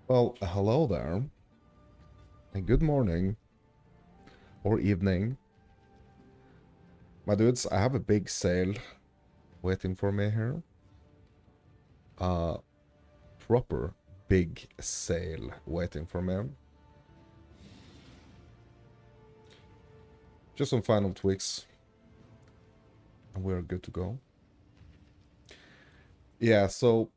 Well, hello there, and good morning or evening. My dudes, I have a big sale waiting for me here. A proper big sale waiting for me. Just some final tweaks, and we're good to go. Yeah, so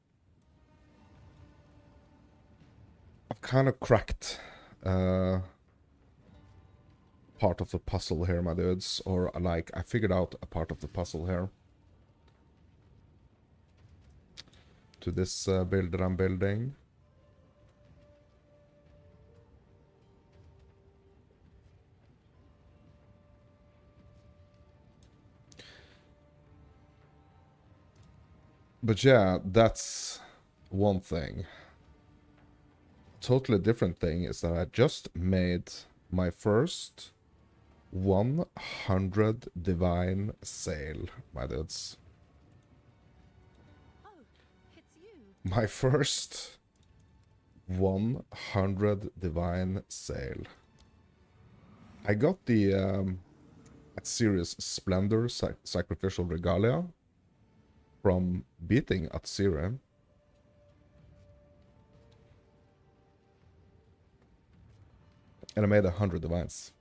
I've kind of cracked part of the puzzle here, my dudes, or like I figured out a part of the puzzle here to this build that I'm building. But yeah, that's one thing. Totally different thing is that I just made my first 100 divine sale, my dudes. Oh, it's you. My first 100 divine sale. I got the at Sirius Splendor Sacrificial Regalia from beating Atsiri. And I made 100 divines.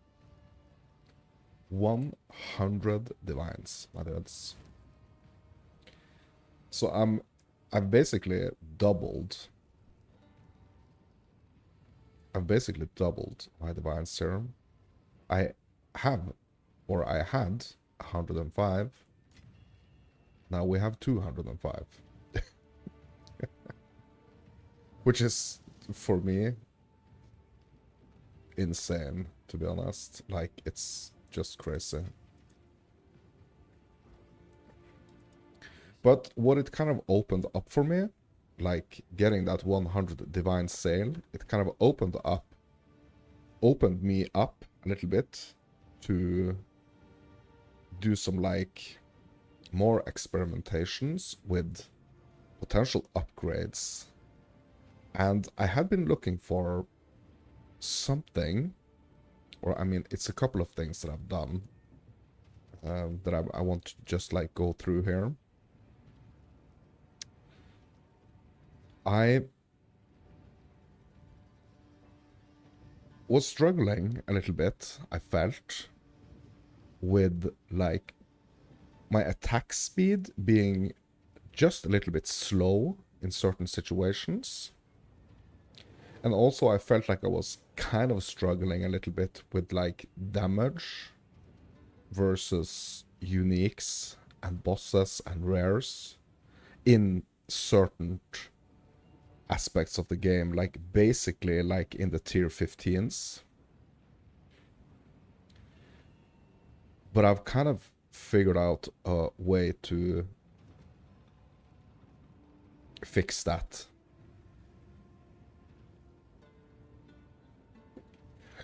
100 divines, my dudes. So I've basically doubled. I've basically doubled my divine serum. I have, or I had 105. Now we have 205. Which is, for me, insane, to be honest. Like, it's just crazy. But what it kind of opened up for me, like getting that 100 divine sale, it kind of opened me up a little bit to do some like more experimentations with potential upgrades. And I had been looking for something, or I mean, it's a couple of things that I've done that I want to just like go through here. I was struggling a little bit, I felt, with like my attack speed being just a little bit slow in certain situations. And also I felt like I was kind of struggling a little bit with like damage versus uniques and bosses and rares in certain aspects of the game, like basically like in the tier 15s. But I've kind of figured out a way to fix that.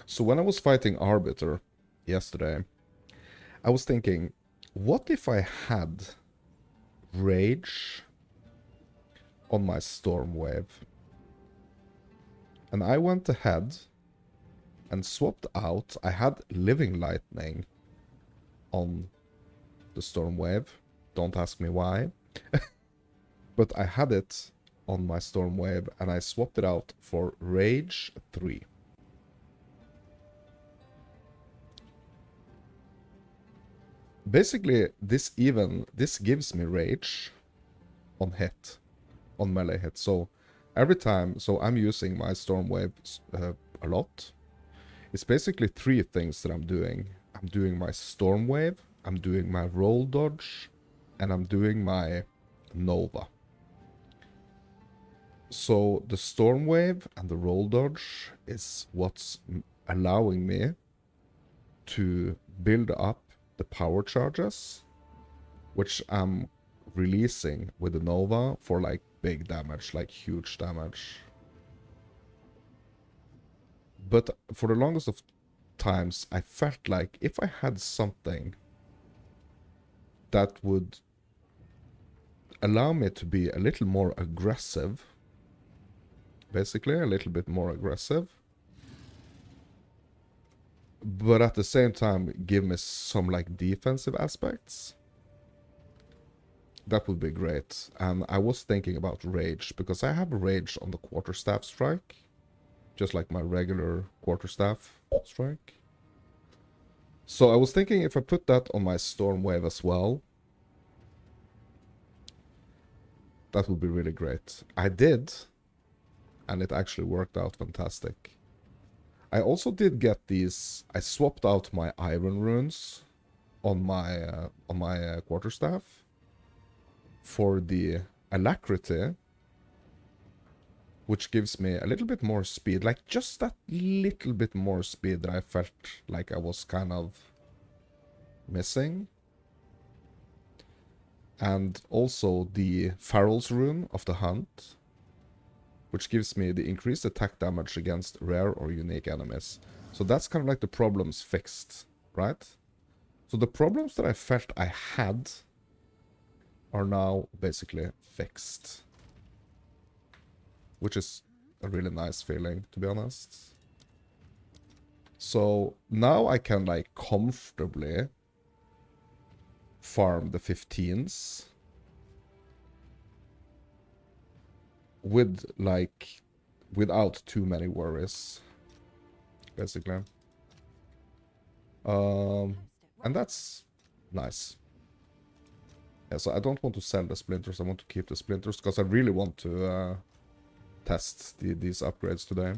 So when I was fighting Arbiter yesterday, I was thinking, what if I had Rage on my Storm Wave? And I went ahead and swapped out. I had Living Lightning on the Storm Wave. Don't ask me why. But I had it on my Storm Wave and I swapped it out for Rage 3. Basically, this gives me Rage on hit, on melee hit. So every time, so I'm using my Storm Wave a lot. It's basically three things that I'm doing. I'm doing my Storm Wave, I'm doing my Roll Dodge, and I'm doing my Nova. So the Storm Wave and the Roll Dodge is what's allowing me to build up the power charges, which I'm releasing with the Nova for like big damage, like huge damage. But for the longest of times, I felt like if I had something that would allow me to be a little more aggressive basically, a little bit more aggressive. But at the same time, give me some, like, defensive aspects. That would be great. And I was thinking about Rage, because I have Rage on the Quarterstaff strike. Just like my regular Quarterstaff strike. So I was thinking if I put that on my Stormwave as well, that would be really great. I did, and it actually worked out fantastic. I also did get these. I swapped out my Iron Runes on my Quarterstaff for the Alacrity, which gives me a little bit more speed, like just that little bit more speed that I felt like I was kind of missing. And also the Farrell's Rune of the Hunt, which gives me the increased attack damage against rare or unique enemies. So that's kind of like the problems fixed, right? So the problems that I felt I had are now basically fixed. Which is a really nice feeling, to be honest. So now I can, like, comfortably farm the 15s with, like, without too many worries, basically. And that's nice. Yeah, so I don't want to sell the splinters, I want to keep the splinters, because I really want to test these upgrades today.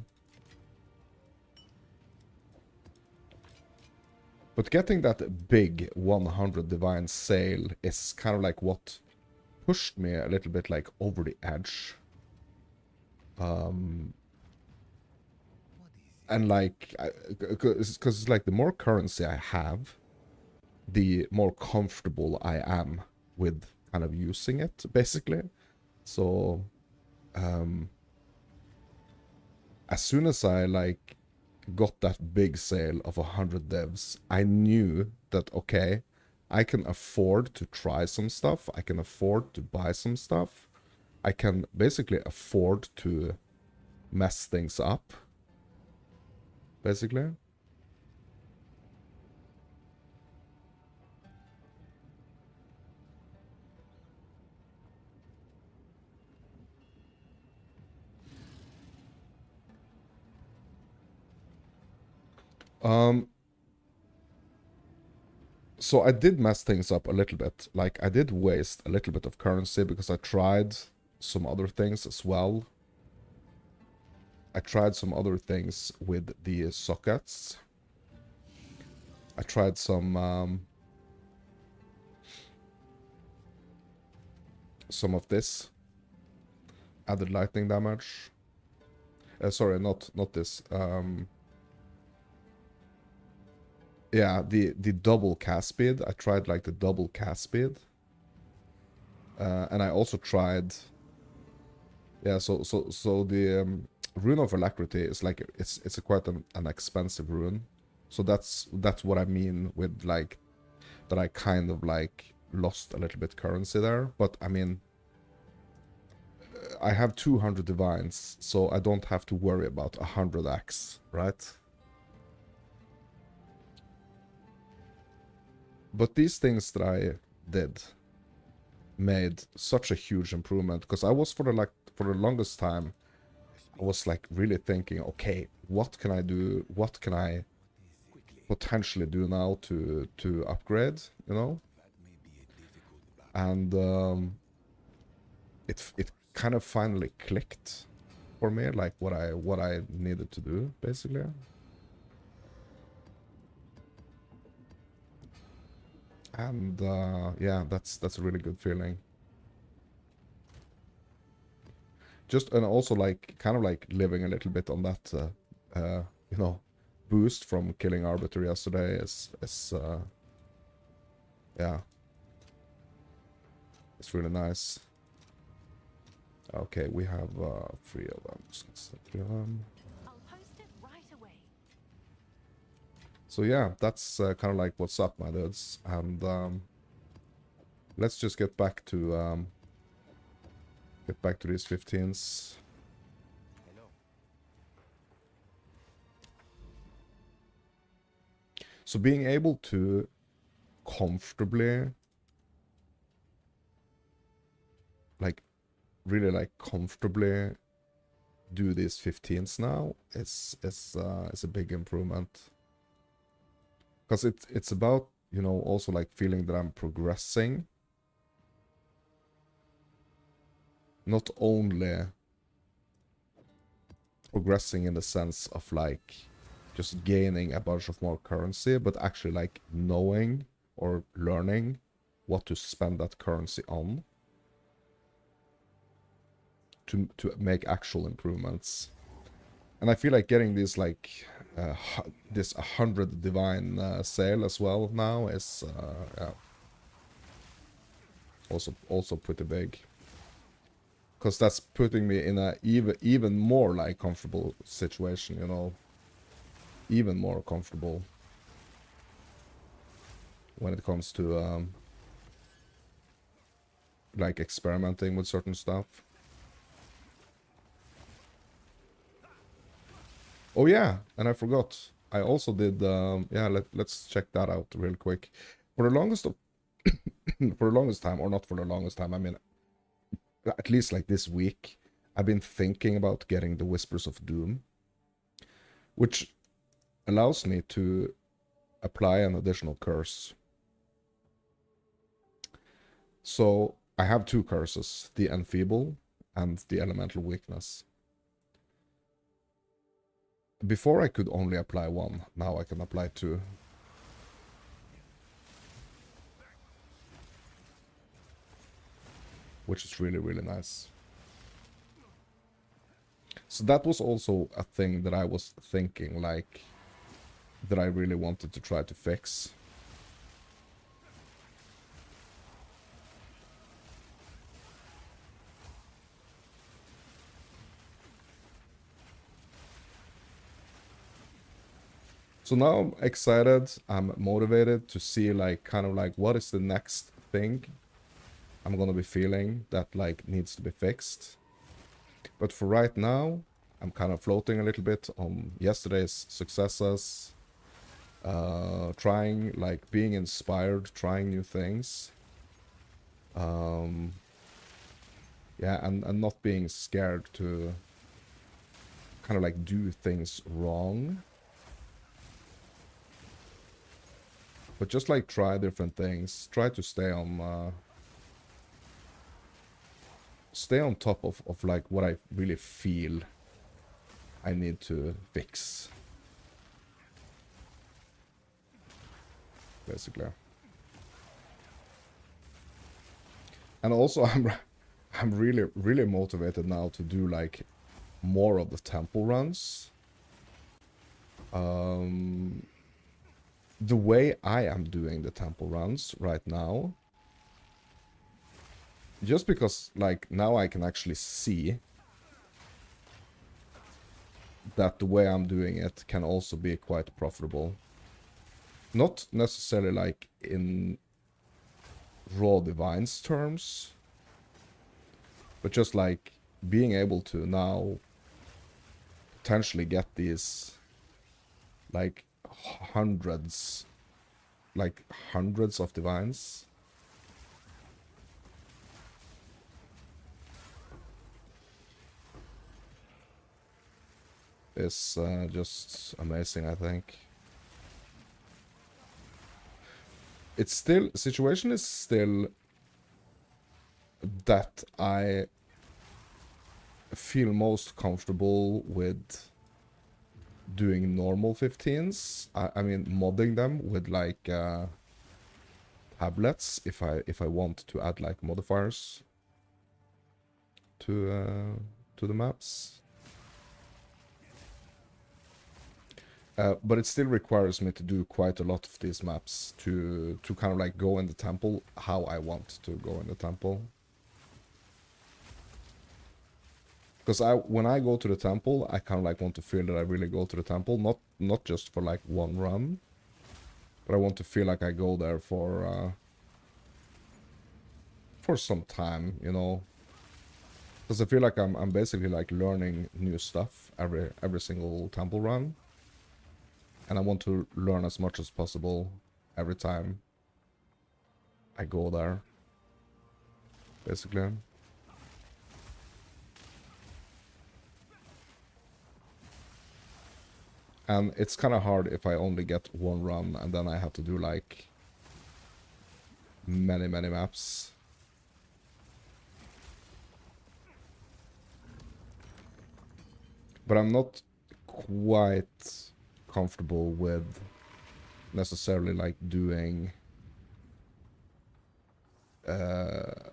But getting that big 100 Divine Sail is kind of like what pushed me a little bit, like, over the edge. And like, because like the more currency I have, the more comfortable I am with kind of using it, basically. So, as soon as I, like, got that big sale of 100 devs, I knew that, okay, I can afford to try some stuff, I can afford to buy some stuff, I can basically afford to mess things up, basically. So I did mess things up a little bit. Like, I did waste a little bit of currency because I tried some other things as well. I tried some other things with the sockets. I tried some of this. Added lightning damage. Sorry, not this. Yeah, the double cast speed. I tried, like, the double cast speed. And I also tried... Yeah, so the Rune of Alacrity is, like, it's a quite an expensive rune. So that's what I mean with, like, that I kind of, like, lost a little bit currency there. But, I mean, I have 200 divines, so I don't have to worry about 100x, right? But these things that I did made such a huge improvement, because I was for the longest time, I was, like, really thinking, okay, what can I do? What can I potentially do now to upgrade, you know? And it kind of finally clicked for me, like, what I needed to do, basically. And yeah, that's a really good feeling. Just, and also, like, kind of like living a little bit on that you know, boost from killing Arbiter yesterday is yeah, it's really nice. Okay, we have 3 of them. So let's take 3 of them. I'll post it right away. So yeah, that's kind of like what's up, my dudes. And let's just get back to these 15s. So being able to comfortably, like, really, like, comfortably do these 15s now is a big improvement. Because it's about, you know, also, like, feeling that I'm progressing. Not only progressing in the sense of, like, just gaining a bunch of more currency, but actually, like, knowing or learning what to spend that currency on to make actual improvements. And I feel like getting these, like, this 100 divine sale as well now is yeah, also pretty big. Because that's putting me in a even more, like, comfortable situation, you know. Even more comfortable when it comes to like, experimenting with certain stuff. Oh yeah, and I forgot. I also did yeah, let's check that out real quick. For the longest of for the longest time, or not for the longest time, I mean, at least, like, this week, I've been thinking about getting the Whispers of Doom, which allows me to apply an additional curse. So I have two curses, the Enfeeble and the Elemental Weakness. Before I could only apply one, now I can apply two. Which is really, really nice. So that was also a thing that I was thinking, like, that I really wanted to try to fix. So now I'm excited, I'm motivated to see, like, kind of like, what is the next thing I'm gonna be feeling that, like, needs to be fixed. But for right now, I'm kind of floating a little bit on yesterday's successes, trying, like, being inspired, trying new things. Yeah, and not being scared to kind of, like, do things wrong. But just, like, try different things. Try to stay on top of like, what I really feel I need to fix. Basically. And also I'm really motivated now to do, like, more of the temple runs. The way I am doing the temple runs right now, just because, like, now I can actually see that the way I'm doing it can also be quite profitable. Not necessarily, like, in raw divines terms, but just, like, being able to now potentially get these, like, hundreds of divines. Is just amazing, I think. It's still, situation is still that I feel most comfortable with doing normal 15s. I mean, modding them with, like, tablets if I want to add, like, modifiers to the maps. But it still requires me to do quite a lot of these maps to kind of, like, go in the temple how I want to go in the temple. Because when I go to the temple, I kind of, like, want to feel that I really go to the temple, not just for, like, one run, but I want to feel like I go there for some time, you know. Because I feel like I'm basically, like, learning new stuff every single temple run. And I want to learn as much as possible every time I go there, basically. And it's kind of hard if I only get one run and then I have to do like many maps. But I'm not quite comfortable with necessarily like doing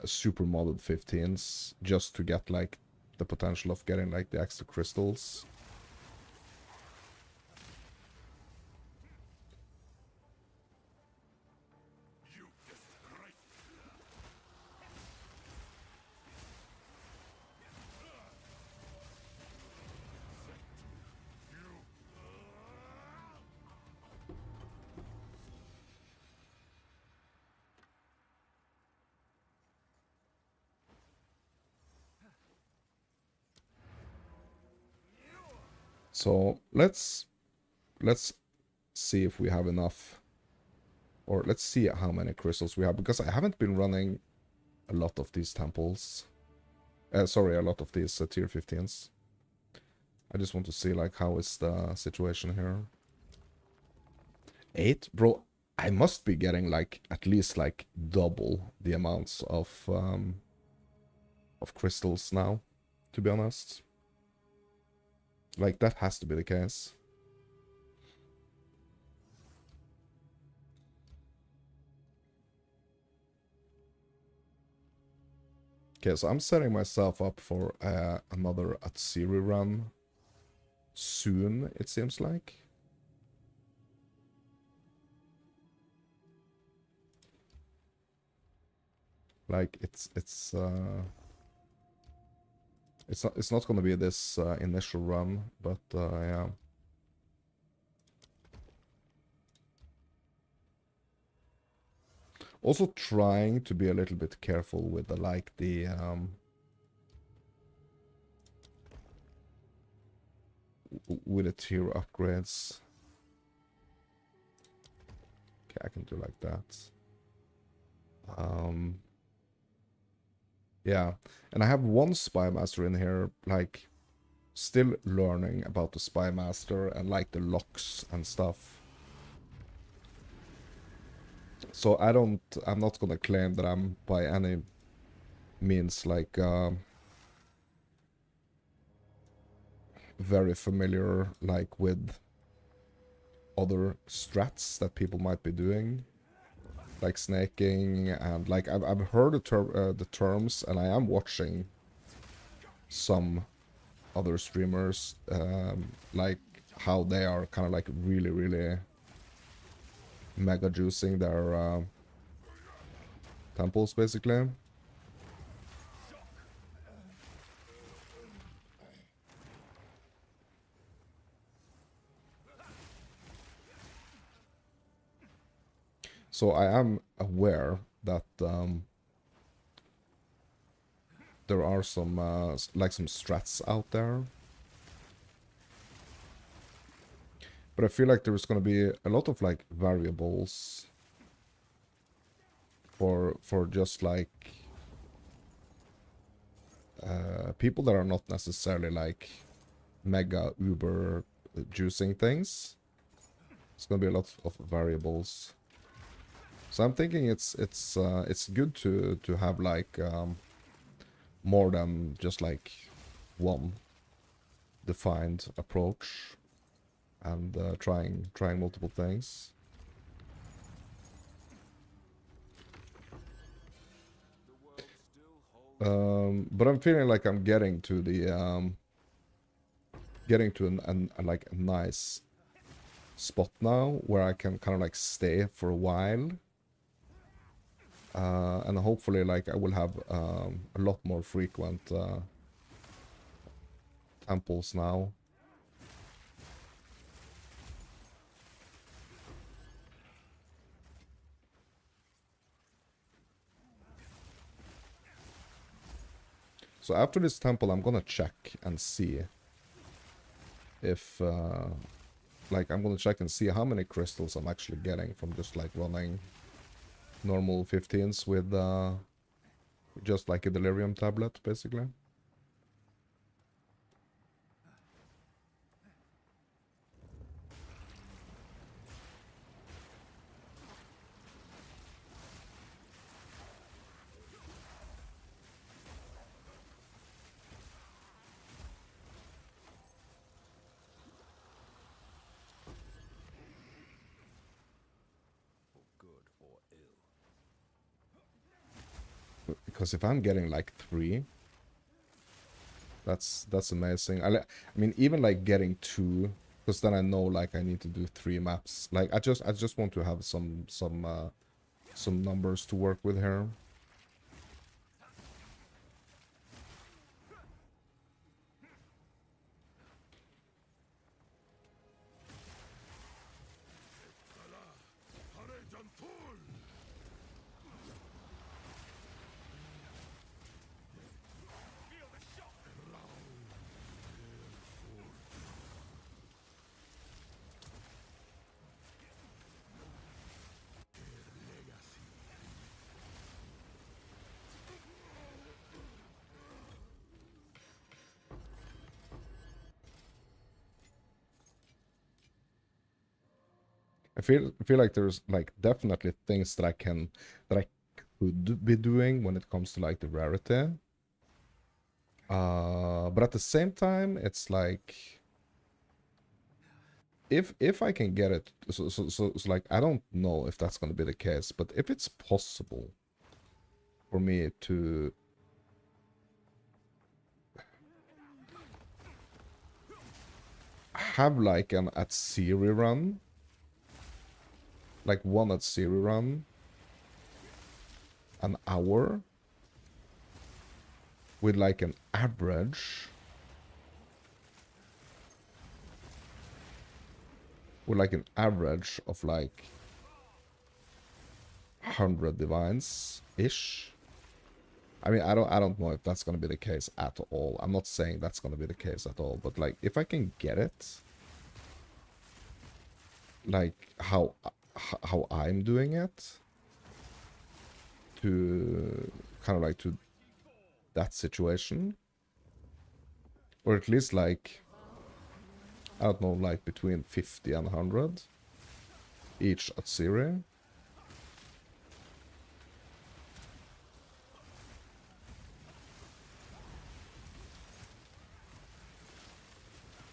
super modded 15s just to get like the potential of getting like the extra crystals. So let's see if we have enough, or let's see how many crystals we have, because I haven't been running a lot of these temples. Sorry, a lot of these tier 15s. I just want to see like how is the situation here. 8? Bro, I must be getting like at least like double the amounts of crystals now, to be honest. Like, that has to be the case. Okay, so I'm setting myself up for another Atsiri run soon, it seems like. Like, it's not gonna be this initial run, but yeah. Also trying to be a little bit careful with the with the tier upgrades. Okay, I can do like that. Yeah, and I have one Spy Master in here, like, still learning about the Spy Master and like the locks and stuff. So I'm not gonna claim that I'm by any means like very familiar like with other strats that people might be doing, like snaking, and like I've heard the terms, and I am watching some other streamers like how they are kind of like really mega juicing their temples, basically. So I am aware that there are some like some strats out there, but I feel like there's gonna be a lot of like variables for just like people that are not necessarily like mega uber juicing things. It's gonna be a lot of variables. So I'm thinking it's good to have like more than just like one defined approach, and trying multiple things. But I'm feeling like I'm getting to the like a nice spot now where I can kind of like stay for a while, and hopefully like I will have a lot more frequent temples now. So after this temple, I'm gonna check and see if like, I'm gonna check and see how many crystals I'm actually getting from just like running normal 15s with just like a delirium tablet, basically. Because if I'm getting like 3, that's amazing. I mean, even like getting 2, because then I know like I need to do 3 maps. Like I just want to have some numbers to work with here. I feel like there's like definitely things that I could be doing when it comes to like the rarity. But at the same time, it's like if I can get it, so like I don't know if that's gonna be the case, but if it's possible for me to have like an Atziri run, like one Atziri run, an hour, with like an average, with like an average of like 100 divines ish. I mean, I don't know if that's gonna be the case at all. I'm not saying that's gonna be the case at all, but like if I can get it, like how I'm doing it, to kind of like to that situation, or at least like I don't know, like between 50 and 100 each Atziri.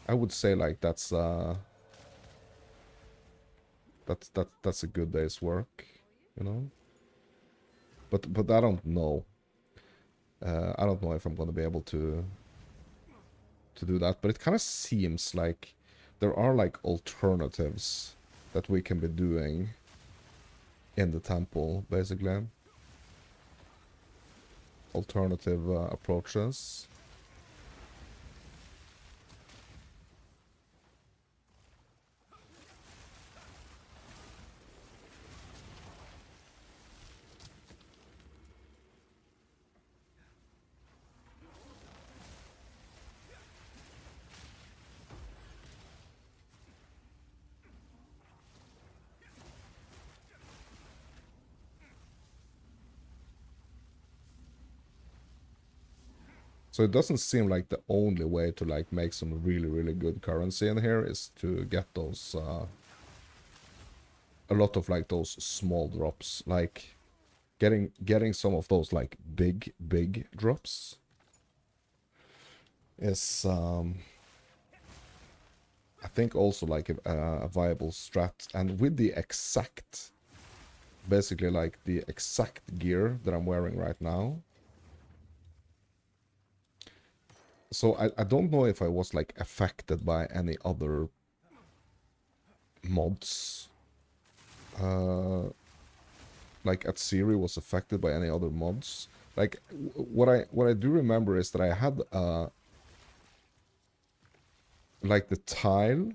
I would say like that's a good day's work, you know. But I don't know. I don't know if I'm gonna be able to do that. But it kind of seems like there are like alternatives that we can be doing in the temple, basically. Alternative approaches. So it doesn't seem like the only way to like make some really, really good currency in here is to get those a lot of like those small drops, like getting some of those like big drops is I think also like a viable strat. And with the exact, basically like the exact gear that I'm wearing right now. So I don't know if I was like affected by any other mods. Like Atziri was affected by any other mods. Like what I do remember is that I had like the tile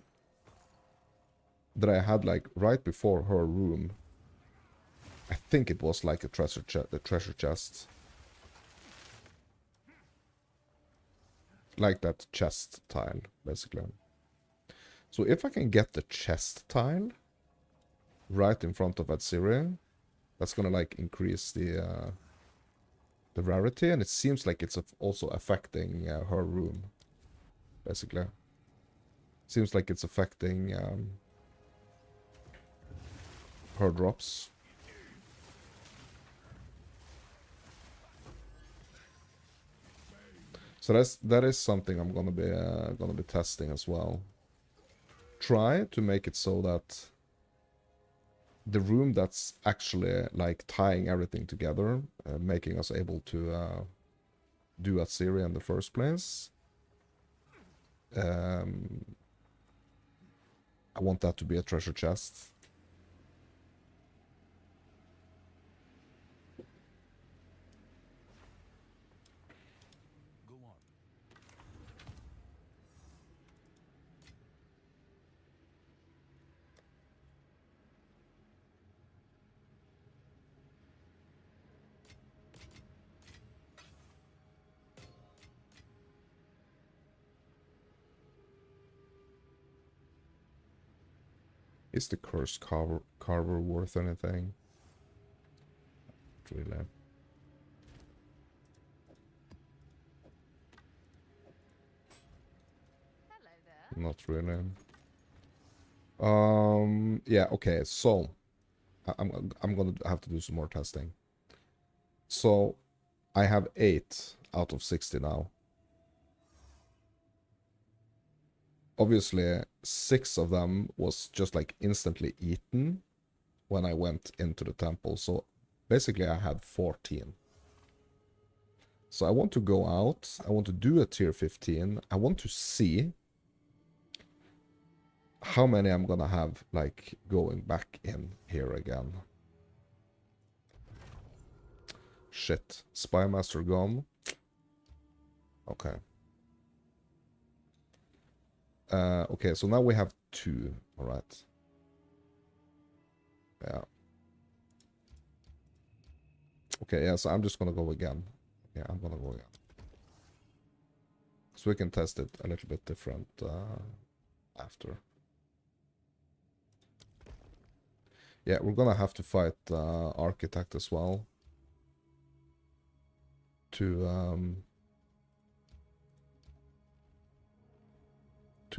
that I had like right before her room. I think it was like a treasure chest. Like that chest tile, basically. So if I can get the chest tile right in front of Adsiri, that's gonna like increase the rarity, and it seems like it's also affecting her room, basically. Seems like it's affecting her drops. So that is something I'm gonna be testing as well. Try to make it so that the room that's actually like tying everything together, making us able to do Adsiri in the first place. I want that to be a treasure chest. Is the cursed carver worth anything? Not really. Hello there. Not really. Yeah, okay, so I'm gonna have to do some more testing. So I have 8 out of 60 now. Obviously, 6 of them was just like instantly eaten when I went into the temple. So basically I had 14. So I want to go out. I want to do a tier 15. I want to see how many I'm gonna have like going back in here again. Shit. Spymaster gone. Okay. Okay, so now we have 2. Alright. Yeah. Okay, yeah, so I'm just gonna go again. Yeah, I'm gonna go again. So we can test it a little bit different after. Yeah, we're gonna have to fight Architect as well. To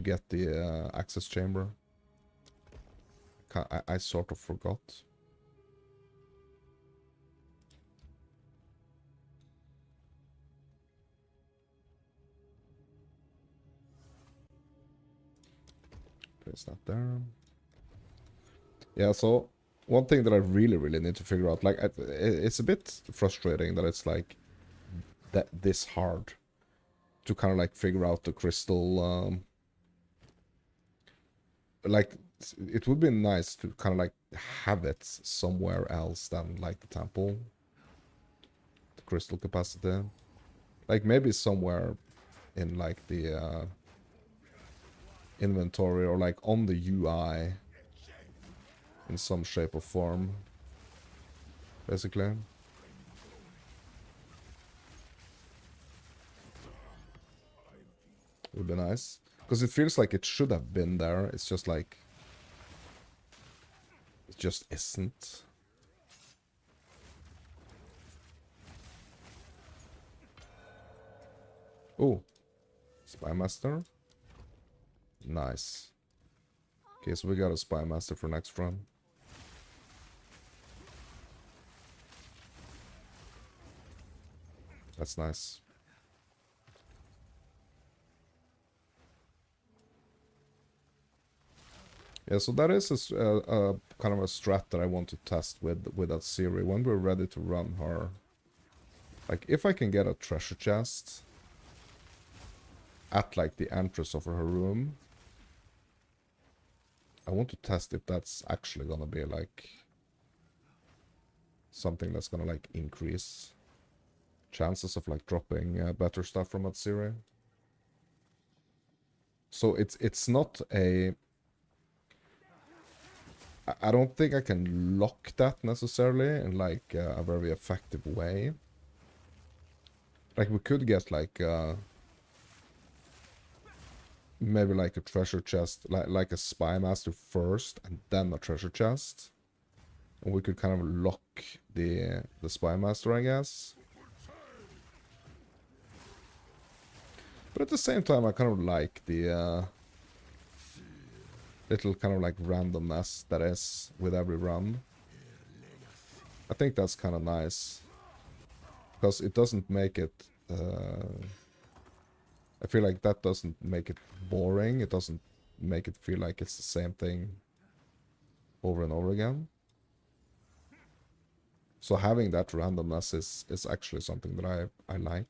get the access chamber. I sort of forgot. Place that there. Yeah, so one thing that I really need to figure out, like, it's a bit frustrating that it's like this hard to kind of like figure out the crystal. Like, it would be nice to kind of like have it somewhere else than like the temple. The crystal capacity. Like maybe somewhere in like the inventory or like on the UI in some shape or form, basically. Would be nice. Because it feels like it should have been there. It's just like... It just isn't. Oh. Spymaster. Nice. Okay, so we got a Spymaster for next run. That's nice. Yeah, so that is a kind of a strat that I want to test with Adsiri when we're ready to run her. Like, if I can get a treasure chest at, like, the entrance of her room, I want to test if that's actually gonna be, like, something that's gonna, like, increase chances of, like, dropping better stuff from Adsiri. So it's not a... I don't think I can lock that necessarily in like a very effective way. Like we could get like maybe like a treasure chest, like a spy master first and then a treasure chest. And we could kind of lock the spy master, I guess. But at the same time, I kind of like the little kind of like randomness that is with every run. I think that's kind of nice. Because it doesn't make it... I feel like that doesn't make it boring. It doesn't make it feel like it's the same thing over and over again. So having that randomness is actually something that I like.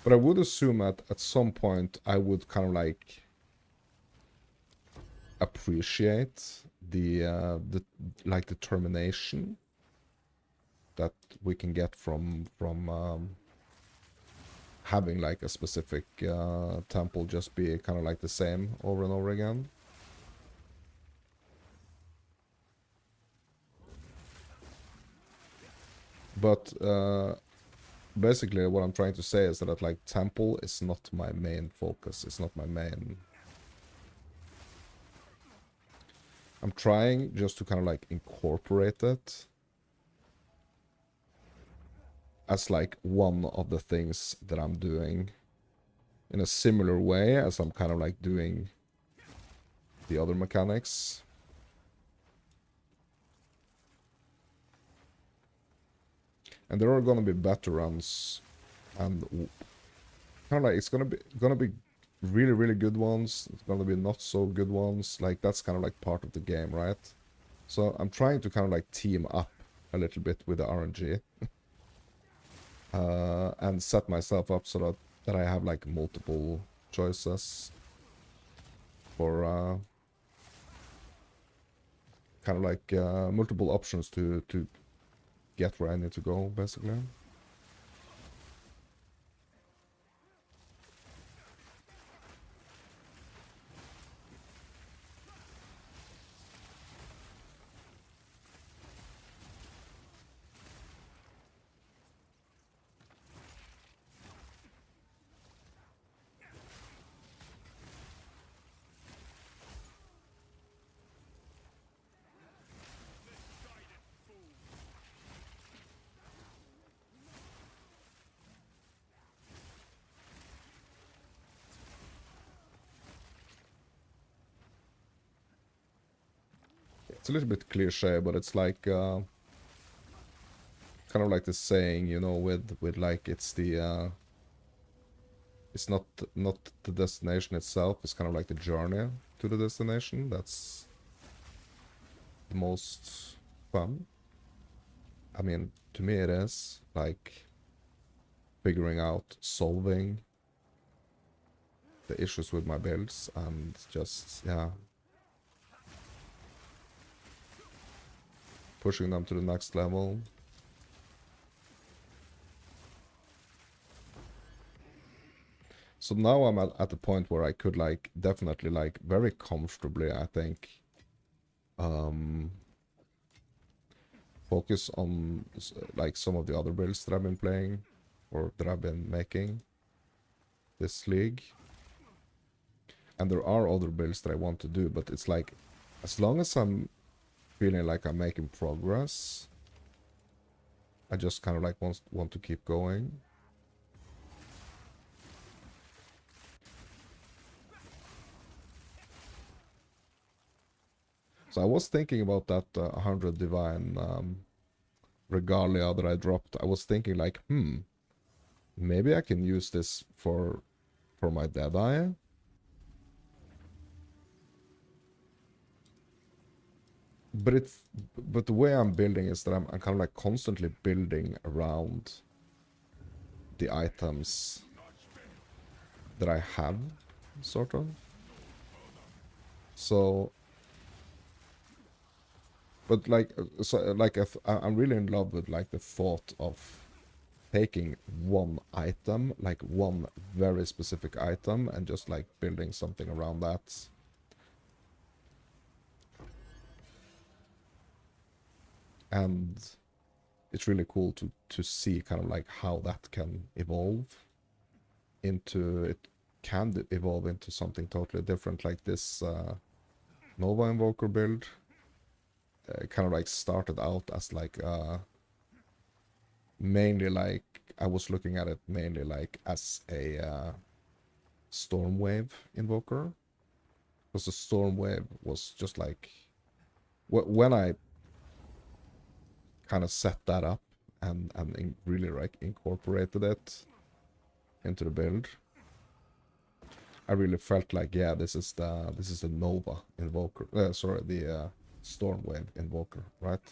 But I would assume at some point I would kind of like appreciate the like determination that we can get from having like a specific temple just be kind of like the same over and over again. But basically what I'm trying to say is that like temple is not my main focus. It's not my main... I'm trying just to kind of like incorporate it as like one of the things that I'm doing in a similar way as I'm kind of like doing the other mechanics. And there are gonna be better runs, and kind of like it's gonna be really, really good ones. It's gonna be not so good ones. Like that's kind of like part of the game, right? So I'm trying to kind of like team up a little bit with the RNG. And set myself up so that I have like multiple choices for kind of like multiple options to get where I need to go, basically. It's a little bit cliche, but it's like kind of like the saying, you know, with like it's the it's not the destination itself. It's kind of like the journey to the destination. That's the most fun. I mean, to me it is like figuring out, solving the issues with my builds and just, yeah, pushing them to the next level. So now I'm at the point where I could like definitely like very comfortably, I think, focus on like some of the other builds that I've been playing or that I've been making this league. And there are other builds that I want to do, but it's like as long as I'm feeling like I'm making progress, I just kind of like want to keep going. So I was thinking about that 100 Divine Regalia that I dropped. I was thinking like, maybe I can use this for my Deadeye. But the way I'm building is that I'm kind of like constantly building around the items that I have, sort of. So, but like, I'm really in love with like the thought of taking one item, like one very specific item, and just like building something around that. And it's really cool to see kind of like how that can evolve into, it can evolve into something totally different, like this Nova Invoker build. Kind of like started out as like mainly like, I was looking at it mainly like as a Stormwave Invoker, because the Stormwave was just like, when I kind of set that up and really like incorporated it into the build, I really felt like, yeah, this is the Nova Invoker, sorry, the Stormwave Invoker, right?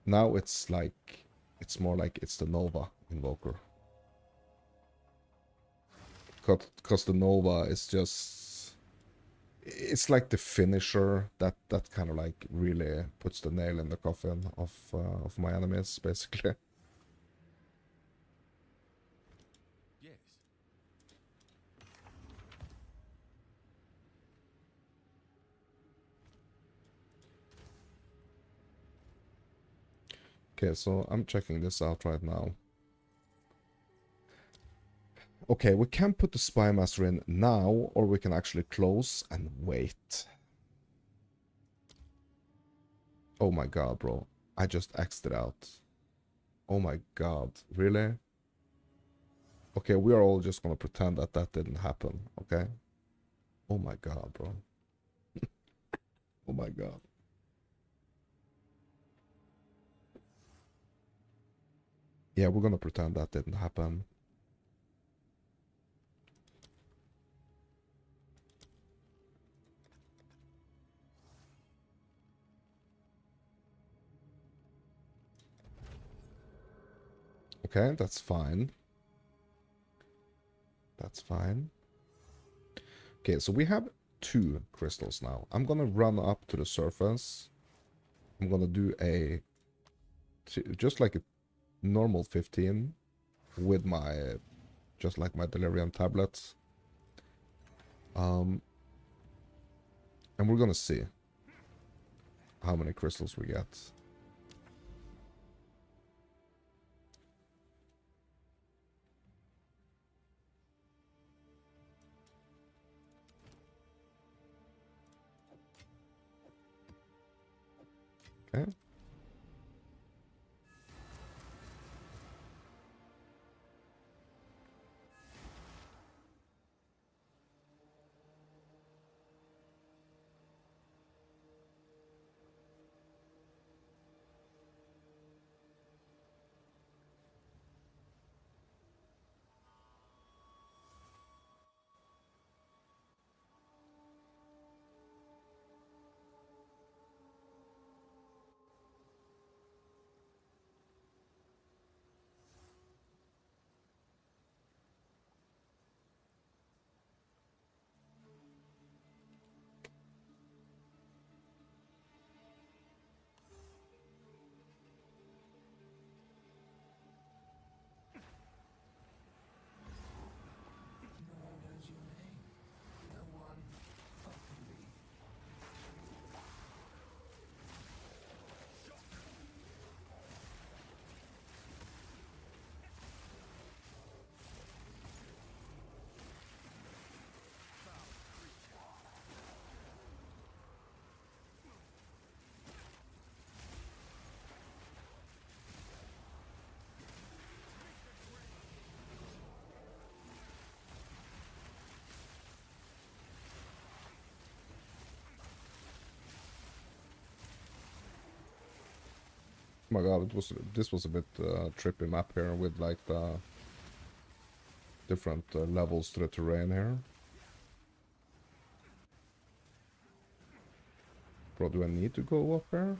Now it's like, it's more like it's the Nova Invoker. Because the Nova is just, it's like the finisher that kind of like really puts the nail in the coffin of my enemies, basically. Yes. Okay, so I'm checking this out right now. Okay, we can put the Spymaster in now, or we can actually close and wait. Oh my god, bro. I just X'd it out. Oh my god, really? Okay, we are all just gonna pretend that that didn't happen, okay? Oh my god, bro. Oh my god. Yeah, we're gonna pretend that didn't happen. Okay, that's fine. That's fine. Okay, so we have 2 crystals now. I'm gonna run up to the surface. I'm gonna do just like a normal 15 with my, just like my Delirium tablets. And we're gonna see how many crystals we get. Okay. Oh my god, this was a bit trippy map here with like the different levels to the terrain here. Bro, do I need to go up here?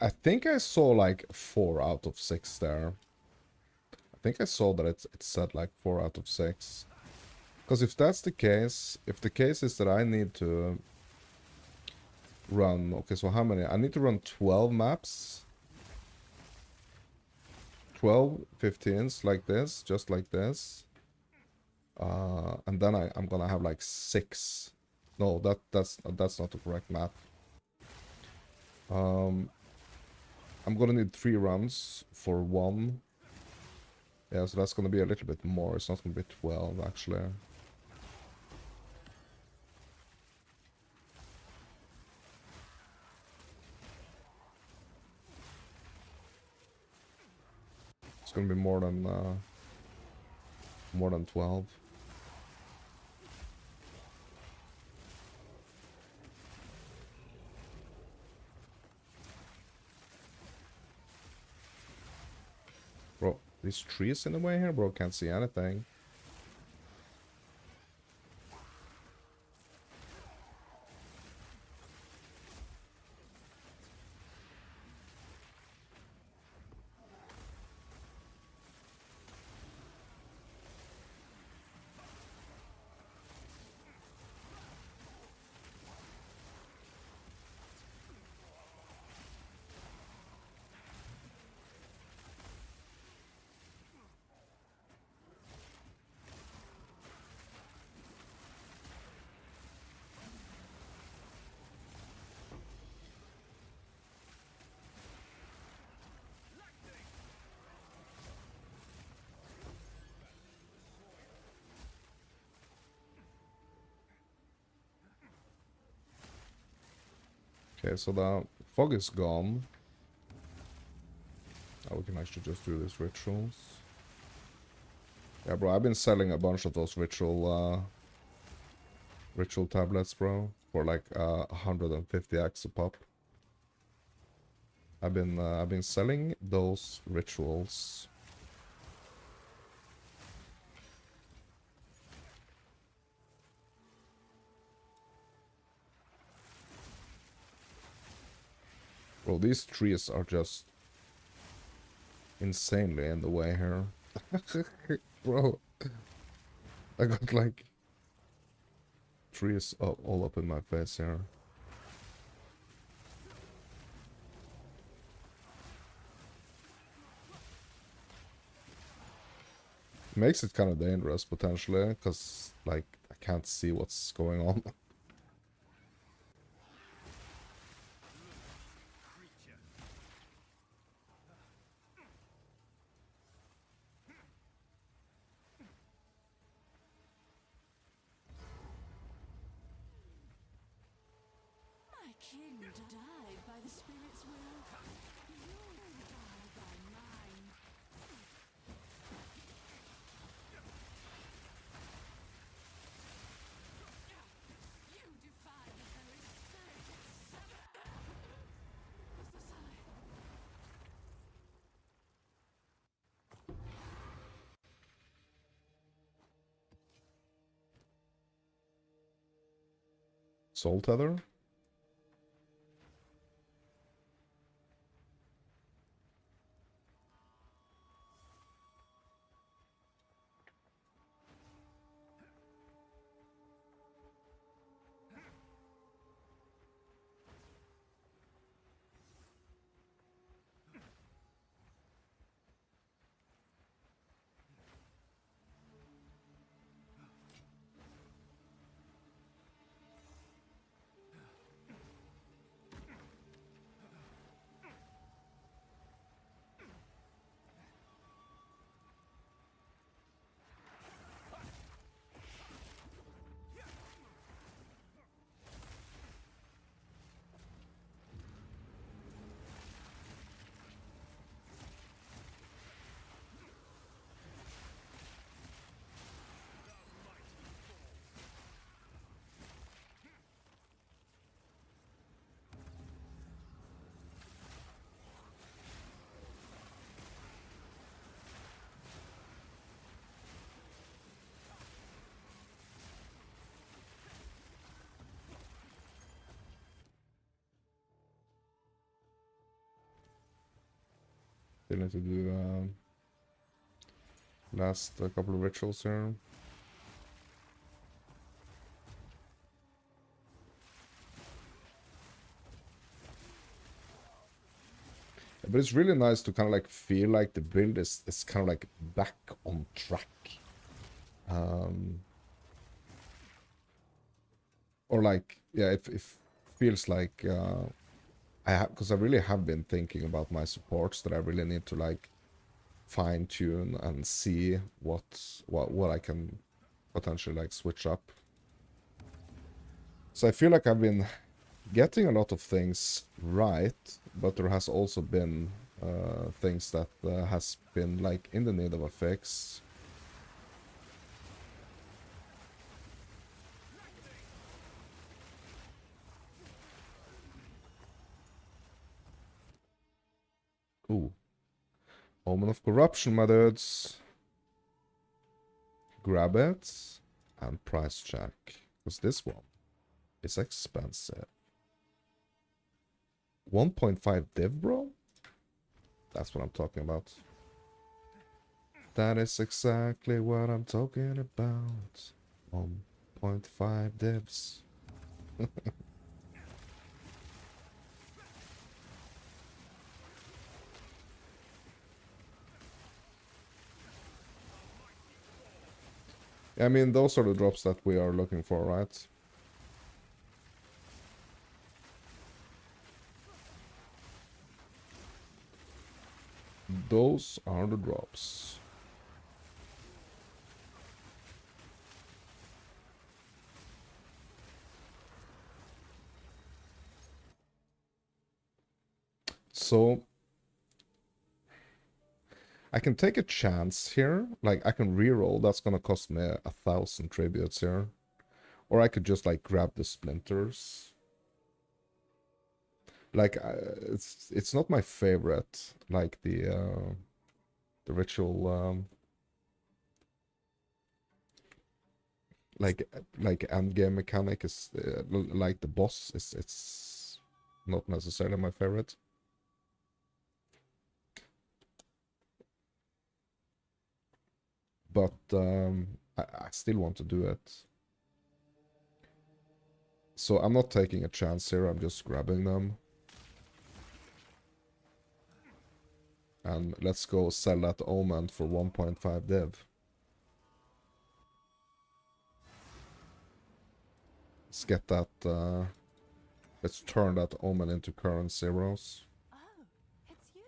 I think I saw like 4 out of 6 there. I think I saw that it said like 4 out of 6. Because if that's the case, if the case is that I need to run... Okay, so how many? I need to run 12 maps. 12 15s like this, just like this. And then I'm gonna have like 6. No, that's not the correct math. I'm gonna need 3 runs for 1. Yeah, so that's gonna be a little bit more. It's not gonna be 12 actually. It's gonna be more than 12. Bro, these trees in the way here, bro, can't see anything. Okay, so the fog is gone. Now we can actually just do these rituals. Yeah, bro, I've been selling a bunch of those ritual tablets, bro, for like 150x a pop. I've been selling those rituals. Bro, these trees are just insanely in the way here. Bro, I got like trees all up in my face here. Makes it kind of dangerous potentially, because like I can't see what's going on. My king died by the spirit's will. You'll die by mine. You defy the very spirit itself. What's the sign? Soul Tether? Still need to do last couple of rituals here. But it's really nice to kind of like feel like the build is kind of like back on track. Or like, yeah, it feels like because I really have been thinking about my supports that I really need to like fine tune and see what I can potentially like switch up. So I feel like I've been getting a lot of things right, but there has also been things that has been like in the need of a fix. Ooh. Omen of Corruption, my dudes. Grab it and price check, because this one is expensive. 1.5 div, bro? That's what I'm talking about. That is exactly what I'm talking about. 1.5 divs. I mean, those are the drops that we are looking for, right? Those are the drops. So I can take a chance here. Like, I can reroll. That's gonna cost me 1,000 tributes here. Or I could just, like, grab the splinters. Like, it's not my favorite. Like, the ritual, like end game mechanic is, like the boss, it's not necessarily my favorite. But I still want to do it. So I'm not taking a chance here, I'm just grabbing them. And let's go sell that Omen for 1.5 div. Let's get that, let's turn that Omen into current zeros. Oh, it's you.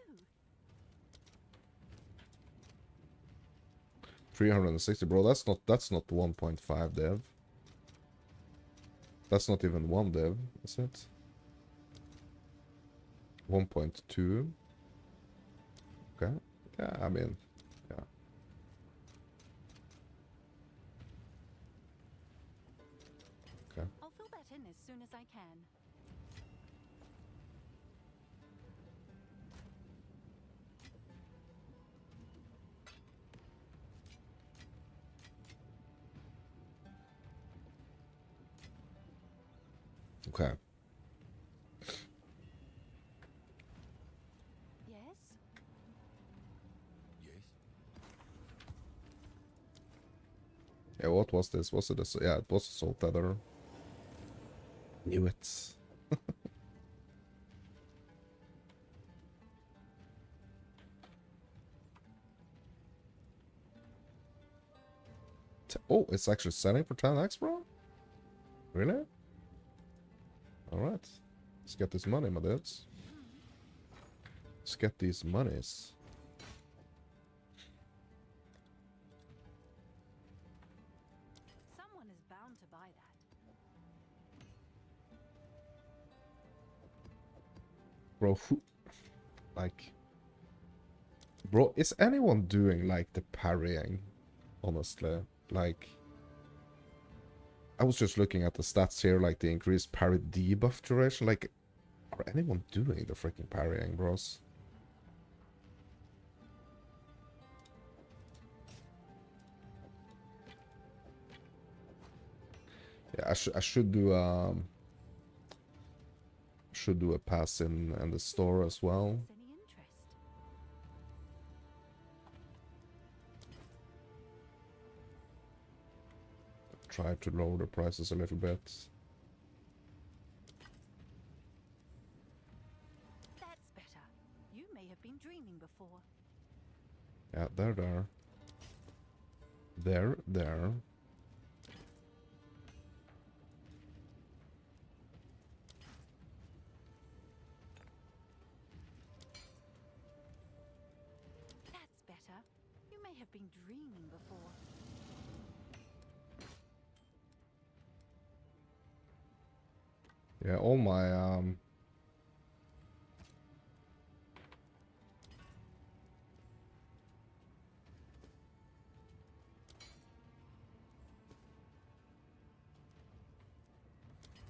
360, bro, that's not 1.5 div. That's not even 1 div, is it? 1.2. Okay. Yeah, I mean, yeah. Okay. I'll fill that in as soon as I can. Okay. Yes? Yes. Yeah, what was this? Was it a... Yeah, it was a soul tether. Knew it. Oh, it's actually selling for 10x, bro? Really? Alright. Let's get this money, my dudes. Let's get these monies. Someone is bound to buy that. Bro, who... Like... Bro, is anyone doing, like, the parrying? Honestly. Like... I was just looking at the stats here, like the increased parry debuff duration. Like, are anyone doing the freaking parrying, bros? Yeah, I should do a pass in the store as well. Any interest? try to lower the prices a little bit. That's better. You may have been dreaming before. Yeah, there. There. That's better. You may have been dreaming before. Yeah, all my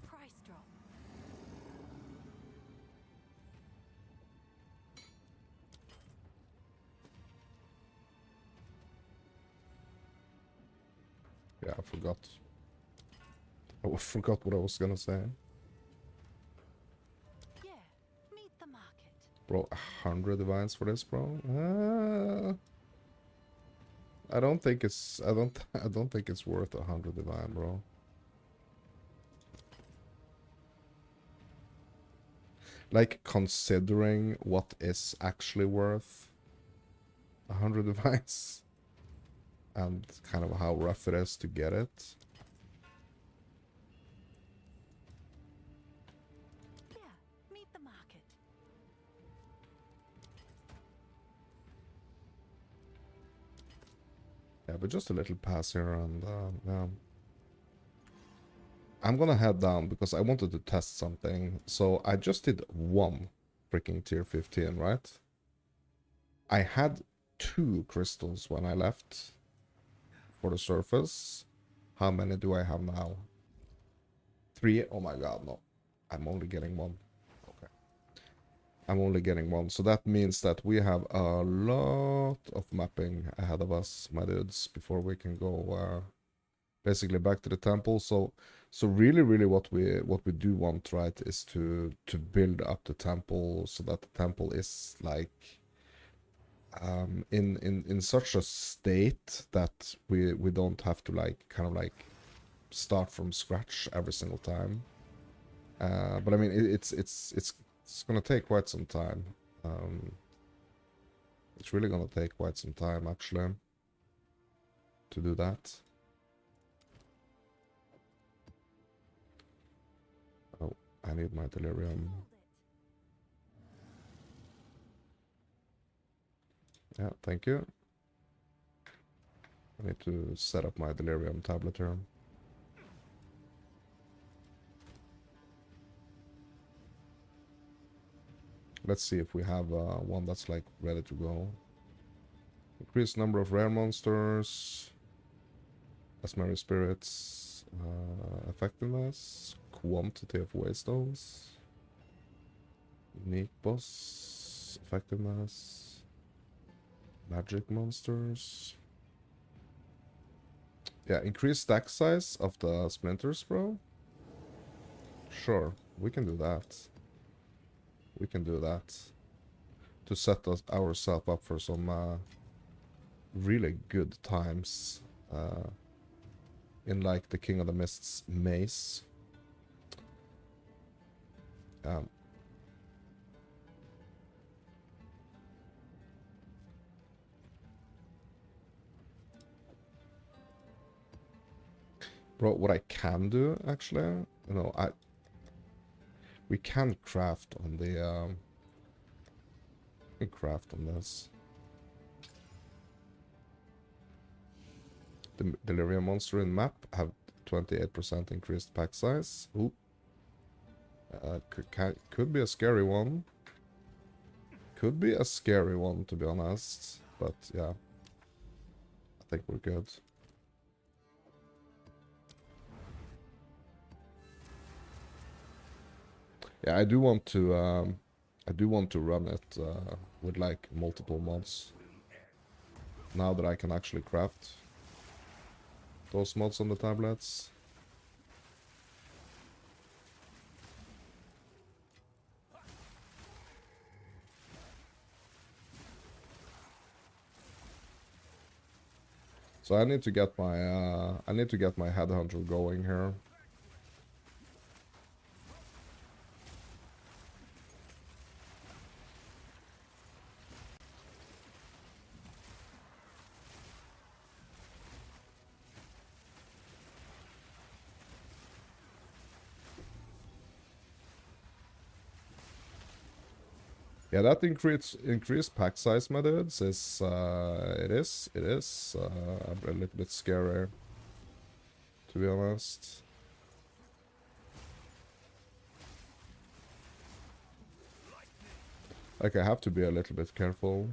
Price drop. yeah, I forgot. I forgot what I was gonna say. Yeah, meet the market. Bro, 100 divines for this, bro? I don't think it's I don't think it's worth 100 divine, bro. Like, considering what is actually worth 100 divines and kind of how rough it is to get it. Yeah, meet the market. Yeah, but just a little pass here, and yeah. I'm gonna head down because I wanted to test something. So I just did one freaking tier 15, right? I had 2 crystals when I left for the surface. How many do I have now? 3? Oh my god, no. I'm only getting 1. Okay. I'm only getting 1. So that means that we have a lot of mapping ahead of us, my dudes, before we can go basically back to the temple. So really what we do want, right, is to build up the temple so that the temple is like in such a state that we don't have to like kind of like start from scratch every single time. But I mean it's gonna take quite some time. It's really gonna take quite some time actually to do that. Oh, I need my delirium. Hold it. Yeah, thank you. I need to set up my delirium tablet here. Let's see if we have one that's like ready to go. Increased number of rare monsters. Mesmeric spirits. Effectiveness. Quantity of waystones. Unique boss. Effectiveness. Magic monsters. Yeah, increased stack size of the splinters, bro. Sure, we can do that. We can do that. To set ourselves up for some really good times in like the King of the Mist's maze. Bro, what I can do actually, you know, we can craft on the we can craft on this. The Delirium monster in map have 28% increased pack size. Ooh. Could be a scary one. Could be a scary one, to be honest. But yeah, I think we're good. Yeah, I do want to run it with like multiple mods. Now that I can actually craft those mods on the tablets. So I need to get my headhunter going here. Yeah, that increased pack size, my dudes, is it is a little bit scary, to be honest. Like, I have to be a little bit careful.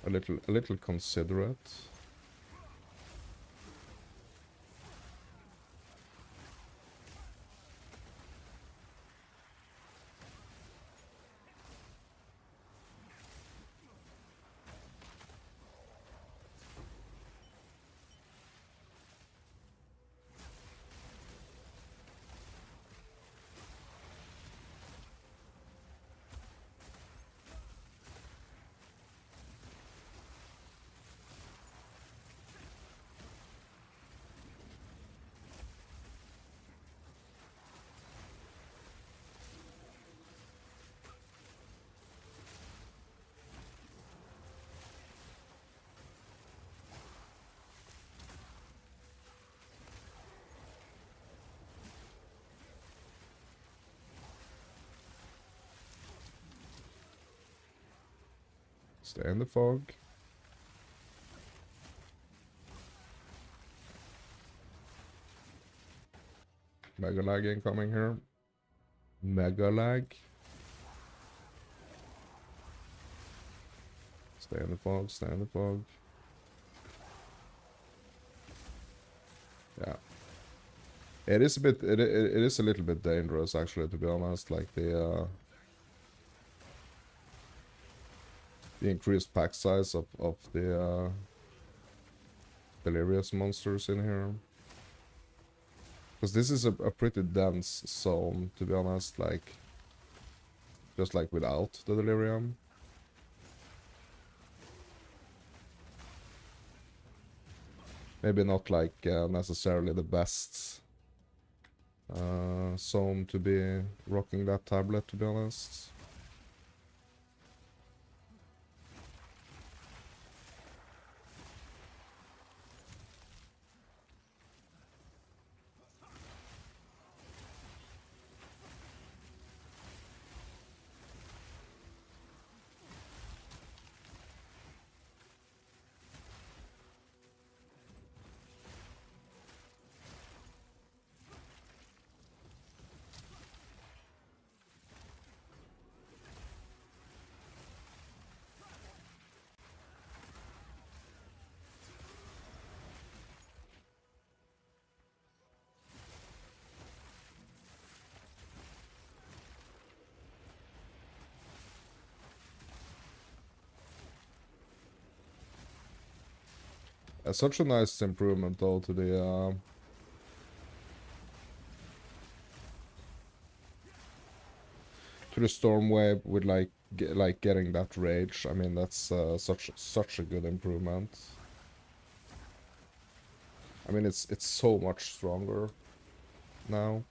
A little considerate. Stay in the fog. Mega lag incoming here. Mega lag. Stay in the fog, stay in the fog. Yeah. It is a bit, it is a little bit dangerous, actually, to be honest. Like, the increased pack size of the delirious monsters in here. Because this is a pretty dense zone, to be honest, like, just like without the delirium. Maybe not like necessarily the best zone to be rocking that tablet, to be honest. Such a nice improvement though to the storm wave with like getting that rage. I mean, that's such a good improvement. I mean, it's so much stronger now.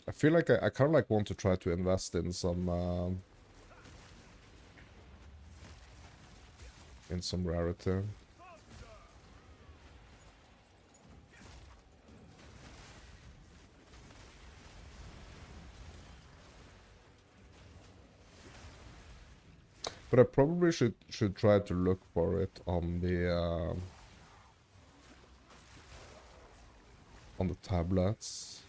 I feel like I kind of like want to try to invest in some rarity. But I probably should try to look for it on the tablets.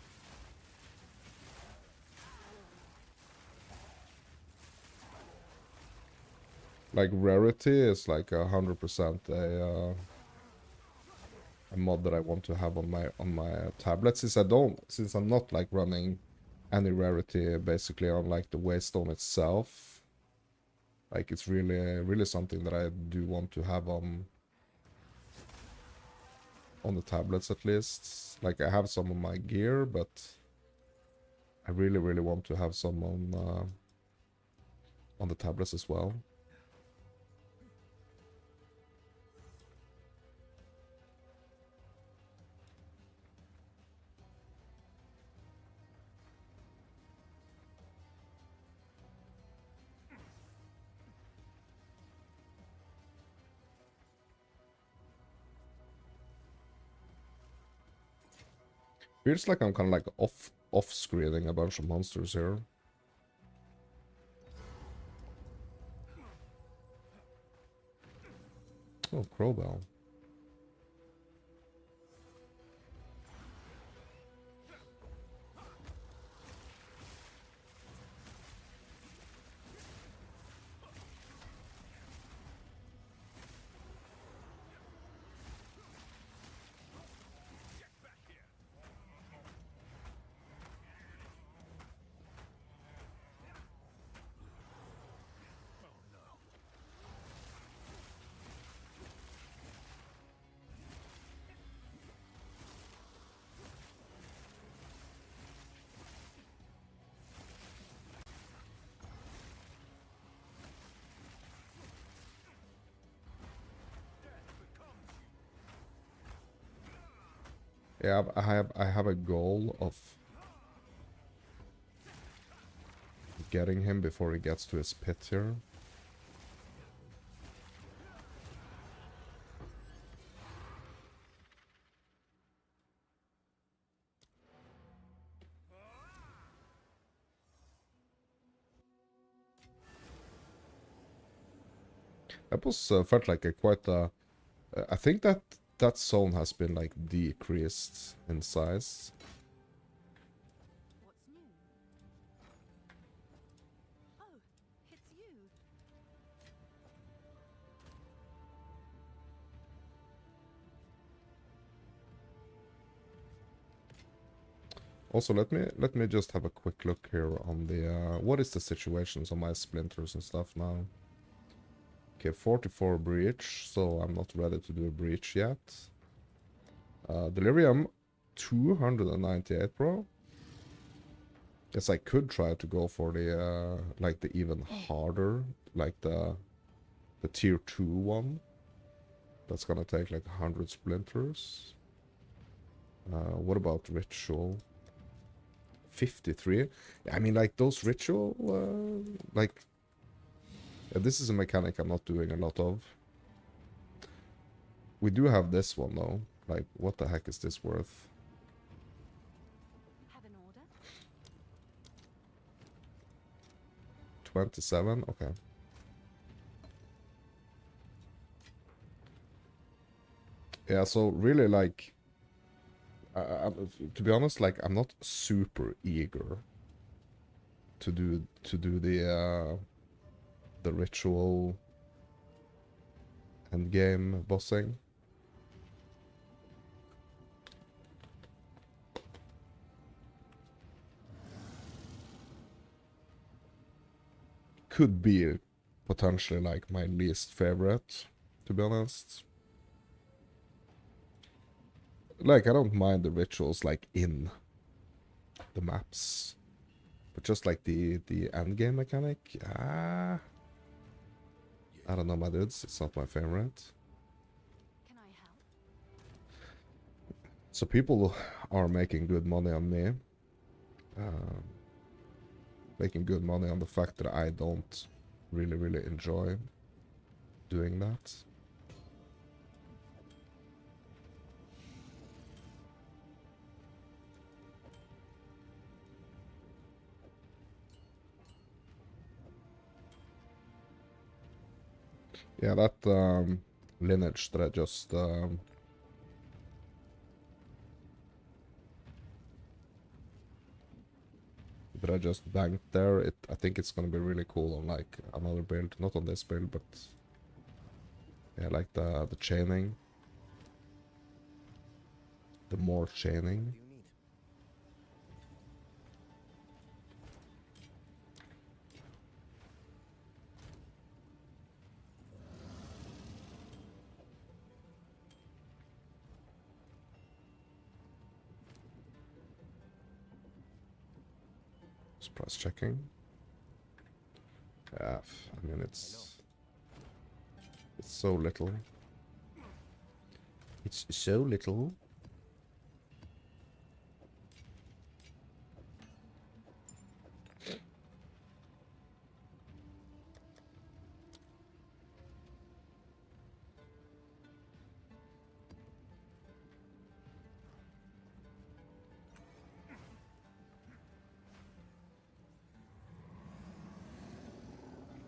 Like, rarity is like 100% a mod that I want to have on my tablet, since I'm not like running any rarity basically on like the Waystone itself. Like, it's really something that I do want to have on on the tablets at least. Like I have some on my gear, but I really, really want to have some on the tablets as well. Feels like I'm kind of like off-screening a bunch of monsters here. Oh, Crowbell. Yeah, I have a goal of getting him before he gets to his pit here. That was felt like a quite I think that that zone has been like decreased in size. What's new? Oh, it's you. Also, let me just have a quick look here on the what is the situations on my splinters and stuff now. Okay, 44 breach, so I'm not ready to do a breach yet. Delirium 298, bro. Guess I could try to go for the like the even harder, like the tier 2 one. That's gonna take like 100 splinters. What about ritual? 53. I mean, like those ritual, like this is a mechanic I'm not doing a lot of. We do have this one though. Like, what the heck is this worth? Have an order? 27. Okay. Yeah. So really, like, to be honest, like I'm not super eager to do the ritual end game bossing. Could be potentially like my least favorite, to be honest. Like I don't mind the rituals like in the maps, but just like the end game mechanic, I don't know, my dudes. It's not my favorite. Can I help? So people are making good money on me. Making good money on the fact that I don't really enjoy doing that. Yeah, that lineage that I just banked there, I think it's gonna be really cool on like another build, not on this build, but yeah, like the chaining, the more chaining. Just price checking. Yeah, I mean it's so little. It's so little.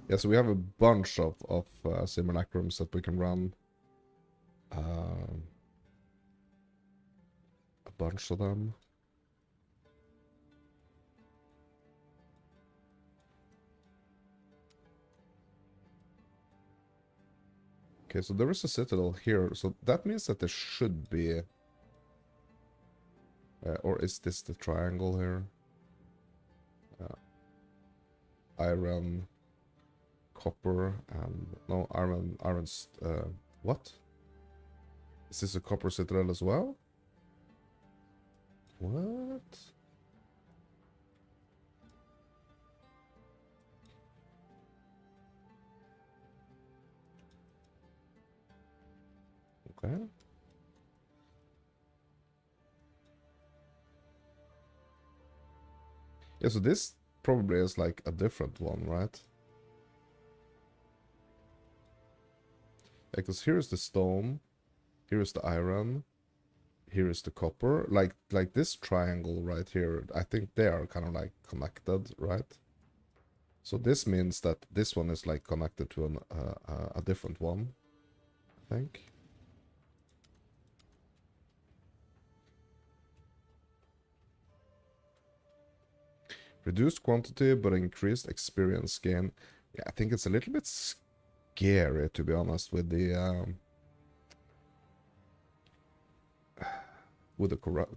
Yeah, so we have a bunch of simulacrums that we can run. A bunch of them. Okay, so there is a citadel here, so that means that there should be... or is this the triangle here? Iron, copper, and... No, iron... what? Is this a copper citadel as well? What? Okay. Yeah, so this probably is like a different one, right? Because here's the stone, here's the iron, here is the copper. Like this triangle right here, I think they are kind of like connected, right? So this means that this one is like connected to a different one, I think. Reduced quantity but increased experience gain. Yeah, I think it's a little bit scary, to be honest, with the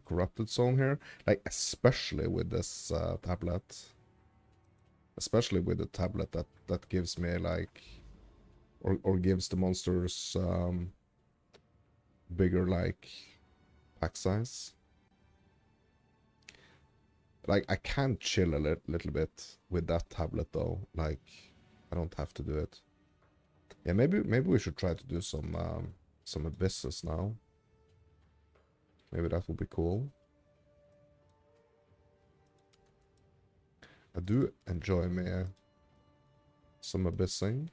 corrupted zone here. Like, especially with this tablet. Especially with the tablet that gives me like... Or gives the monsters bigger like pack size. Like, I can chill a little bit with that tablet though. Like, I don't have to do it. Yeah, maybe we should try to do some abysses now. Maybe that would be cool. I do enjoy me some abyssing.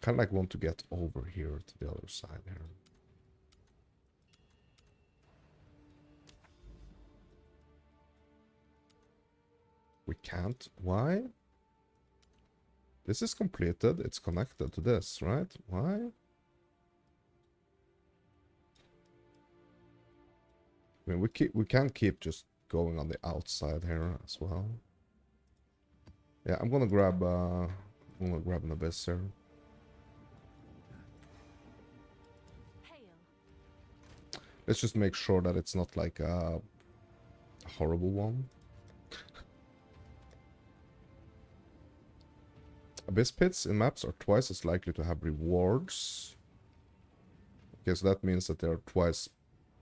Kind of like want to get over here to the other side here. We can't. Why? This is completed. It's connected to this, right? Why? I mean, we can't keep just going on the outside here as well. Yeah, I'm gonna grab an abyss here. Let's just make sure that it's not like a horrible one. Abyss pits in maps are twice as likely to have rewards. Okay, so that means that they are twice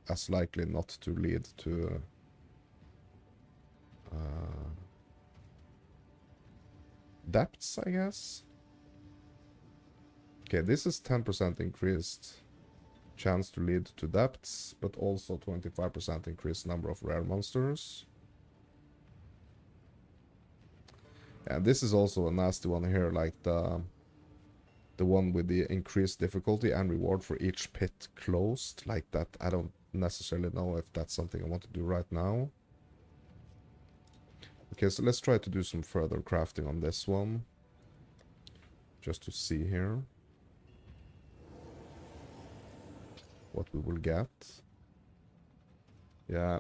as likely not to lead to depths, I guess. Okay, this is 10% increased chance to lead to depths, but also 25% increased number of rare monsters. And this is also a nasty one here, like the one with the increased difficulty and reward for each pit closed. Like that, I don't necessarily know if that's something I want to do right now. Okay, so let's try to do some further crafting on this one. Just to see here what we will get. Yeah,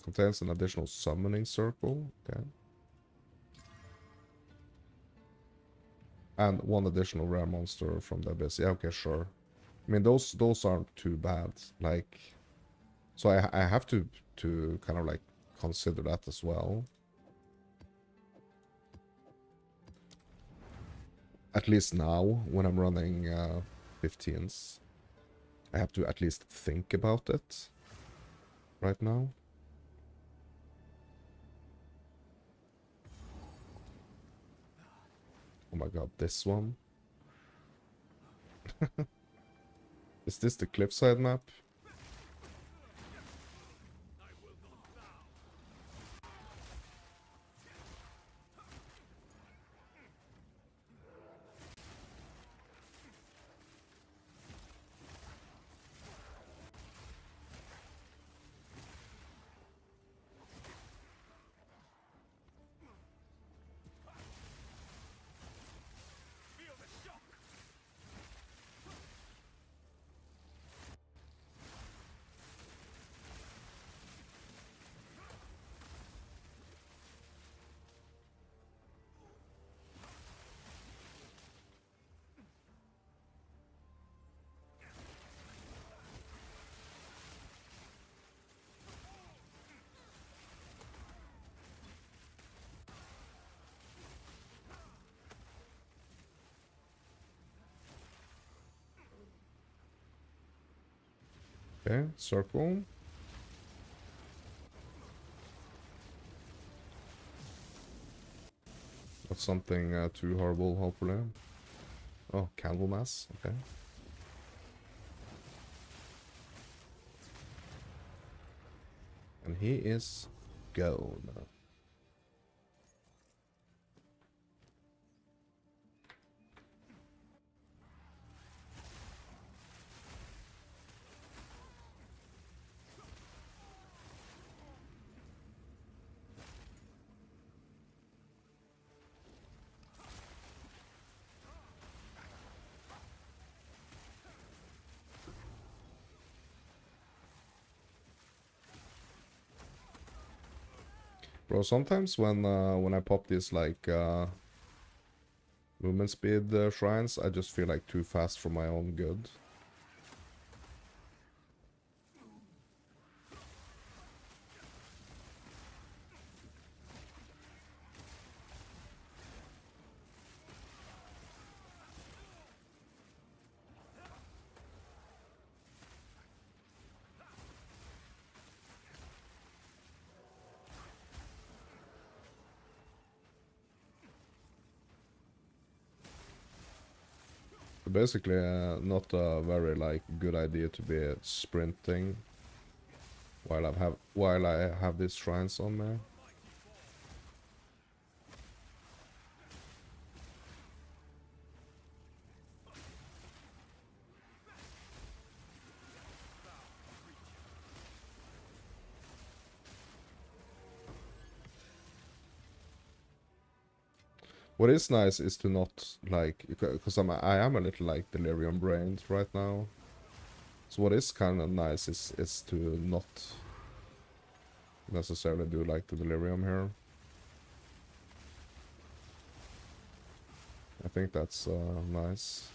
contains an additional summoning circle. Okay. And one additional rare monster from the abyss. Yeah, okay, sure. I mean, those aren't too bad. Like, so I have to kind of like consider that as well. At least now, when I'm running 15s, I have to at least think about it right now. Oh my god, this one. Is this the cliffside map? Okay, circle. Not something too horrible, hopefully. Oh, Candlemas, okay. And he is gone. Bro, sometimes when I pop these like movement speed shrines, I just feel like too fast for my own good. Basically, not a very like good idea to be sprinting while I have these shrines on me. What is nice is to not like, because I am a little like delirium brained right now. So what is kind of nice is to not necessarily do like the delirium here. I think that's nice.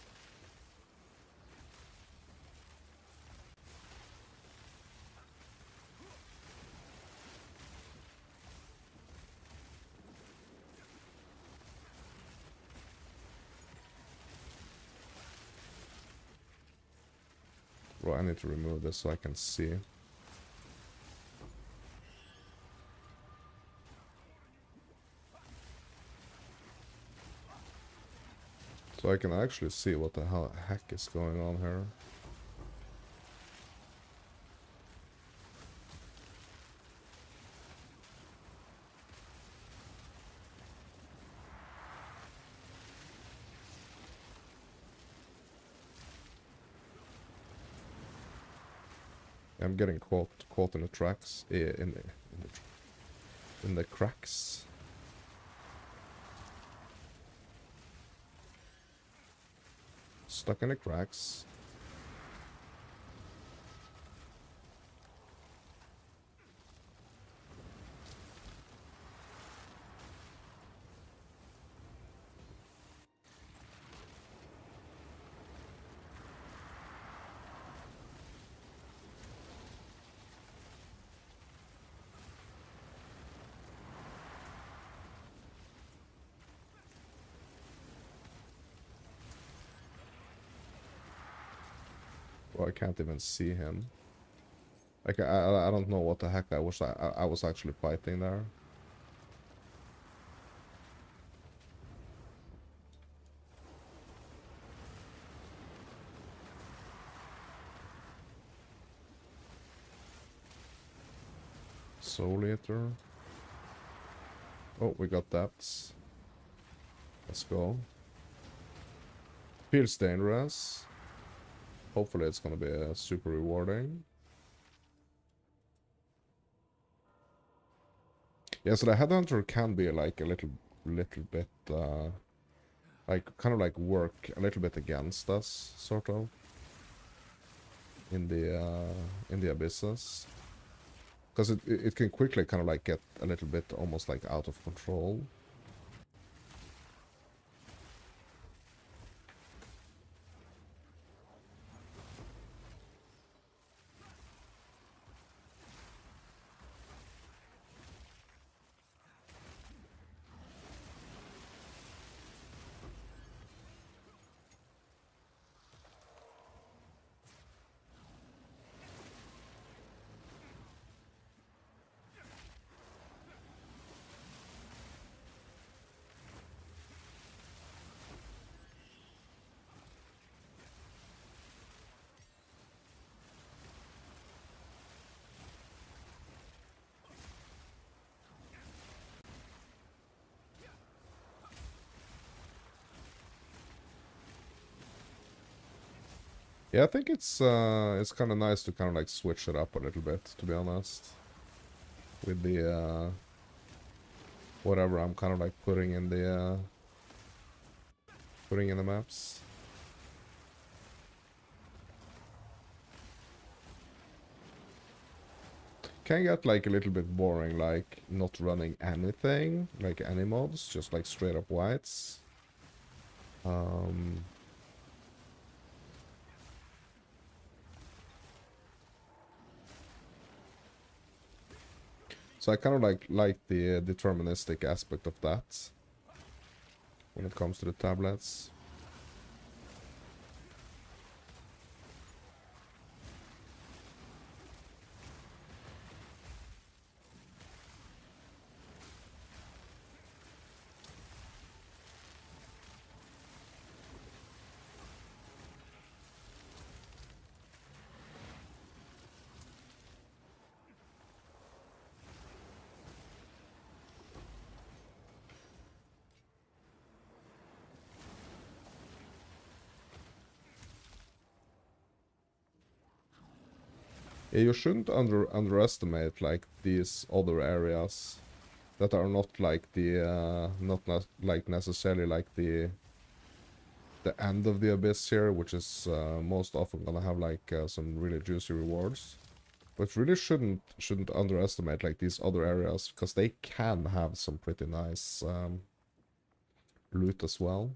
Bro, I need to remove this so I can see. So I can actually see what the heck is going on here. I'm getting caught in the tracks, in the cracks. Stuck in the cracks. Oh, I can't even see him. Like, I don't know what the heck I was actually fighting there. Soul Eater. Oh, we got that. Let's go. Feels dangerous. Hopefully it's gonna be super rewarding. Yeah, so the Headhunter can be like a little bit, like, kind of like work a little bit against us, sort of. In the abysses. Because it can quickly kind of like get a little bit almost like out of control. Yeah, I think it's kind of nice to kind of like switch it up a little bit, to be honest, with the whatever I'm kind of like putting in the maps. Can get like a little bit boring, like not running anything, like any mods, just like straight up whites. So I kind of like the deterministic aspect of that when it comes to the tablets. Yeah, you shouldn't underestimate like these other areas that are not like the like necessarily like the end of the abyss here, which is most often gonna have like some really juicy rewards. But really shouldn't underestimate like these other areas, because they can have some pretty nice loot as well.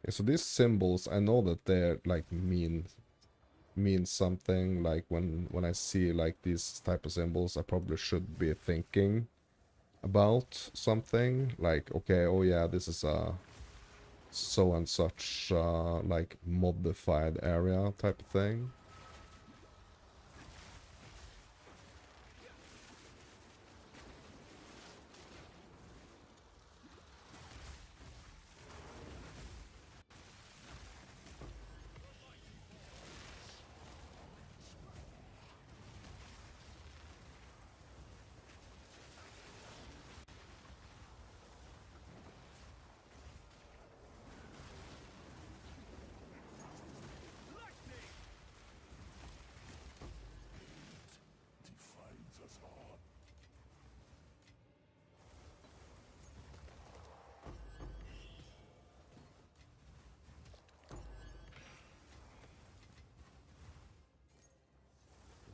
Yeah, so these symbols, I know that they're like mean something. Like when I see like these type of symbols, I probably should be thinking about something like, okay, oh yeah, this is a so and such like modified area type of thing.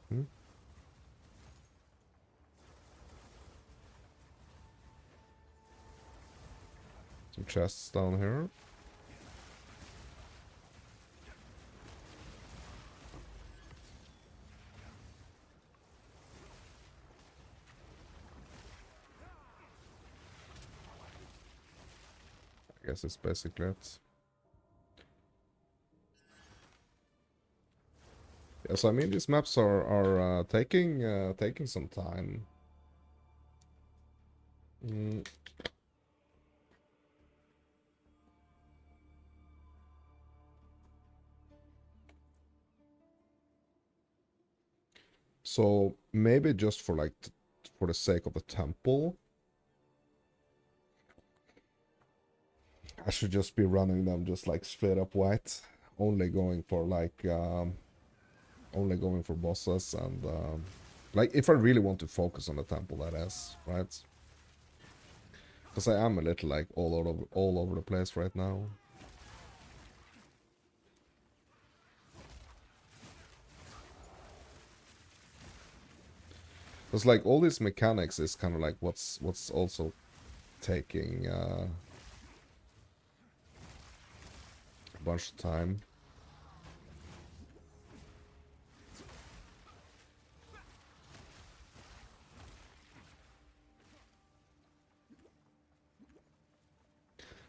Hmm? Some chests down here. I guess it's basically it. Yes, I mean these maps are taking some time. Mm. So maybe just for like for the sake of the temple, I should just be running them just like straight up white, only going for like only going for bosses and like if I really want to focus on the temple, that is, right? Because I am a little like all over the place right now. Because like all these mechanics is kind of like what's also taking a bunch of time.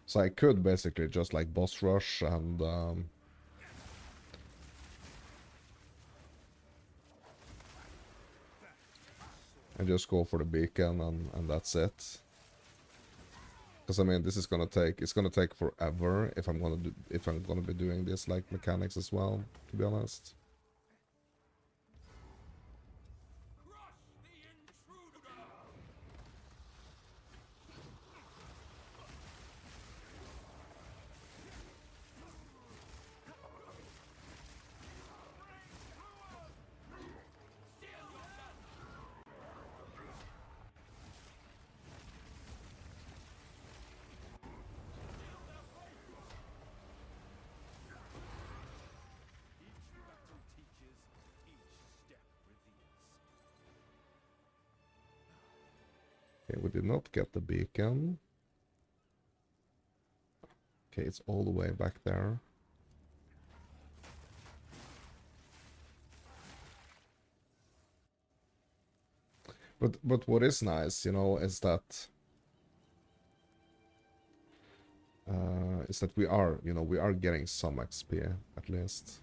So I could basically just like boss rush and just go for the beacon and that's it. Because I mean this is gonna take forever if I'm gonna be doing this like mechanics as well, to be honest. Okay, we did not get the beacon. Okay, it's all the way back there. But what is nice, you know, is that we are, you know, we are getting some XP at least.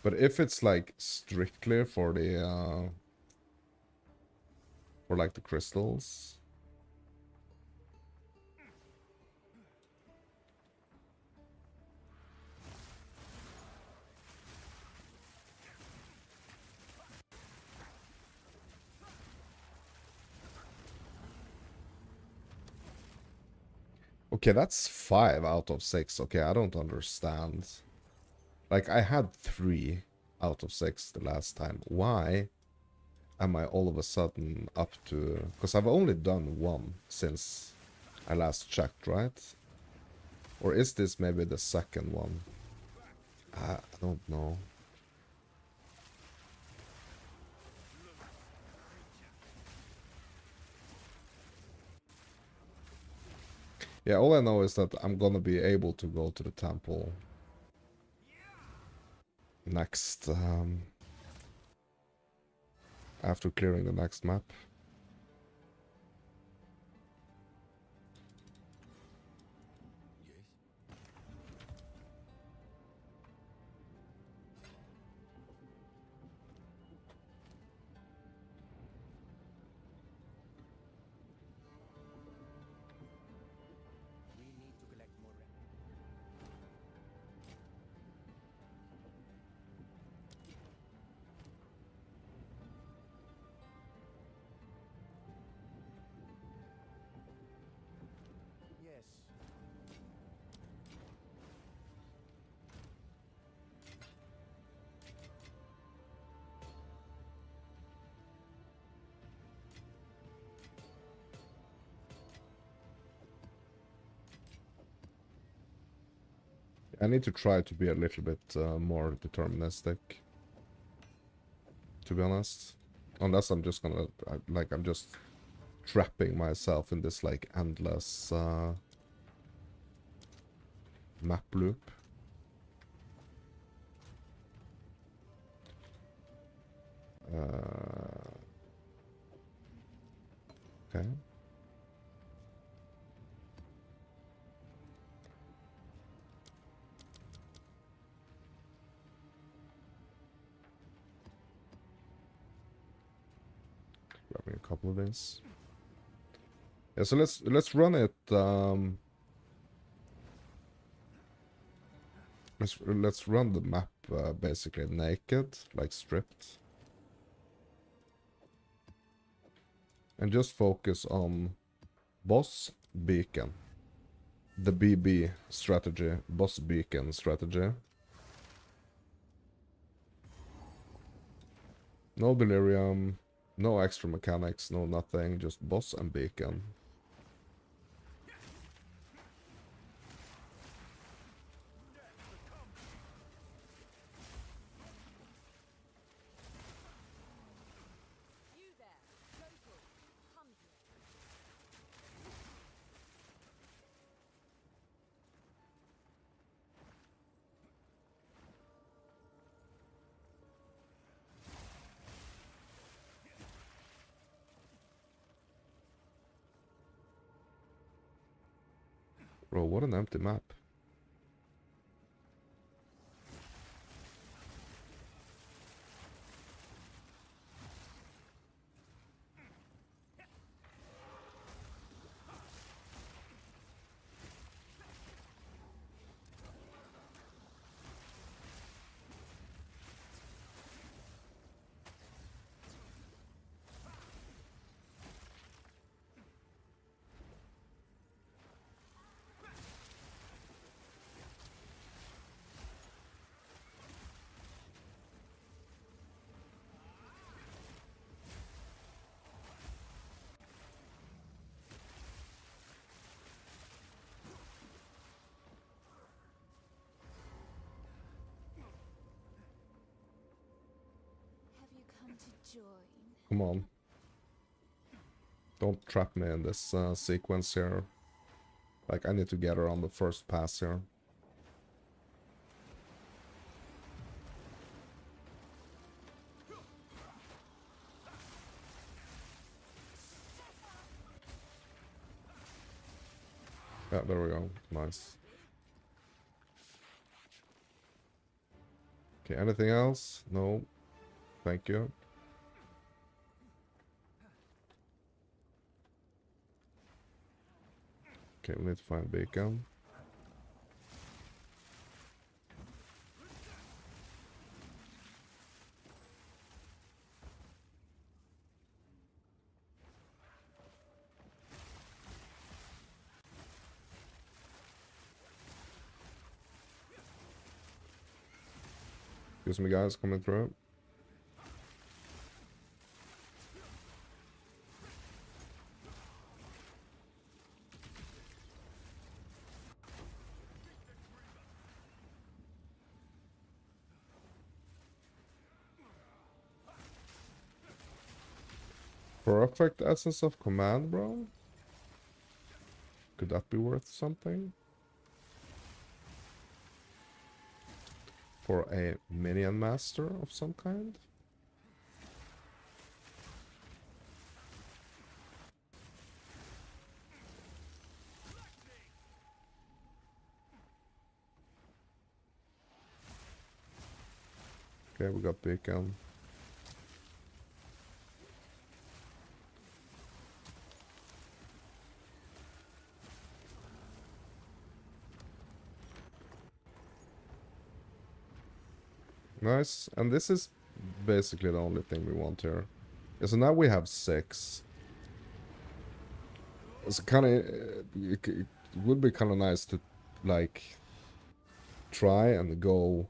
But if it's like strictly for the for like the crystals. Okay, that's 5 out of 6. Okay, I don't understand. Like, I had 3 out of 6 the last time. Why am I all of a sudden up to... Because I've only done 1 since I last checked, right? Or is this maybe the second one? I don't know. Yeah, all I know is that I'm gonna be able to go to the temple next, after clearing the next map. I need to try to be a little bit more deterministic, to be honest. Unless I'm just gonna, like, I'm just trapping myself in this, like, endless map loop. Okay. Grabbing a couple of these. Yeah, so let's run it. Let's run the map basically naked, like stripped, and just focus on boss beacon, the BB strategy, boss beacon strategy. No delirium, no extra mechanics, no nothing, just boss and beacon. You there. Total. 100. Bro, what an empty map. Have you come to join? Come on. Don't trap me in this sequence here. Like, I need to get her on the first pass here. Yeah, there we go. Nice. Okay, anything else? No. Thank you. Okay, we need to find beacon. Excuse me, guys, coming through. Perfect essence of command, bro. Could that be worth something? For a minion master of some kind? Okay, we got beacon. Nice, and this is basically the only thing we want here. Yeah, so now we have 6. It's kind of... it would be kind of nice to, like, try and go...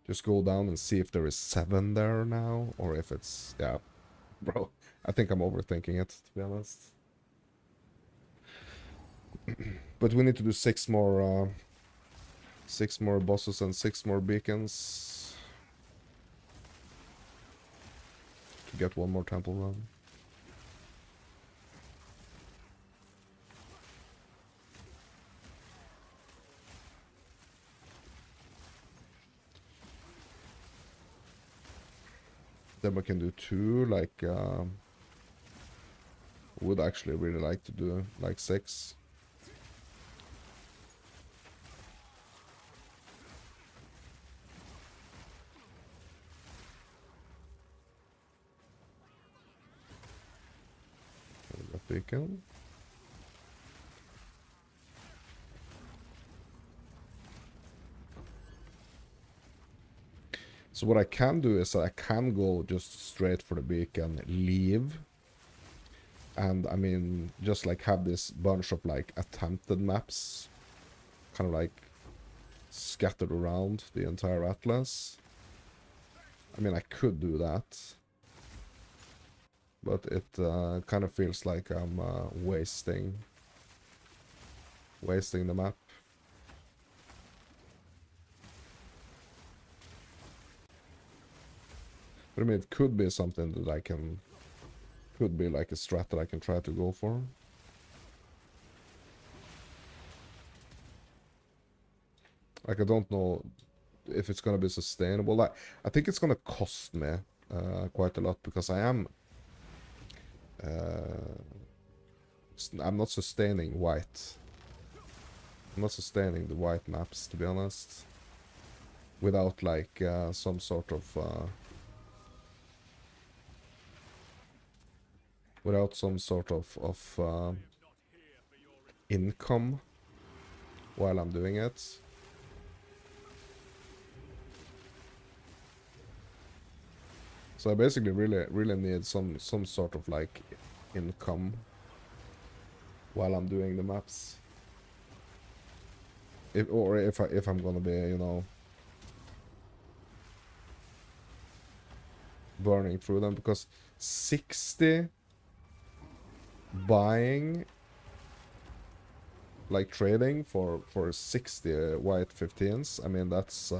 Just go down and see if there is 7 there now, or if it's... Yeah, bro, I think I'm overthinking it, to be honest. But we need to do 6 more bosses and 6 more beacons to get 1 more temple run. Then we can do 2, like, would actually really like to do, like, 6. That beacon. So what I can do is I can go just straight for the beacon, leave, and I mean just like have this bunch of like attempted maps kind of like scattered around the entire atlas. I mean I could do that, but it kind of feels like I'm wasting the map. But I mean, it could be something that I can... Could be like a strat that I can try to go for. Like, I don't know if it's gonna be sustainable. Like, I think it's gonna cost me quite a lot, because I am... I'm not sustaining white. I'm not sustaining the white maps, to be honest. Without, like, some sort of... without some sort of income while I'm doing it. So I basically really need some sort of like income while I'm doing the maps. If I'm gonna be, you know, burning through them, because 60 buying, like trading for 60 white 15s, I mean that's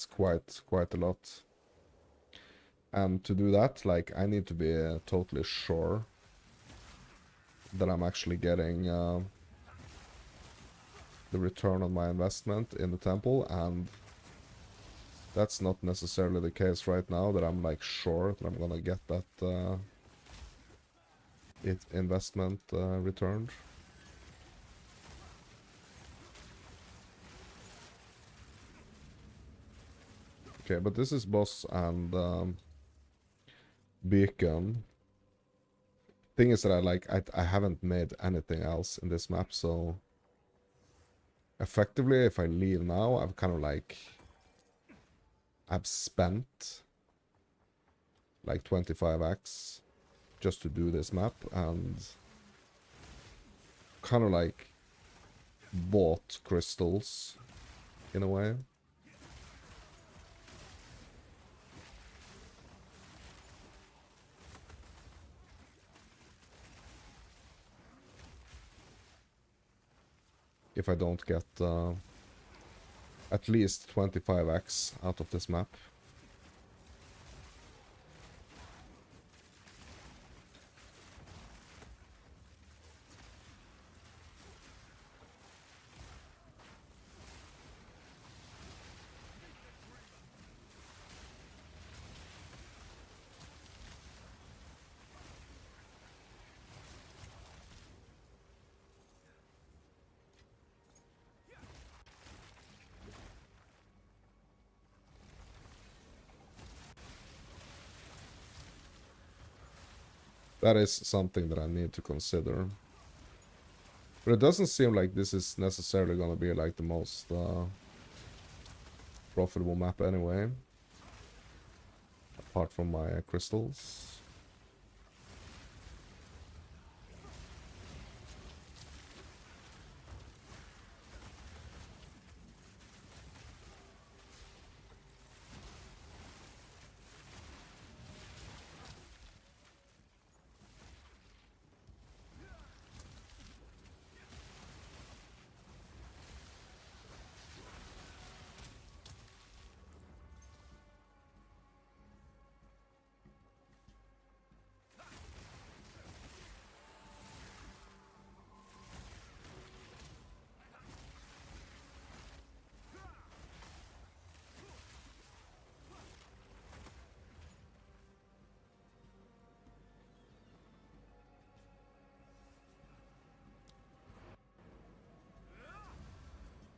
quite a lot. And to do that, like, I need to be totally sure that I'm actually getting the return on my investment in the temple, and that's not necessarily the case right now, that I'm like sure that I'm gonna get that investment returned. Okay, but this is boss and beacon. Thing is that I haven't made anything else in this map, so effectively if I leave now, I've kind of like I've spent like 25x just to do this map, and kind of like bought crystals in a way. If I don't get at least 25x out of this map. That is something that I need to consider. But it doesn't seem like this is necessarily going to be like the most profitable map anyway. Apart from my crystals.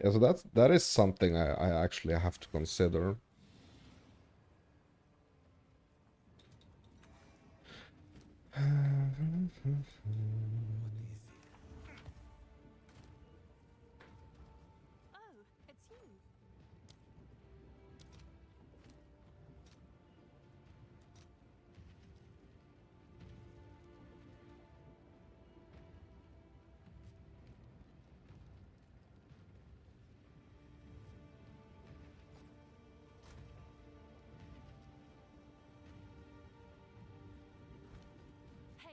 Yeah, so that is something I actually have to consider. Oh, it's you. Hail.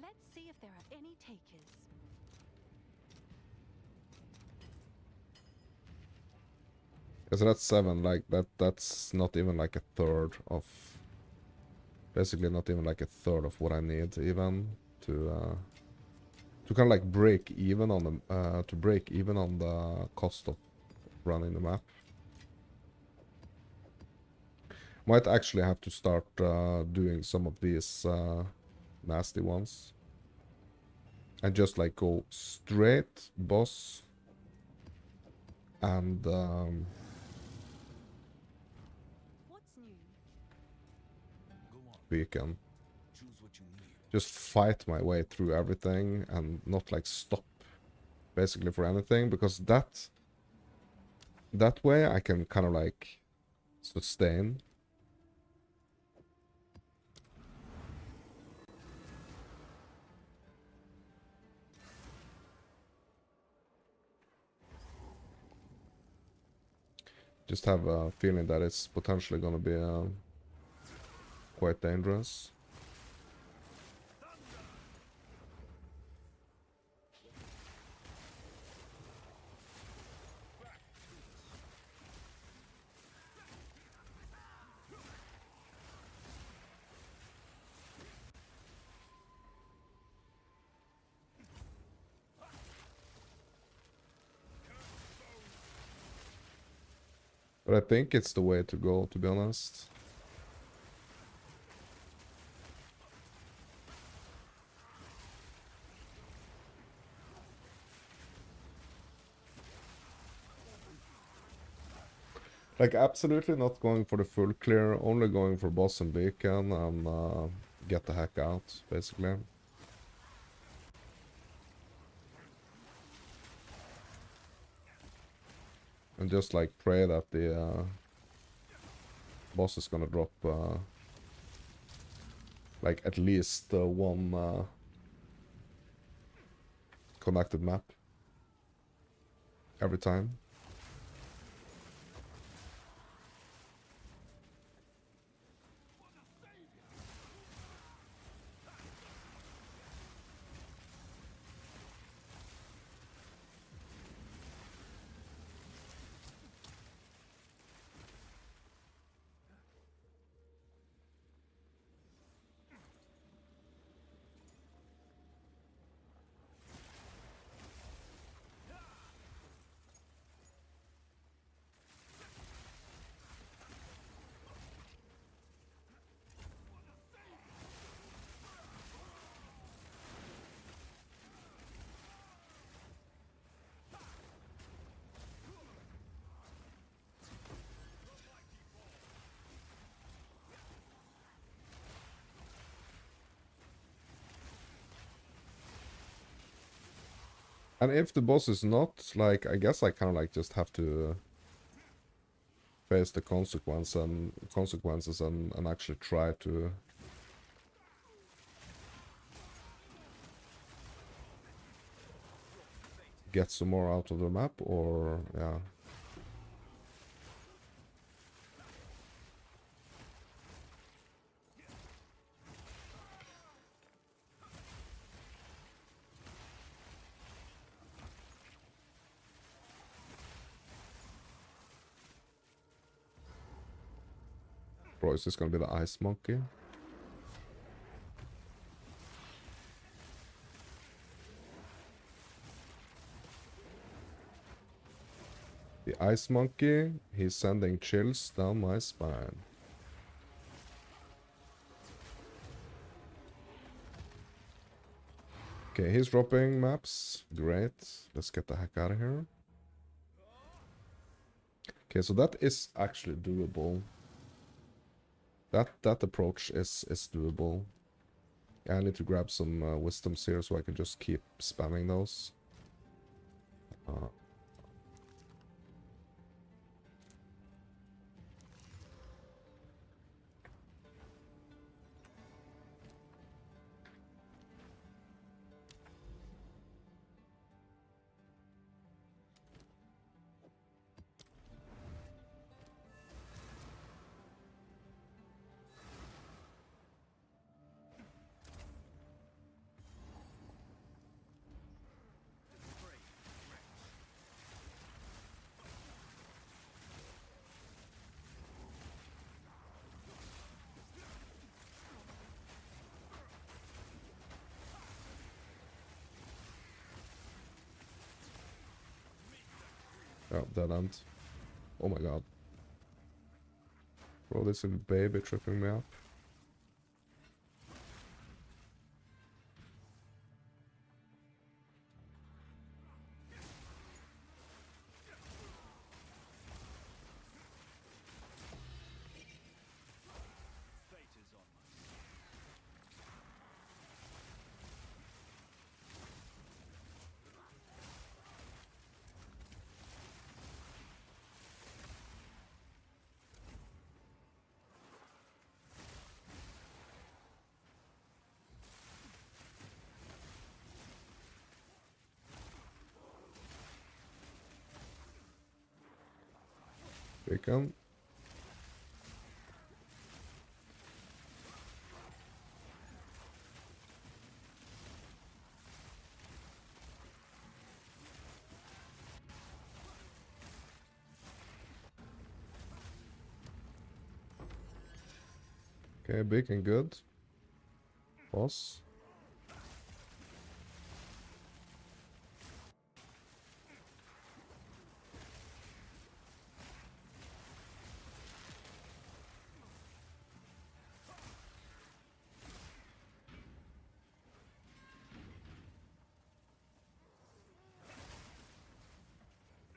Let's see if there are any takers. Yeah, so that's 7, like that's not even like a third of, basically not even like a third of what I need even to kind of like break even on the to break even on the cost of running the map. Might actually have to start doing some of these nasty ones and just like go straight boss and What's new? Go on. beacon. Choose what you need. Just fight my way through everything and not like stop basically for anything, because that way I can kind of like sustain. Just have a feeling that it's potentially gonna be quite dangerous. But I think it's the way to go, to be honest. Like, absolutely not going for the full clear, only going for boss and beacon and get the heck out, basically. And just like pray that the boss is gonna drop like at least one connected map every time. And if the boss is not, like, I guess I kind of like just have to face the consequences and actually try to get some more out of the map, or yeah. Bro, is this gonna be the ice monkey? The ice monkey, he's sending chills down my spine. Okay, he's dropping maps. Great. Let's get the heck out of here. Okay, so that is actually doable. That approach is doable. Yeah, I need to grab some wisdoms here so I can just keep spamming those. Uh, oh, dead end. Oh my god. Bro, this little baby tripping me up. Bacon. Okay, bacon good. Boss.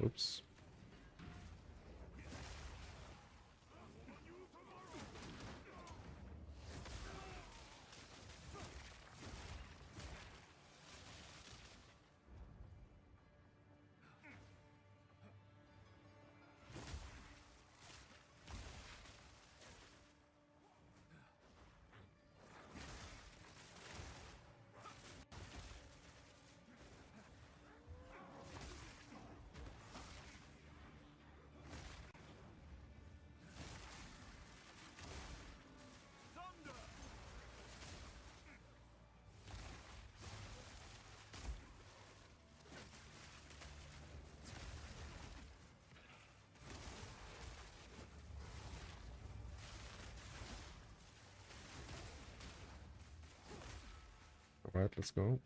Oops. Alright, let's go.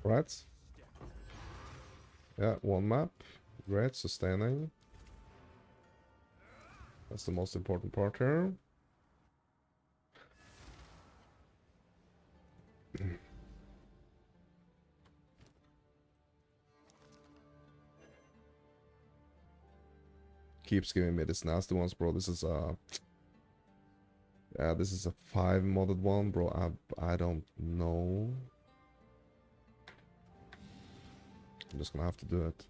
Right. Yeah, one map. Great, sustaining. That's the most important part here. Keeps giving me these nasty ones, bro. This is a... Yeah, this is a 5 modded one, bro. I don't know. I'm just gonna have to do it.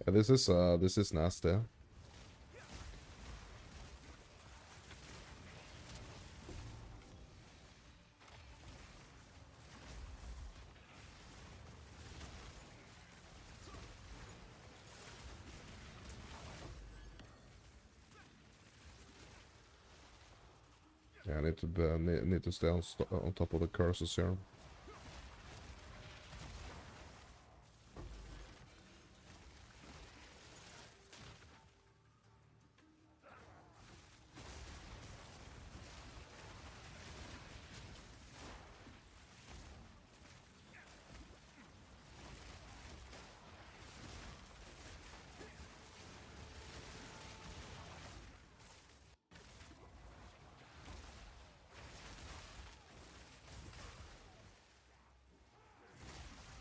Yeah, this is nasty. Yeah, I need to need to stay on top of the curses here.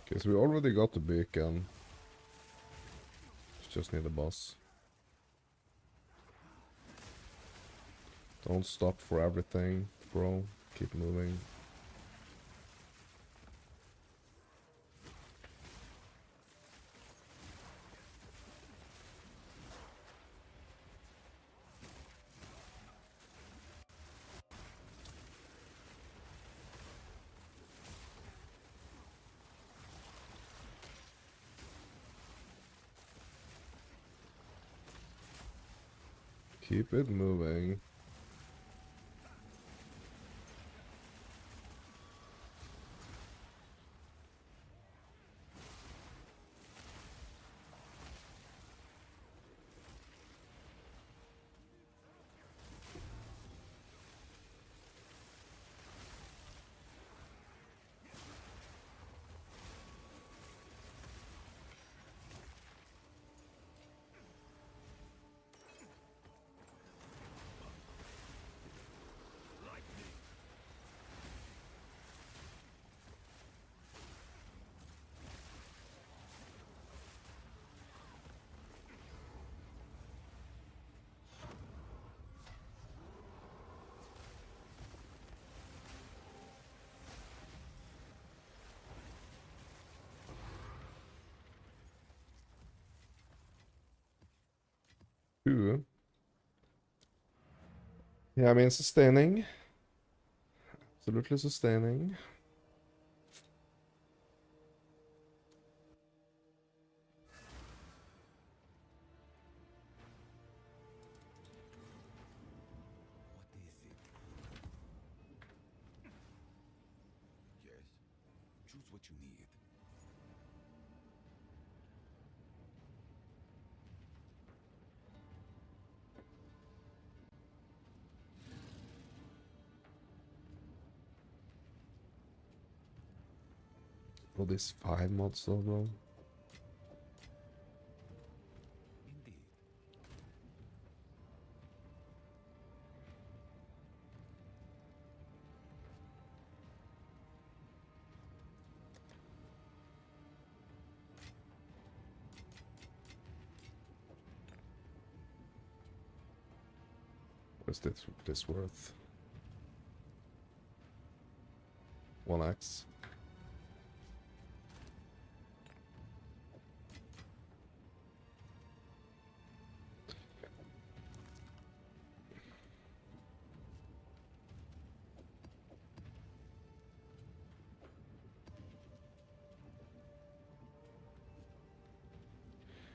Okay, so we already got the beacon. Just need the boss. Don't stop for everything, bro. Keep moving. Keep it moving. Two. Yeah, I mean sustaining. Absolutely sustaining. What is it? Yes. Choose what you need. All these 5 mods though, bro. Indeed. What's this worth? 1x.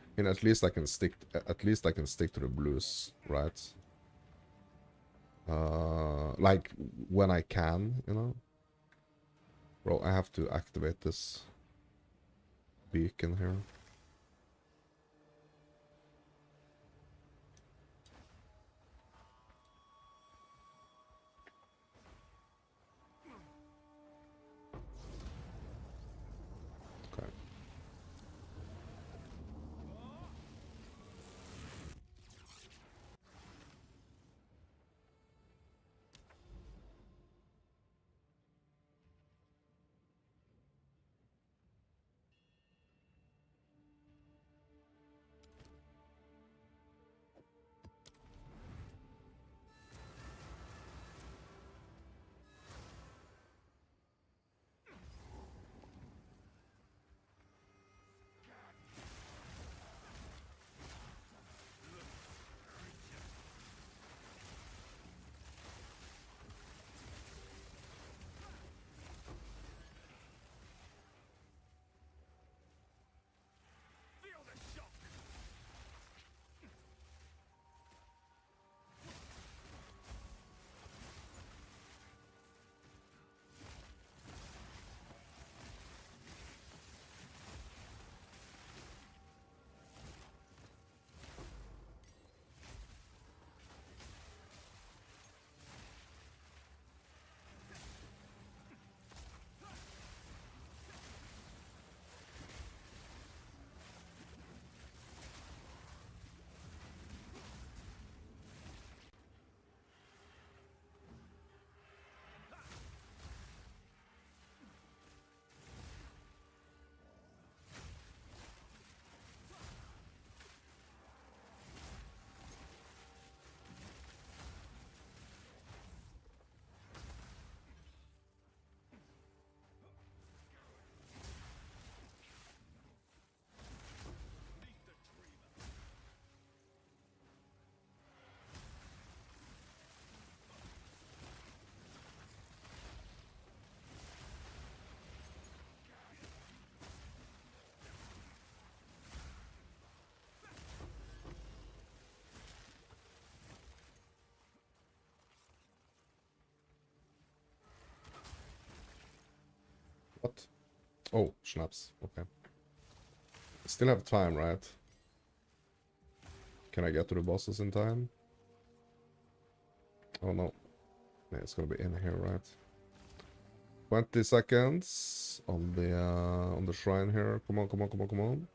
I mean, at least I can stick. At least I can stick to the blues, right? Like when I can, you know. Bro, I have to activate this beacon here. Okay. What? Oh, schnapps. Okay. Still have time, right? Can I get to the bosses in time? Oh no. Yeah, it's gonna be in here, right? 20 seconds on the shrine here. Come on, come on, come on, come on.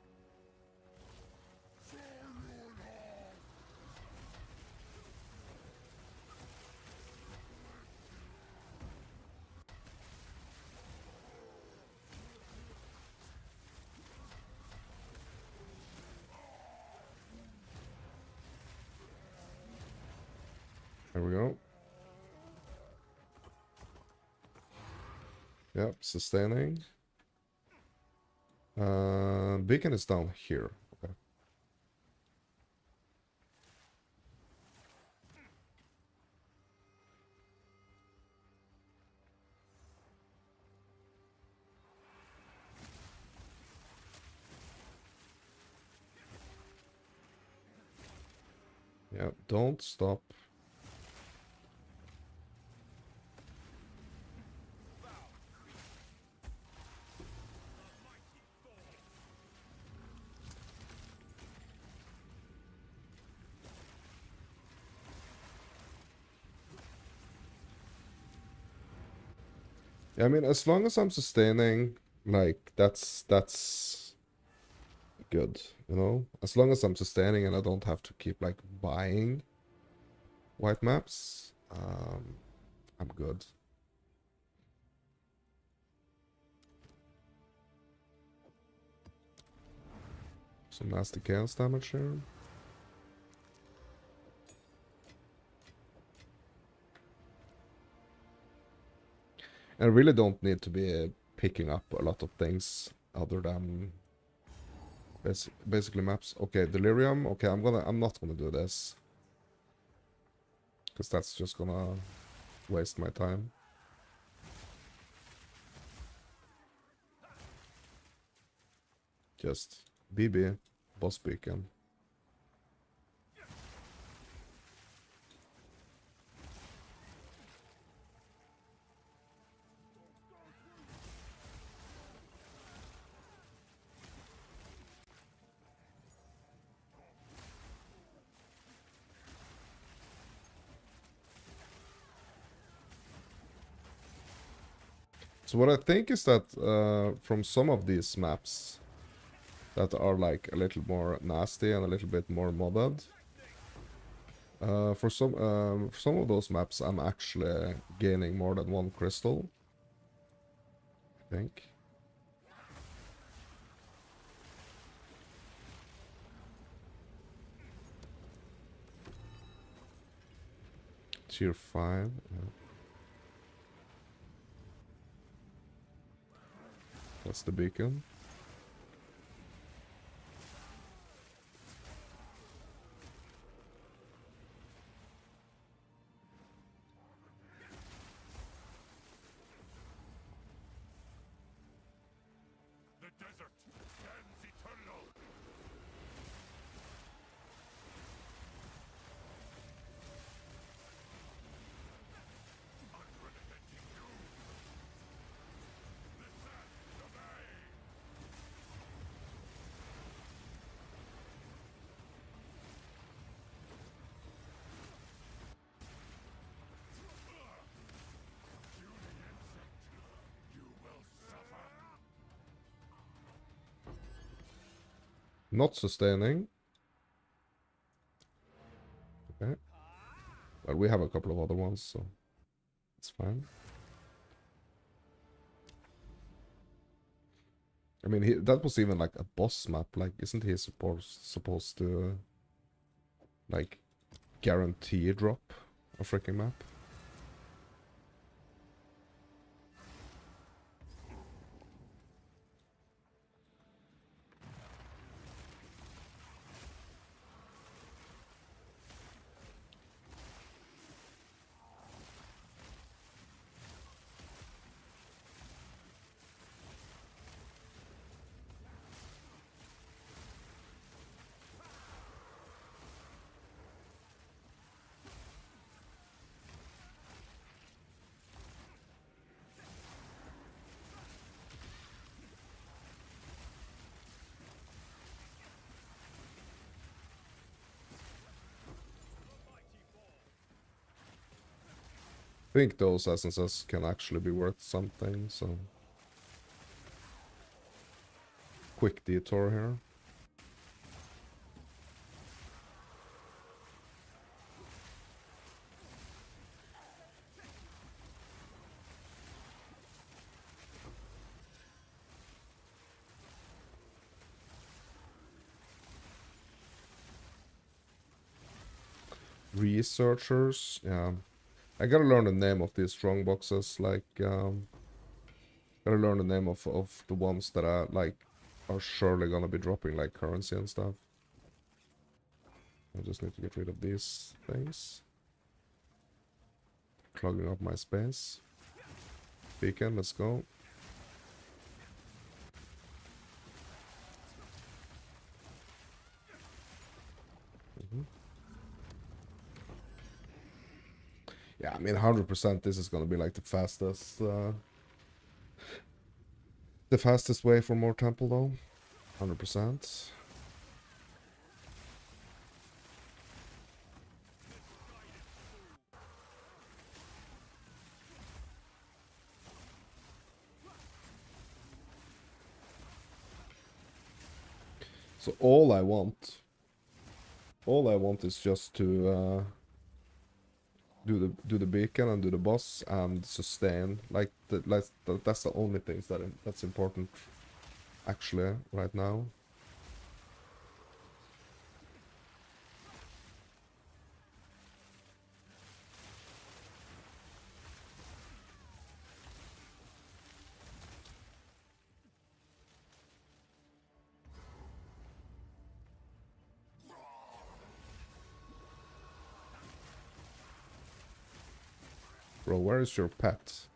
There we go. Yep, sustaining. Beacon is down here. Okay. Yeah, don't stop. Yeah, I mean, as long as I'm sustaining, like, that's good, you know? As long as I'm sustaining and I don't have to keep, like, buying white maps, I'm good. Some nasty chaos damage here. I really don't need to be picking up a lot of things other than basically maps. Okay, Delirium. Okay, I'm not gonna do this. Because that's just gonna waste my time. Just BB, boss beacon. So what I think is that from some of these maps that are like a little more nasty and a little bit more modded, for some of those maps I'm actually gaining more than one crystal, I think. Tier 5. Yeah. That's the beacon. The desert stands eternal. Unrelenting doom. Listen, obey. You will suffer. Not sustaining. Okay. But we have a couple of other ones, so it's fine. I mean, that was even like a boss map. Like, isn't he supposed to like guarantee drop a freaking map? I think those essences can actually be worth something, so... Quick detour here. Researchers, yeah. I gotta learn the name of these strong boxes, like, gotta learn the name of the ones that are, like, are surely gonna be dropping, like, currency and stuff. I just need to get rid of these things. Clogging up my space. Beacon, let's go. Yeah, I mean, 100% this is gonna be, like, the fastest way for more temple, though. 100%. So all I want is just to do the beacon and do the boss and sustain. Like that's the only things that's important actually right now. Bro, where is your pet?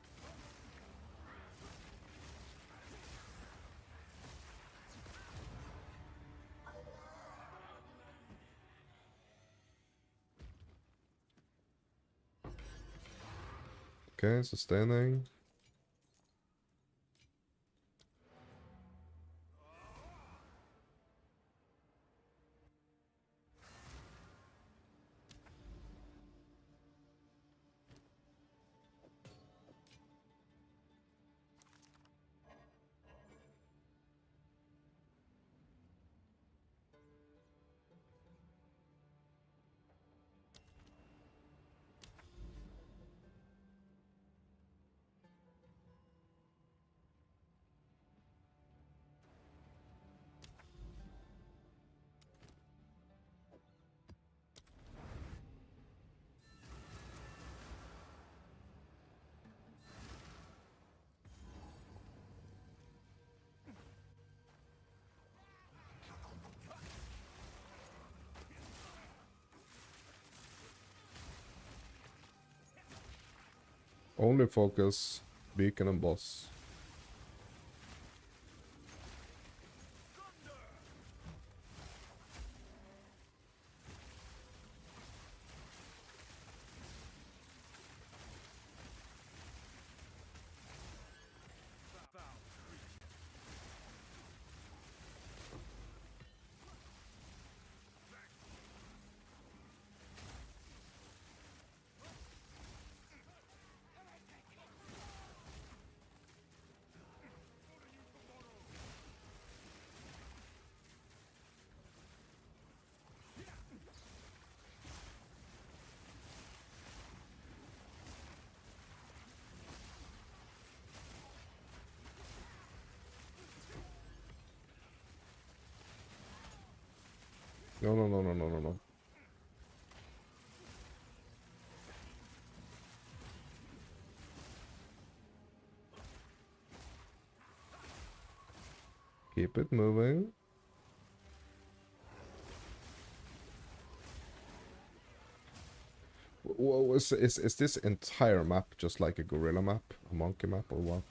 Okay, sustaining. Only focus, beacon and boss. No, no, no, no, no, no, no. Keep it moving. Is this entire map just like a gorilla map, a monkey map, or what?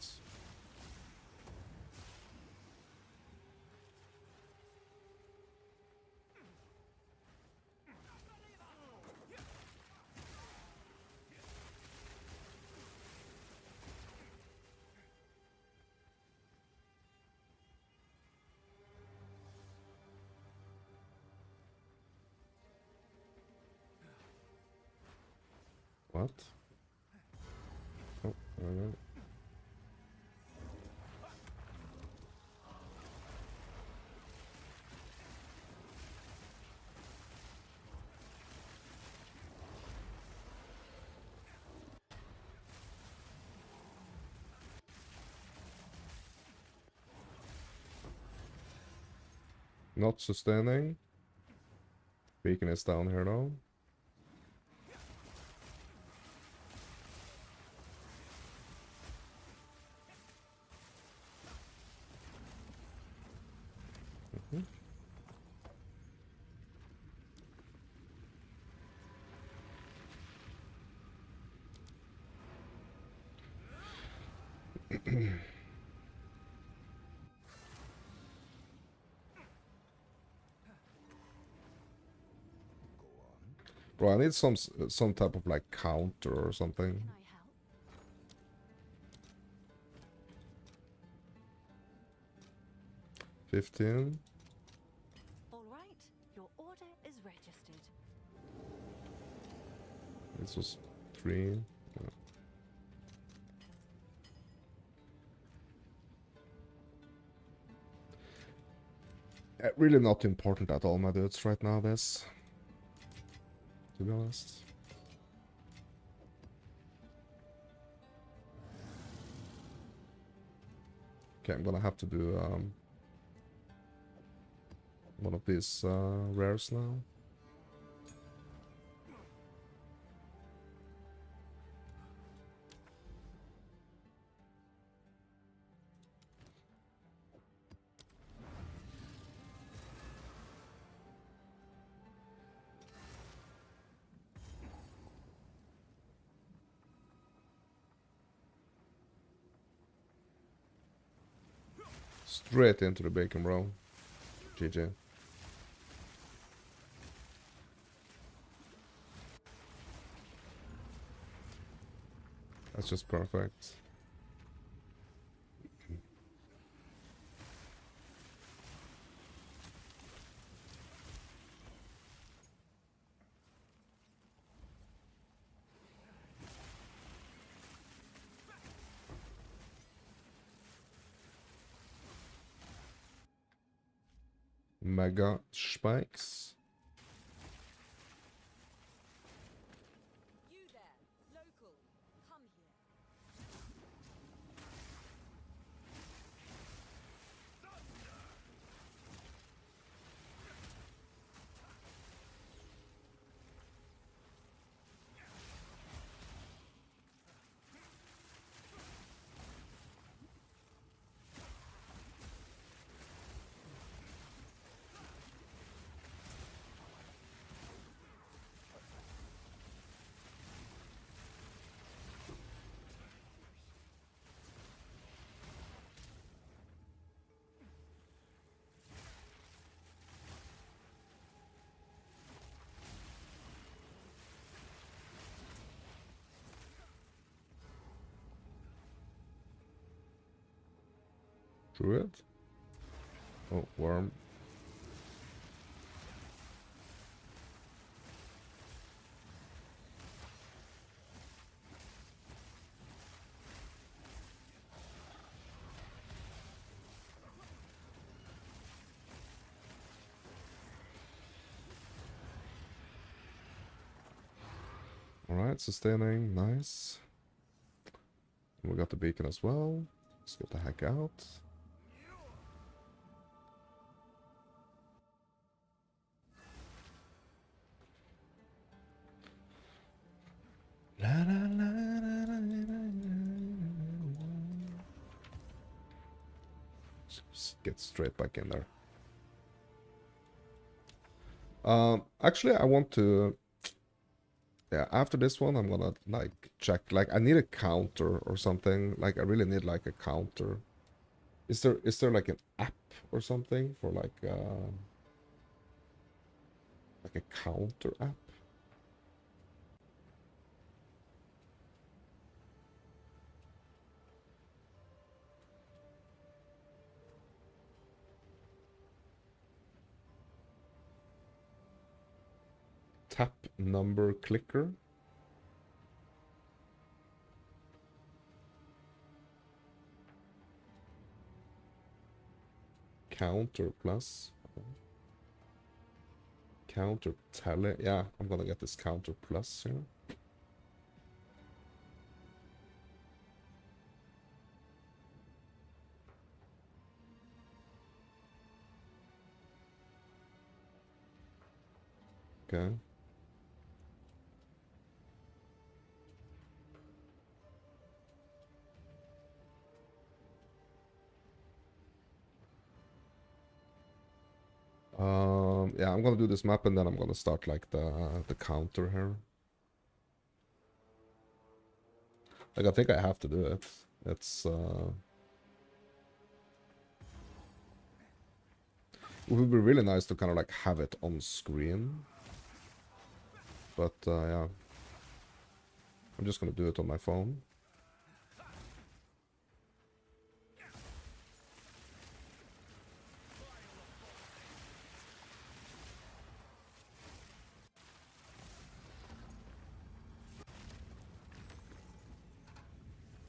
What? Alright. Not sustaining. Beacon is down here now. Bro, I need some type of like counter or something. Can I help? 15. All right, your order is registered. This was 3. Really not important at all, my dudes, right now, this. To be honest. Okay, I'm gonna have to do one of these rares now. Straight into the bacon, bro. GG. That's just perfect. Mega spikes. You there, local, come here. Druid. Oh, worm. Alright, sustaining, nice. We got the beacon as well. Let's get the heck out. La, la, la, la, la, la, la. Just get straight back in there. Actually, I want to. Yeah, after this one, I'm gonna like check. Like, I need a counter or something. Like, I really need like a counter. Is there like an app or something for like a counter app? Tap number clicker. Counter plus. Counter tele. Yeah, I'm gonna get this counter plus here. Okay. Yeah, I'm gonna do this map and then I'm gonna start like the counter here. Like I think I have to do it. It's it would be really nice to kind of like have it on screen. But yeah. I'm just gonna do it on my phone.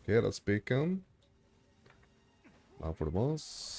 Okay, that's beacon. Now for the boss.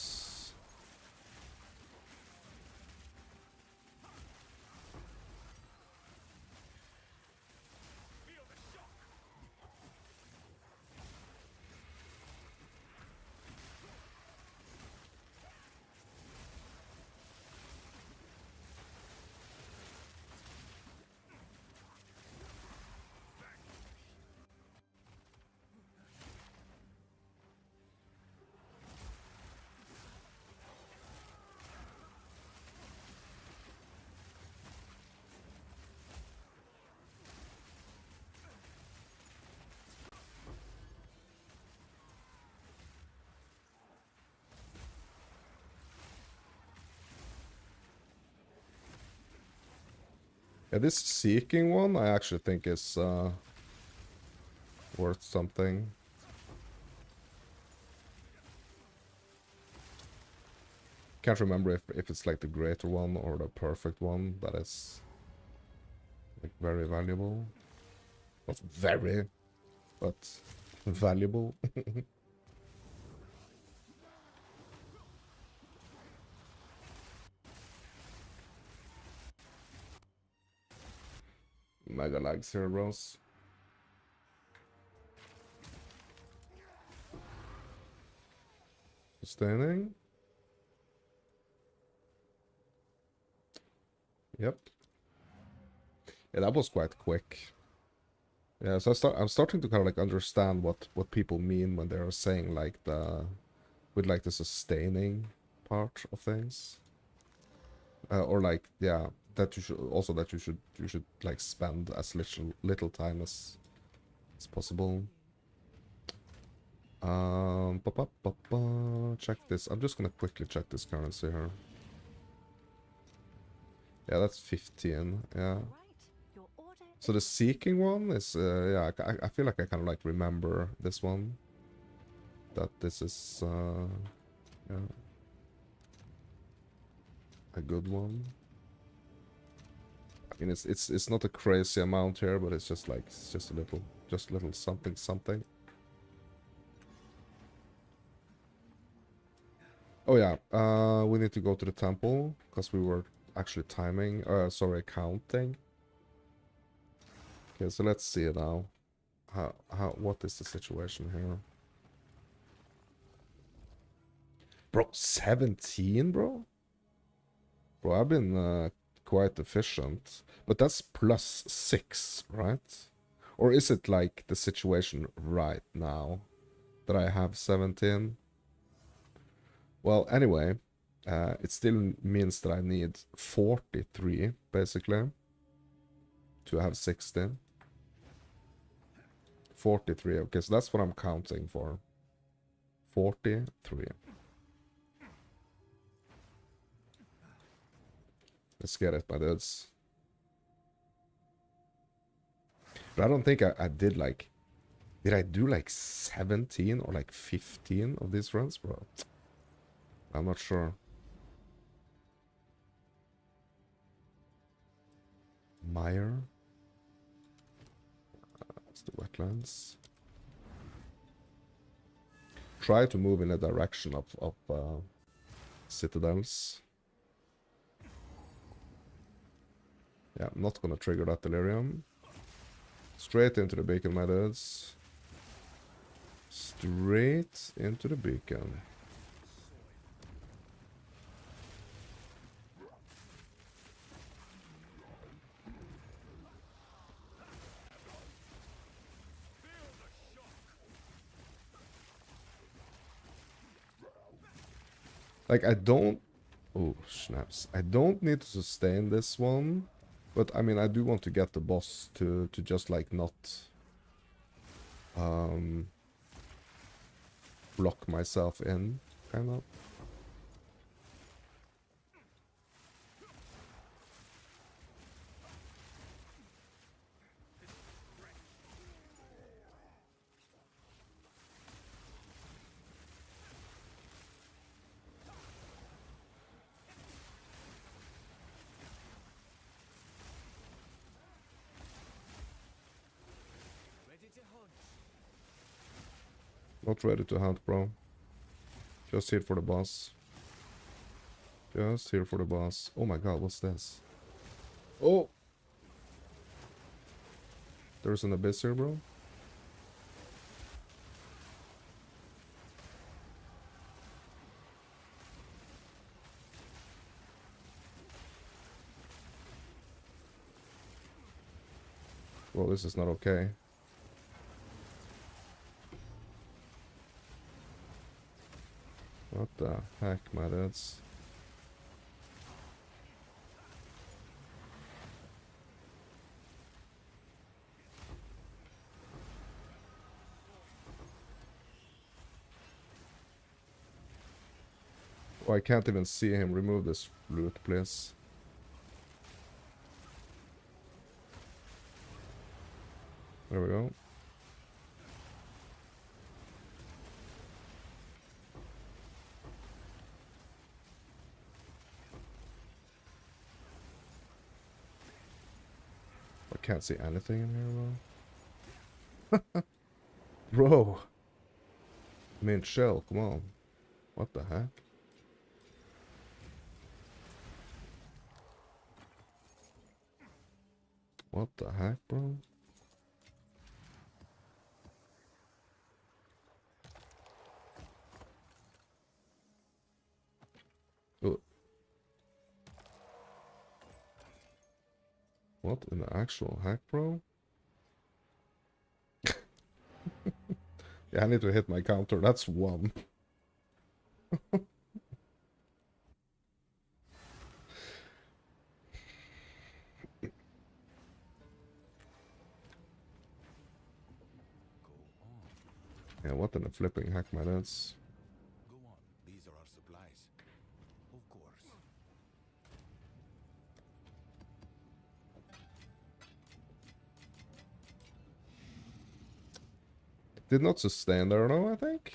Yeah, this seeking one I actually think is worth something. Can't remember if it's like the greater one or the perfect one that is like very valuable. Not very, but valuable. Mega lags here, bros. Sustaining. Yep. Yeah, that was quite quick. Yeah, so I'm starting to kind of like understand what people mean when they're saying like with like the sustaining part of things. Or like, yeah, that you should also that you should like spend as little time as possible. Check this. I'm just gonna quickly check this currency here. Yeah, that's 15. Yeah. Right. Your order So the seeking one is yeah, I feel like I kind of like remember this one. That this is yeah, a good one. I mean, it's not a crazy amount here, but it's just like just a little something. Oh yeah, we need to go to the temple because we were actually timing. Sorry, counting. Okay, so let's see now. What is the situation here? Bro, 17, bro? Bro, I've been quite efficient. But that's +6, right? Or is it like the situation right now that I have 17? Well, anyway, it still means that I need 43, basically, to have 16. 43, okay, so that's what I'm counting for. 43. Let's get it, my dudes. But I don't think I did like... Did I do like 17 or like 15 of these runs, bro? I'm not sure. Mire. That's the wetlands. Try to move in a direction of citadels. Yeah, I'm not gonna trigger that delirium. Straight into the beacon, my dudes. Straight into the beacon. Like, I don't... Oh, snaps. I don't need to sustain this one. But, I mean, I do want to get the boss to just, like, not... block myself in, kind of. Not ready to hunt, bro. Just here for the boss. Just here for the boss. Oh my god, what's this? Oh! There's an abyss here, bro. Well, this is not okay. What the heck, my dudes? Oh, I can't even see him. Remove this loot, please. There we go. I can't see anything in here, bro. Bro! Mint shell, come on. What the heck? What the heck, bro? Oh. What in the actual heck, bro? Yeah, I need to hit my counter. That's one. Yeah, what in the flipping heck, man? That's... Go on. These are our supplies. Of course. Did not sustain there, no, I think.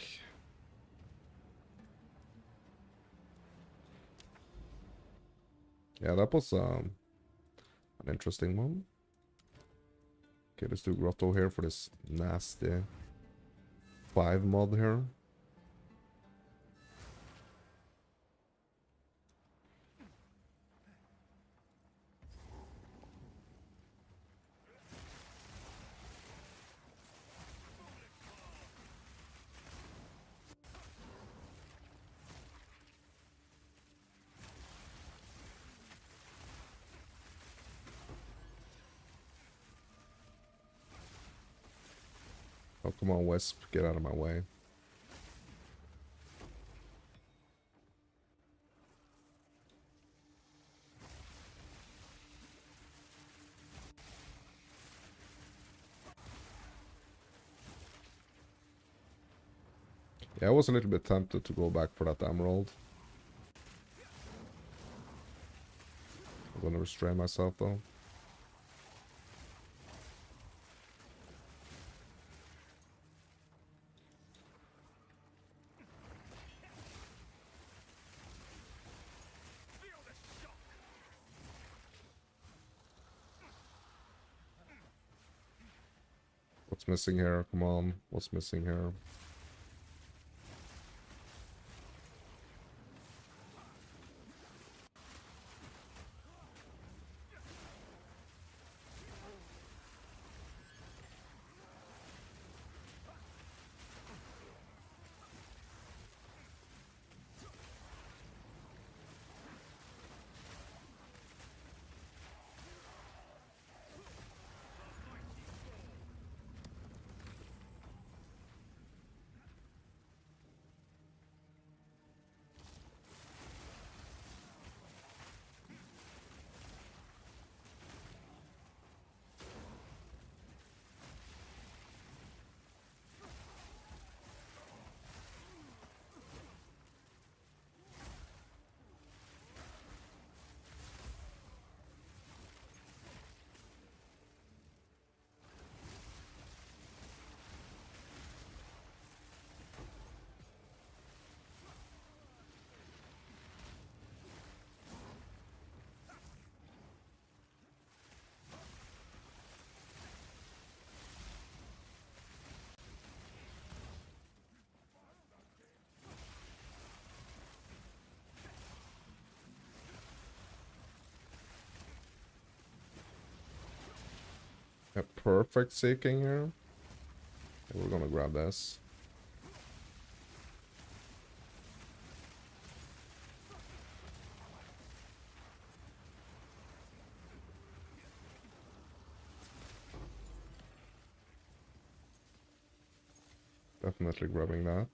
Yeah, that was an interesting one. Okay, let's do Grotto here for this nasty 5 mod here. Oh, come on, Wisp. Get out of my way. Yeah, I was a little bit tempted to go back for that emerald. I'm gonna restrain myself, though. What's missing here? Come on. What's missing here? A perfect seeking here. Okay, we're gonna grab this. Definitely grabbing that.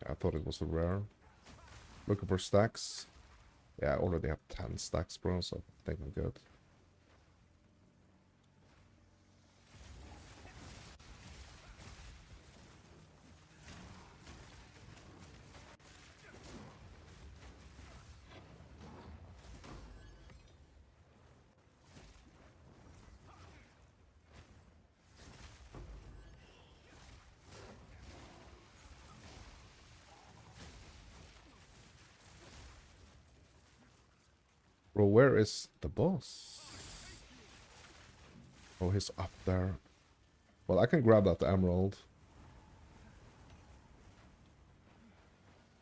I thought it was a rare. Looking for stacks. Yeah, I already have 10 stacks, bro, so I think I'm good. Bro, where is the boss? Oh, he's up there. Well, I can grab that emerald.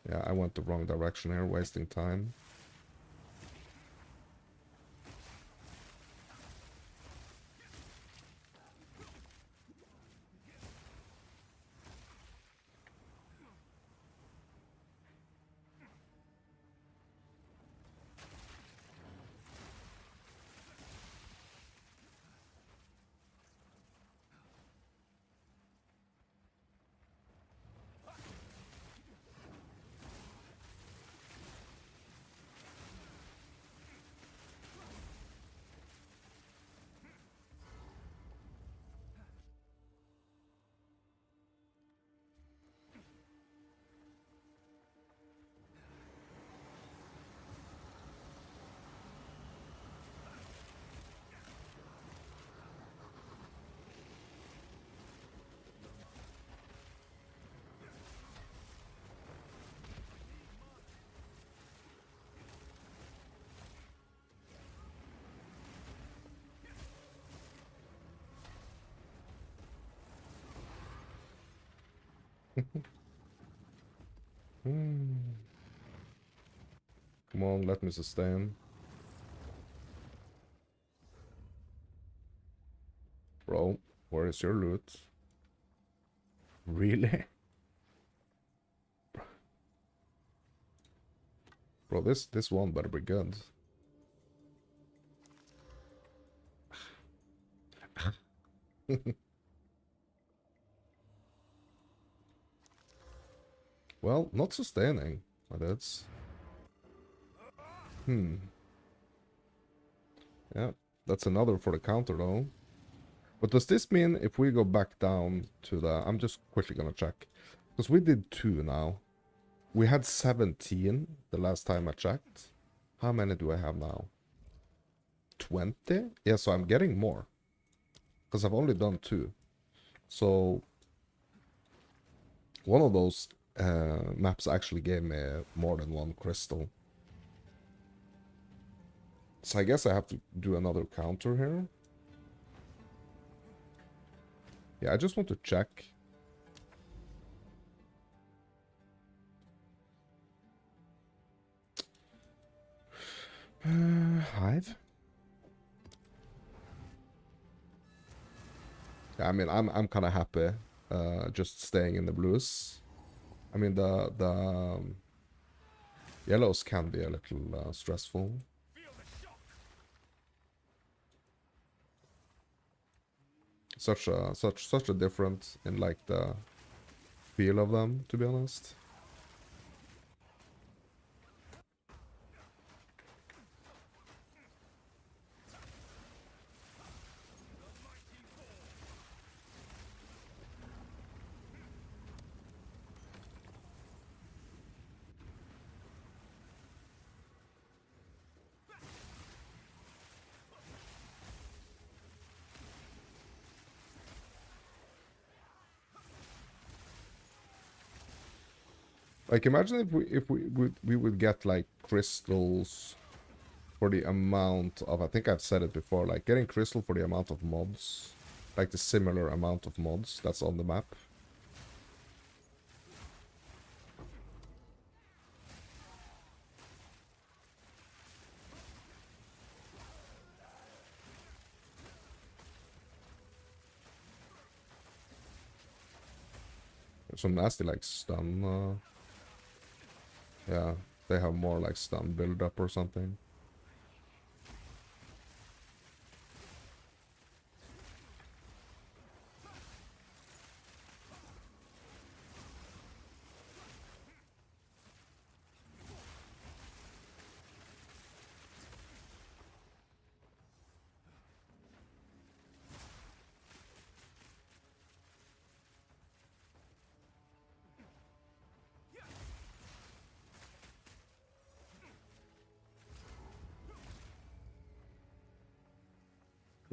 Yeah, I went the wrong direction here, wasting time. Come on, let me sustain. Bro, where is your loot? Really? Bro, this one better be good. Well, not sustaining, but that's... Yeah, that's another for the counter though. But does this mean if we go back down to the... I'm just quickly gonna check. Because we did 2 now. We had 17 the last time I checked. How many do I have now? 20? Yeah, so I'm getting more. Because I've only done 2. So... one of those maps actually gave me more than 1 crystal. So I guess I have to do another counter here. Yeah, I just want to check. Hive? Yeah, I mean, I'm kind of happy just staying in the blues. I mean, the yellows can be a little stressful. Such a difference in like the feel of them, to be honest. Like, imagine if we would get like crystals for the amount of, I think I've said it before, like getting crystal for the amount of mods, like the similar amount of mods that's on the map. some nasty like stun. Yeah, they have more like stun build up or something.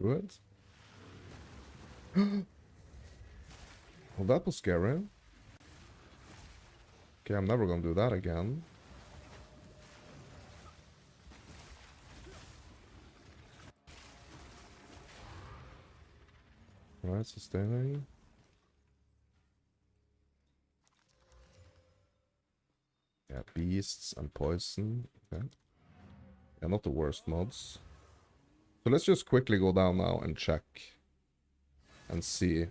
Good. Well, that was scary. Okay, I'm never gonna do that again. Alright, sustaining. Yeah, beasts and poison. Okay. Yeah, not the worst mods. So let's just quickly go down now and check and see.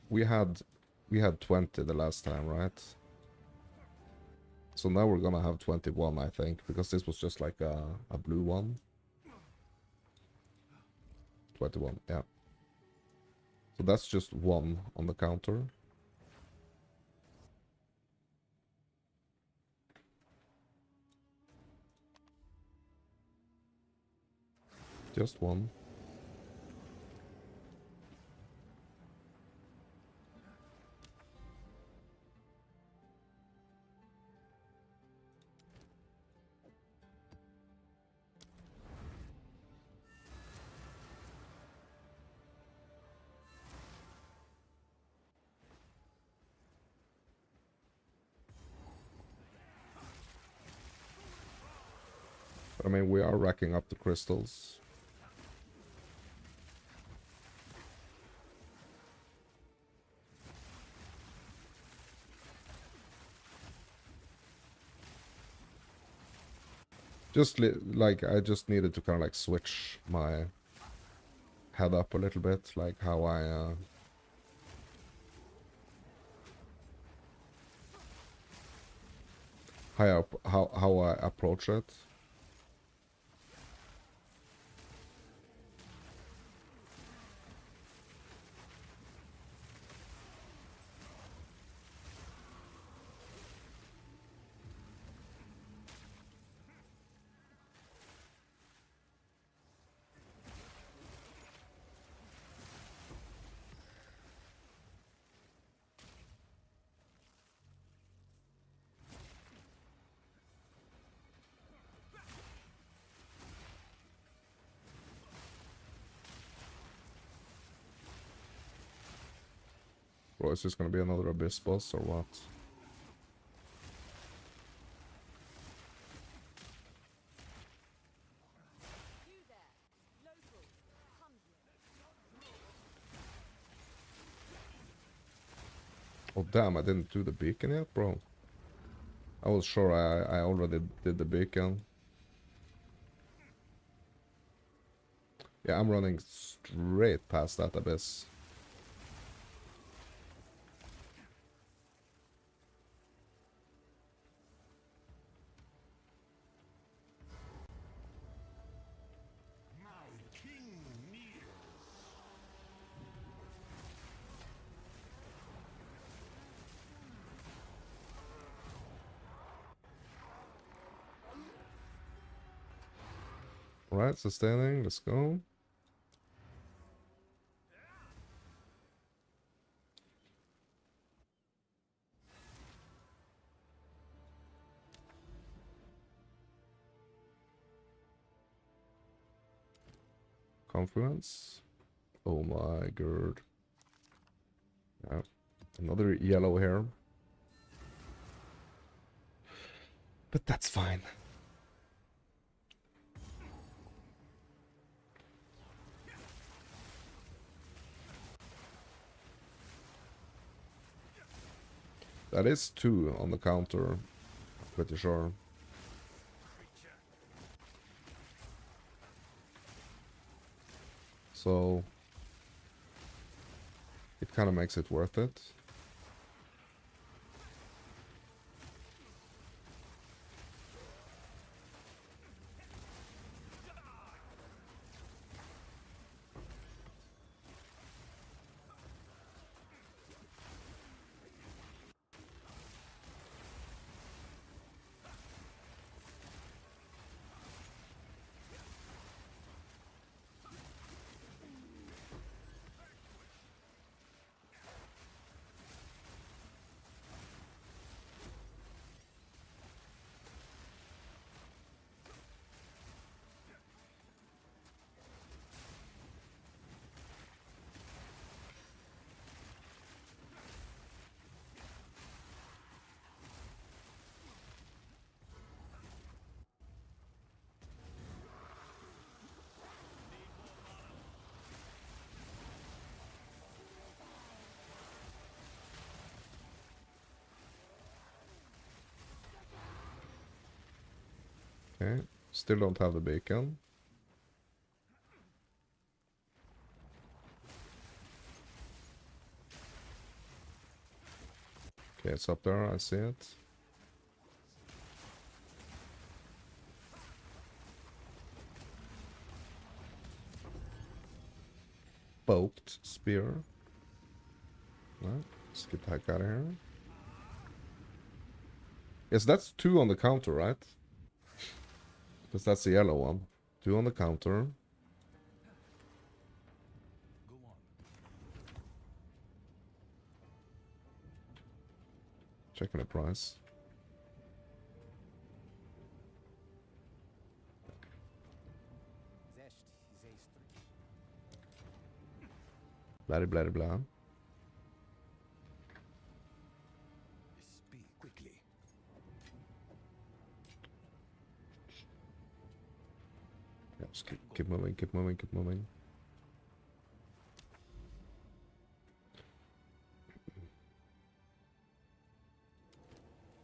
We had 20 the last time, right? So now we're gonna have 21, I think, because this was just like a blue one. 21, yeah. So that's just 1 on the counter. Just 1. But I mean, we are racking up the crystals. Just like, I just needed to kind of like switch my head up a little bit, like how I how I approach it. Bro, is this gonna be another Abyss boss or what? Oh damn, I didn't do the beacon yet, bro. I was sure I already did the beacon. Yeah, I'm running straight past that Abyss. Alright, sustaining, let's go. Confluence. Oh my god. Yeah. Another yellow here. But that's fine. That is 2 on the counter, I'm pretty sure. So it kind of makes it worth it. Okay, still don't have the beacon. Okay, it's up there, I see it. Poked spear. Right, let's get the heck out of here. Yes, that's 2 on the counter, right? Because that's the yellow one. 2 on the counter. Go on. Checking the price. Zest zeestri. Blah blah blah. Speak quickly. Yeah, just keep moving, keep moving, keep moving.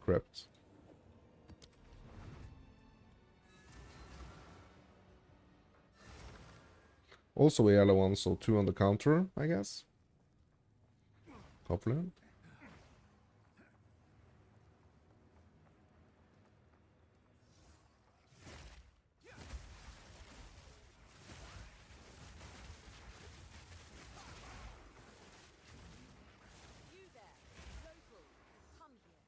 Crypt. Also a yellow one, so 2 on the counter, I guess. Hopefully. You there, local, come here.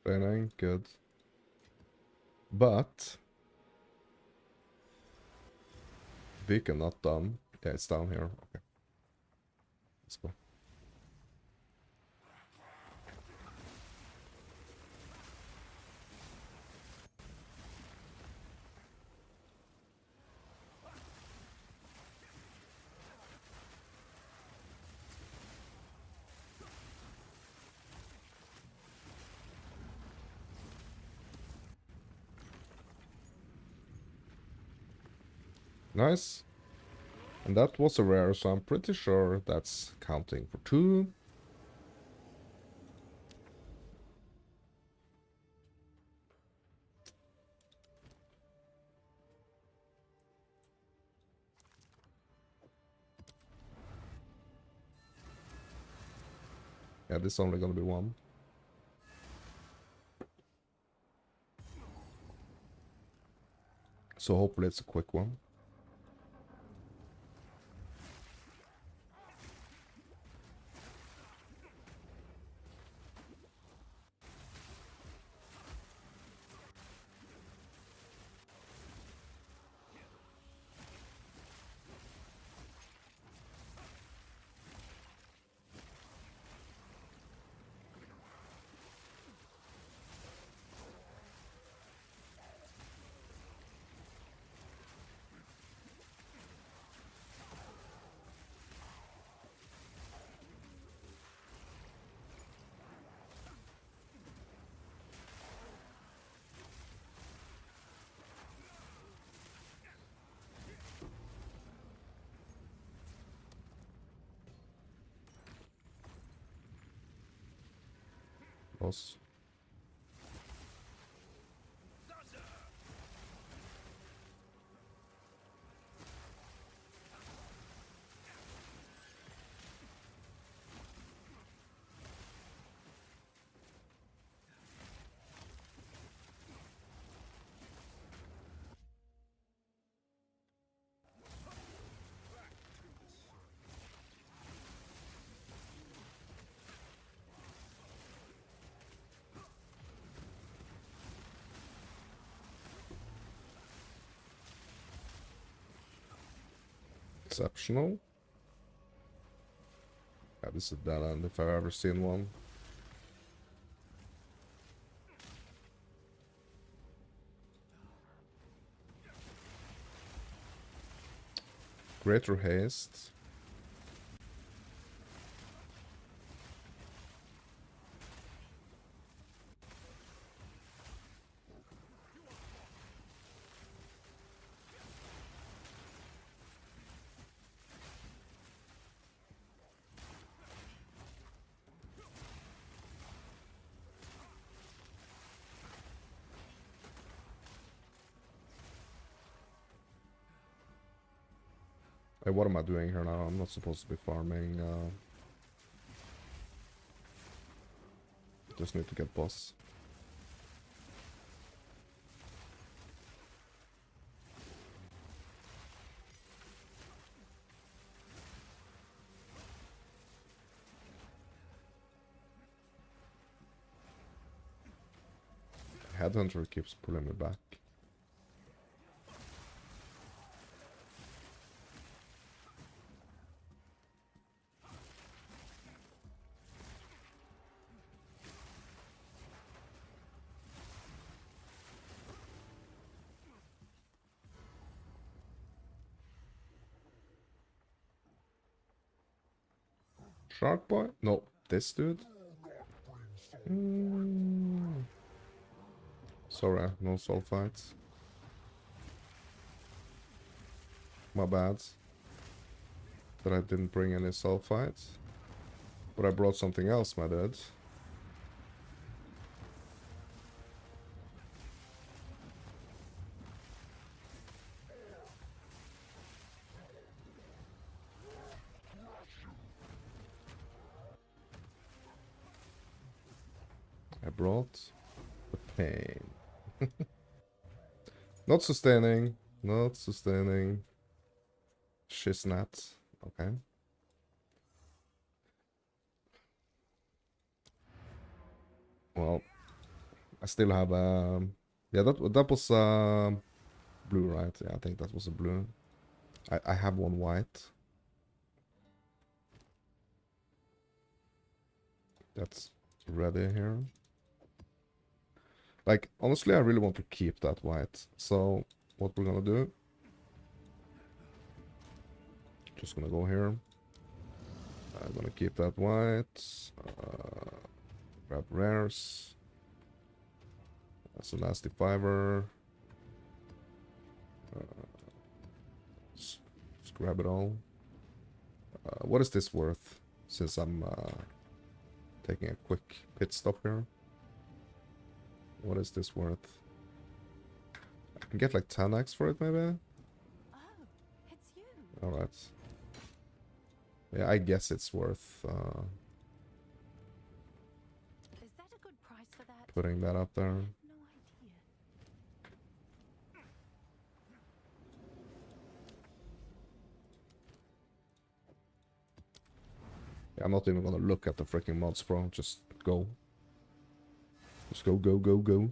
Training, good. But beacon not done. Yeah, it's down here. Okay. Let's go. Nice. And that was a rare, so I'm pretty sure that's counting for 2. Yeah, this is only gonna be one. So hopefully it's a quick one. Boss. Exceptional. Yeah, this is a dead end if I've ever seen one. Greater haste. Hey, what am I doing here now? I'm not supposed to be farming. Just need to get boss. Headhunter keeps pulling me back. Shark Boy? No, this dude. Sorry, no sulfites. My bad. That I didn't bring any sulfites. But I brought something else, my dude. I brought the pain. Not sustaining. Not sustaining. Shiznat. Okay. Well, I still have yeah, that was blue, right? Yeah, I think that was a blue. I have one white. That's ready here. Like, honestly, I really want to keep that white. So, what we're gonna do... Just gonna go here. I'm gonna keep that white. Grab rares. That's a nasty fiver. Let's grab it all. What is this worth? Since I'm taking a quick pit stop here. What is this worth? I can get like 10x for it, maybe? Oh, it's you. Alright. Yeah, I guess it's worth putting that up there. No idea. Yeah, I'm not even gonna look at the freaking mods, bro. Just go. Just go, go, go, go.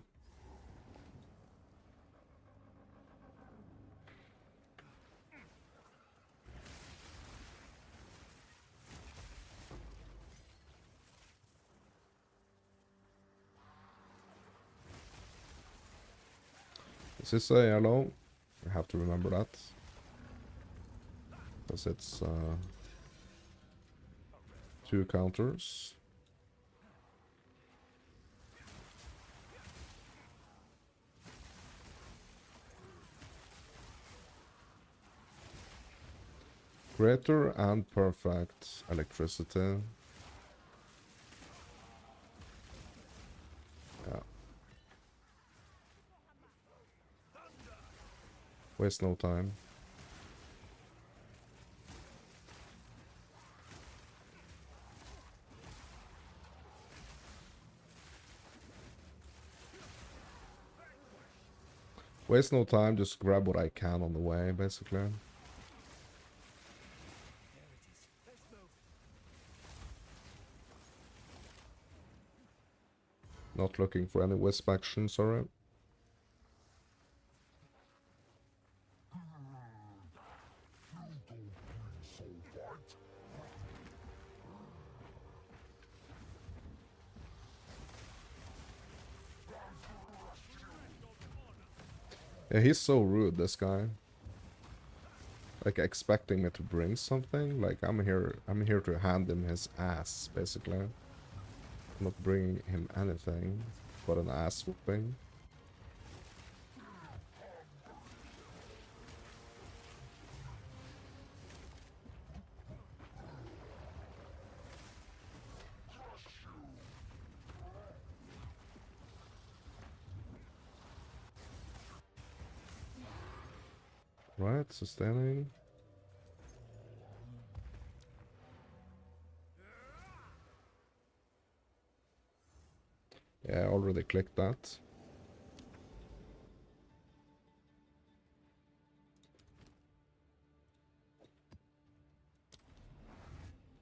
This is a yellow. I have to remember that. Because it's 2 counters. Greater and perfect electricity. Yeah. Waste no time. Waste no time, just grab what I can on the way, basically. Not looking for any wisp action, sorry. Yeah, he's so rude, this guy. Like, expecting me to bring something? Like, I'm here to hand him his ass, basically. I'm not bringing him anything but an ass whooping. Right, sustaining. Yeah, I already clicked that.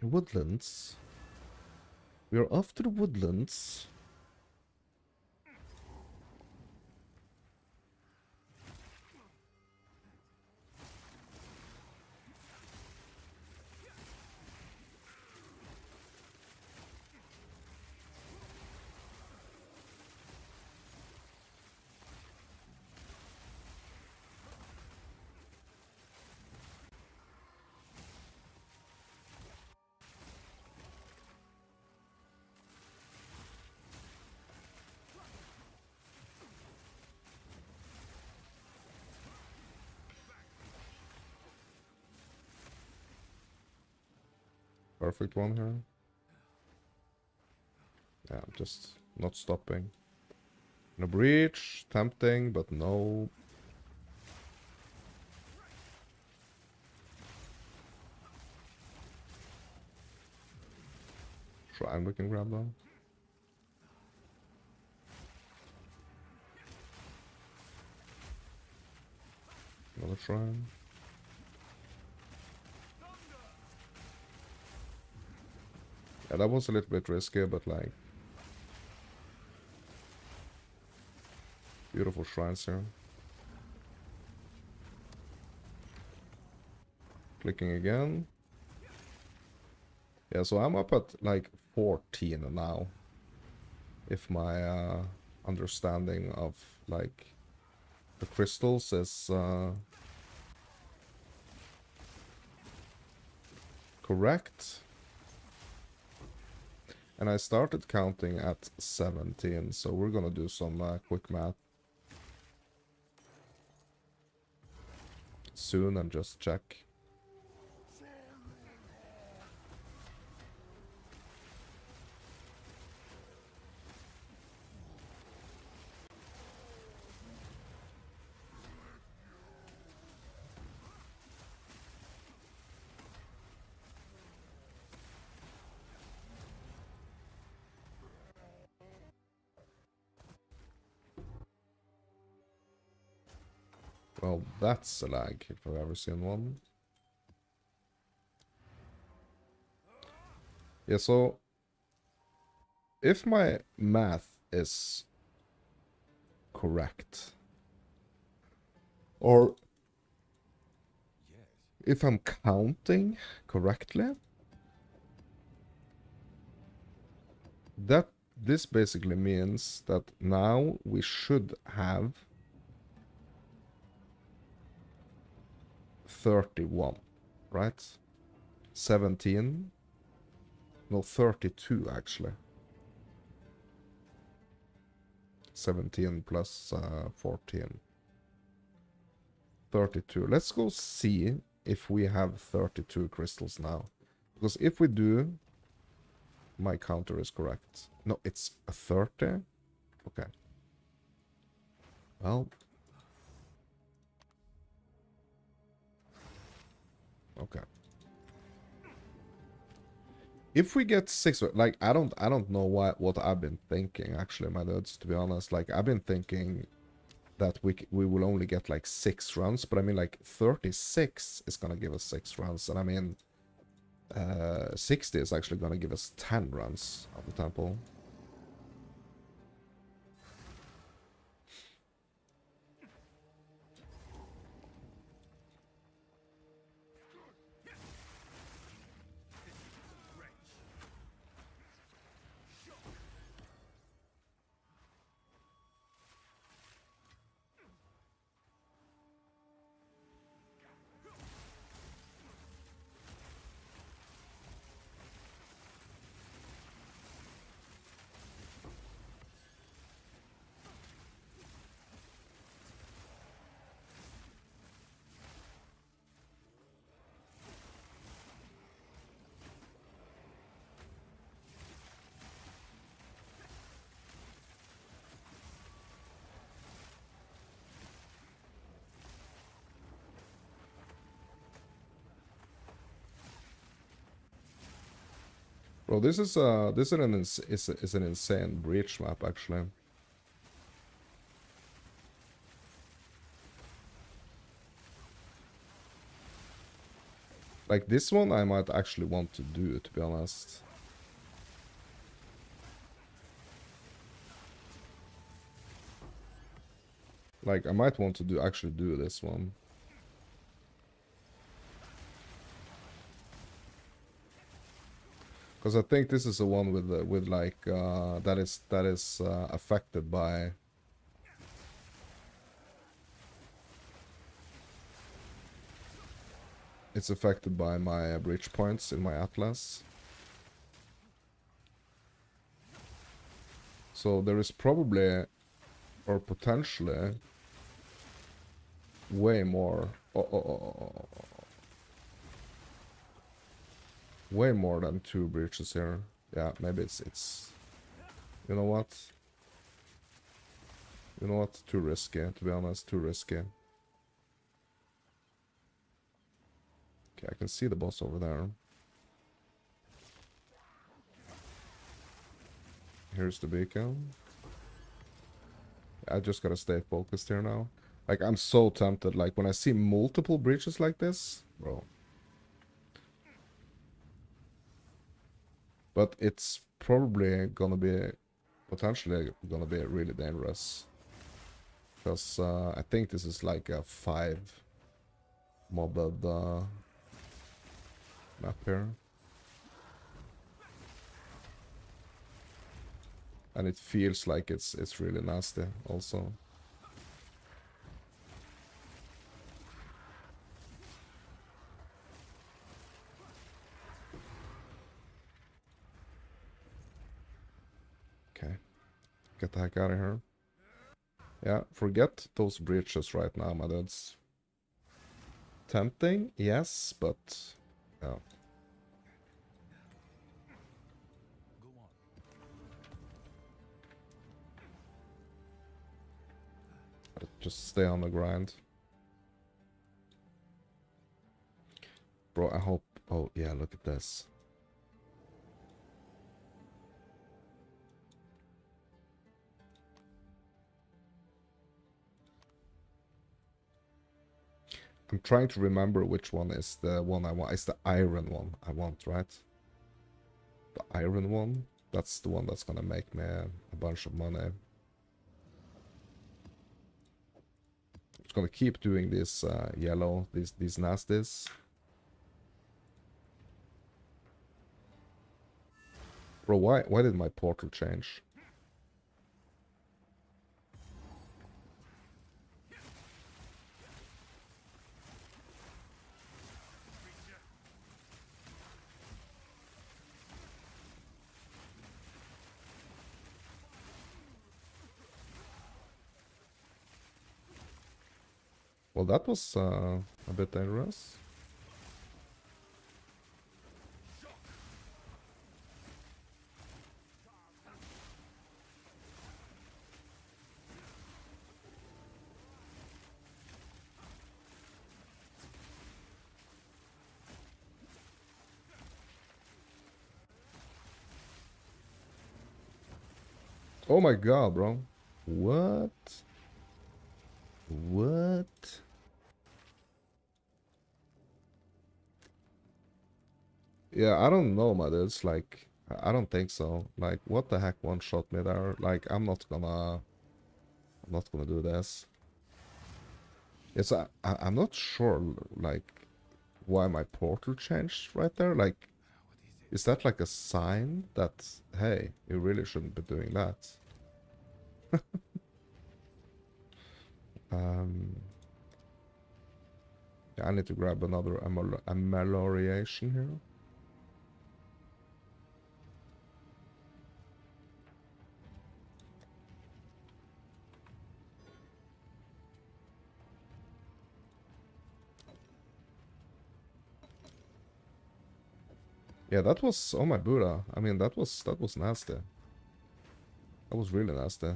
Woodlands. We are off to the woodlands. Perfect one here. Yeah, I'm just not stopping. No breach, tempting, but no. Shrine we can grab though. Another shrine. Yeah, that was a little bit risky, but like... Beautiful shrines here. Clicking again. Yeah, so I'm up at like 14 now. If my understanding of like the crystals is correct. And I started counting at 17, so we're gonna do some quick math soon and just check. Well, that's a lag, if I've ever seen one. Yeah, so if my math is correct, or Yes. if I'm counting correctly, that this basically means that now we should have 31, right? 17, no, 32 actually. 17 plus 14. 32. Let's go see if we have 32 crystals now. Because if we do, my counter is correct. No, it's a 30? Okay. Well. Okay. If we get 6, like I don't know what I've been thinking actually, my dudes, to be honest. Like I've been thinking that we will only get like 6 runs, but I mean like 36 is gonna give us 6 runs, and I mean 60 is actually gonna give us 10 runs of the temple. Bro, this is an insane breach map actually. Like this one I might actually want to do, to be honest. Like I might want to actually do this one. Because I think this is the one with like that is affected by. It's affected by my breach points in my atlas. So there is probably, or potentially, way more. Way more than 2 breaches here. Yeah, maybe it's. You know what? You know what? Too risky, to be honest. Too risky. Okay, I can see the boss over there. Here's the beacon. I just gotta stay focused here now. Like, I'm so tempted. Like, when I see multiple breaches like this, bro. But it's probably gonna be, potentially gonna be really dangerous. Because I think this is like a 5 mobbed map here. And it feels like it's really nasty also. Okay. Get the heck out of here. Yeah, forget those breaches right now, my dudes. Tempting, yes, but yeah. Go on. Gotta just stay on the grind. Bro, I hope... Oh, yeah, look at this. I'm trying to remember which one is the one I want. It's the iron one I want, right? The iron one? That's the one that's gonna make me a bunch of money. I'm just gonna keep doing this yellow, these nasties. Bro, why did my portal change? Well, that was a bit dangerous. Oh my god, bro. What? What? Yeah, I don't know, man. It's like, I don't think so. Like, what the heck one shot me there? Like, I'm not gonna do this. Yes, I'm not sure, like, why my portal changed right there. Like, is that like a sign that, hey, you really shouldn't be doing that? Yeah, I need to grab another amelioration here. Yeah, that was, oh my Buddha. I mean, that was nasty. That was really nasty.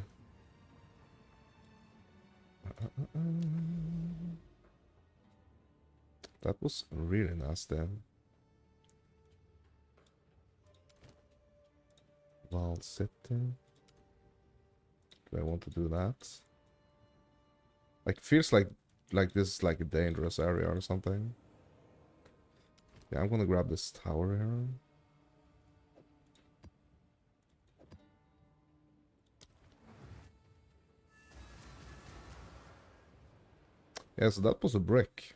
That was really nasty. Val City. Do I want to do that? Like, feels like this is like a dangerous area or something. Yeah, I'm gonna grab this tower here. Yeah, so that was a brick.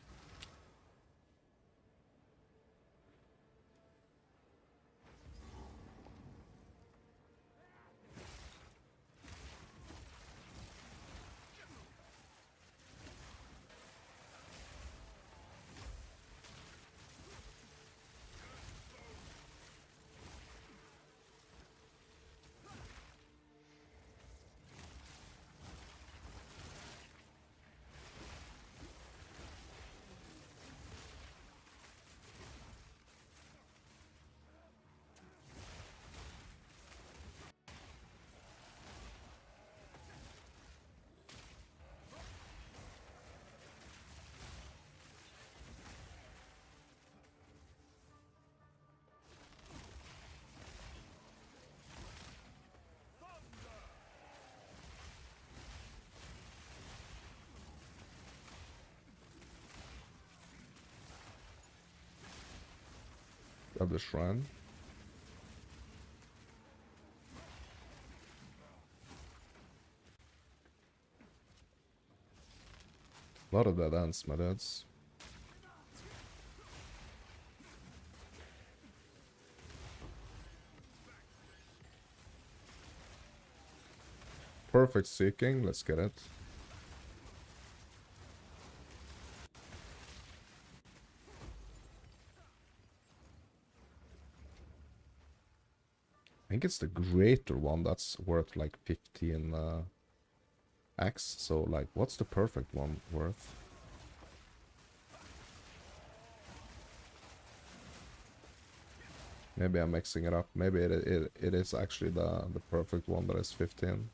Grab the shrine. A lot of dead ends, my dudes. Perfect seeking, let's get it. I think it's the greater one that's worth like 15 X. So like, what's the perfect one worth? Maybe I'm mixing it up. Maybe it is actually the perfect one that is 15.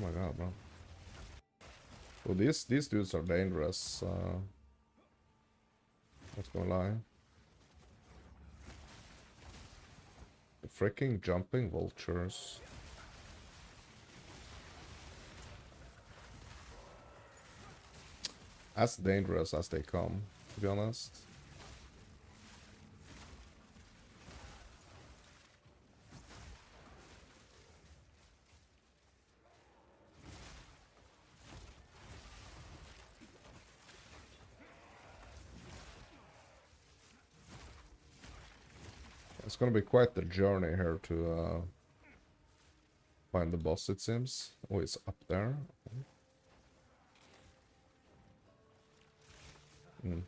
my god, man. Well, these dudes are dangerous. Not gonna lie. The freaking jumping vultures. As dangerous as they come, to be honest. It's gonna be quite the journey here to find the boss, it seems. Oh, it's up there. Hmm.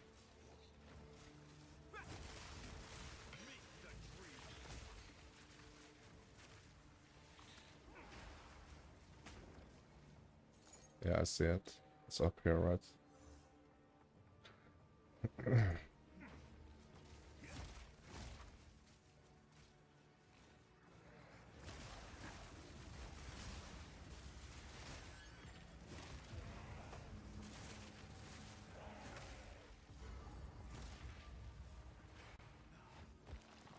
Yeah, I see it. It's up here, right?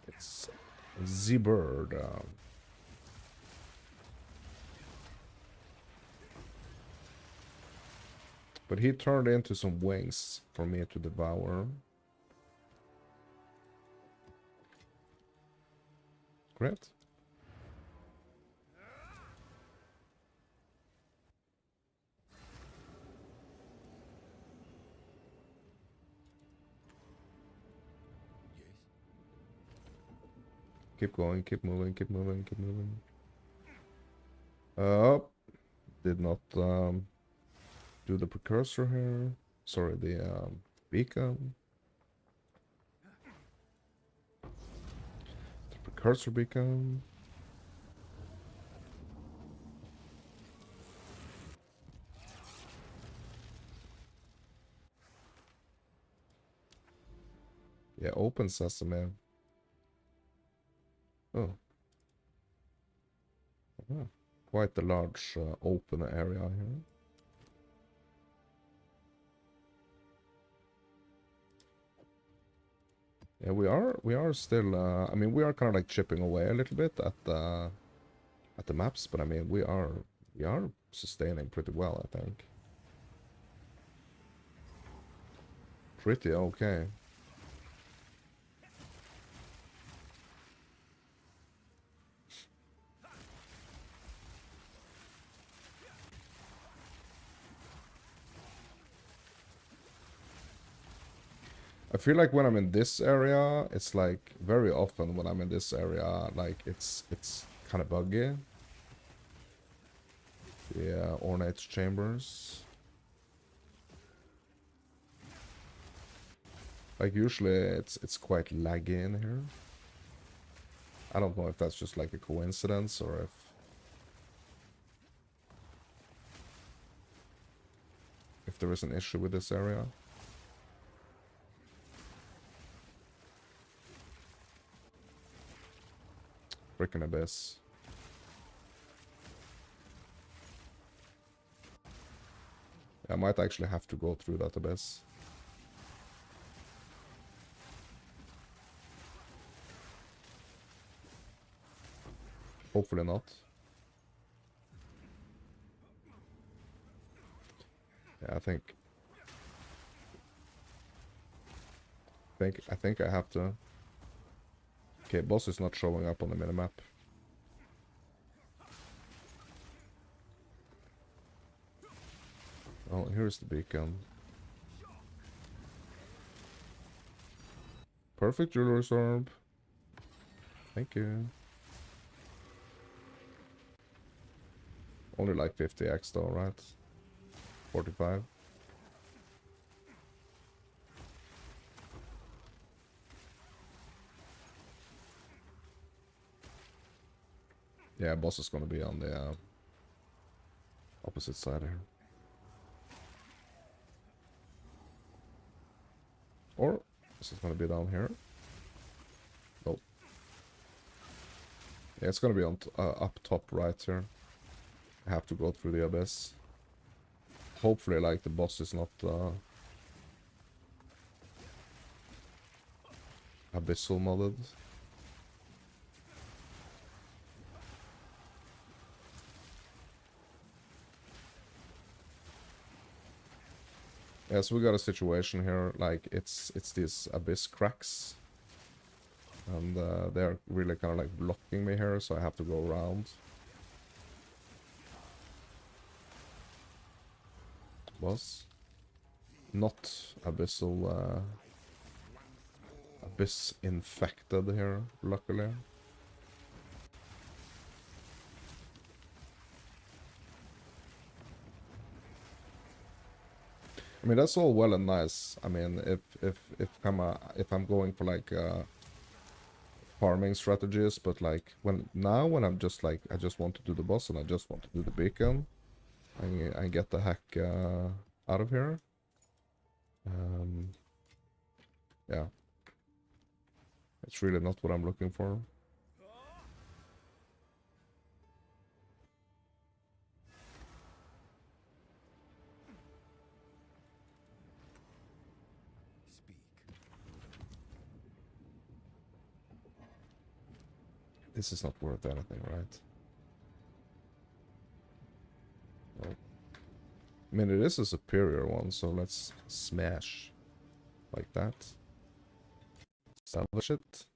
It's the bird. But he turned into some wings for me to devour. Great. Yes? Keep going, keep moving, keep moving, keep moving. Oh, did not do the precursor here. Sorry, the beacon. The precursor beacon. Yeah, open sesame. Oh. Oh. Quite a large open area here. Yeah, we are still I mean, we are kind of like chipping away a little bit at the maps, but I mean, we are sustaining pretty well, I think. Pretty okay. I feel like when I'm in this area, it's like very often when I'm in this area, like it's kind of buggy. Yeah, ornate chambers. Like usually it's quite laggy in here. I don't know if that's just like a coincidence or if there is an issue with this area. Freaking abyss. I might actually have to go through that abyss. Hopefully not. Yeah, I think I have to. Okay, boss is not showing up on the minimap. Oh, here's the beacon. Perfect Jeweler's Orb. Thank you. Only like 50x though, right? 45. Yeah, boss is gonna be on the opposite side here. Or this is gonna be down here. Nope. Yeah, it's gonna be on up top right here. I have to go through the abyss. Hopefully, like, the boss is not abyssal modded. Yeah, so we got a situation here, like, it's these abyss cracks. And they're really kind of like blocking me here, so I have to go around. Boss. Not abyssal, abyss infected here, luckily. I mean, that's all well and nice. I mean, if I'm going for like farming strategies, but like when I'm just like I just want to do the boss and I just want to do the beacon, I get the heck out of here. Yeah, it's really not what I'm looking for. Speak. This is not worth anything, right? Well, I mean, it is a superior one, so let's smash like that. Salvage it.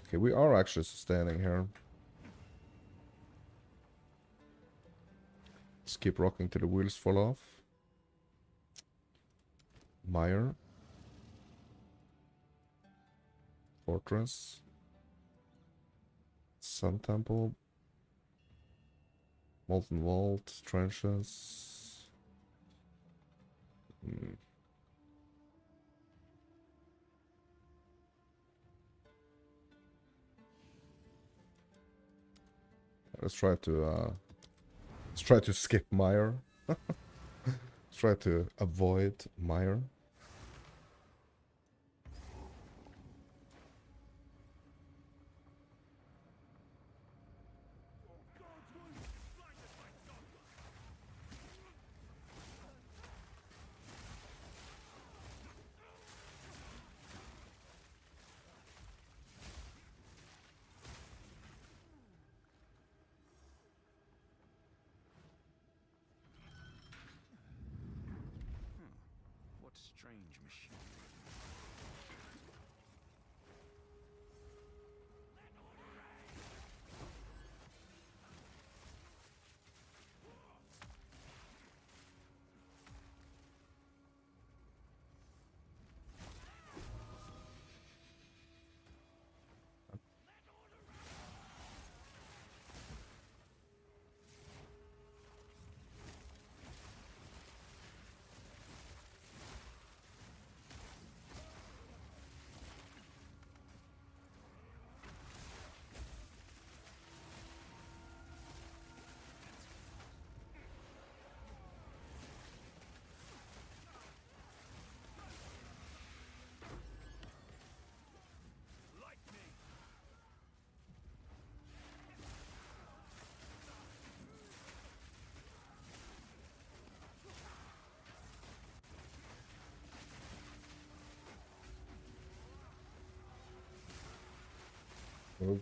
Okay, we are actually sustaining here. Let's keep rocking till the wheels fall off. Mire. Fortress. Sun Temple. Molten Vault. Trenches. Let's try to skip Mire. Let's try to avoid Mire. What strange machine. Move.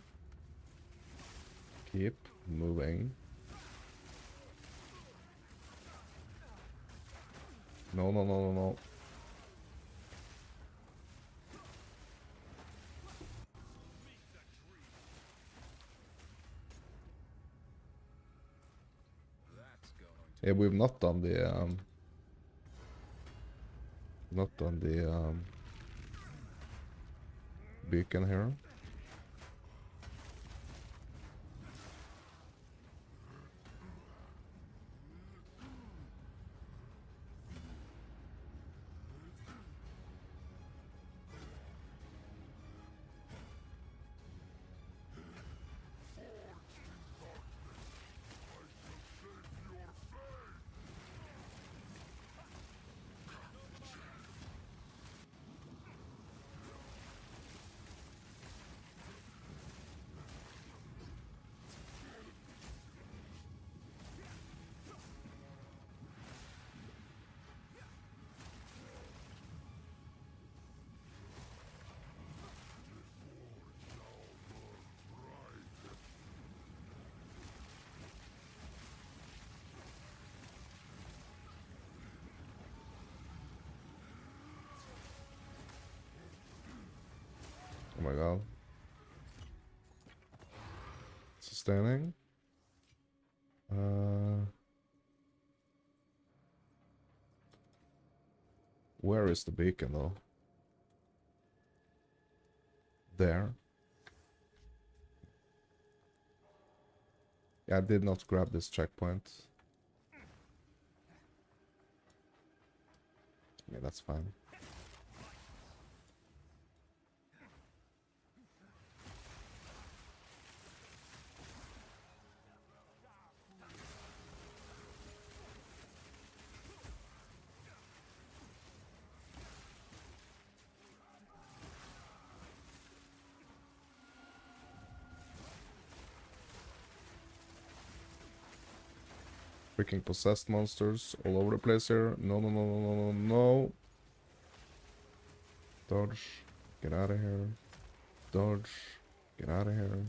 Keep moving. No, no, no, no, no. That's going to Yeah, we've not done the beacon here. my god. Sustaining. Where is the beacon though? There. Yeah, I did not grab this checkpoint. Yeah, that's fine. Freaking possessed monsters all over the place here. No, no, no, no, no, no, no. Dodge. Get out of here. Dodge. Get out of here.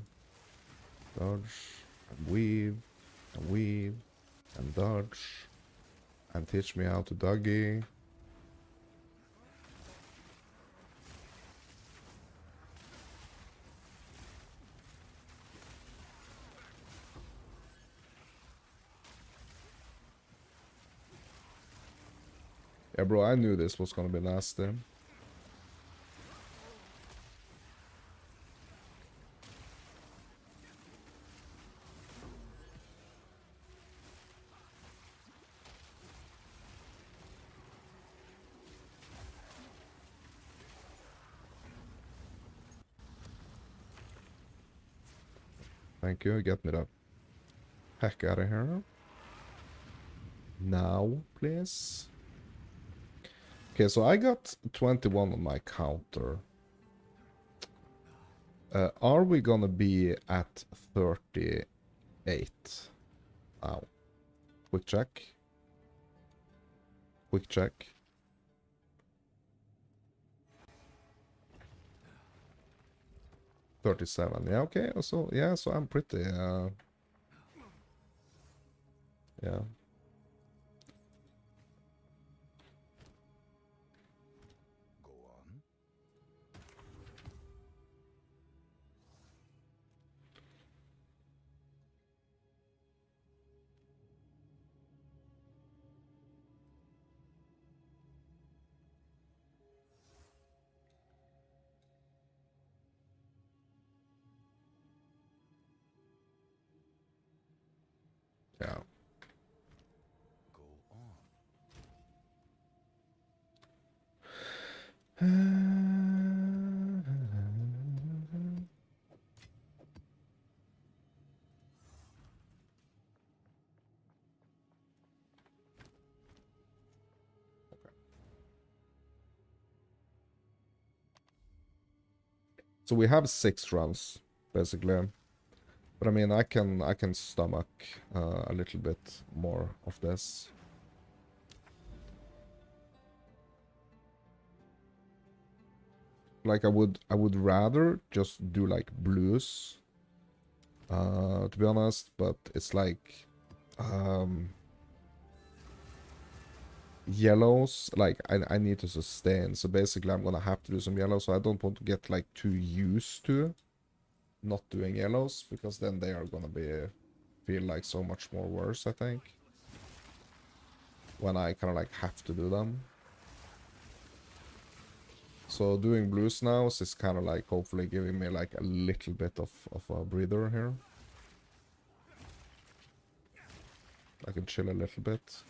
Dodge. And weave. And weave. And dodge. And teach me how to doggy. Yeah, bro, I knew this was gonna be nasty. Thank you, get me the heck out of here. Now, please. Okay, so I got 21 on my counter. Are we gonna be at 38? Now, quick check. Quick check. $37. Yeah, okay. So yeah, so I'm pretty yeah. Go on. Yeah. Go on. So we have 6 rounds, basically. But I mean, I can stomach a little bit more of this. Like I would rather just do like blues, to be honest. But it's like yellows. Like I need to sustain. So basically, I'm gonna have to do some yellows. So I don't want to get like too used to not doing yellows, because then they are gonna feel like so much more worse, I think, when I kind of like have to do them. So doing blues now is kind of like hopefully giving me like a little bit of a breather here. I can chill a little bit.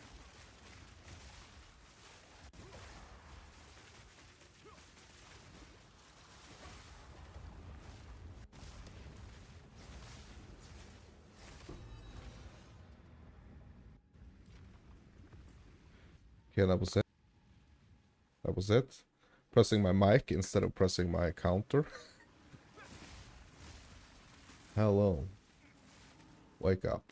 Okay, that was it. That was it. Pressing my mic instead of pressing my counter. Hello. Wake up.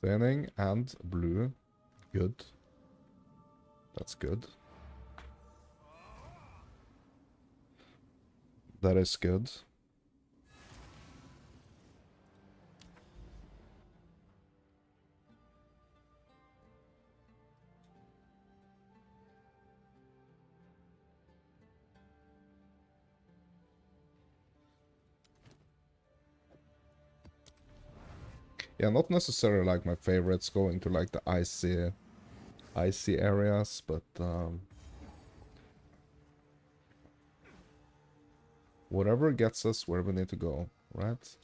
Sustaining and blue. Good. That's good. That is good. Yeah, not necessarily like my favorites going to like the icy areas, but whatever gets us where we need to go, right?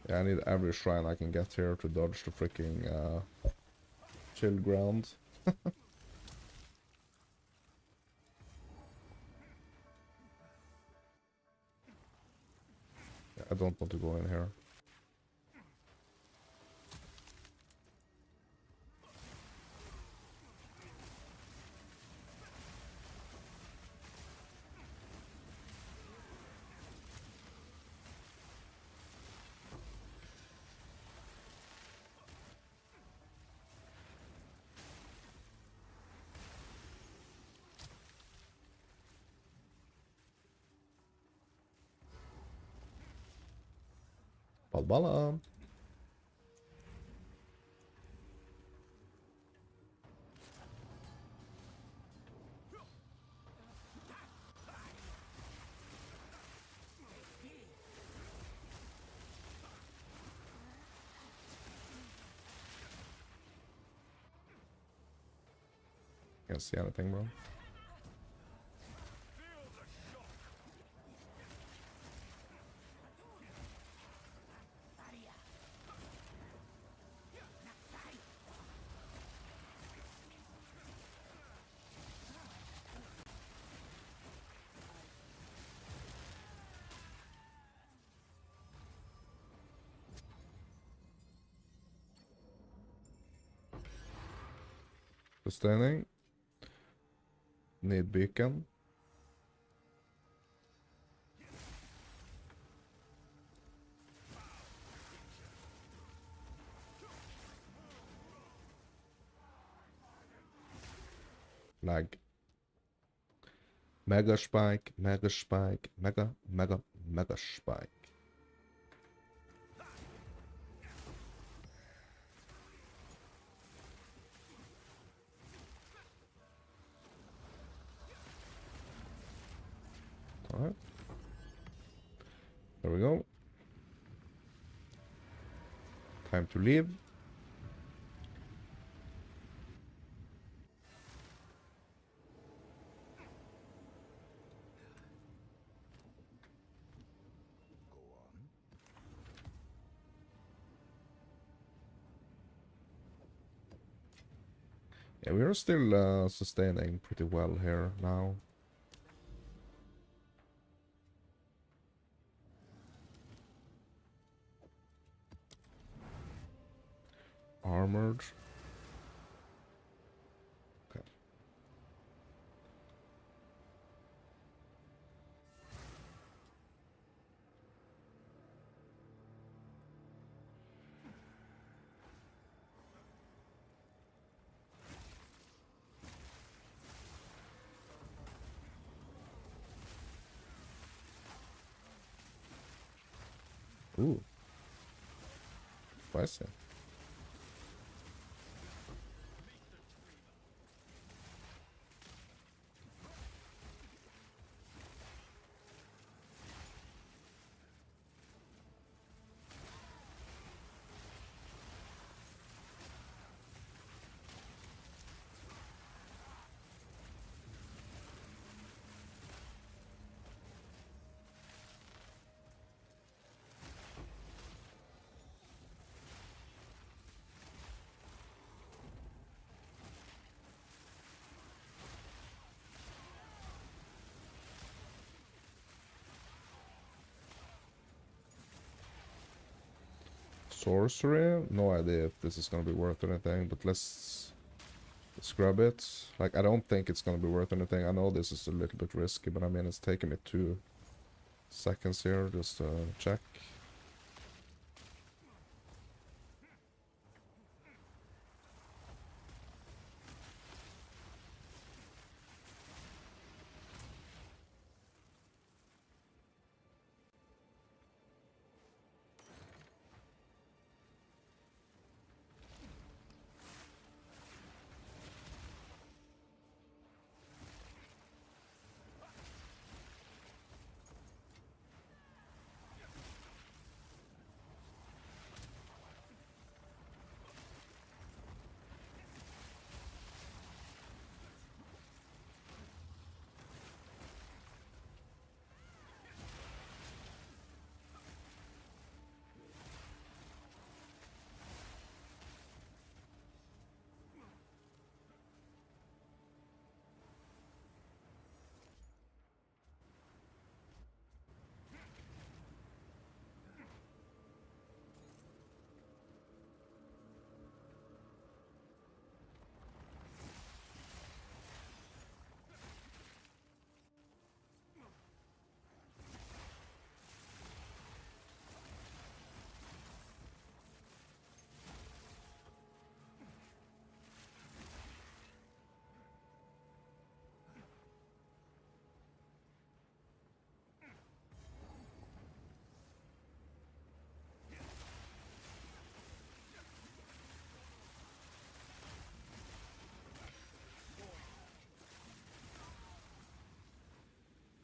Yeah, I need every shrine I can get here to dodge the freaking chill ground. Yeah, I don't want to go in here. Balbala. Can't see anything, bro. Sustaining. Need beacon. Lag. Mega spike, mega spike, mega spike. Alright. There we go. Time to leave. Yeah, we are still sustaining pretty well here now. Armored. Okay. Ooh. Spicy. sorcery. No idea if this is gonna be worth anything, but let's scrub it. Like, I don't think it's gonna be worth anything. I know this is a little bit risky, but I mean, it's taking me 2 seconds here just to check.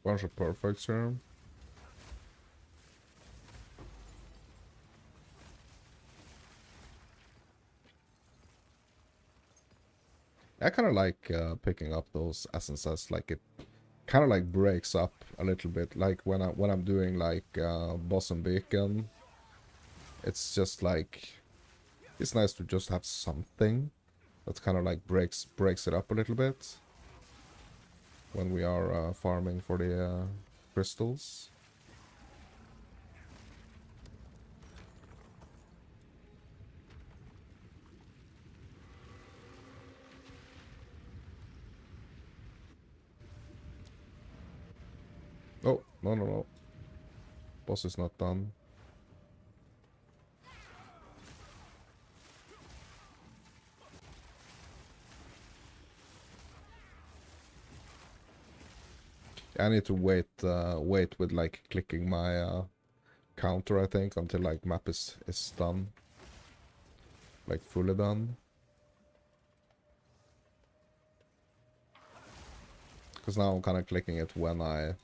Bunch of perfects here. I kind of like picking up those essences. Like, it kind of like breaks up a little bit. Like when I'm doing like boss and beacon, it's just like, it's nice to just have something that kind of like breaks it up a little bit when we are farming for the crystals. Oh, no. Boss is not done. I need to wait with like clicking my counter, I think, until like map is done. Like fully done. Because now I'm kind of clicking it when I'm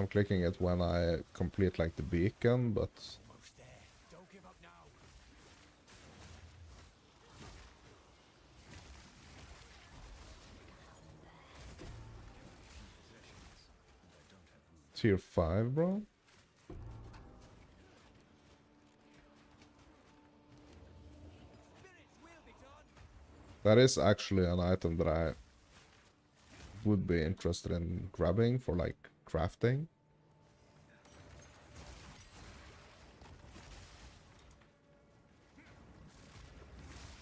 clicking it when I complete like the beacon, but tier 5, bro. That is actually an item that I would be interested in grabbing for like crafting.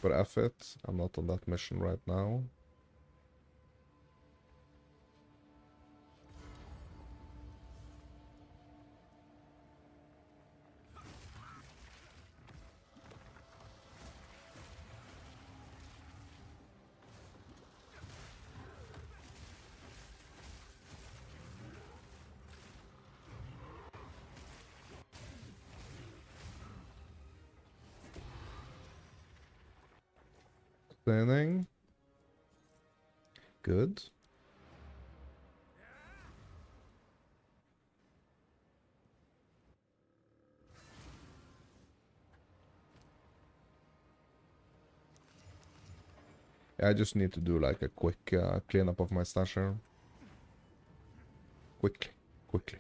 But F it, I'm not on that mission right now. Cleaning. Good. Yeah, I just need to do like a quick cleanup of my stash here. Quickly.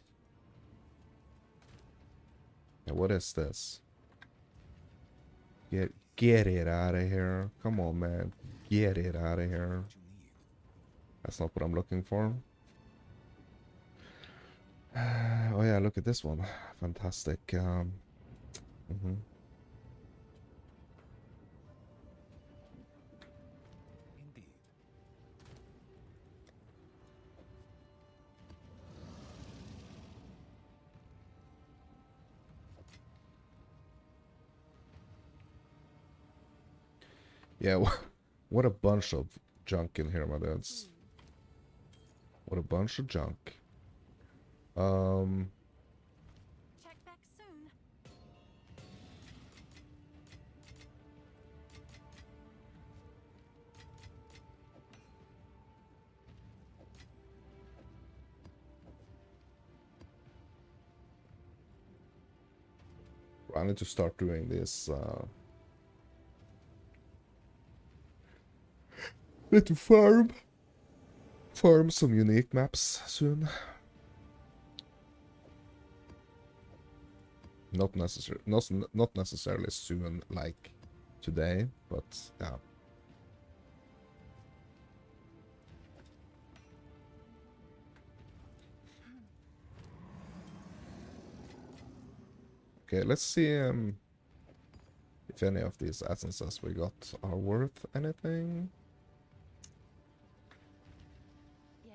Yeah, what is this? Get it out of here. Come on, man. Get it out of here. That's not what I'm looking for. Oh yeah, look at this one. Fantastic. Mhm. Indeed. Yeah, what a bunch of junk in here, my dudes. What a bunch of junk. Um, Check back soon. I need to start doing this. Need to farm some unique maps soon. Not necessarily soon, like today, but yeah. Okay, let's see if any of these essences we got are worth anything. Yes?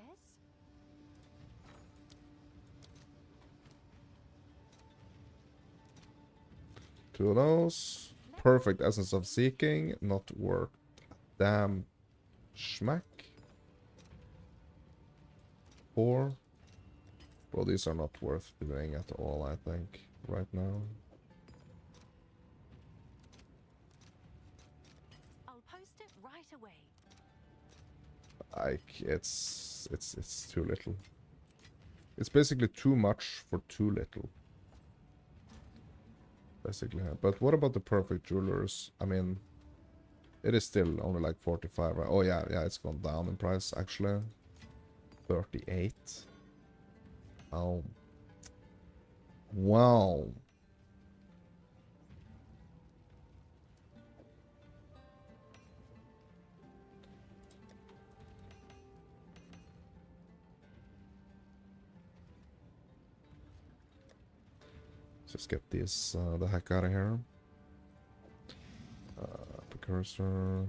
Two of those. Perfect essence of seeking, not worth damn schmack. 4. Well, these are not worth doing at all, I think, right now. I'll post it right away. Like, it's too little. It's basically too much for too little. Basically, but what about the perfect jewelers? I mean, it is still only like 45, right? Oh yeah, it's gone down in price actually. 38. Oh. Wow. Just get this the heck out of here. Precursor.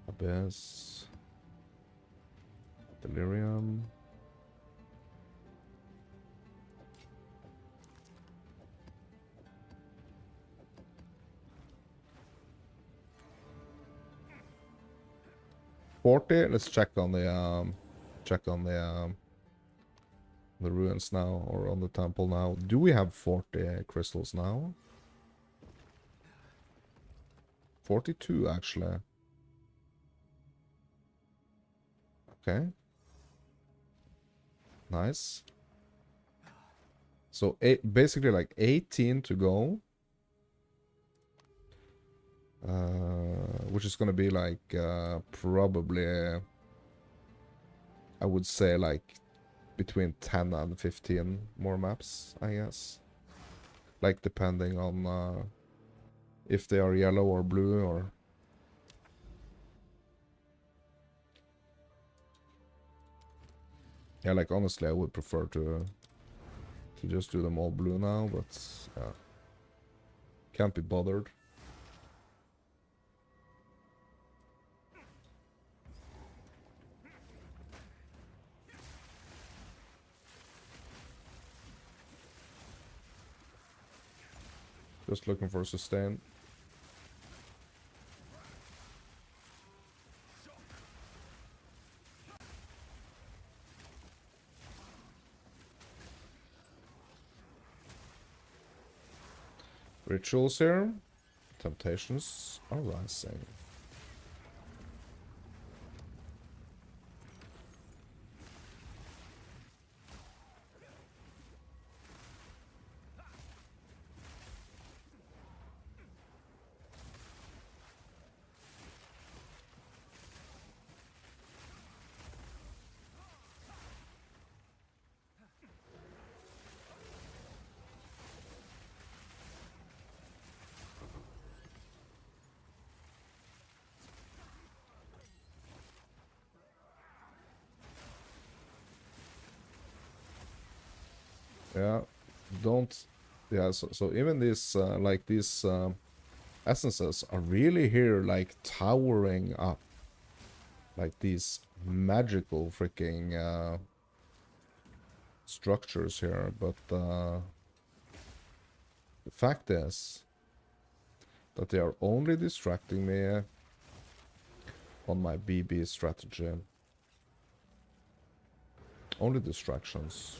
Abyss. Delirium. $40. Let's check on the ruins now, or on the temple now. Do we have 40 crystals now? 42 actually. Okay. Nice. So basically like 18 to go. Which is gonna be like probably I would say like between 10 and 15 more maps, I guess. Like depending on if they are yellow or blue or... Yeah, like honestly I would prefer to just do them all blue now, but yeah. Can't be bothered. Just looking for sustain. Rituals here. Temptations are rising. Yeah, don't. Yeah, so even these like these essences are really here, like towering up, like these magical freaking structures here. But the fact is that they are only distracting me on my BB strategy. Only distractions.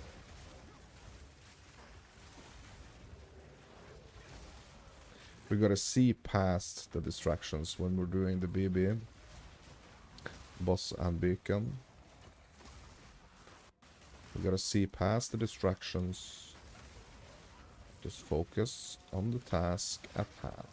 We gotta see past the distractions when we're doing the BB. Boss and beacon. We gotta see past the distractions. Just focus on the task at hand.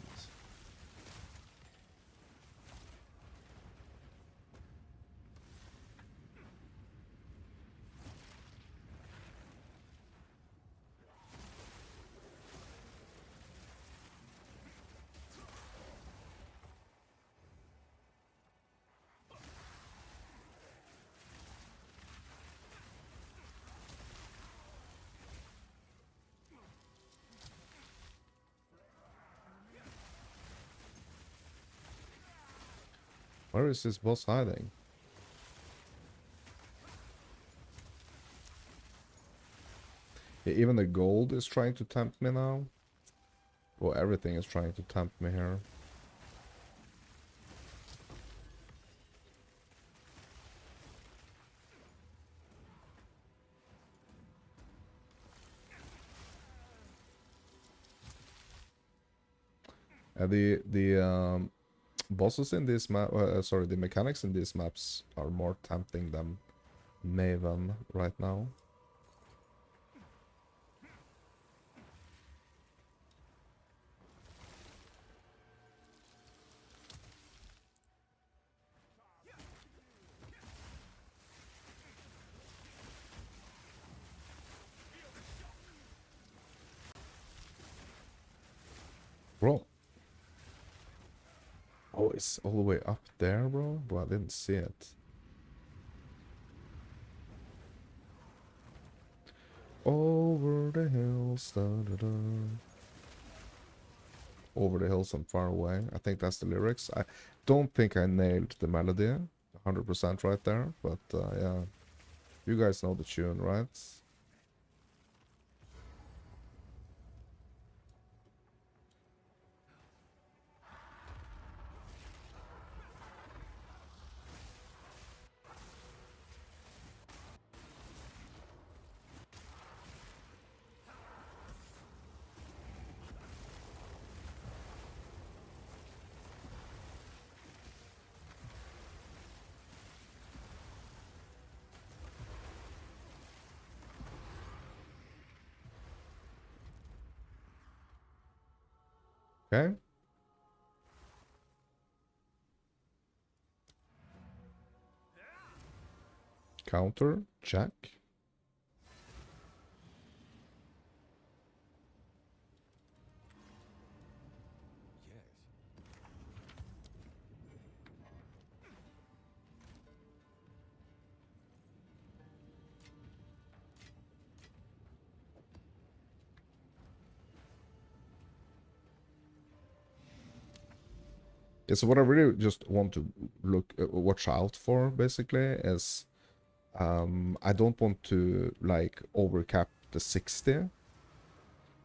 Where is this boss hiding? Yeah, even the gold is trying to tempt me now. Well, everything is trying to tempt me here. The bosses in this map, sorry, the mechanics in these maps are more tempting than Maven right now. Bro. Oh, it's all the way up there, bro? Bro, I didn't see it. Over the hills, da, da, da. Over the hills and far away. I think that's the lyrics. I don't think I nailed the melody 100% right there, but yeah. You guys know the tune, right? Okay. Counter, check. Yes. Yeah, so what I really just want to watch out for, basically, is I don't want to, like, overcap the 60.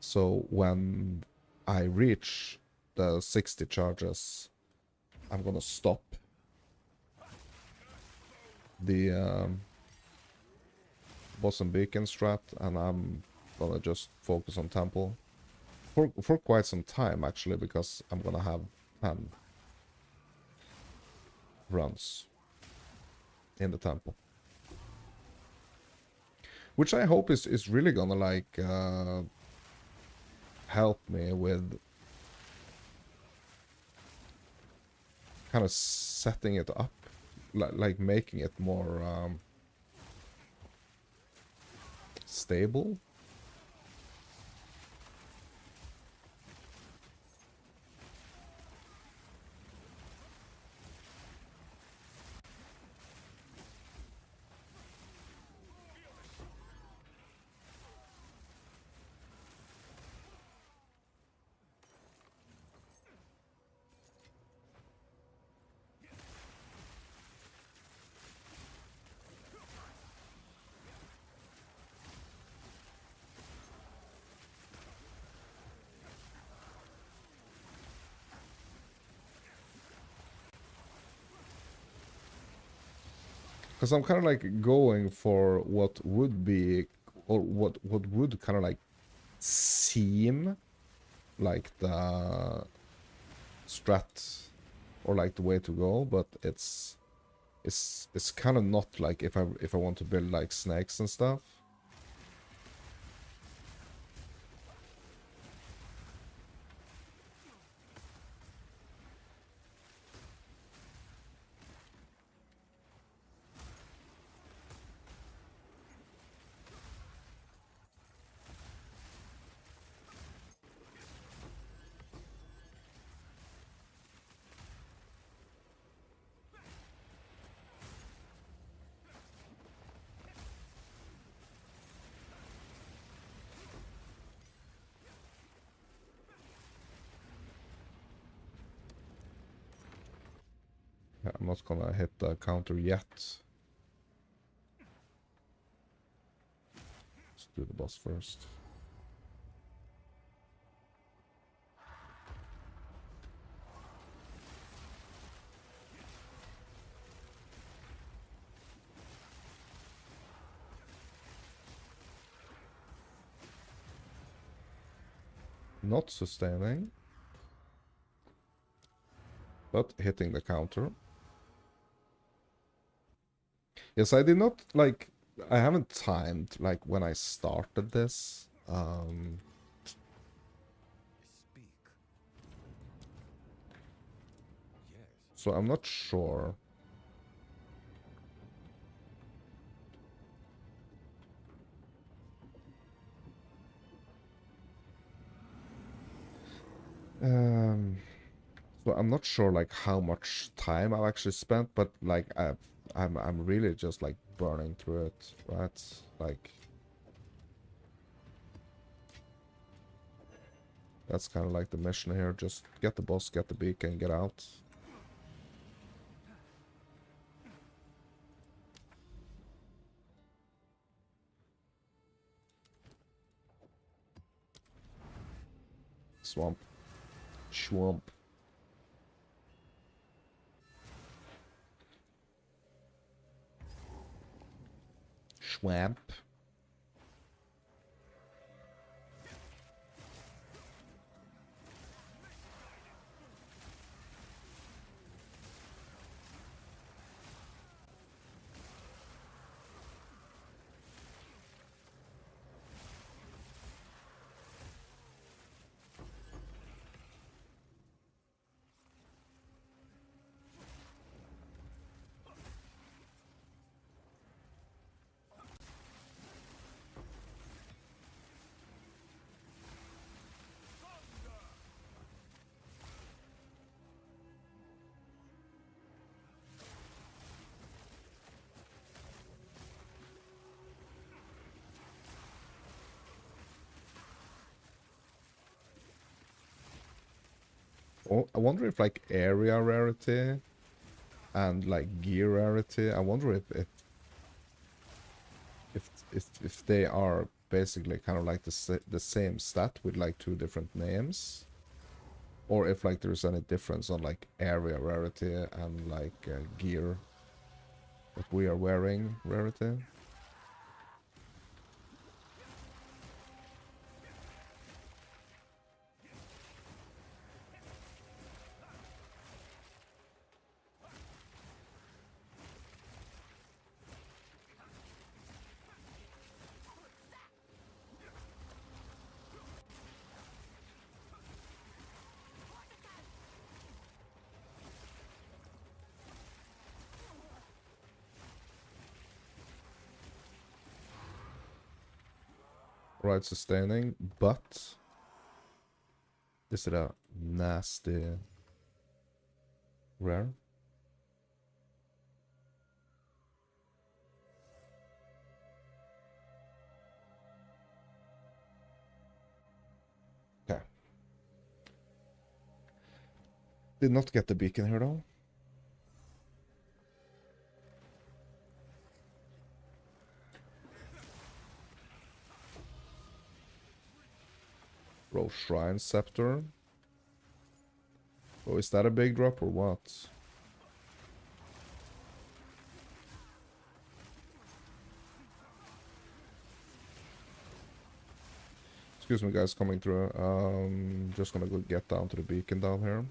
So when I reach the 60 charges, I'm gonna stop the boss and beacon strat, and I'm gonna just focus on temple for quite some time, actually, because I'm gonna have 10 runs in the temple, which I hope is really gonna, like, help me with kind of setting it up, like making it more stable. Because I'm kind of like going for what would be, or what would kind of like seem like the strat or like the way to go, but it's kind of not like if I want to build like snakes and stuff. Yeah, I'm not gonna hit the counter yet. Let's do the boss first. Not sustaining, but hitting the counter. Yes, I did not like. I haven't timed like when I started this. Speak. Yes. So I'm not sure. So I'm not sure like how much time I've actually spent, but like I'm really just like burning through it, right? Like that's kind of like the mission here. Just get the boss, get the beacon, get out. Swamp. Swamp. Swamp. Oh, I wonder if like area rarity and like gear rarity. I wonder if they are basically kind of like the same stat with like two different names, or if like there's any difference on like area rarity and like gear that we are wearing rarity. Right, sustaining, but is it a nasty rare? Okay. Did not get the beacon here though. Roll Shrine Scepter. Oh, is that a big drop or what? Excuse me, guys, coming through. Just gonna go get down to the beacon down here.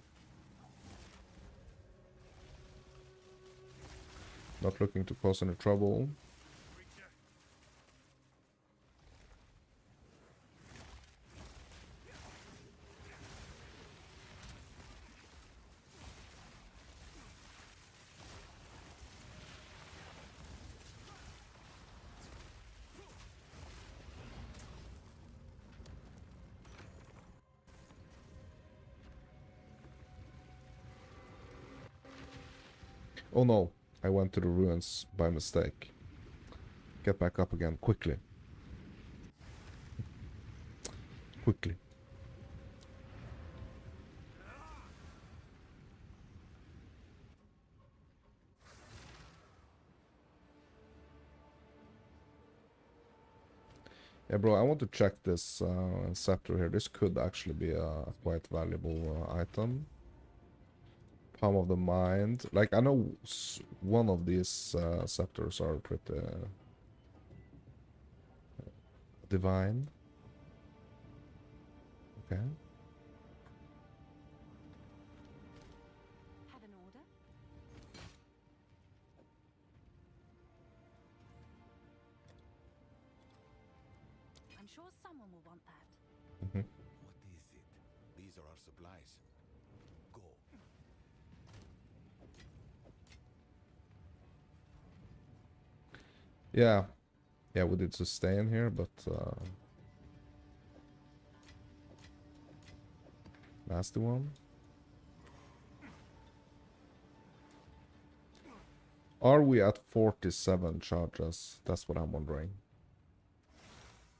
Not looking to cause any trouble. Oh no, I went to the ruins by mistake. Get back up again, quickly. Quickly. Yeah, bro, I want to check this scepter here. This could actually be a quite valuable item. Palm of the Mind. Like, I know one of these scepters are pretty divine. Okay. Have an order? I'm sure someone will want that. What is it? These are our supplies. Go. Yeah. Yeah, we did sustain here, but nasty one. Are we at 47 charges? That's what I'm wondering.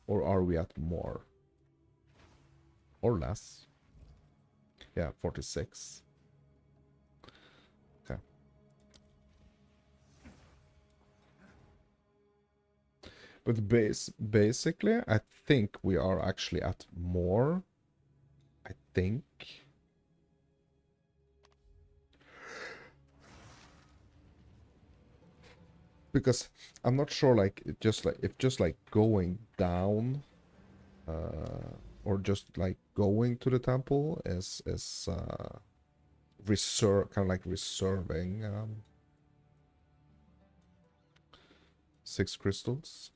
Or are we at more? Or less? Yeah, 46. Okay. But basically, I think we are actually at more. I think. Because I'm not sure, like, if just like going down, or just like going to the temple is reserve, kind of like reserving 6 crystals.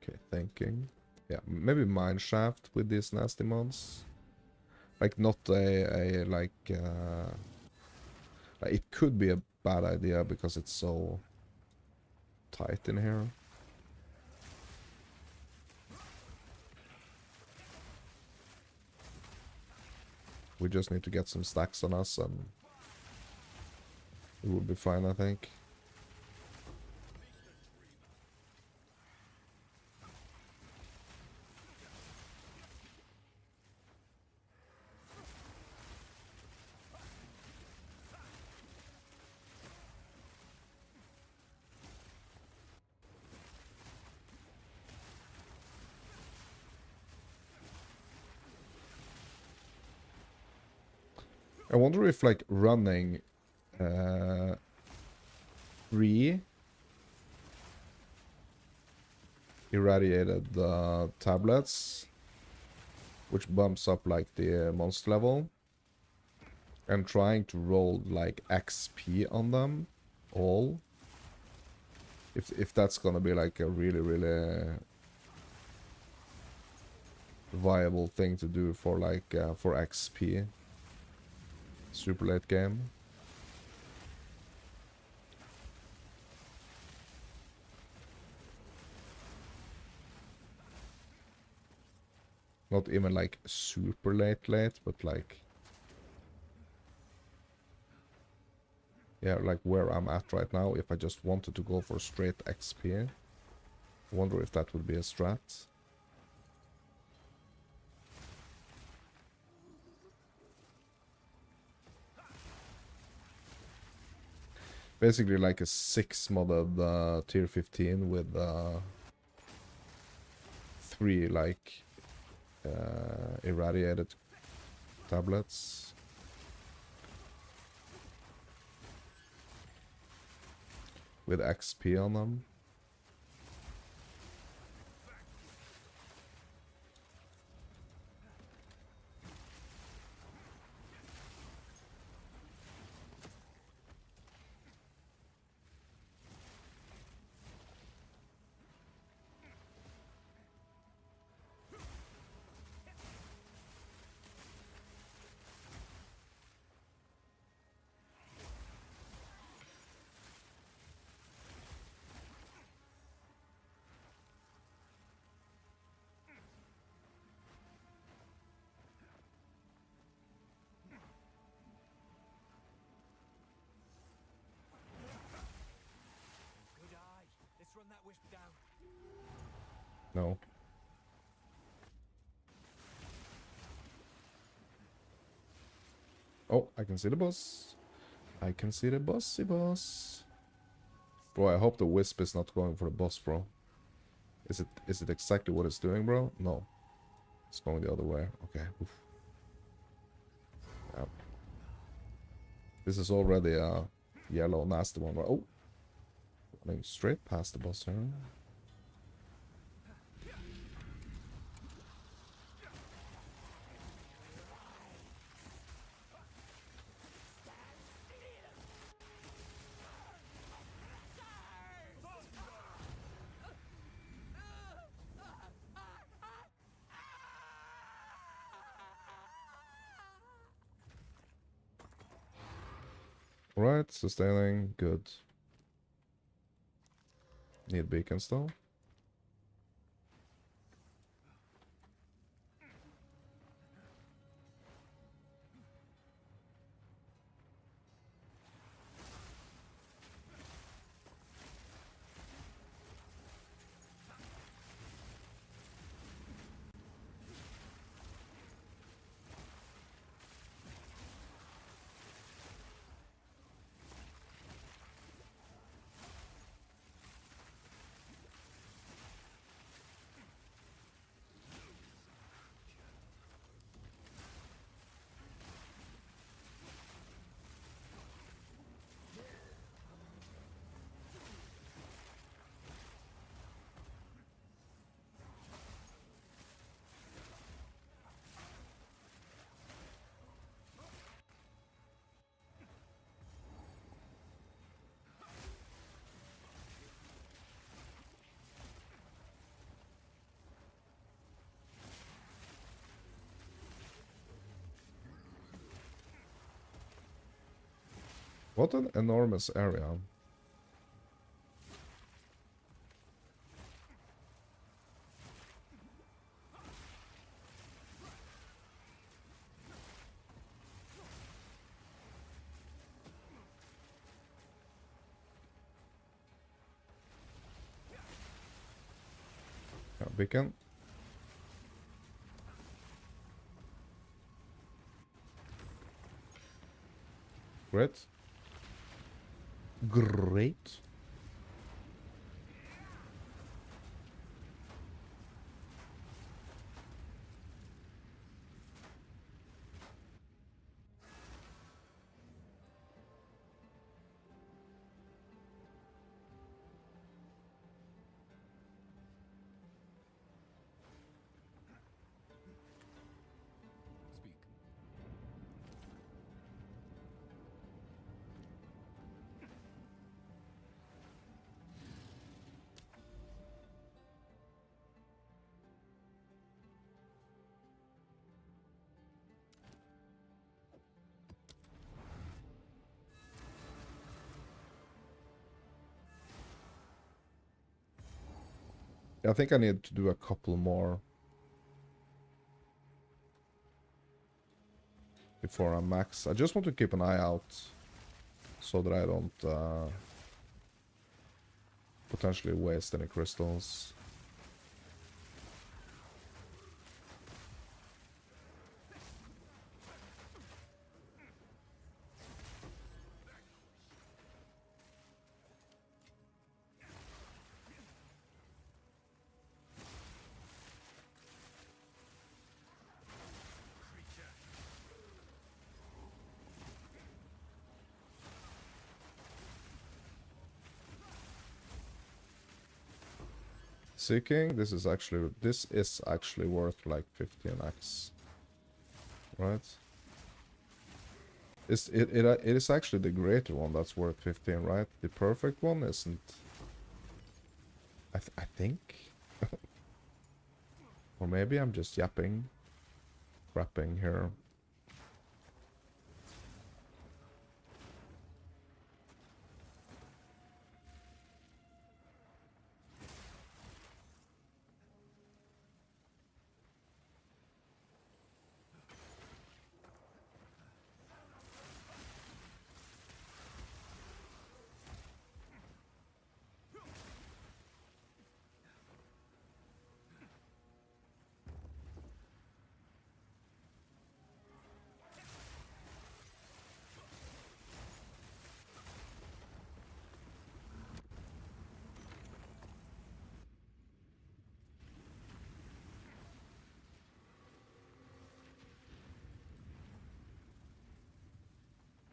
Okay, thinking. Yeah, maybe mine shaft with these nasty mods. Like, not like it could be a bad idea because it's so tight in here. We just need to get some stacks on us and it will be fine, I think. I wonder if, like, running 3 irradiated tablets, which bumps up, like, the monster level, and trying to roll, like, XP on them all, if that's gonna be, like, a really viable thing to do for, like, for XP. Super late game. Not even like super late, but like, yeah, like where I'm at right now. If I just wanted to go for straight XP, I wonder if that would be a strat. Basically like a 6 modded tier 15 with 3 like irradiated tablets. With XP on them. Good eye. Let's run that wisp down. No. Oh, I can see the boss. I can see the bossy boss. Bro, I hope the wisp is not going for the boss, bro. Is it exactly what it's doing, bro? No. It's going the other way. Okay. Oof. Yep. This is already a yellow nasty one, right? Oh. Running straight past the boss here. Right, sustaining, good. Need beacons though. What an enormous area. Yeah, beacon. Great. Great. Speak. Yeah, I think I need to do a couple more before I'm max. I just want to keep an eye out so that I don't potentially waste any crystals. Seeking, this is actually worth like 15x. Right? It is actually the greater one that's worth 15, right? The perfect one isn't. I think. Or maybe I'm just yapping. Rapping here.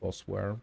Boss where?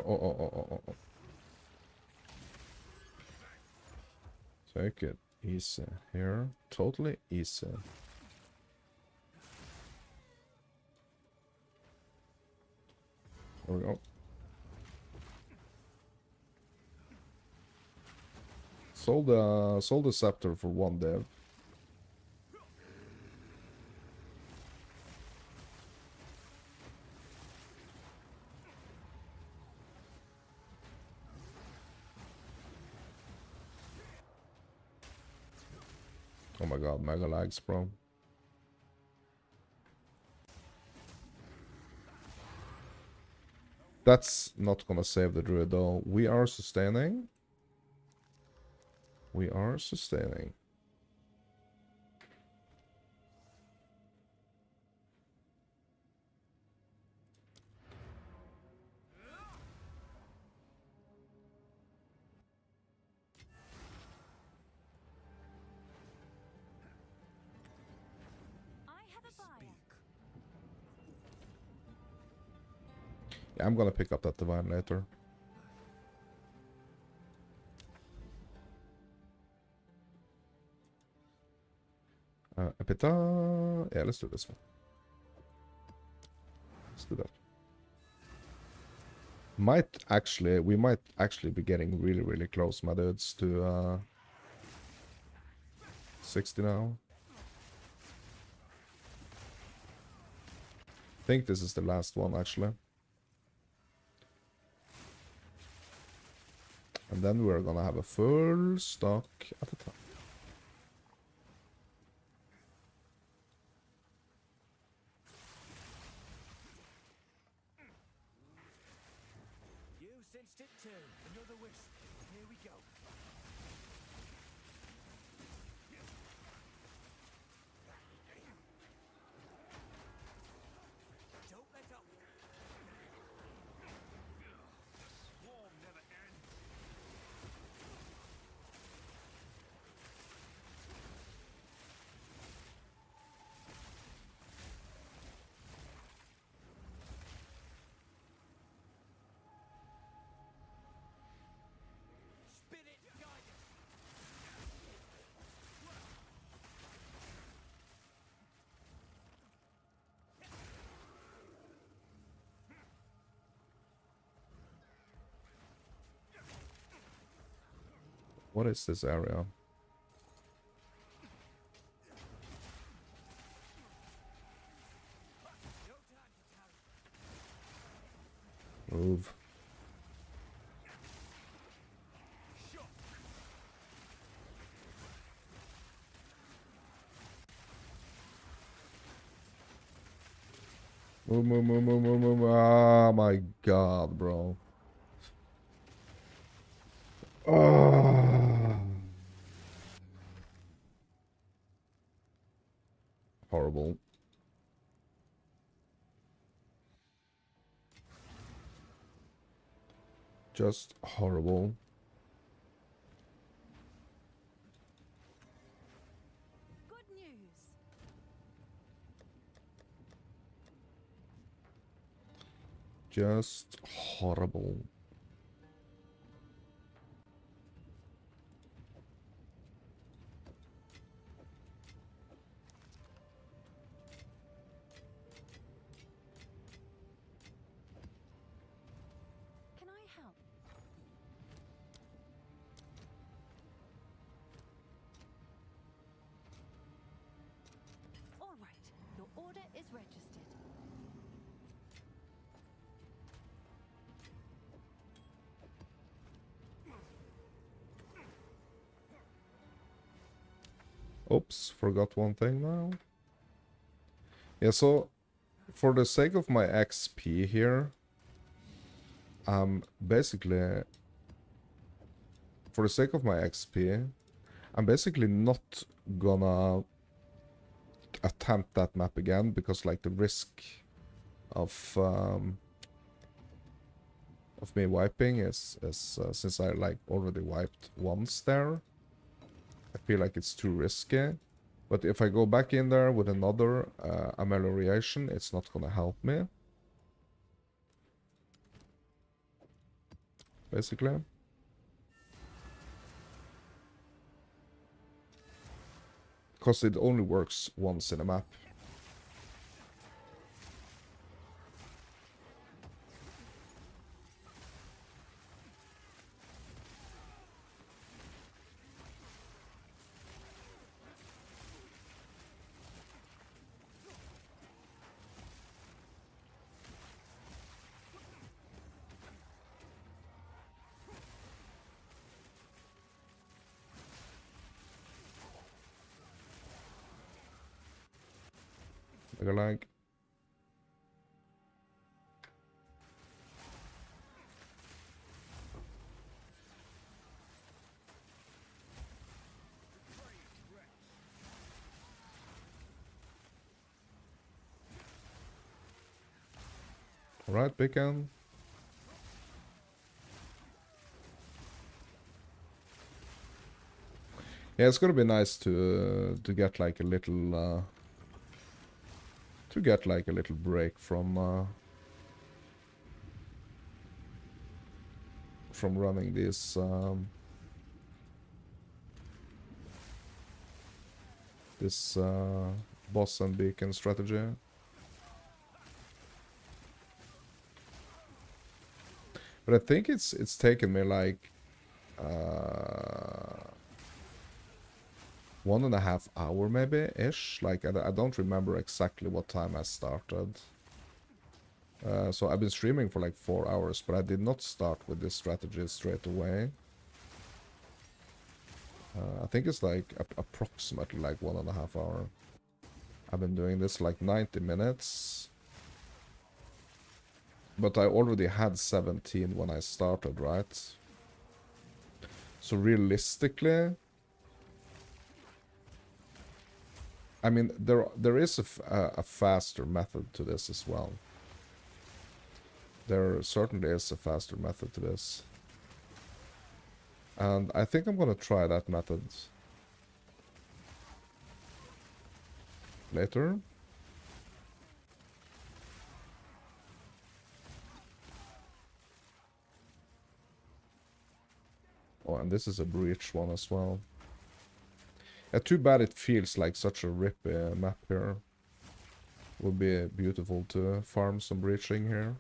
Oh. Take it easy here. Totally easy. There we go. Sold the scepter for 1 dev. Oh my god, mega lags, bro. That's not gonna save the druid though. We are sustaining. We are sustaining. I have a buyer. Yeah, I'm gonna pick up that divine later. Epita. Yeah, let's do this one. Let's do that. We might actually be getting really, really close, my dudes, to 60 now. I think this is the last one, actually. And then we're gonna have a full stock at a time. You sensed it too. Another wisp. Here we go. Don't let up. Swarm never ends. Spin it, guide it. What is this area? Move. Move. Oh my god, bro. Oh. Horrible. Just horrible. Good news. Just horrible. Can I help? All right. Your order is registered. Oops, forgot one thing now. Yeah, so for the sake of my XP here, basically, for the sake of my XP, I'm basically not gonna attempt that map again because like the risk of me wiping is since I like already wiped once there, I feel like it's too risky. But if I go back in there with another amelioration, it's not gonna help me. Basically. Because it only works once in a map. Like. Alright, Beacon. Yeah, it's gonna be nice to get like a little break from running this boss and beacon strategy. But I think it's taken me like 1.5 hours maybe ish. Like I don't remember exactly what time I started. So I've been streaming for like 4 hours, but I did not start with this strategy straight away. I think it's like approximately like 1.5 hours. I've been doing this like 90 minutes. But I already had 17 when I started, right? So realistically, I mean, there is a faster method to this as well. There certainly is a faster method to this. And I think I'm gonna try that method later. Oh, and this is a breach one as well. Yeah, too bad it feels like such a rippy map here. Would be beautiful to farm some breaching here.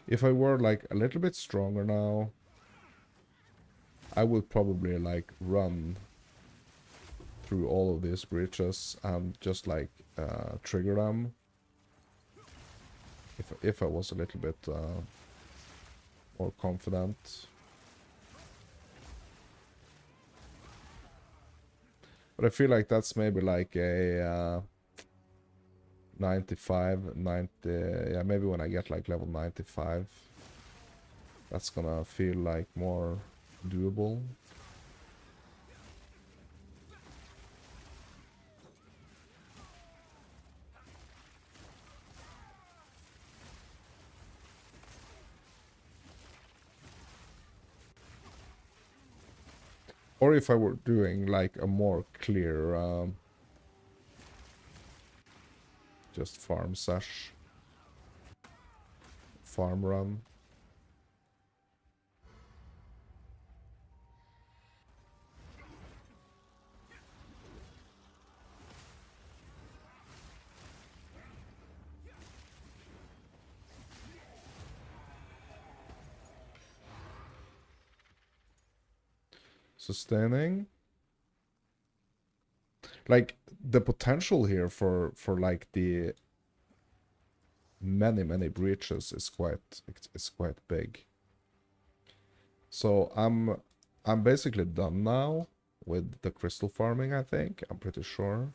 If I were like a little bit stronger now, I would probably like run through all of these breaches and just like trigger them. If I was a little bit more confident. But I feel like that's maybe like a 95, 90, yeah, maybe when I get like level 95, that's gonna feel like more doable. Or if I were doing like a more clear just farm sesh, farm run. Sustaining. Like the potential here for like the many breaches is quite big. So I'm basically done now with the crystal farming, I think. I'm pretty sure.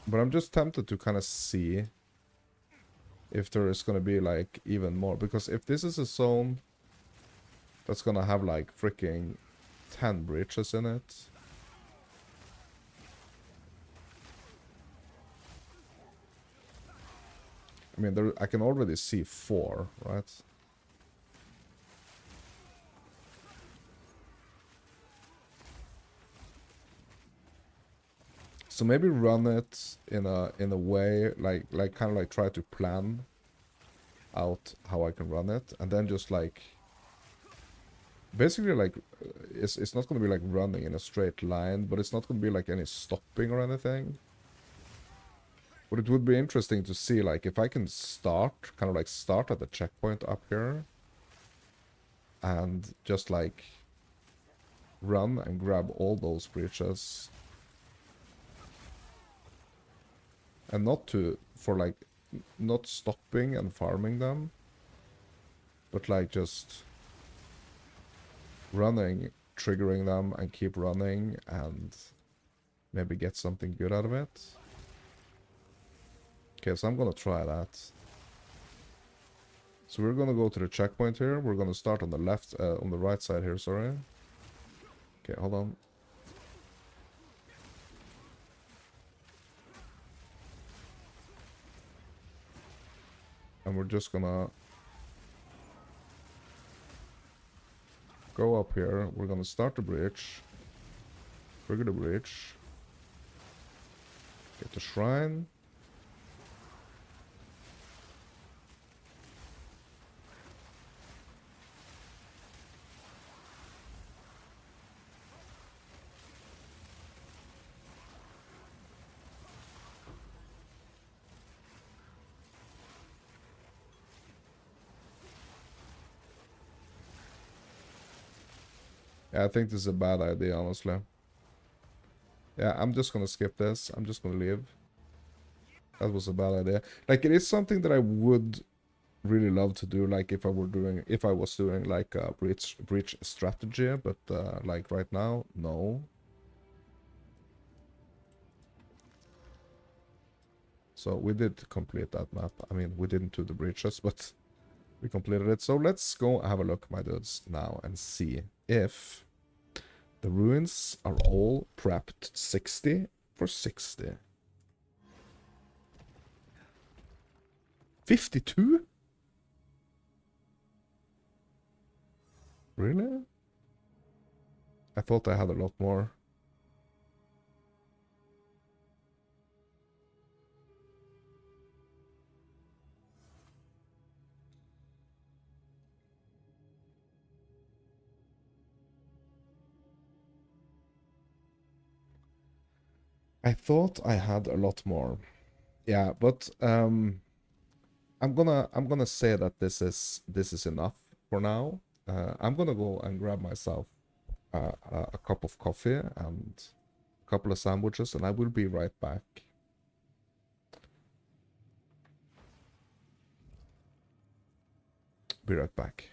But I'm just tempted to kind of see if there is going to be like even more. Because if this is a zone that's going to have like freaking 10 breaches in it. I mean, there, I can already see 4, right? So maybe run it in a way like kind of like try to plan out how I can run it, and then just like basically like it's not going to be like running in a straight line, but it's not going to be like any stopping or anything. But it would be interesting to see like if I can start kind of like start at the checkpoint up here and just like run and grab all those breaches. And not not stopping and farming them, but like just running, triggering them and keep running and maybe get something good out of it. Okay, so I'm gonna try that. So we're gonna go to the checkpoint here. We're gonna start on the left, on the right side here, sorry. Okay, hold on. And we're just gonna go up here. We're gonna start the bridge. Trigger the bridge. Get the shrine. Yeah, I think this is a bad idea, honestly. Yeah, I'm just gonna skip this. I'm just gonna leave. That was a bad idea. Like, it is something that I would really love to do, like if I was doing like a breach strategy, but like right now, no. So we did complete that map. I mean, we didn't do the breaches, but we completed it. So let's go have a look, my dudes, now and see if the ruins are all prepped 60 for 60. 52? Really? I thought I had a lot more. I thought I had a lot more. Yeah, but I'm gonna say that this is enough for now. I'm gonna go and grab myself a cup of coffee and a couple of sandwiches, and I will be right back. Be right back.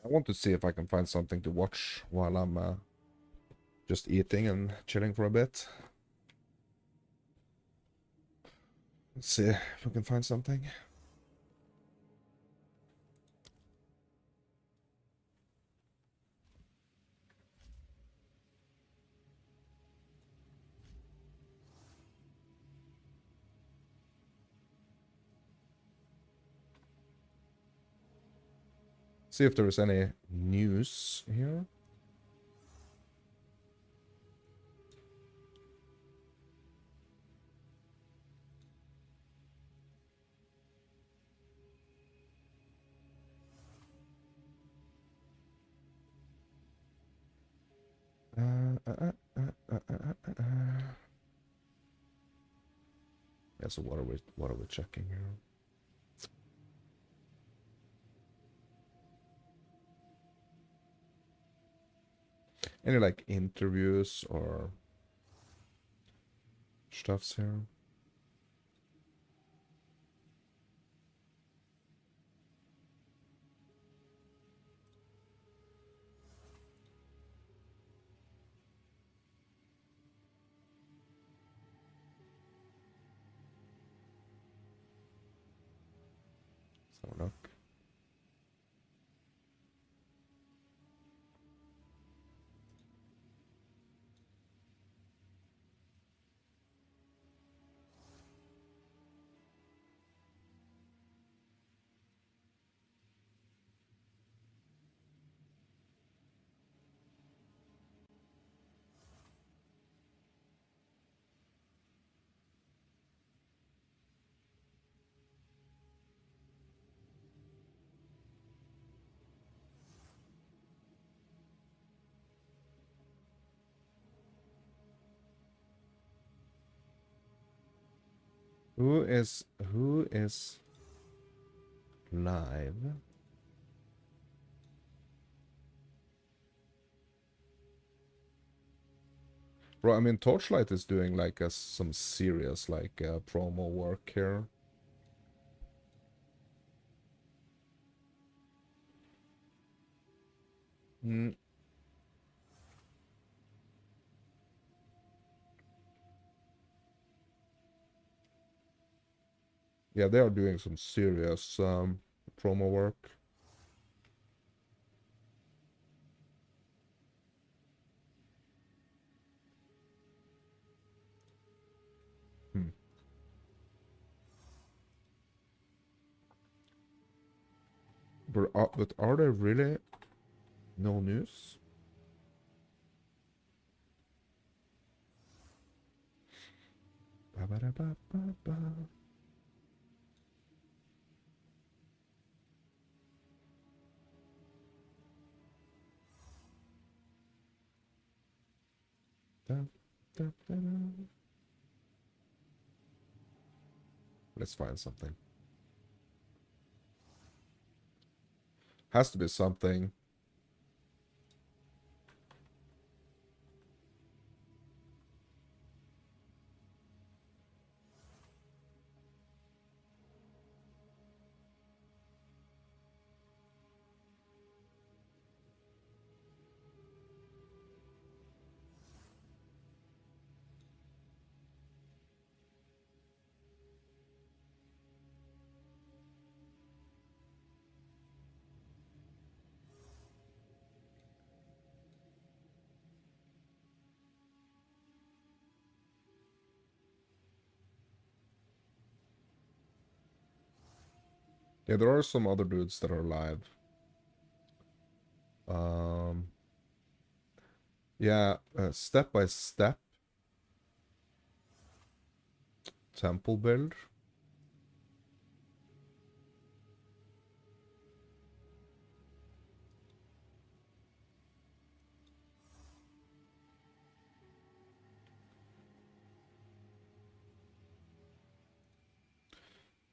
I want to see if I can find something to watch while I'm just eating and chilling for a bit. Let's see if we can find something. See if there is any news here. Yeah, so what are we checking here? Any like interviews or stuffs here? So look. Who is live? Bro, I mean Torchlight is doing like some serious like promo work here. Mm. Yeah, they are doing some serious promo work. Hmm. But are there really no news? Ba-ba-da-ba-ba-ba. Da, da, da, da. Let's find something. Has to be something. Yeah, there are some other dudes that are live. Um, yeah, Step by Step temple build.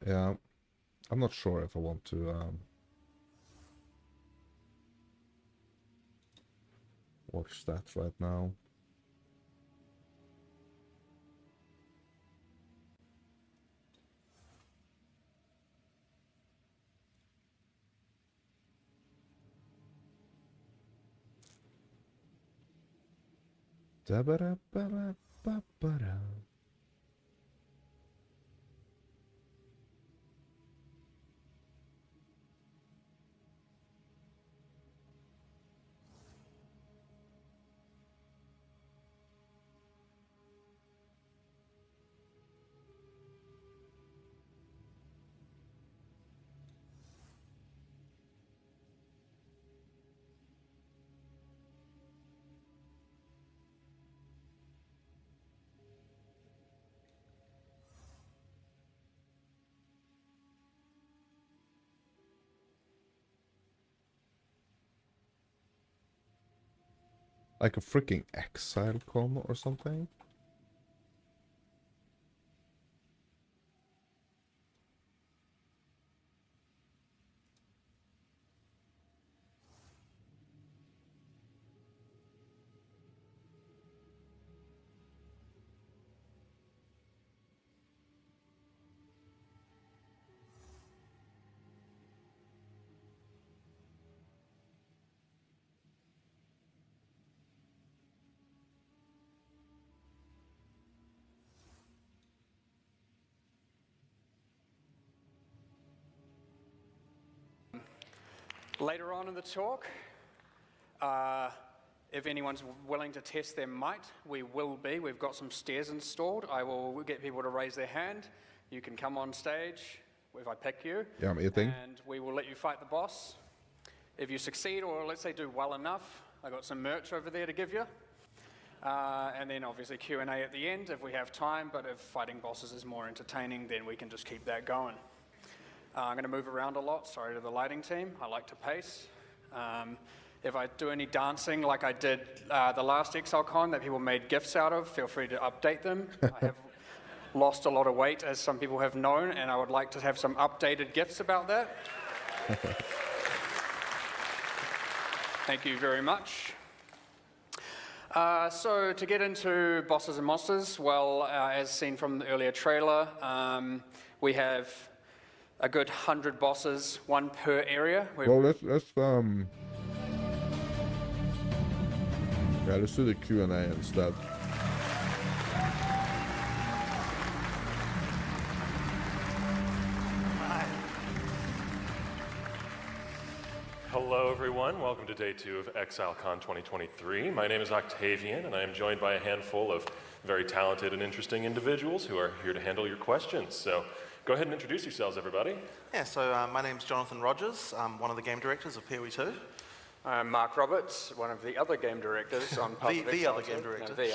Yeah, I'm not sure if I want to watch that right now. Da-ba-da-ba-ba-ba-ba-da. Like a freaking exile con or something? Later on in the talk, if anyone's willing to test their might, we will be. We've got some stairs installed. I will get people to raise their hand. You can come on stage if I pick you. Yeah, I'm eating. And we will let you fight the boss. If you succeed, or let's say do well enough, I got some merch over there to give you. And then obviously Q&A at the end if we have time, but if fighting bosses is more entertaining, then we can just keep that going. I'm going to move around a lot, sorry to the lighting team, I like to pace. If I do any dancing like I did the last XLCon that people made GIFs out of, feel free to update them. I have lost a lot of weight, as some people have known, and I would like to have some updated GIFs about that. Thank you very much. So to get into bosses and monsters, well, as seen from the earlier trailer, we have a good 100 bosses, one per area. Well, let's do the Q&A instead. Hello everyone, welcome to day 2 of ExileCon 2023. My name is Octavian and I am joined by a handful of very talented and interesting individuals who are here to handle your questions. So go ahead and introduce yourselves, everybody. Yeah, so my name's Jonathan Rogers. I'm one of the game directors of PoE 2. I'm Mark Roberts, one of the other game directors on The other game director. No,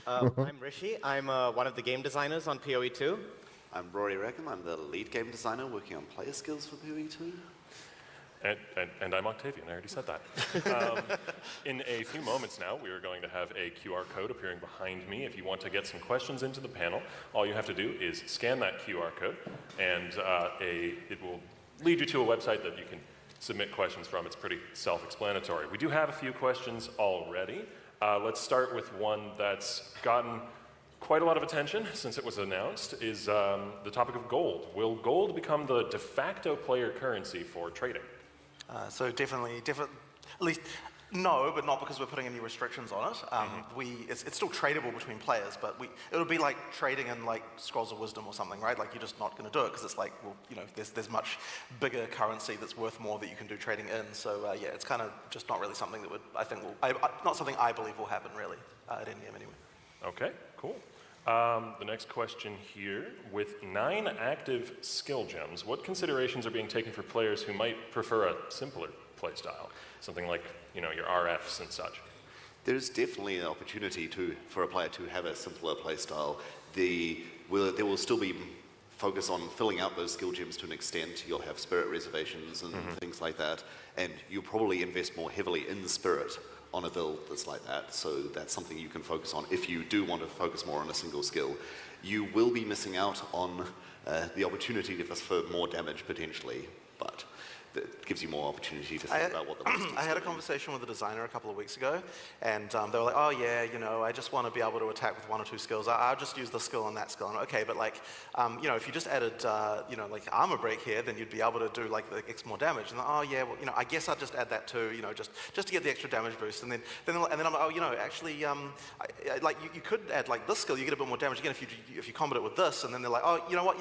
the other. I'm Rishi. I'm one of the game designers on PoE 2. I'm Rory Rackham. I'm the lead game designer working on player skills for PoE 2. And I'm Octavian, I already said that. In a few moments now, we are going to have a QR code appearing behind me. If you want to get some questions into the panel, all you have to do is scan that QR code, and it will lead you to a website that you can submit questions from. It's pretty self-explanatory. We do have a few questions already. Let's start with one that's gotten quite a lot of attention since it was announced, is the topic of gold. Will gold become the de facto player currency for trading? So definitely, at least, no, but not because we're putting any restrictions on it. It's still tradable between players, but it'll be like trading in like Scrolls of Wisdom or something, right? Like you're just not going to do it because it's like, well, you know, there's much bigger currency that's worth more that you can do trading in. So yeah, it's kind of just not really something that not something I believe will happen really at NEM anyway. Okay, cool. The next question here, with 9 active skill gems, what considerations are being taken for players who might prefer a simpler playstyle? Something like, you know, your RFs and such. There's definitely an opportunity for a player to have a simpler playstyle. There will still be focus on filling out those skill gems to an extent. You'll have spirit reservations and things like that, and you'll probably invest more heavily in the spirit on a build that's like that, so that's something you can focus on if you do want to focus more on a single skill. You will be missing out on the opportunity for more damage potentially, but that gives you more opportunity to think about what the monster's I had a doing. conversation with a designer a couple of weeks ago, and they were like, oh yeah, you know, I just want to be able to attack with 1 or 2 skills. I'll just use this skill and that skill. And okay, but like, you know, if you just added, you know, like armor break here, then you'd be able to do like the X more damage. And oh yeah, well, you know, I guess I'll just add that too, you know, just to get the extra damage boost. And then I'm like, oh, you know, actually, like you could add like this skill, you get a bit more damage again if you combat it with this. And then they're like, oh, you know what,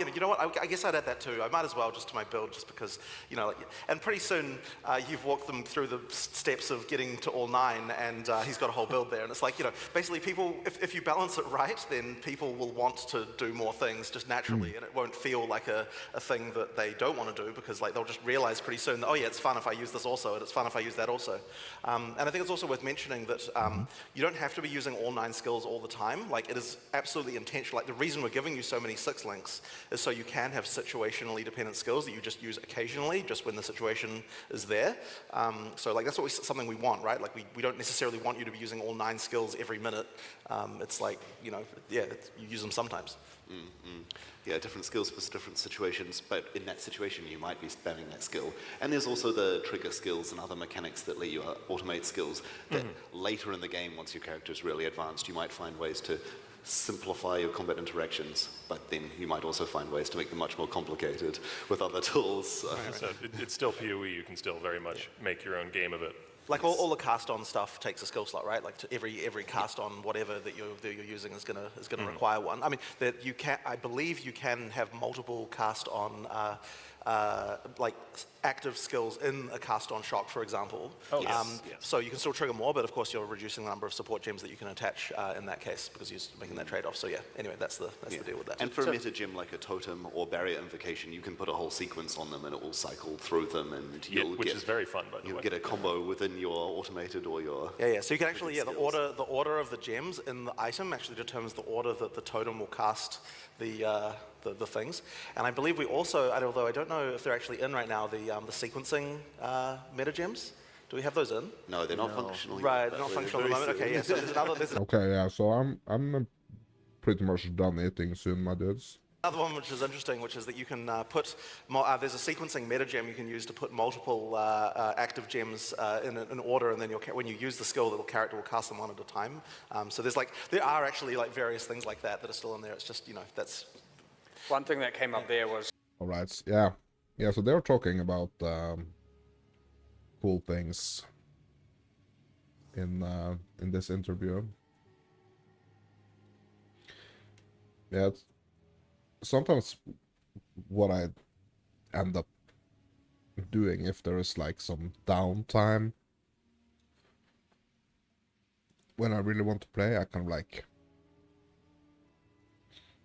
I guess I'd add that too. I might as well just to my build, just because, you know, like, and pretty soon you've walked them through the steps of getting to all 9, and he's got a whole build there. And it's like, you know, basically people, if you balance it right, then people will want to do more things just naturally, and it won't feel like a thing that they don't want to do, because like they'll just realize pretty soon that, oh yeah, it's fun if I use this also, and it's fun if I use that also. And I think it's also worth mentioning that you don't have to be using all 9 skills all the time. Like, it is absolutely intentional. Like, the reason we're giving you so many 6 links is so you can have situationally dependent skills that you just use occasionally, just when the situation is there. So like that's something we want, right? Like we don't necessarily want you to be using all 9 skills every minute. It's like, you know, yeah, you use them sometimes. Yeah, different skills for different situations, but in that situation you might be spamming that skill. And there's also the trigger skills and other mechanics that let you automate skills that later in the game, once your character is really advanced, you might find ways to simplify your combat interactions, but then you might also find ways to make them much more complicated with other tools. So it's still PoE, you can still very much make your own game of it. Like all the cast-on stuff takes a skill slot, right? Like every cast-on whatever that you're using is gonna require one. I mean, I believe you can have multiple cast-on like active skills in a cast on shock, for example. Oh, yes, yes. So you can still trigger more, but of course you're reducing the number of support gems that you can attach in that case because you're making that trade-off. So yeah, anyway, that's the deal with that. And for a meta gem like a totem or barrier invocation, you can put a whole sequence on them and it will cycle through them, and you'll which get, is very fun, by the you'll way. get a combo within your automated or your... Yeah. So you can actually, the skills. order of the gems in the item actually determines the order that the totem will cast the things. And I believe we also, although I don't know if they're actually in right now, the sequencing meta gems. Do we have those in? No, they're not functional. yet, Right, but they're not we're functional at the very moment. Okay, soon. yeah. So there's another. Okay, yeah. So I'm pretty much done eating soon, my dudes. Another one which is interesting, which is that you can put, there's a sequencing meta gem you can use to put multiple active gems in an order, and then when you use the skill, the character will cast them one at a time. So there are actually like various things like that are still in there. It's just, that's... One thing that came up there was All right, yeah. So they're talking about cool things in this interview. Yeah. Sometimes what I end up doing if there is like some downtime when I really want to play, I can like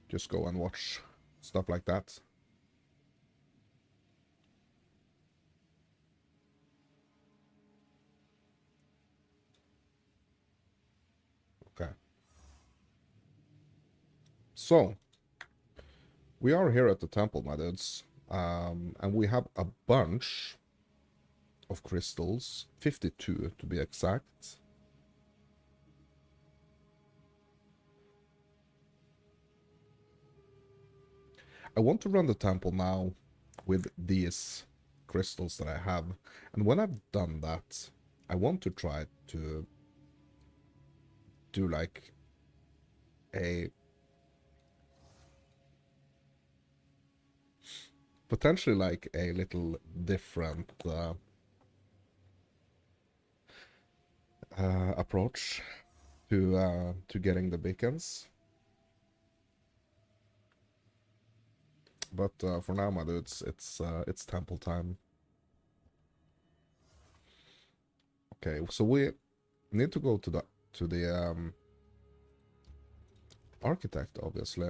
just go and watch stuff like that. Okay. So we are here at the temple, my dudes, and we have a bunch of crystals, 52 to be exact. I want to run the temple now with these crystals that I have, and when I've done that, I want to try to do like a potentially like a little different approach to getting the beacons. But for now, my dudes, it's temple time. Okay, so we need to go to the architect, obviously.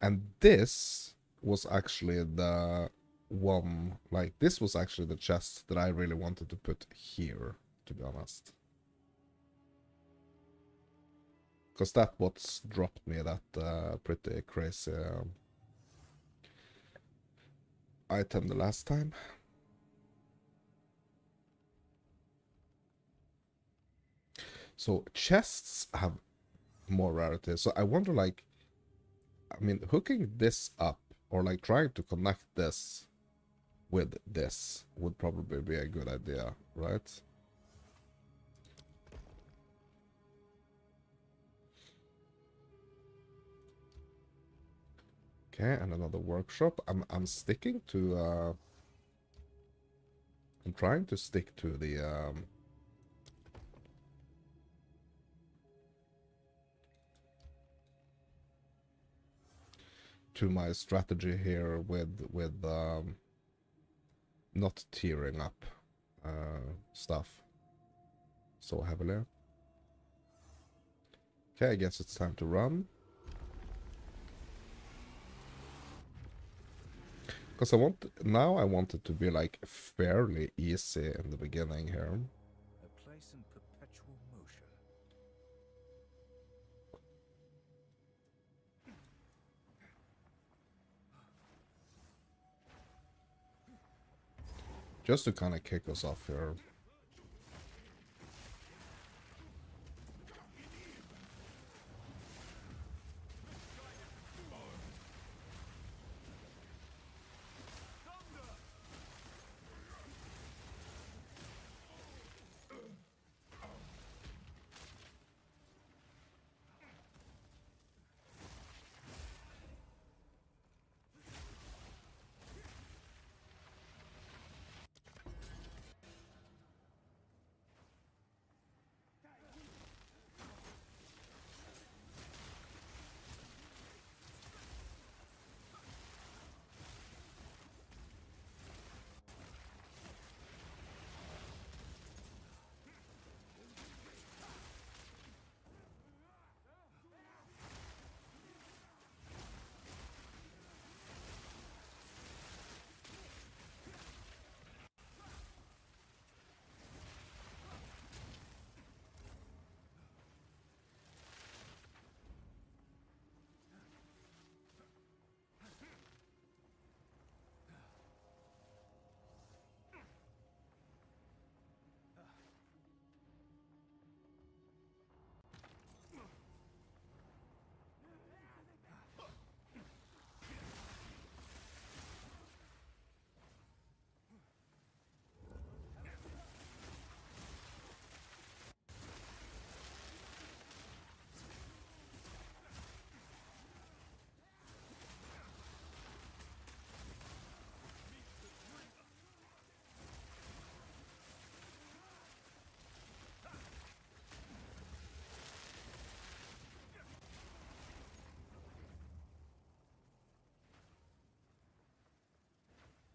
And this was actually the one, like, this was actually the chest that I really wanted to put here, to be honest. Because that what's dropped me that pretty crazy item the last time. So chests have more rarity. So I wonder, like, I mean, hooking this up or like trying to connect this with this would probably be a good idea, right? Okay, and another workshop. I'm sticking to I'm trying to stick to the to my strategy here with not tearing up stuff so heavily. Okay, I guess it's time to run. Because I want it to be like fairly easy in the beginning here. A place in perpetual motion. Just to kind of kick us off here.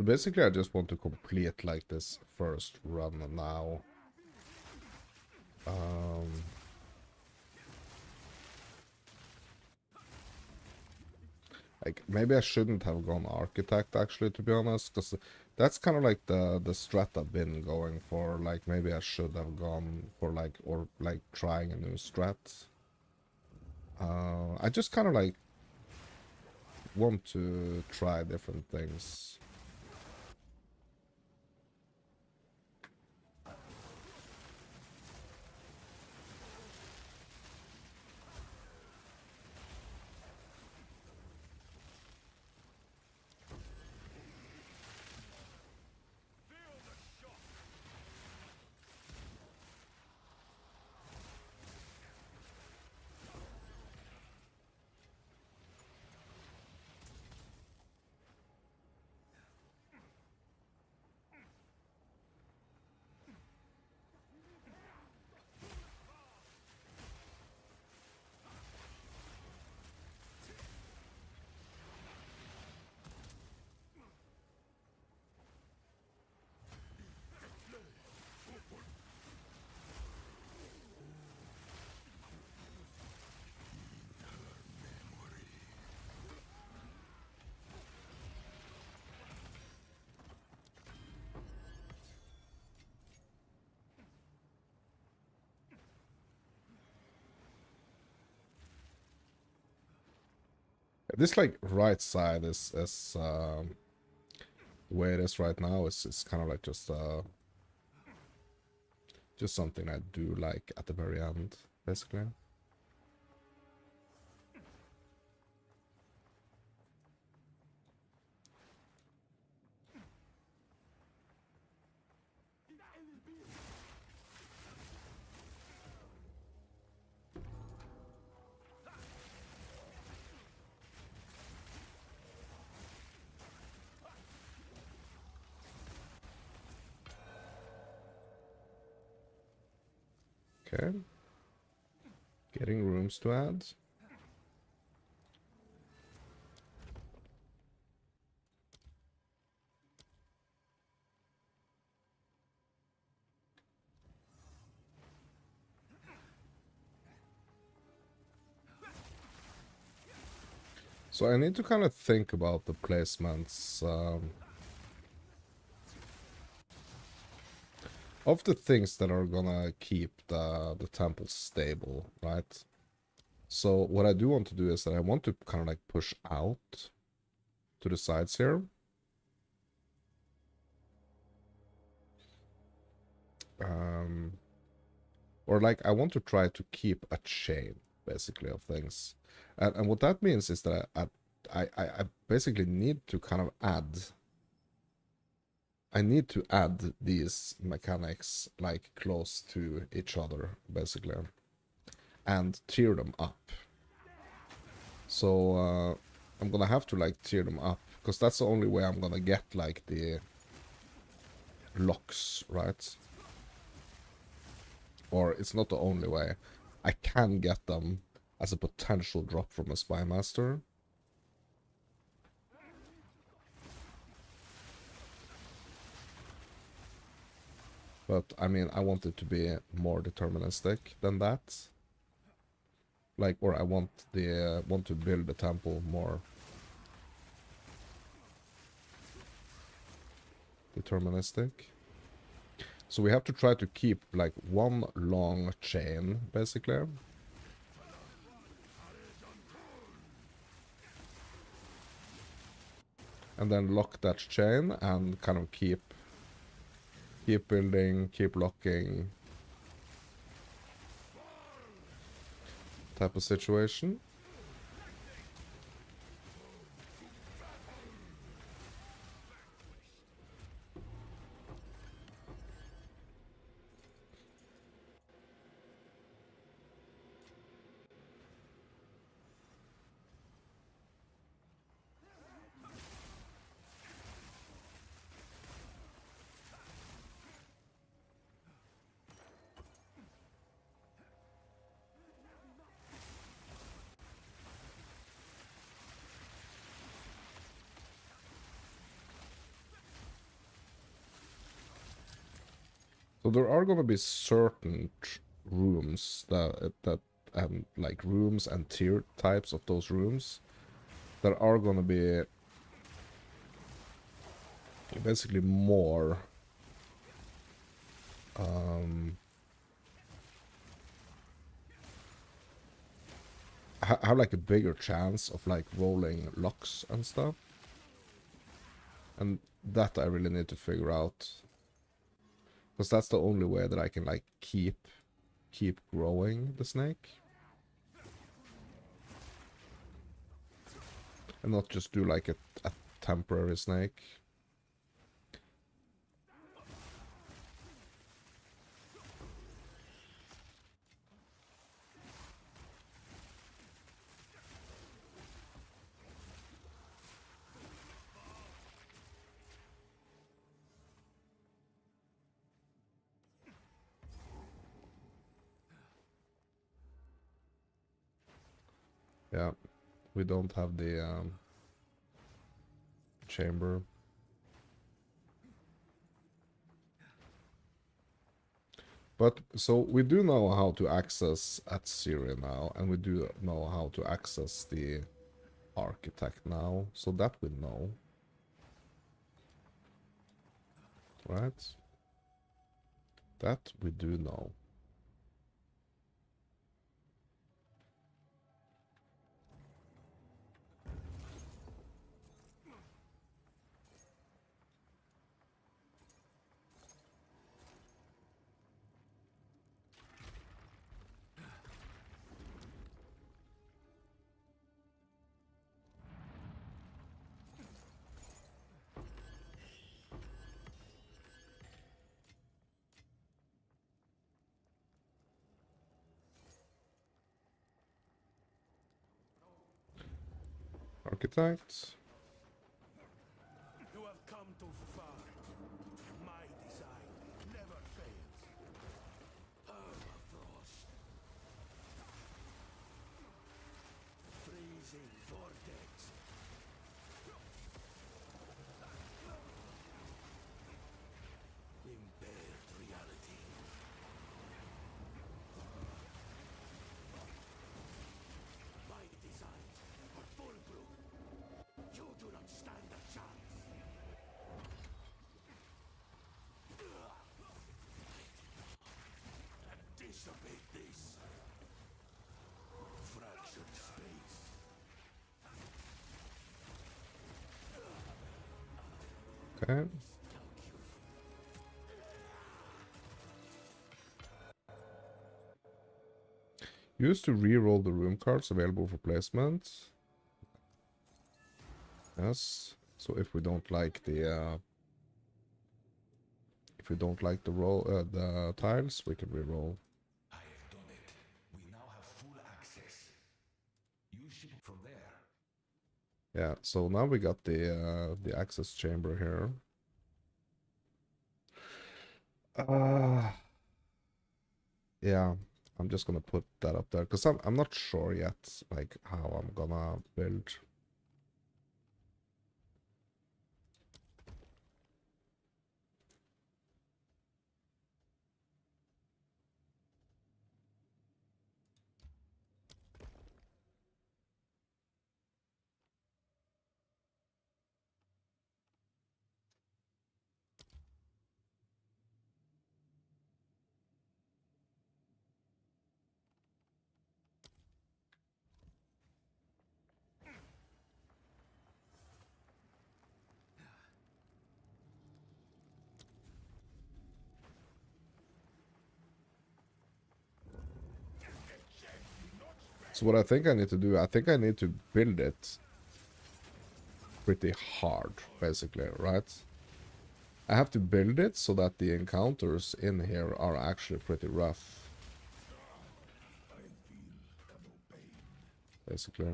So basically, I just want to complete like this first run now. Like maybe I shouldn't have gone architect actually, to be honest, because that's kind of like the strat I've been going for. Like maybe I should have gone for like or like trying a new strat. I just kind of like want to try different things. This like right side is the way it is right now is kind of like just something I do like at the very end, basically. Okay. Getting rooms to add. So I need to kind of think about the placements of the things that are gonna keep the temple stable, right? So what I do want to do is that I want to kind of like push out to the sides here. Or like I want to try to keep a chain, basically, of things. And what that means is that I basically need to kind of add... I need to add these mechanics like close to each other, basically. And tier them up. So I'm gonna have to like tier them up, because that's the only way I'm gonna get like the locks, right? Or it's not the only way. I can get them as a potential drop from a Spy Master. But I mean, I want it to be more deterministic than that. Like, or I want to build the temple more deterministic. So we have to try to keep like one long chain, basically. And then lock that chain and kind of keep building, keep locking type of situation. there are gonna be certain rooms that and like rooms and tier types of those rooms that are gonna be basically more have like a bigger chance of like rolling locks and stuff, and that I really need to figure out, because that's the only way that I can like keep growing the snake and not just do like a temporary snake. Yeah, we don't have the chamber. But so we do know how to access Atziri now, and we do know how to access the architect now, so that we know. Right? That we do know. Architect. You have come too far. My design never fails. Permafrost. Freezing vortex. Impaired reality. My designs are foolproof. You do not stand a chance. Anticipate this. Fractured space. Okay. Use to re-roll the room cards available for placement. Yes. So if we don't like the roll the tiles, we can re-roll. I have done it. We now have full access. You should from there. Yeah, so now we got the access chamber here. Yeah, I'm just gonna put that up there because I'm not sure yet like how I'm gonna build. So what I think I need to do, I think I need to build it pretty hard, basically, right? I have to build it so that the encounters in here are actually pretty rough. Basically.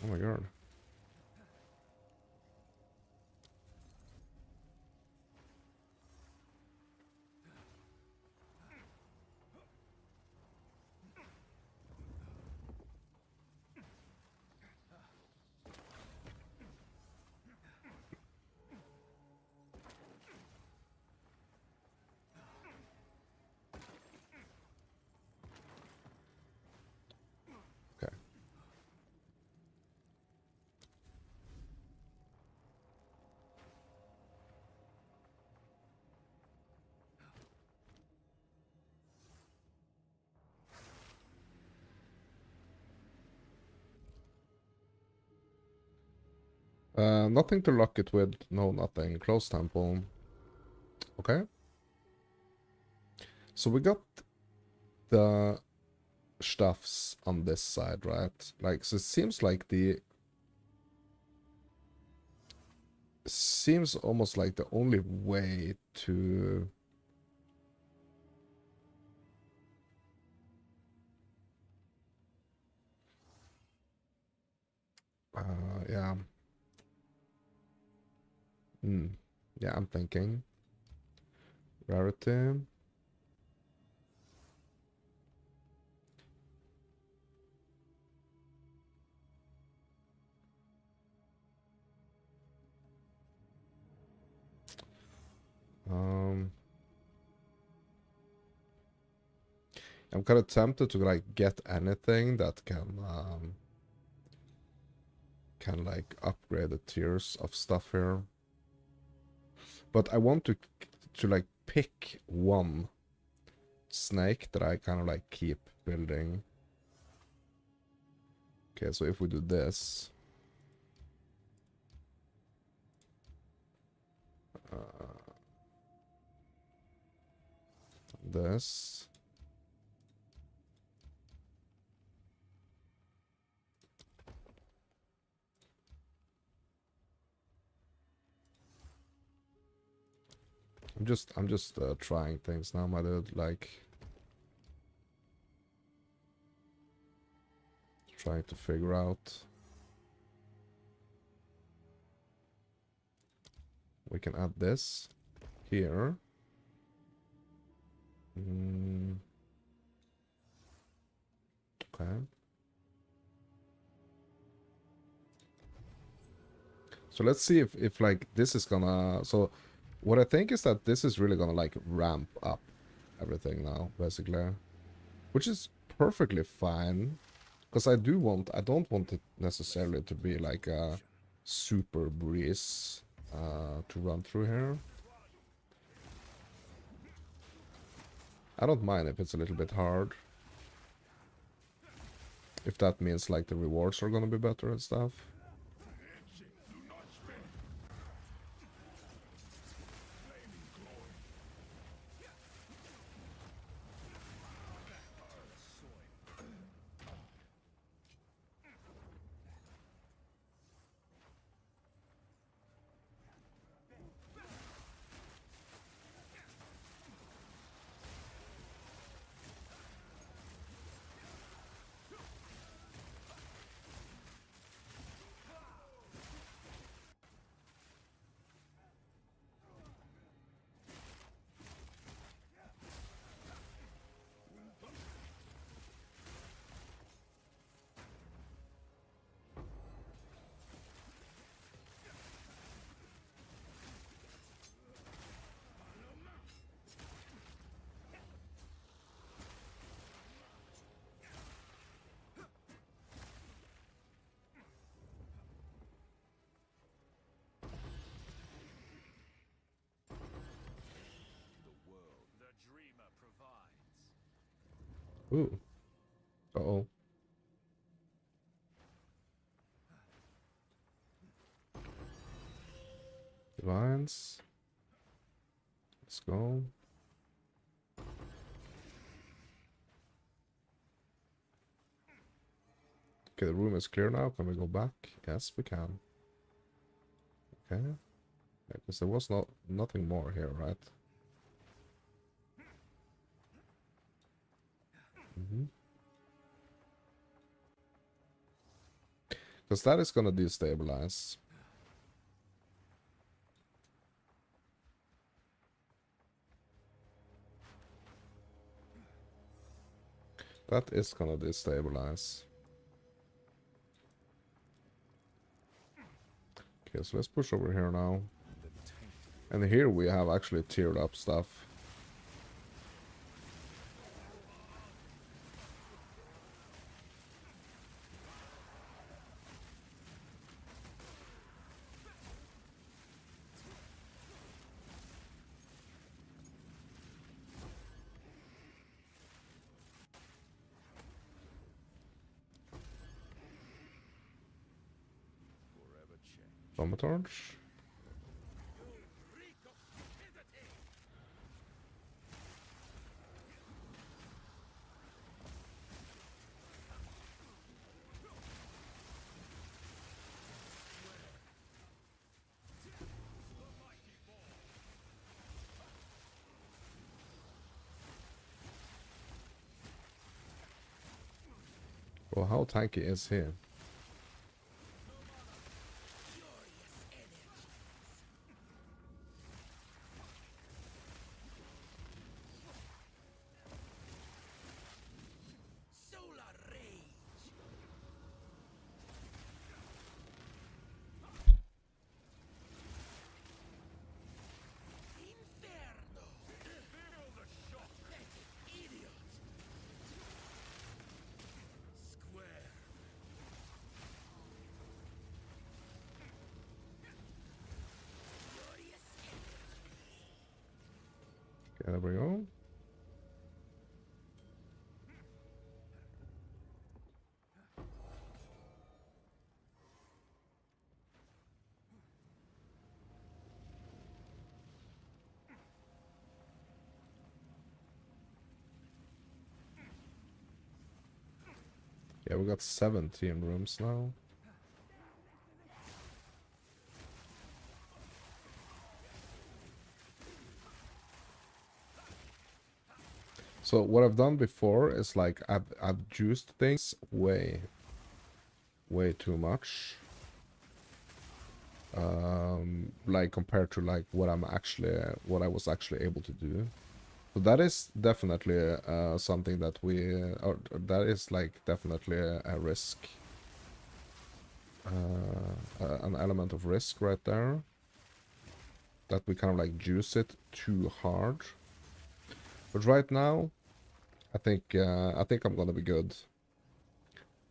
Oh my god. Nothing to lock it with. No, nothing. Close temple. Okay. So we got the stuffs on this side, right? Like, so it seems like seems almost like the only way to yeah. Yeah, I'm thinking rarity. I'm kind of tempted to like get anything that can like upgrade the tiers of stuff here. But I want to like pick one snake that I kind of like keep building. Okay, so if we do this, this. I'm just trying things now, my dude. Like trying to figure out. We can add this here. Okay. So let's see if like this is gonna. So what I think is that this is really gonna like ramp up everything now, basically, which is perfectly fine, because I don't want it necessarily to be like a super breeze to run through here. I don't mind if it's a little bit hard, if that means like the rewards are gonna be better and stuff. Ooh. Uh-oh. Divines. Let's go. Okay, the room is clear now. Can we go back? Yes, we can. Okay. Yeah, because there was nothing more here, right? Because that is gonna destabilize. That is gonna destabilize. Okay, so let's push over here now. And here we have actually tiered up stuff. Forever change. Thaumaturge. Well, how tanky is he? Solar rage. Inferno. Feel the shock. Idiot. Square. Glorious Okay, there we go. Yeah, we got 17 rooms now. So what I've done before is like I've juiced things way too much. Like compared to like what I was actually able to do. So that is definitely something that or that is like definitely a risk. An element of risk right there. That we kind of like juice it too hard. But right now, I think I'm gonna be good.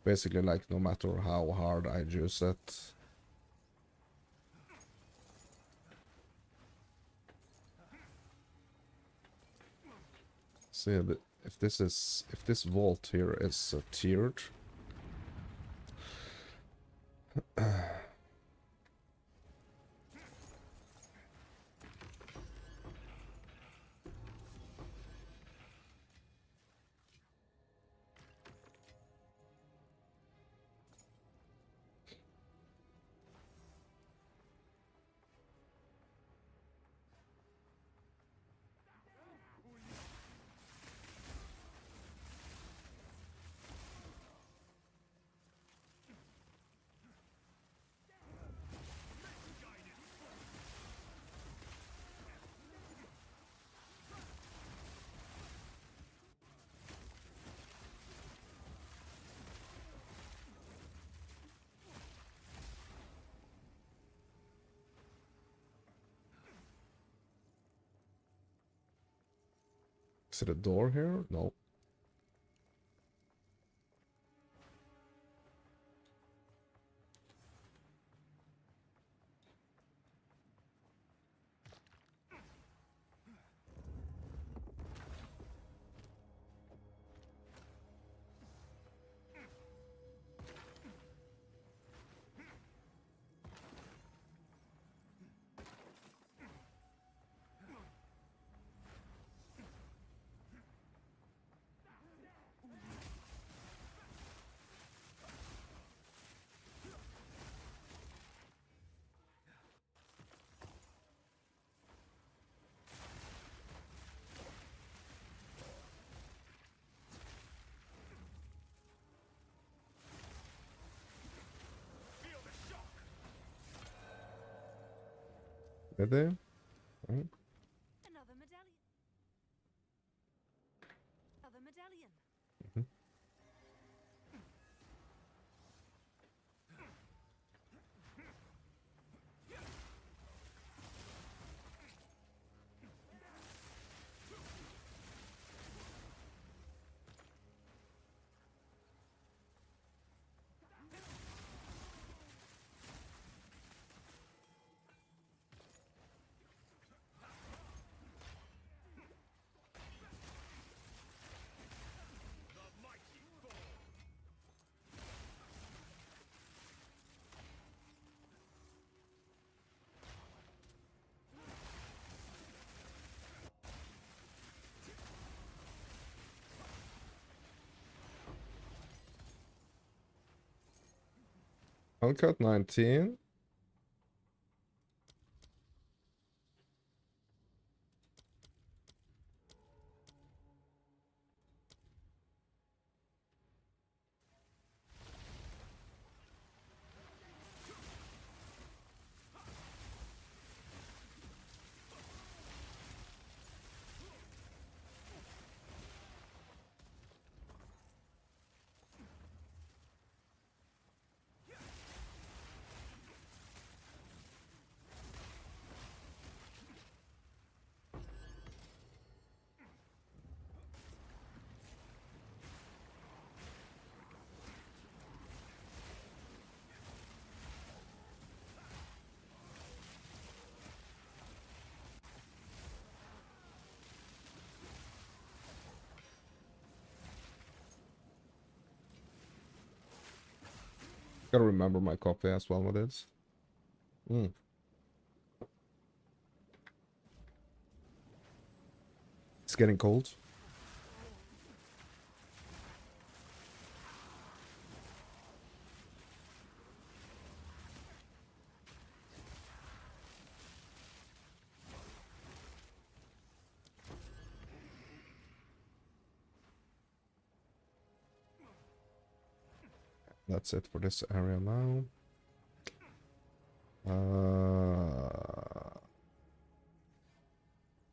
Basically, like no matter how hard I juice it. See if this vault here is tiered. Is it a door here? No. Are they? Oh. Another medallion. Another medallion. Mhm. Uncut 19. Gotta remember my coffee as well with this. It's getting cold. That's it for this area now.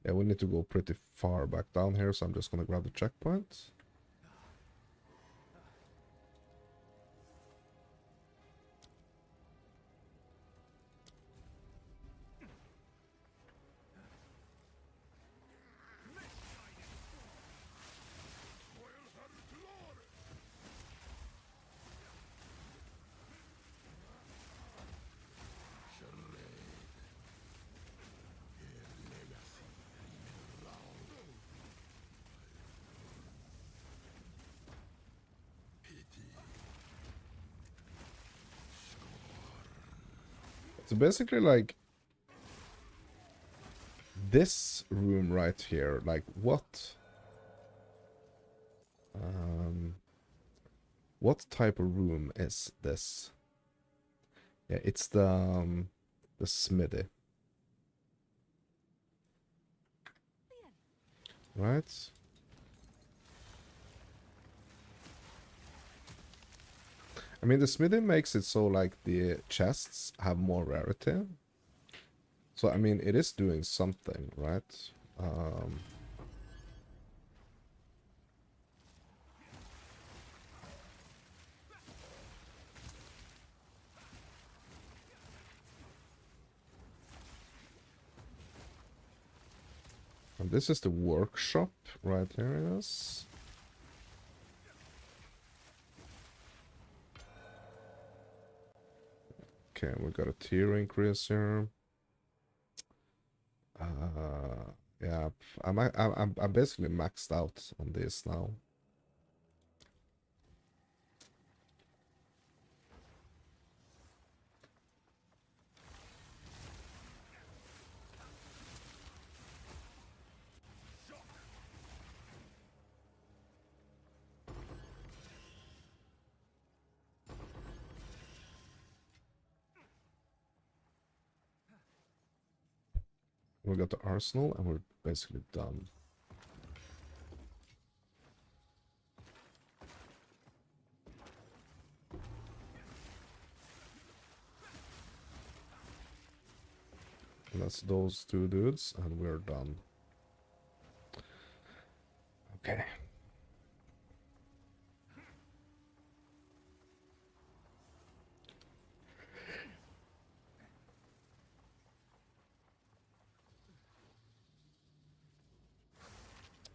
Yeah, we need to go pretty far back down here, so I'm just gonna grab the checkpoint. So basically, like, this room right here, like, what type of room is this? Yeah, it's the smithy. Right? I mean, the smithy makes it so, like, the chests have more rarity. So, I mean, it is doing something, right? And this is the workshop, right here it is. Okay, we got a tier increase here. Yeah, I'm basically maxed out on this now. We got the arsenal and we're basically done. And that's those two dudes and we're done. Okay.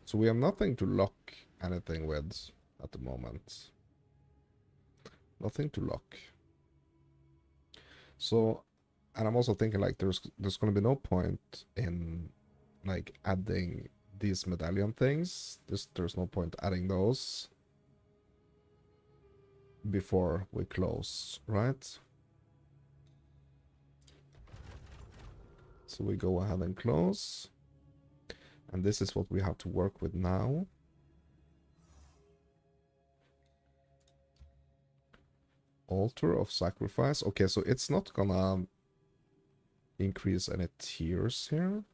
So we have nothing to lock anything with at the moment. Nothing to lock. So, and I'm also thinking like there's going to be no point in like adding these medallion things. There's no point adding those before we close, right? So we go ahead and close. And this is what we have to work with now. Altar of Sacrifice. Okay, so it's not gonna increase any tiers here.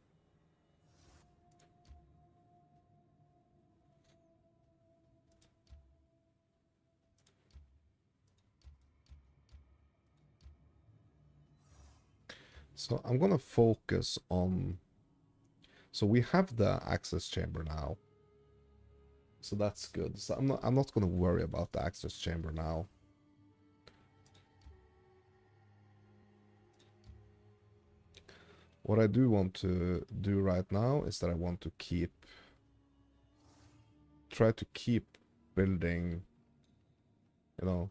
So I'm gonna focus on... So we have the access chamber now. So that's good. So I'm not gonna worry about the access chamber now. What I do want to do right now is that I want to try to keep building, you know,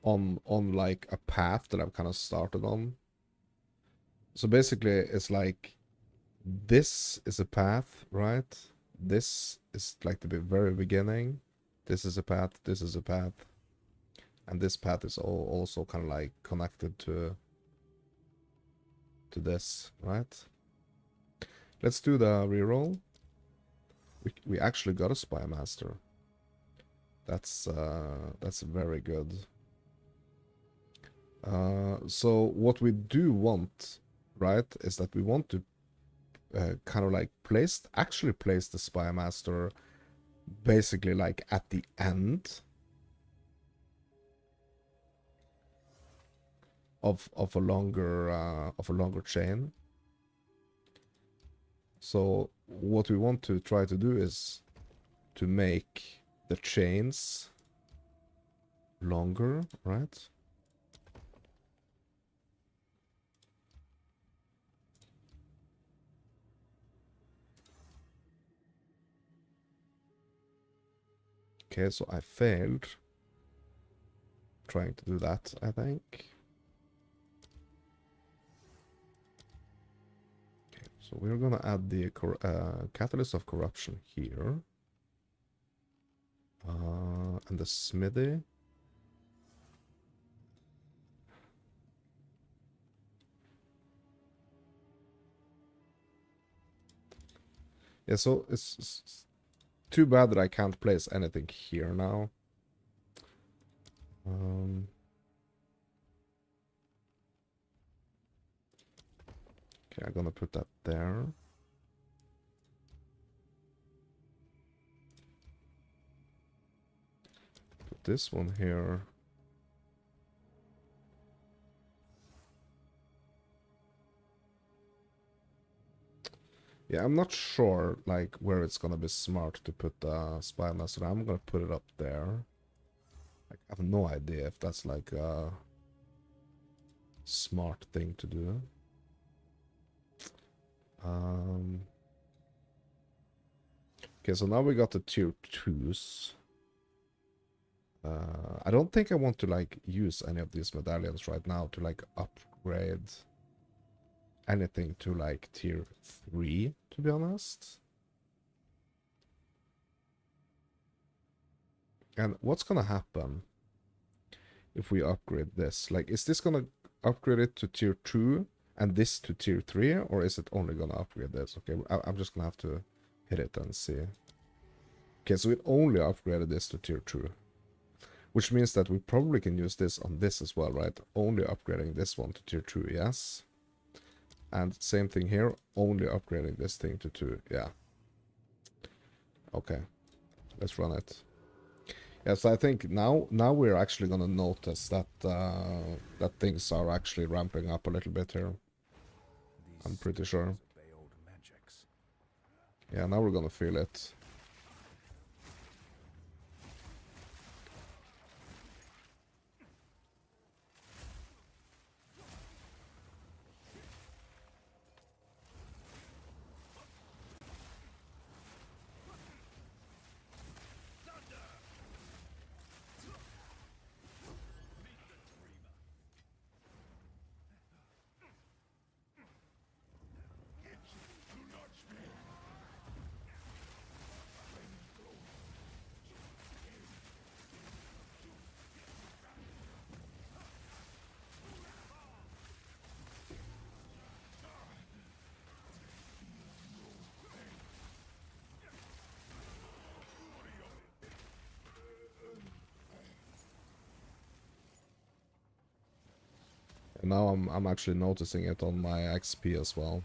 on like a path that I've kind of started on. So basically it's like this is a path, right? This is like the very beginning. This is a path, this is a path. And this path is also kind of like connected to this, right? Let's do the reroll. We actually got a Spy Master. That's very good. So what we do want, right, is that we want to kind of like actually place the Spy Master basically like at the end of a longer chain. So what we want to try to do is to make the chains longer, right? Okay, so I failed trying to do that, I think. Okay, so we're gonna add the Catalyst of Corruption here. And the Smithy. Yeah, so it's too bad that I can't place anything here now. Okay, I'm gonna put that there. Put this one here. Yeah, I'm not sure like where it's gonna be smart to put the Spy Master. I'm gonna put it up there. Like, I have no idea if that's like a smart thing to do. Okay, so now we got the tier 2s. I don't think I want to like use any of these medallions right now to like upgrade anything to like tier 3, to be honest. And what's gonna happen if we upgrade this? Like, is this gonna upgrade it to tier 2 and this to tier 3, or is it only gonna upgrade this? Okay, I'm just gonna have to hit it and see. Okay, so it only upgraded this to tier 2. Which means that we probably can use this on this as well, right? Only upgrading this one to tier 2, yes. And same thing here, only upgrading this thing to 2, yeah. Okay, let's run it. Yes, I think now we're actually gonna notice that that things are actually ramping up a little bit here. I'm pretty sure. Yeah, now we're gonna feel it. And now I'm actually noticing it on my XP as well.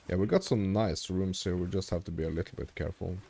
Yeah, we got some nice rooms here, we just have to be a little bit careful.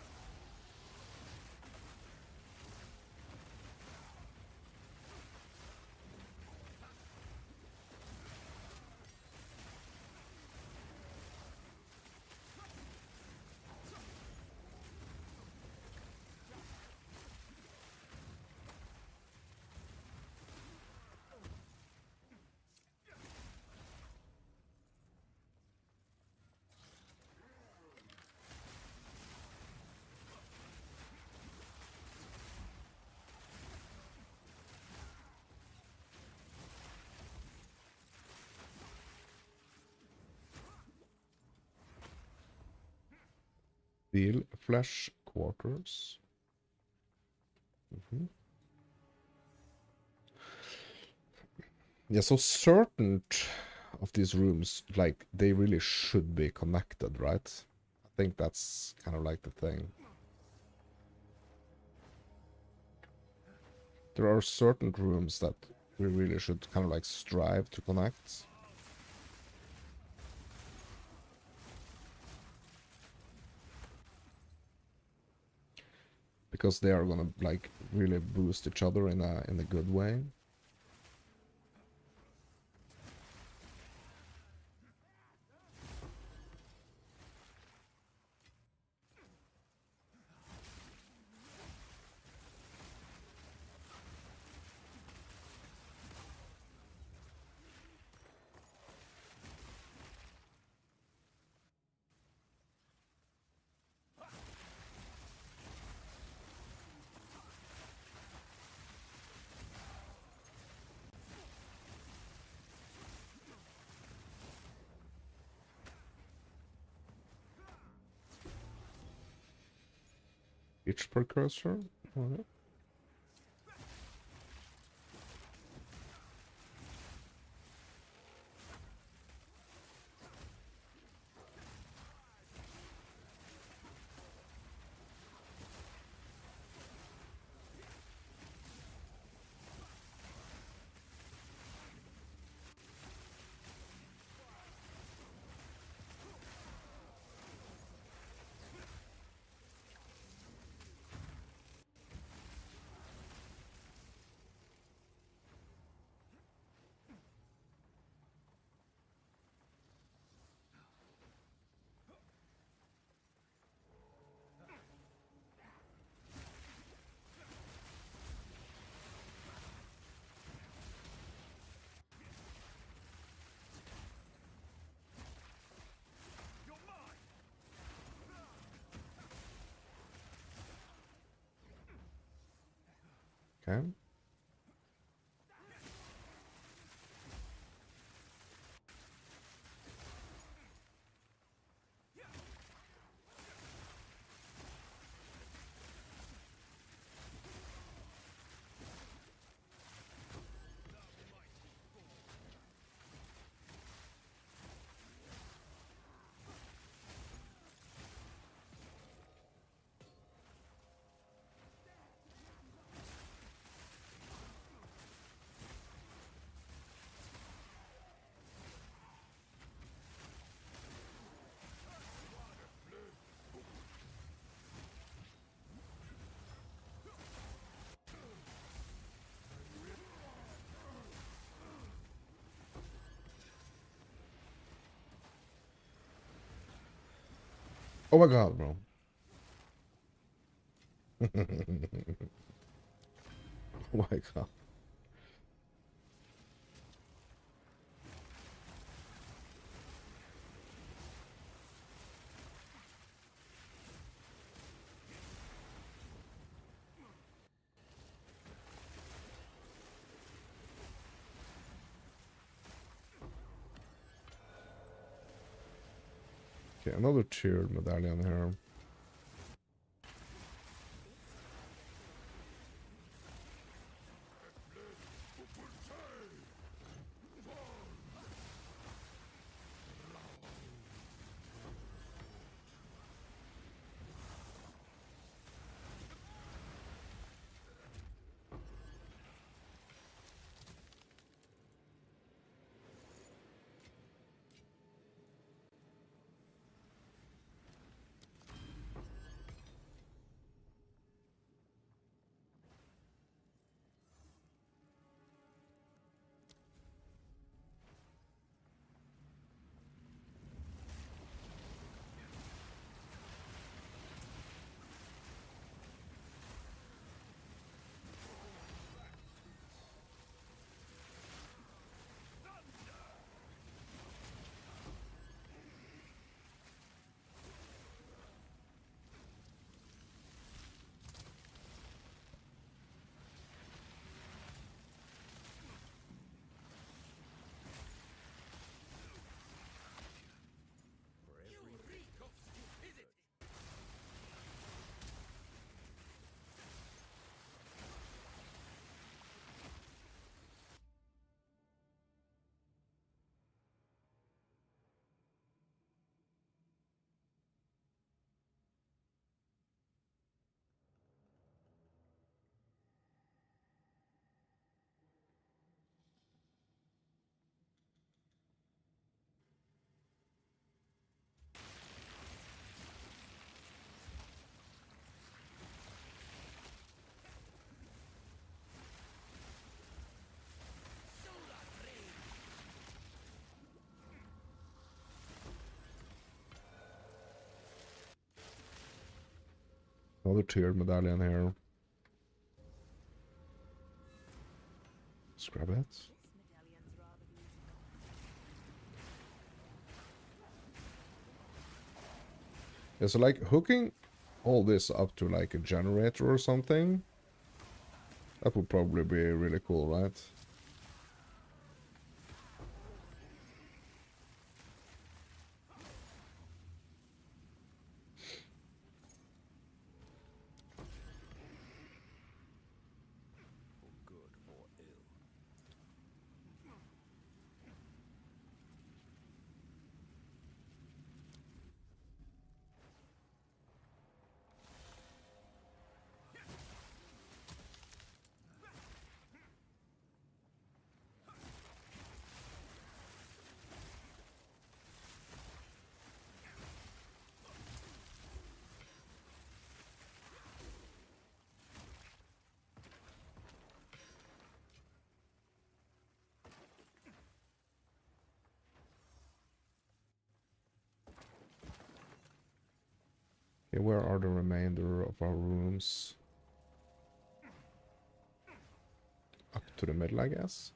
Steel flesh quarters. Yeah, so certain of these rooms, like, they really should be connected, right? I think that's kind of like the thing. There are certain rooms that we really should kind of like strive to connect. Because they are gonna like really boost each other in a good way. Each precursor? Okay. Okay. Oh my god, bro. Oh my god. Okay, another tiered medallion here. Another tiered medallion here. Scrap it. Yeah, so like hooking all this up to like a generator or something, that would probably be really cool, right? Okay, where are the remainder of our rooms? Up to the middle, I guess.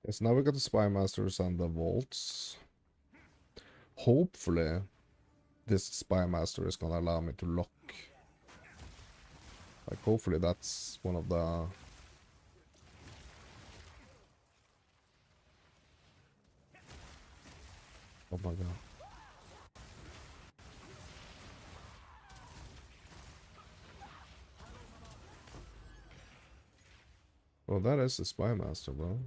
Yes, now we got the Spy Masters and the Vaults. Hopefully, this Spy Master is gonna allow me to lock. Like, hopefully that's one of the... Oh my god. Well, that is the Spy Master, bro.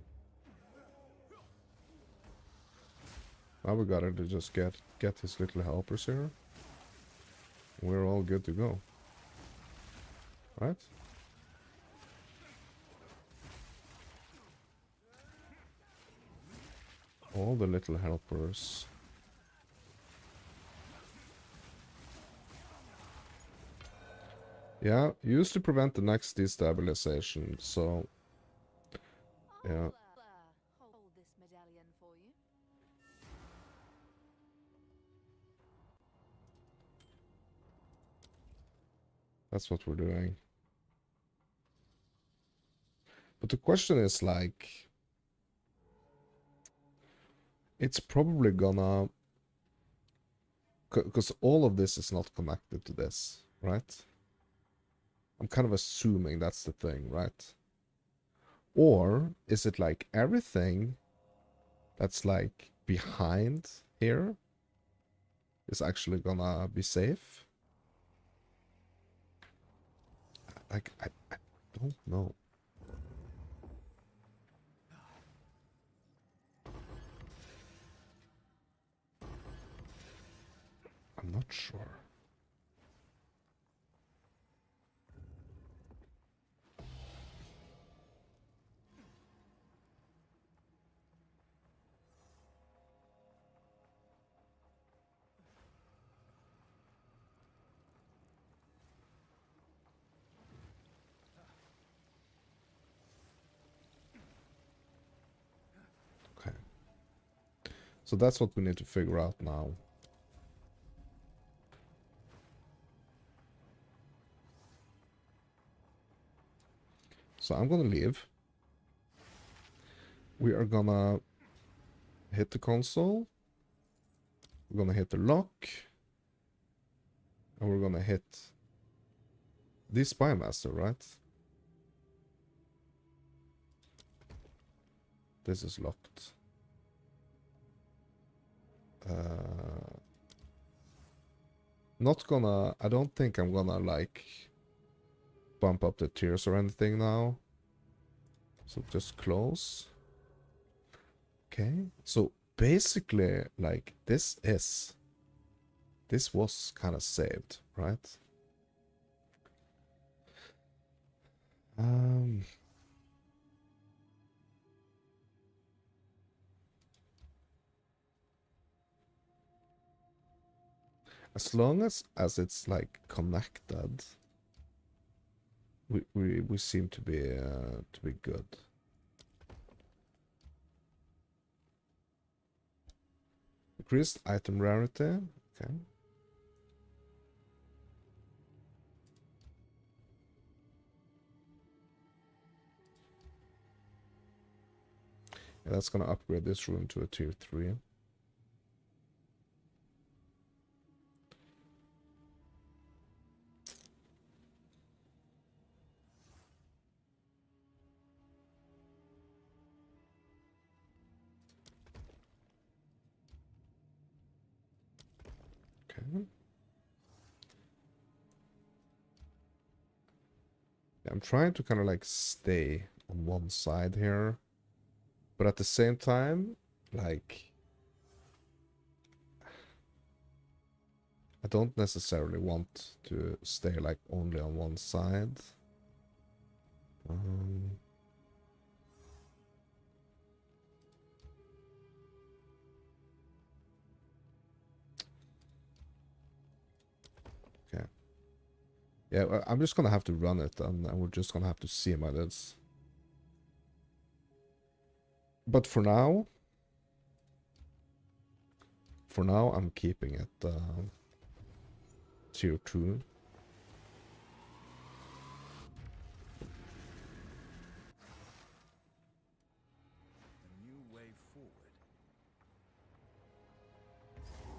Now we gotta just get his little helpers here. We're all good to go. Right? All the little helpers. Yeah, used to prevent the next destabilization, so... Yeah. Hold this medallion for you. That's what we're doing. But the question is, like... It's probably gonna... Because all of this is not connected to this, right? I'm kind of assuming that's the thing, right? Or is it like everything that's like behind here is actually gonna be safe? Like, I don't know. I'm not sure. Okay. So that's what we need to figure out now. So I'm gonna leave. We are gonna hit the console. We're gonna hit the lock. And we're gonna hit the Spy Master, right? This is locked. Not gonna... I don't think I'm gonna, like, bump up the tiers or anything now. So just close. Okay. So basically, like, this was kind of saved, right? As long as it's like connected, we seem to be good. Increased item rarity. Okay. Yeah, that's gonna upgrade this room to a tier 3. Okay. Yeah, I'm trying to kind of like stay on one side here, but at the same time, like, I don't necessarily want to stay like only on one side. Okay. Yeah, I'm just gonna have to run it, and we're just gonna have to see my lids. But for now, I'm keeping it tier 2. The new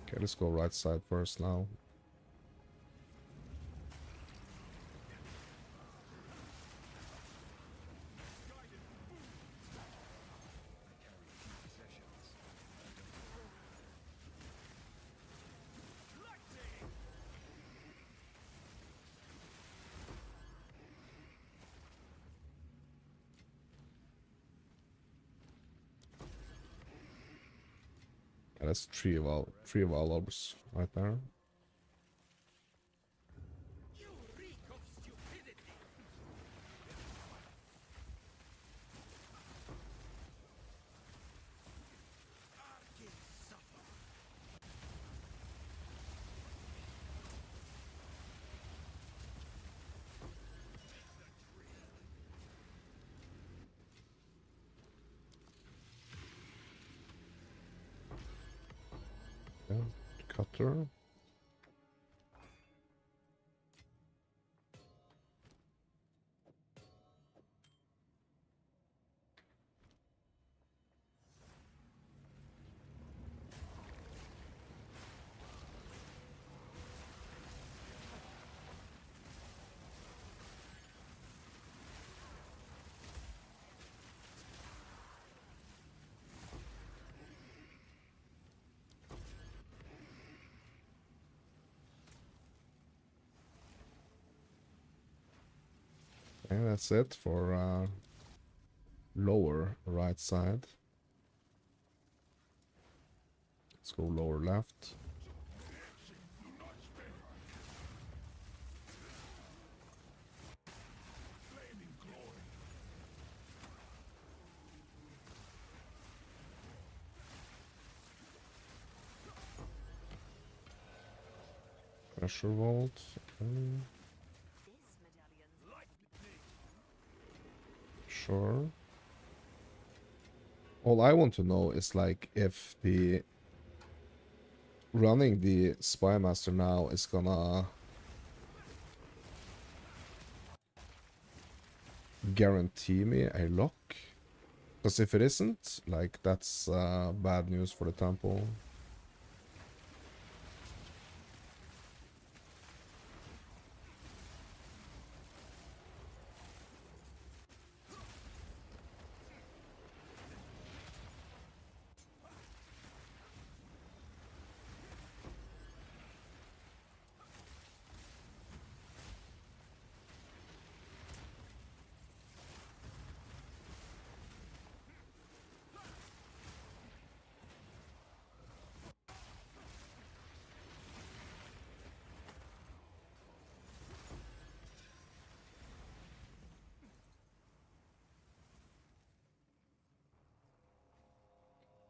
Okay, let's go right side first now. Yeah, that's three of our lobs right there. Yeah, cutter. And that's it for lower right side. Let's go lower left. Pressure vault. Okay. Sure. All I want to know is like if the running the Spy Master now is gonna guarantee me a lock. Because if it isn't, like that's bad news for the temple.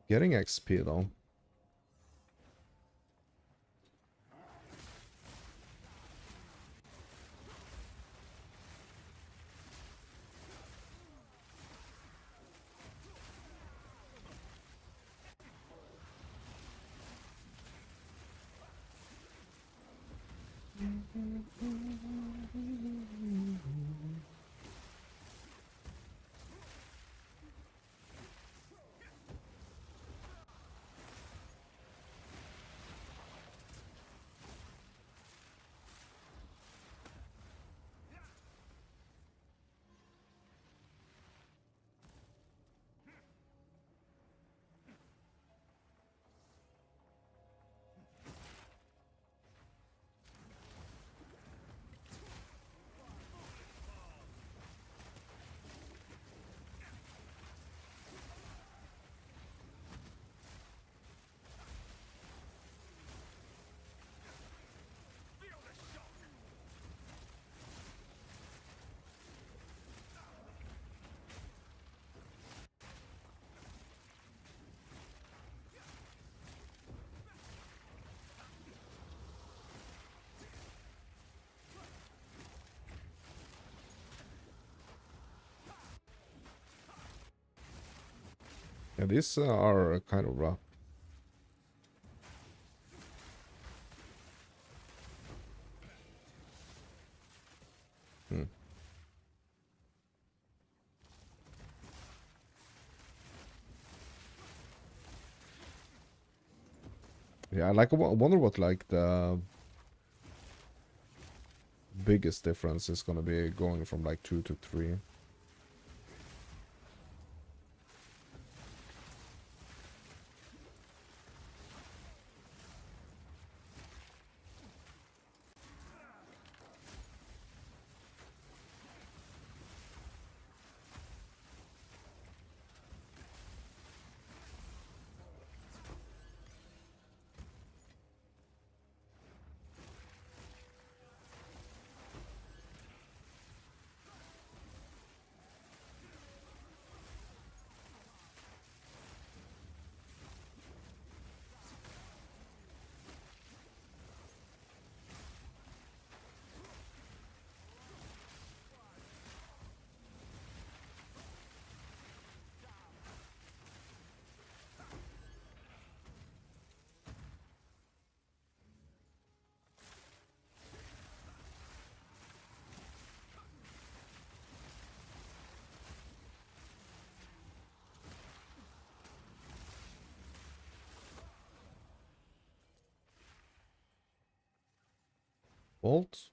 Getting XP though. Yeah, these are kind of rough. Hmm. Yeah, like I wonder what like the biggest difference is gonna be going from like 2 to 3. Bolt?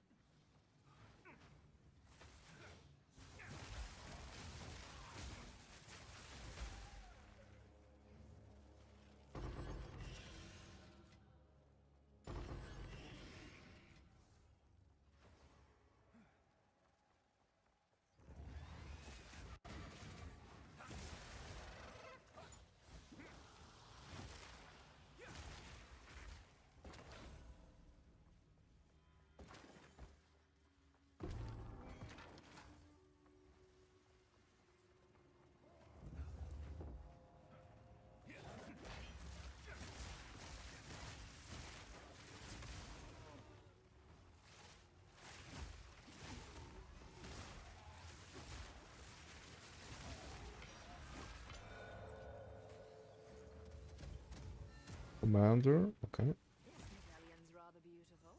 Commander? Okay. This medallion's rather beautiful.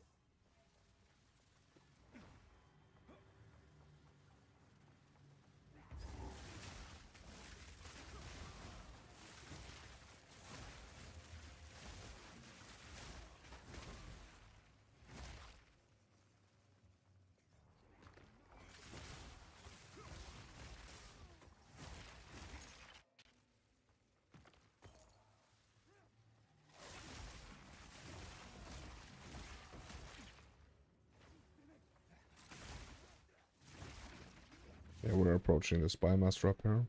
Yeah, we're approaching the Spy Master up here.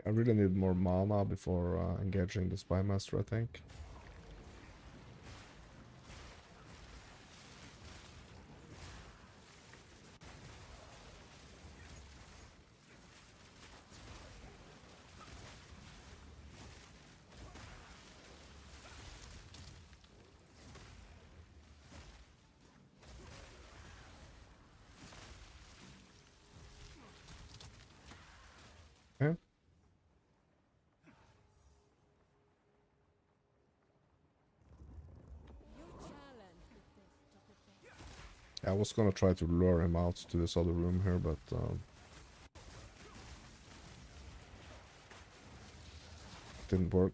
I really need more mana before engaging the Spy Master, I think. Okay. I was gonna try to lure him out to this other room here, but didn't work.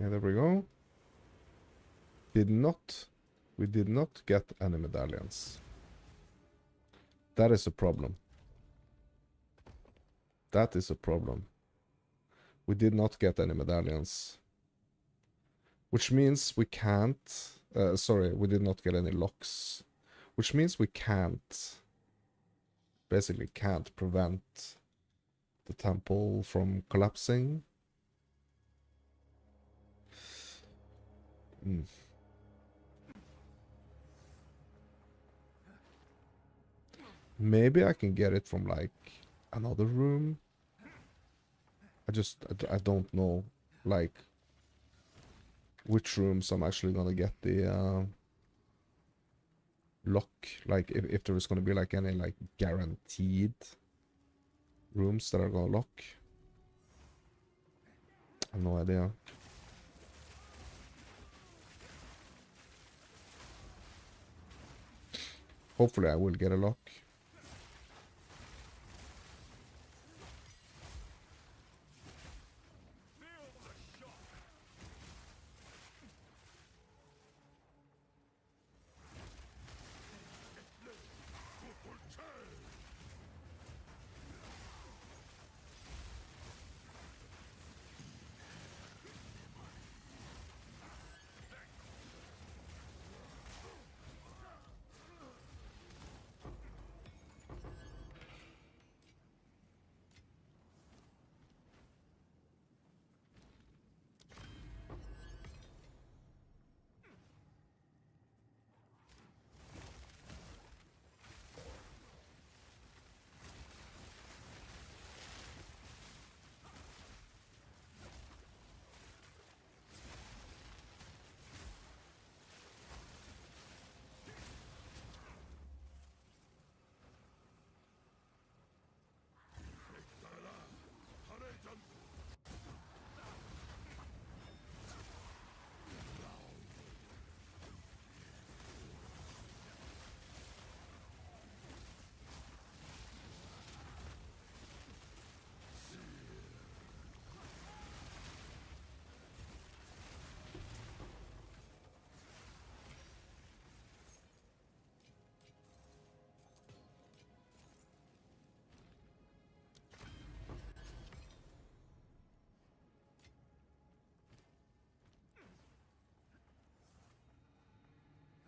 Yeah, there we go. We did not get any medallions. That is a problem. That is a problem. We did not get any medallions. Which means we can't... sorry, we did not get any locks. Which means we can't... basically can't prevent the temple from collapsing. Maybe I can get it from like another room. I don't know like which rooms I'm actually gonna get the lock, like if there is gonna be like any like guaranteed rooms that are gonna lock. I have no idea. Hopefully I will get a lock.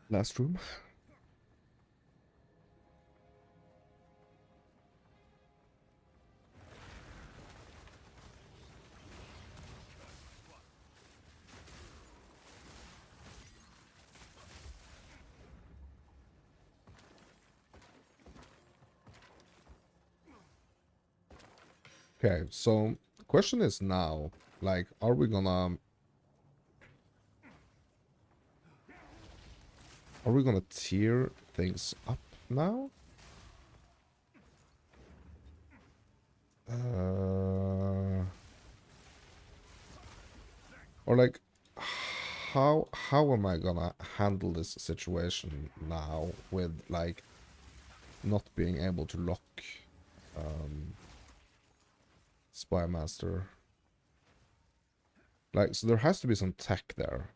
Last room. Okay, so the question is now, like, are we gonna tier things up now? Or like, how am I gonna handle this situation now with like not being able to lock Spy Master? Like, so there has to be some tech there,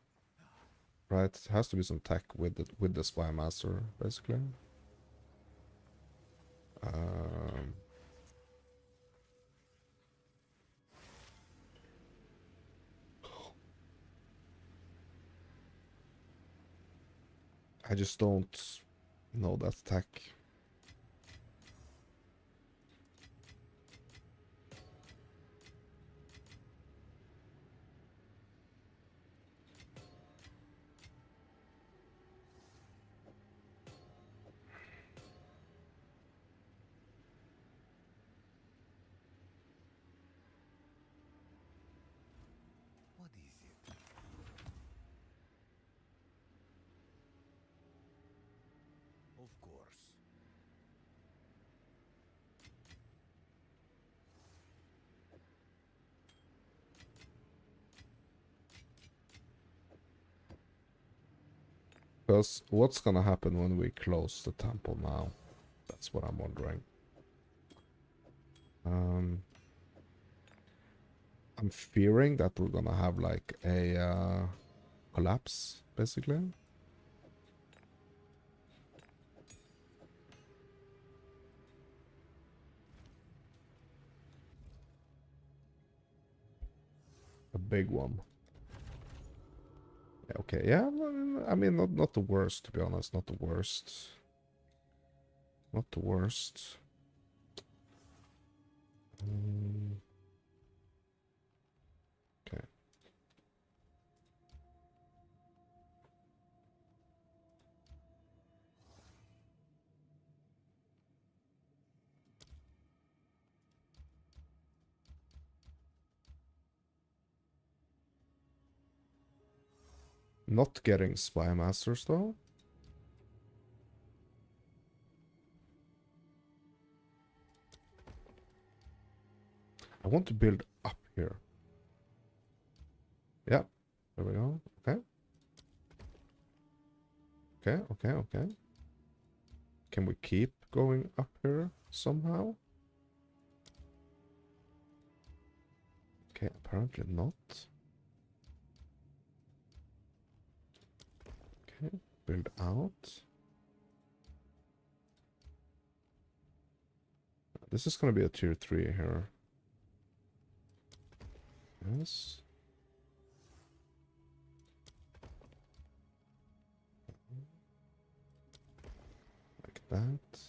right? It has to be some tech with the Spy Master, basically. I just don't know that tech. What is it? Of course. Because what's gonna happen when we close the temple now? That's what I'm wondering. I'm fearing that we're gonna have like a collapse, basically. A big one. Yeah, okay, yeah, I mean, not the worst, to be honest, not the worst. Not the worst. Okay. Not getting Spy Masters, though. I want to build up here. Yeah, there we go. Okay. Okay, okay, okay. Can we keep going up here somehow? Okay, apparently not. Okay, build out. This is gonna be a tier 3 here. Yes. Like that.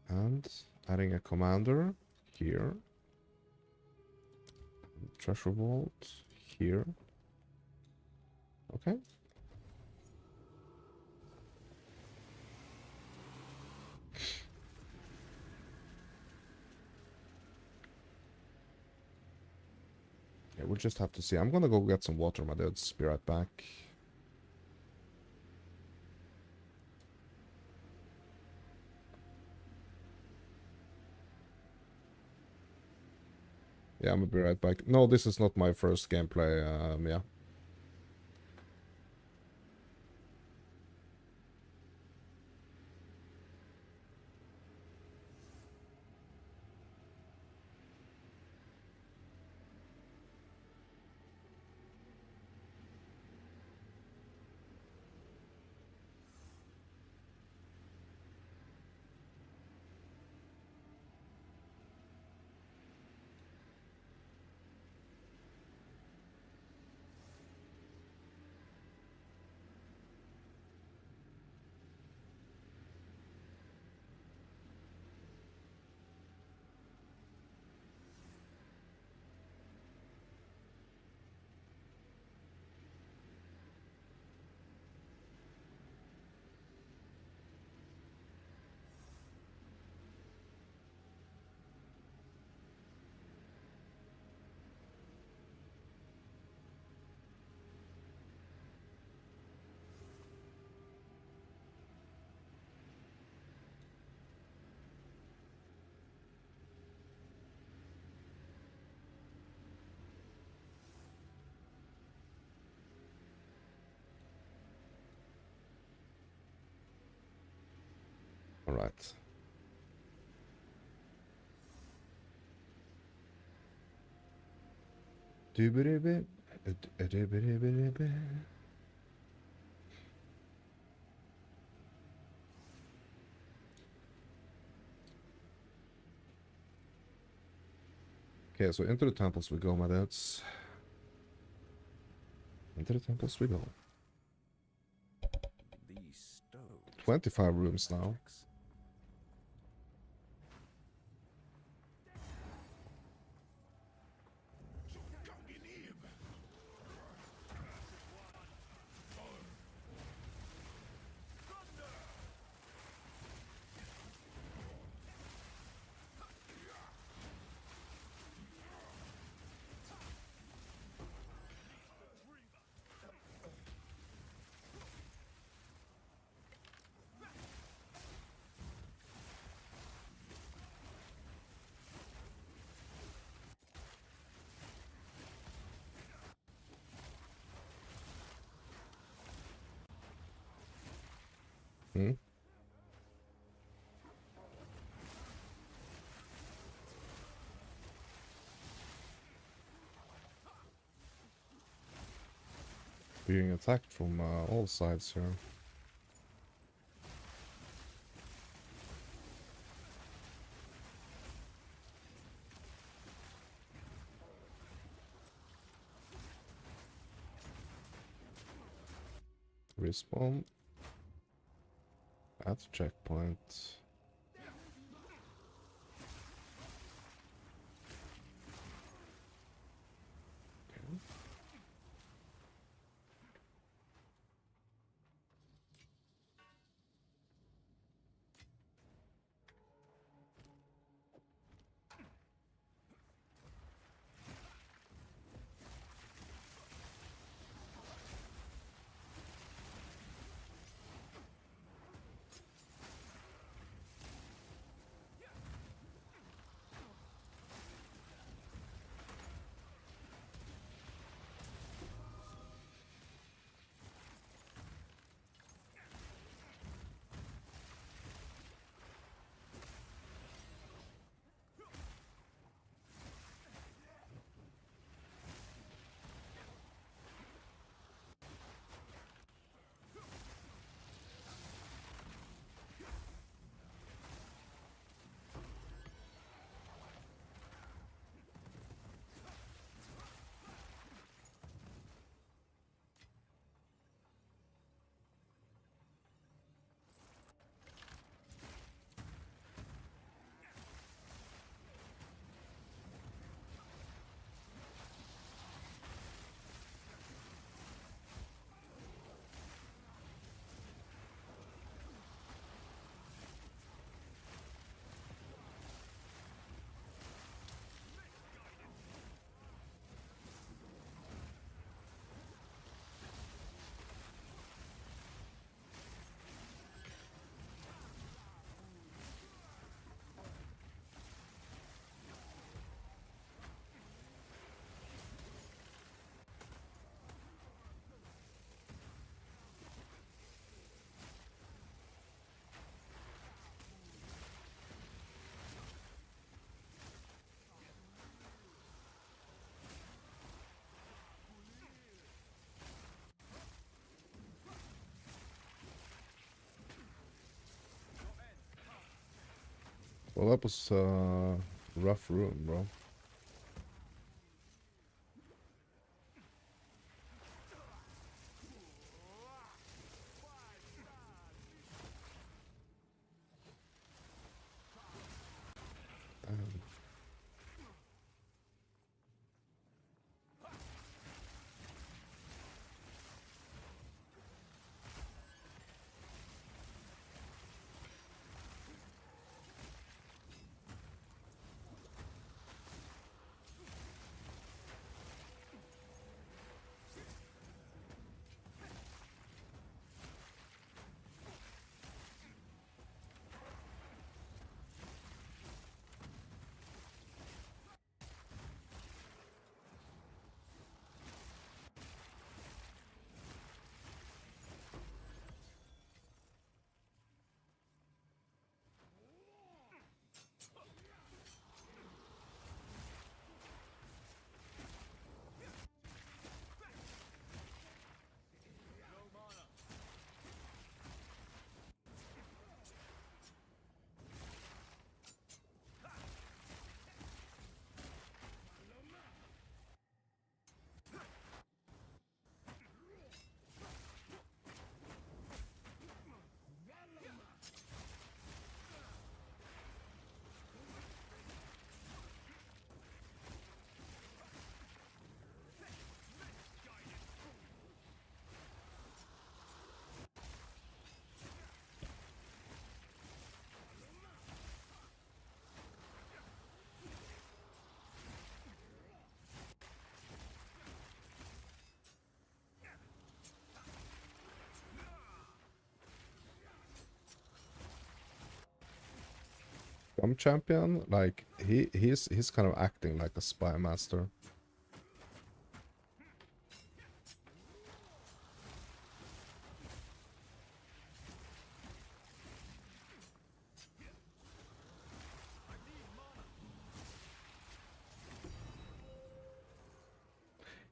And adding a commander here. Treasure vault here. Okay. Yeah, we'll just have to see. I'm gonna go get some water, my dudes. Be right back. Yeah, I'm gonna be right back. No, this is not my first gameplay, yeah. All right. Okay, so into the temples we go, my dudes. Into the temples we go. 25 rooms now. Hmm? being attacked from all sides here. Respawn at checkpoint. Okay. Well, that was rough room, bro. Damn. Scum champion, like he's kind of acting like a spy master.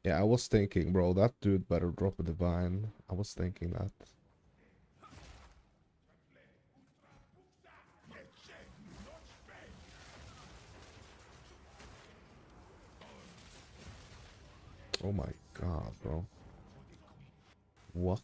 Yeah, I was thinking, bro, that dude better drop a divine. I was thinking that. Oh my god, bro. What?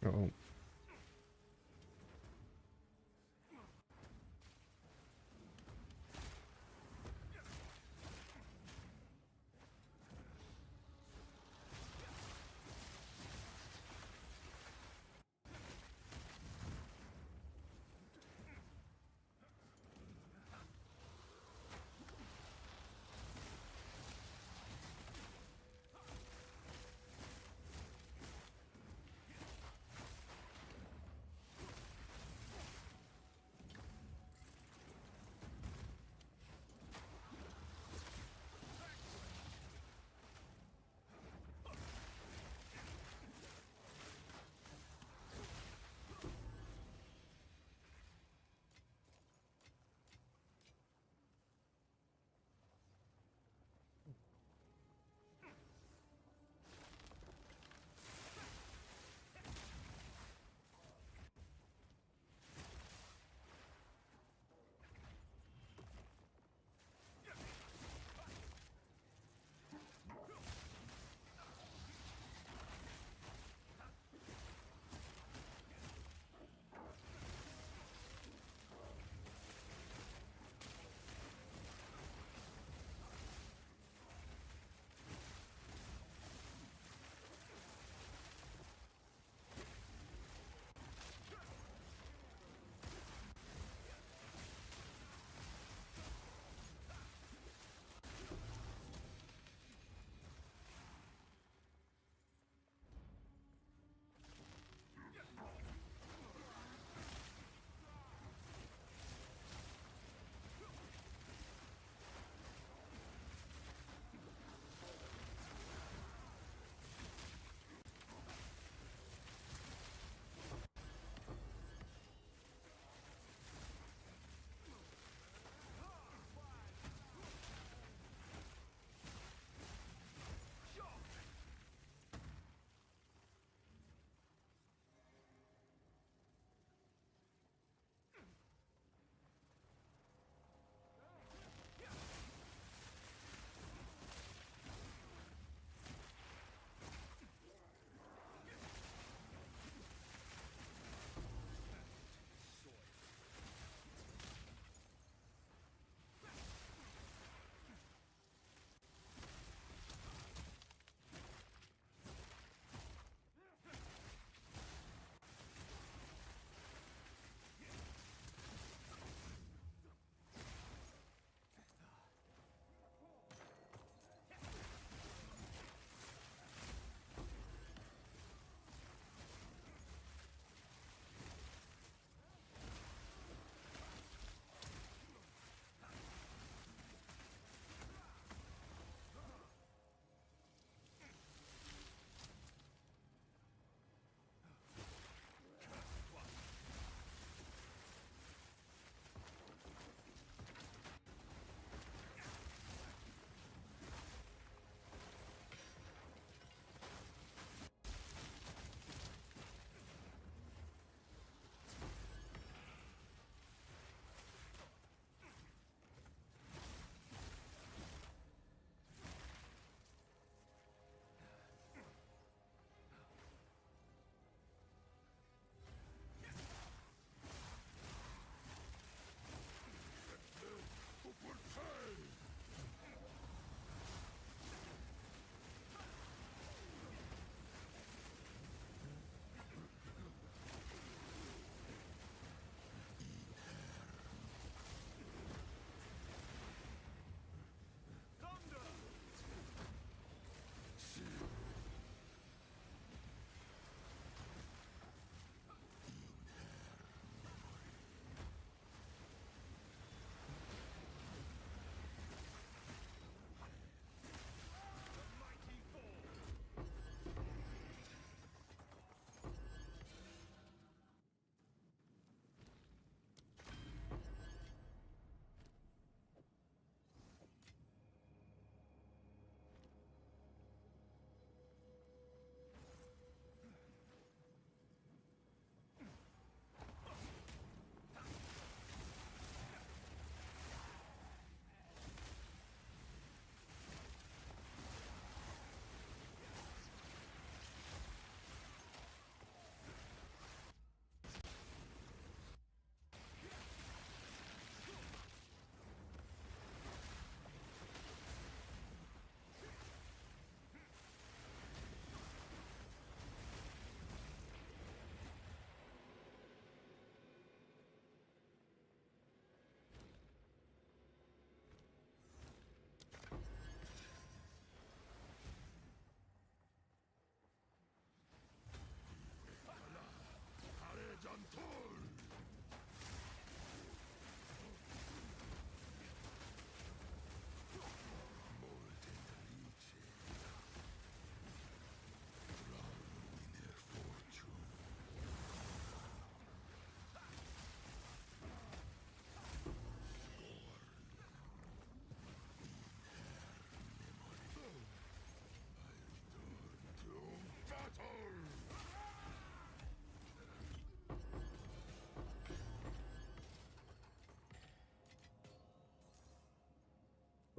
Oh.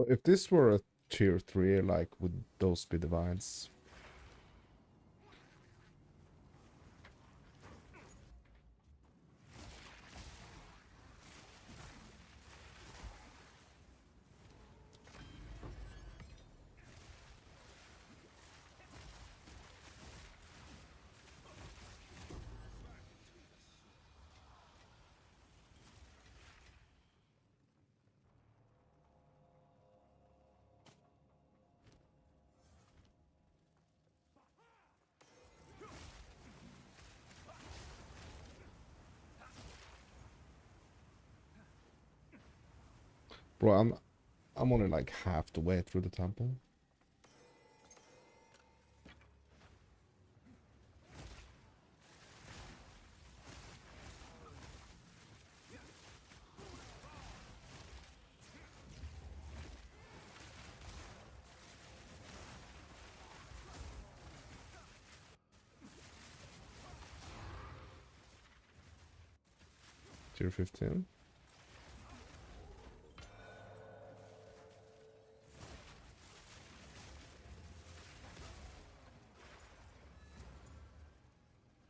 If this were a tier 3, like, would those be divines? Bro, I'm only like half the way through the temple. Tier 15.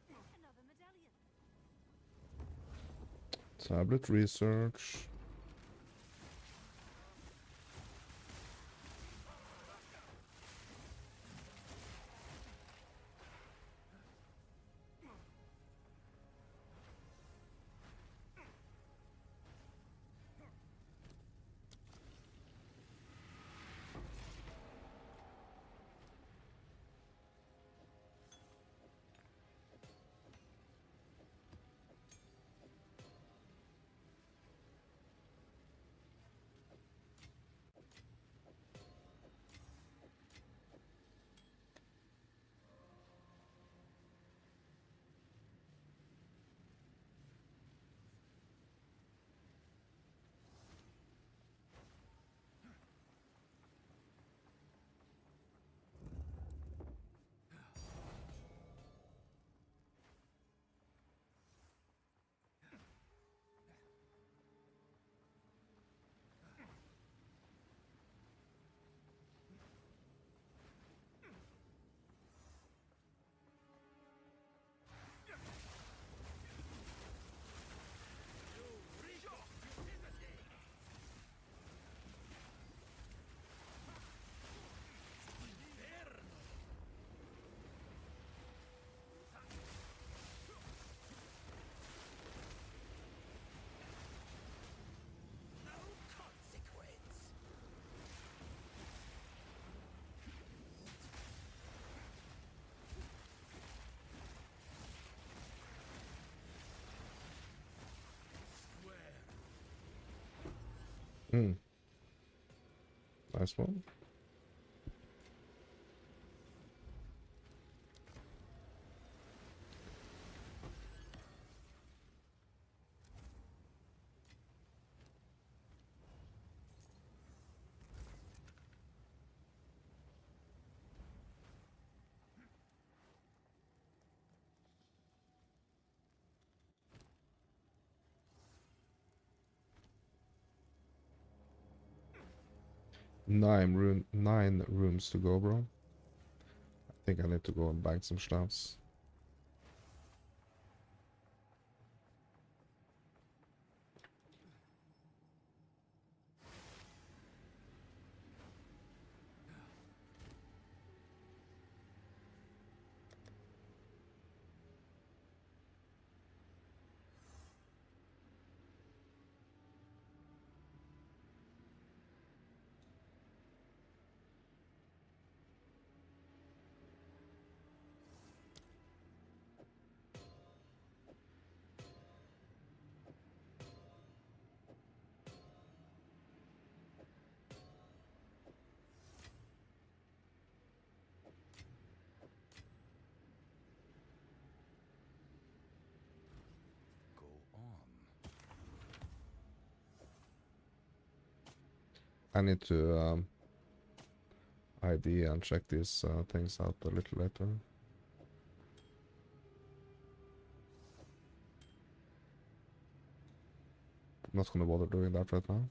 Another medallion. Tablet research. Nice one. Nine rooms to go, bro. I think I need to go and bang some stabs. Go on. I need to ID and check these things out a little later. I'm not gonna bother doing that right now.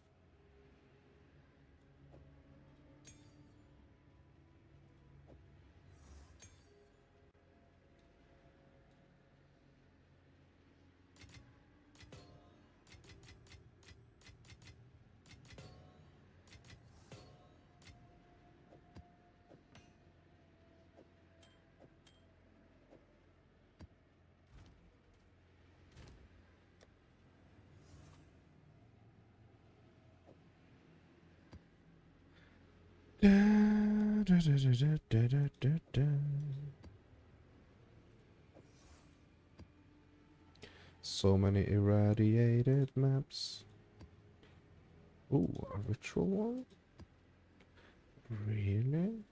So many irradiated maps. Ooh, a ritual one? Really?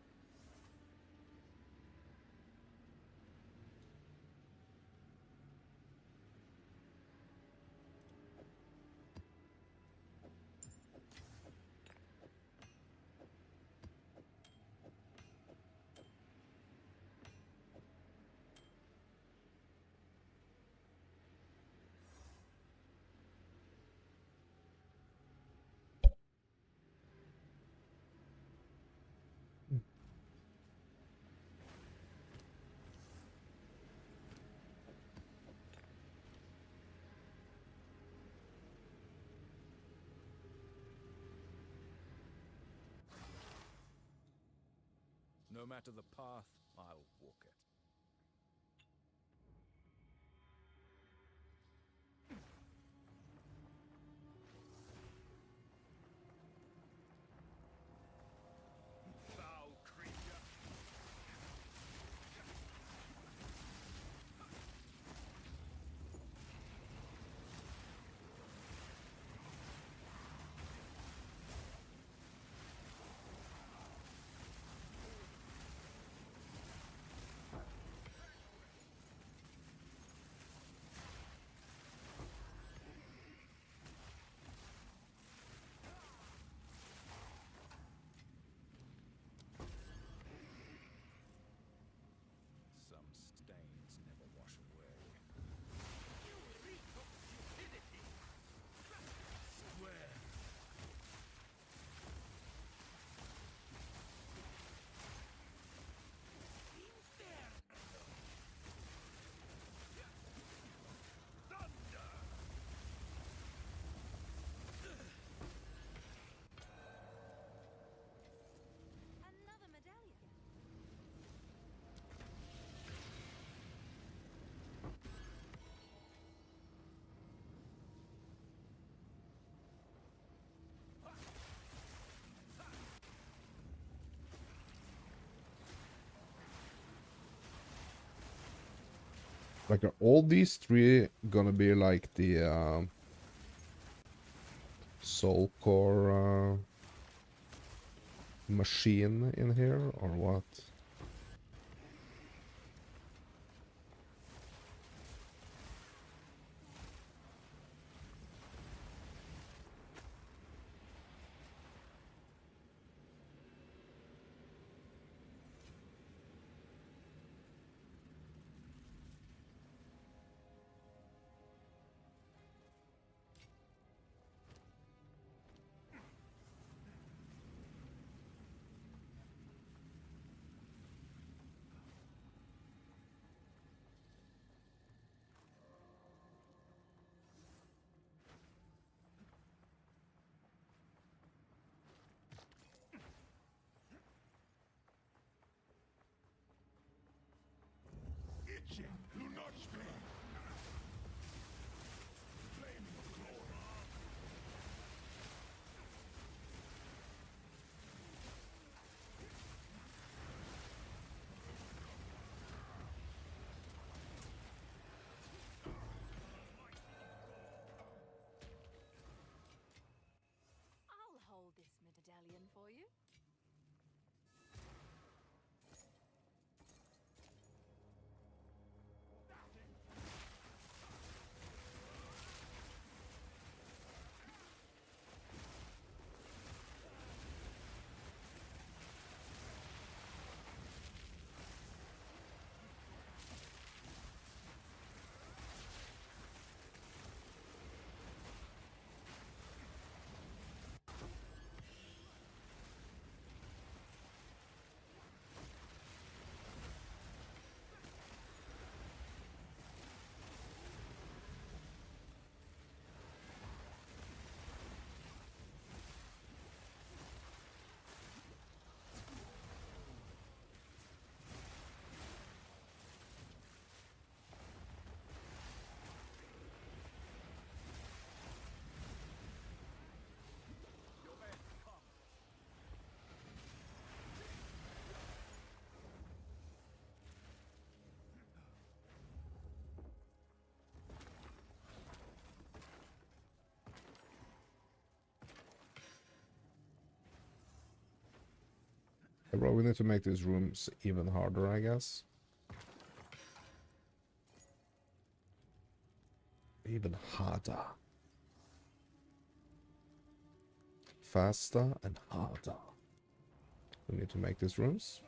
No matter the path, I'll walk it. Foul creature! Some stains never wash away. You reek of stupidity! Square! Thunder! Another medallion. Like, are all these three gonna be like the soul core machine in here, or what? Yeah, bro, we need to make these rooms even harder, I guess. Even harder. Faster and harder. We need to make these rooms.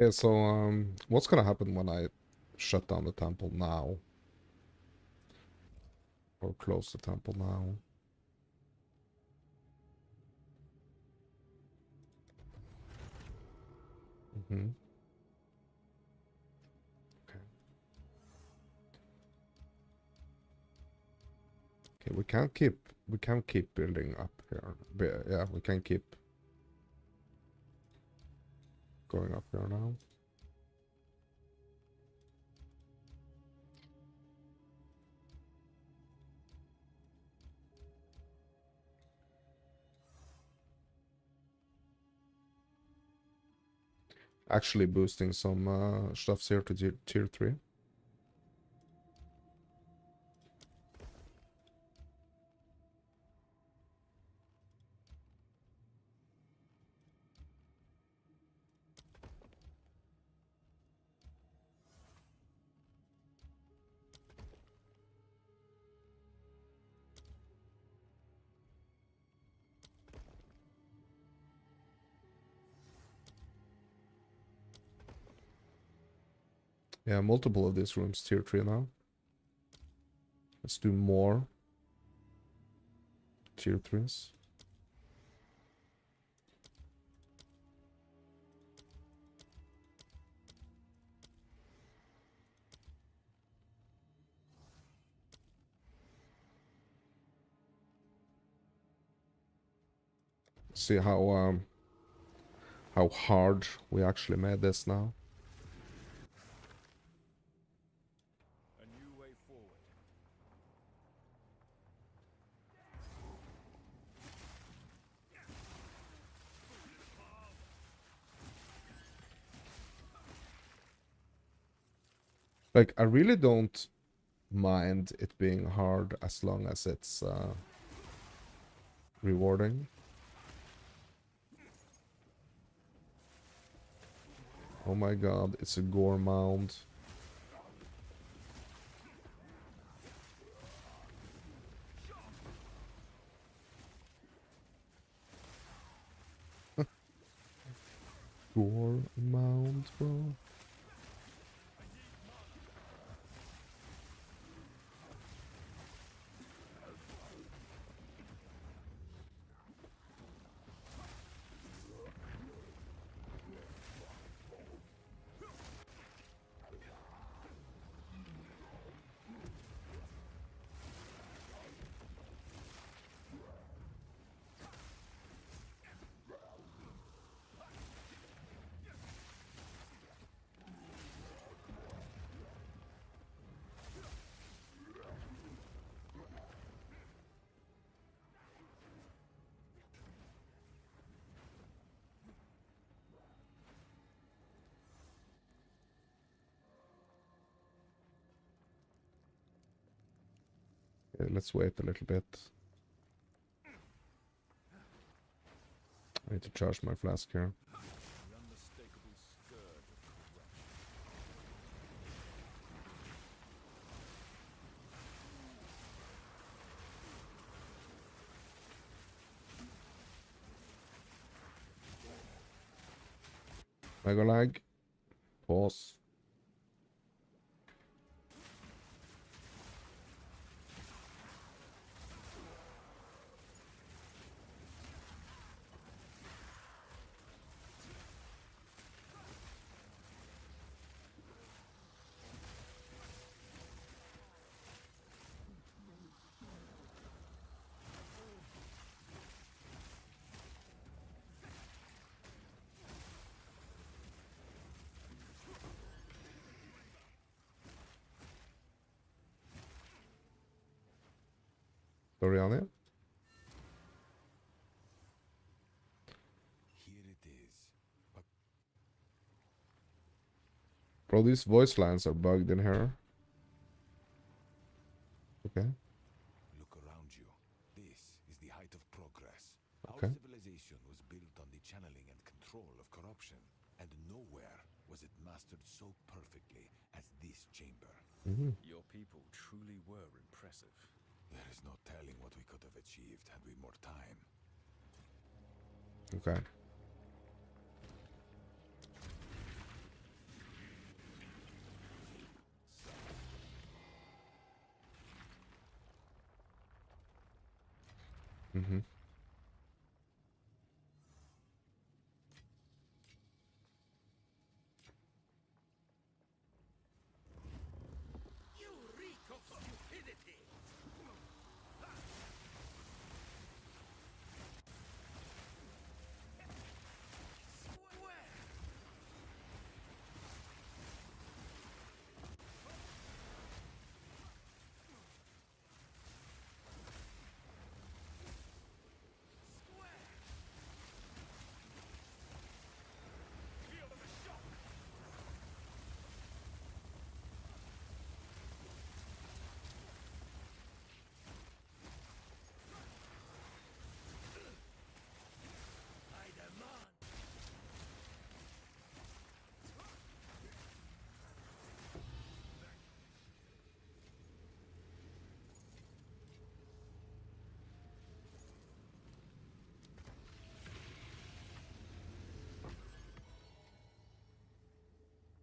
Yeah, so what's gonna happen when I shut down the temple now? Or close the temple now? Mm-hmm. Okay. Okay, we can't keep building up here. Yeah, we can keep going up here now. Actually boosting some stuffs here to tier 3. Yeah, multiple of these rooms tier 3 now. Let's do more tier 3s. See how hard we actually made this now. A new way forward. Like, I really don't mind it being hard as long as it's rewarding. Oh my god, it's a gore mound. Gore mound, bro. Okay, let's wait a little bit. I need to charge my flask here. The unmistakable scourge of corruption. Mega lag. Pause. Doriania? Here it is. Bro, these voice lines are bugged in here. Okay. Look around you. This is the height of progress. Okay. Our civilization was built on the channeling and control of corruption, and nowhere was it mastered so perfectly as this chamber. Your people truly were impressive. There is no telling what we could have achieved had we more time. Okay.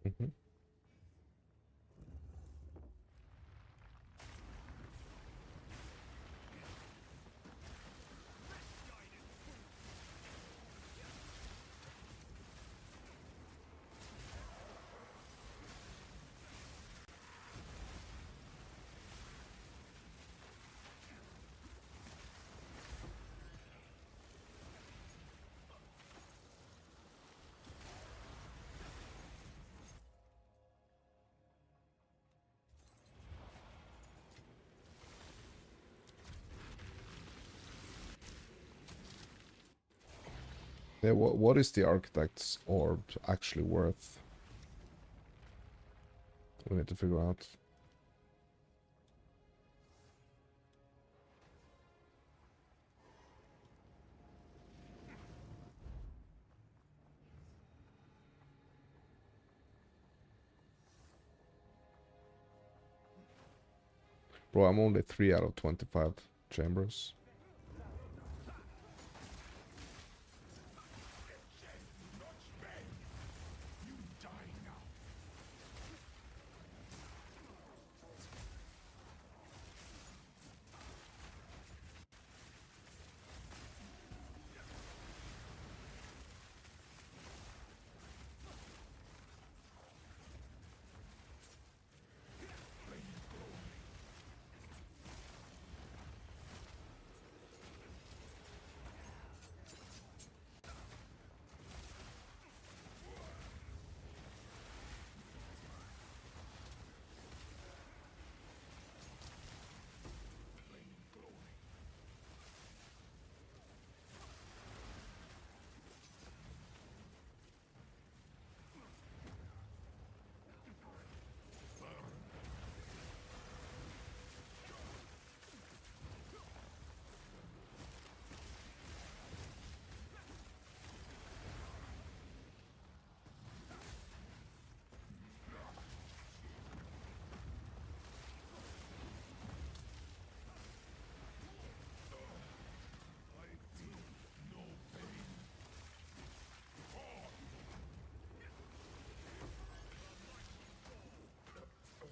Mhm. Yeah, what is the Architect's Orb actually worth? We need to figure out. Bro, I'm only 3 out of 25 chambers.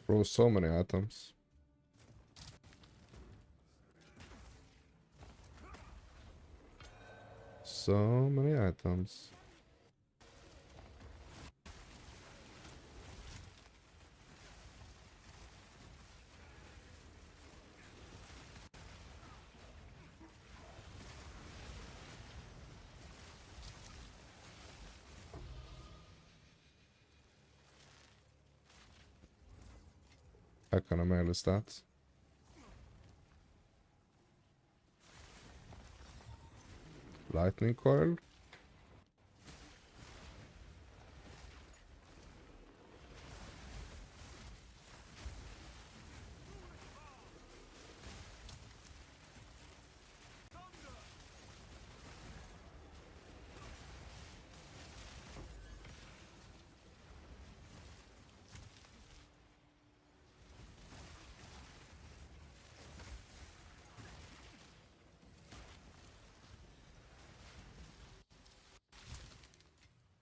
Bro, so many items. So many items. What kind of mail is that? Lightning coil?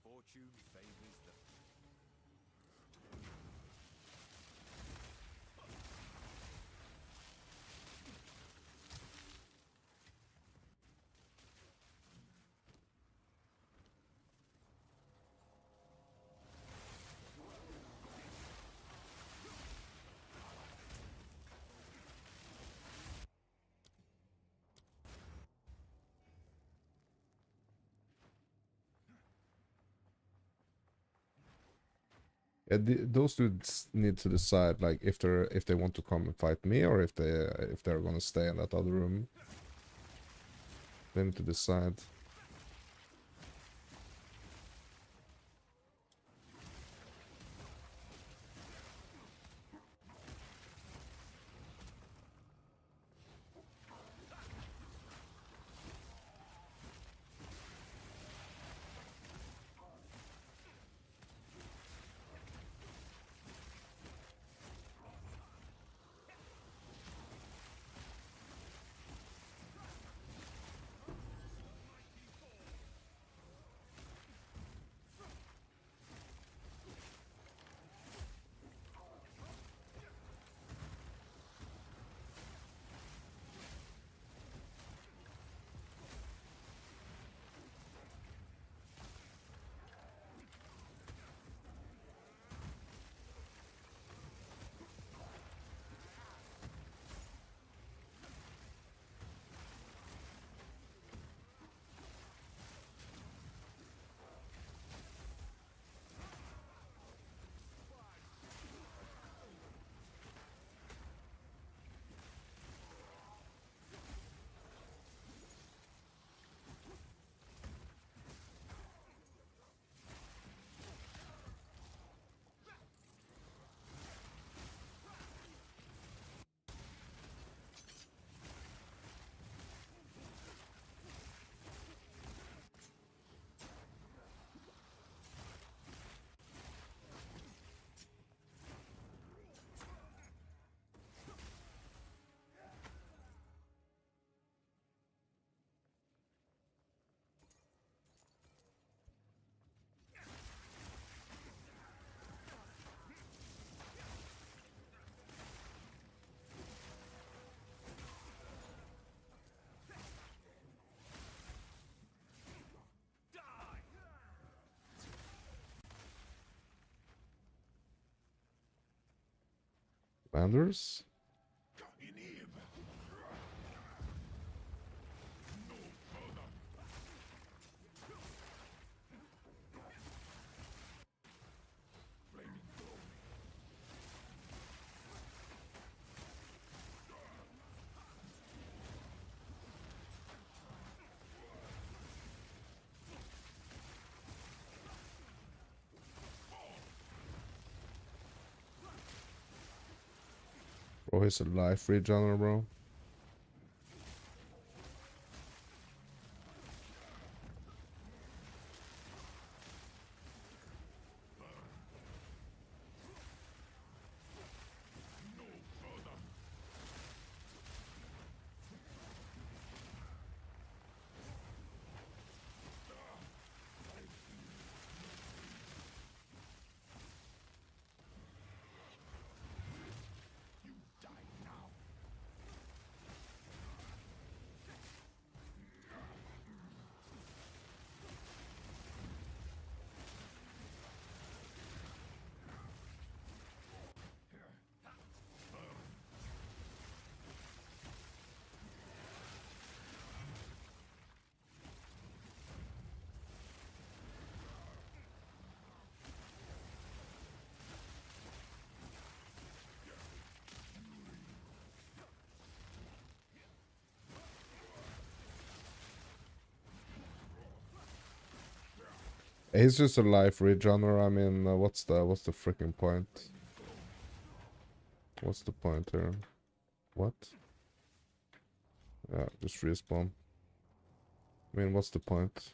Fortune favors the Yeah, those dudes need to decide like if they want to come and fight me or if they're gonna stay in that other room. They need to decide. Landers? Bro, he's a life regener, bro. He's just a life regener. I mean, what's the freaking point? What's the point here? What? Yeah, just respawn. I mean, what's the point?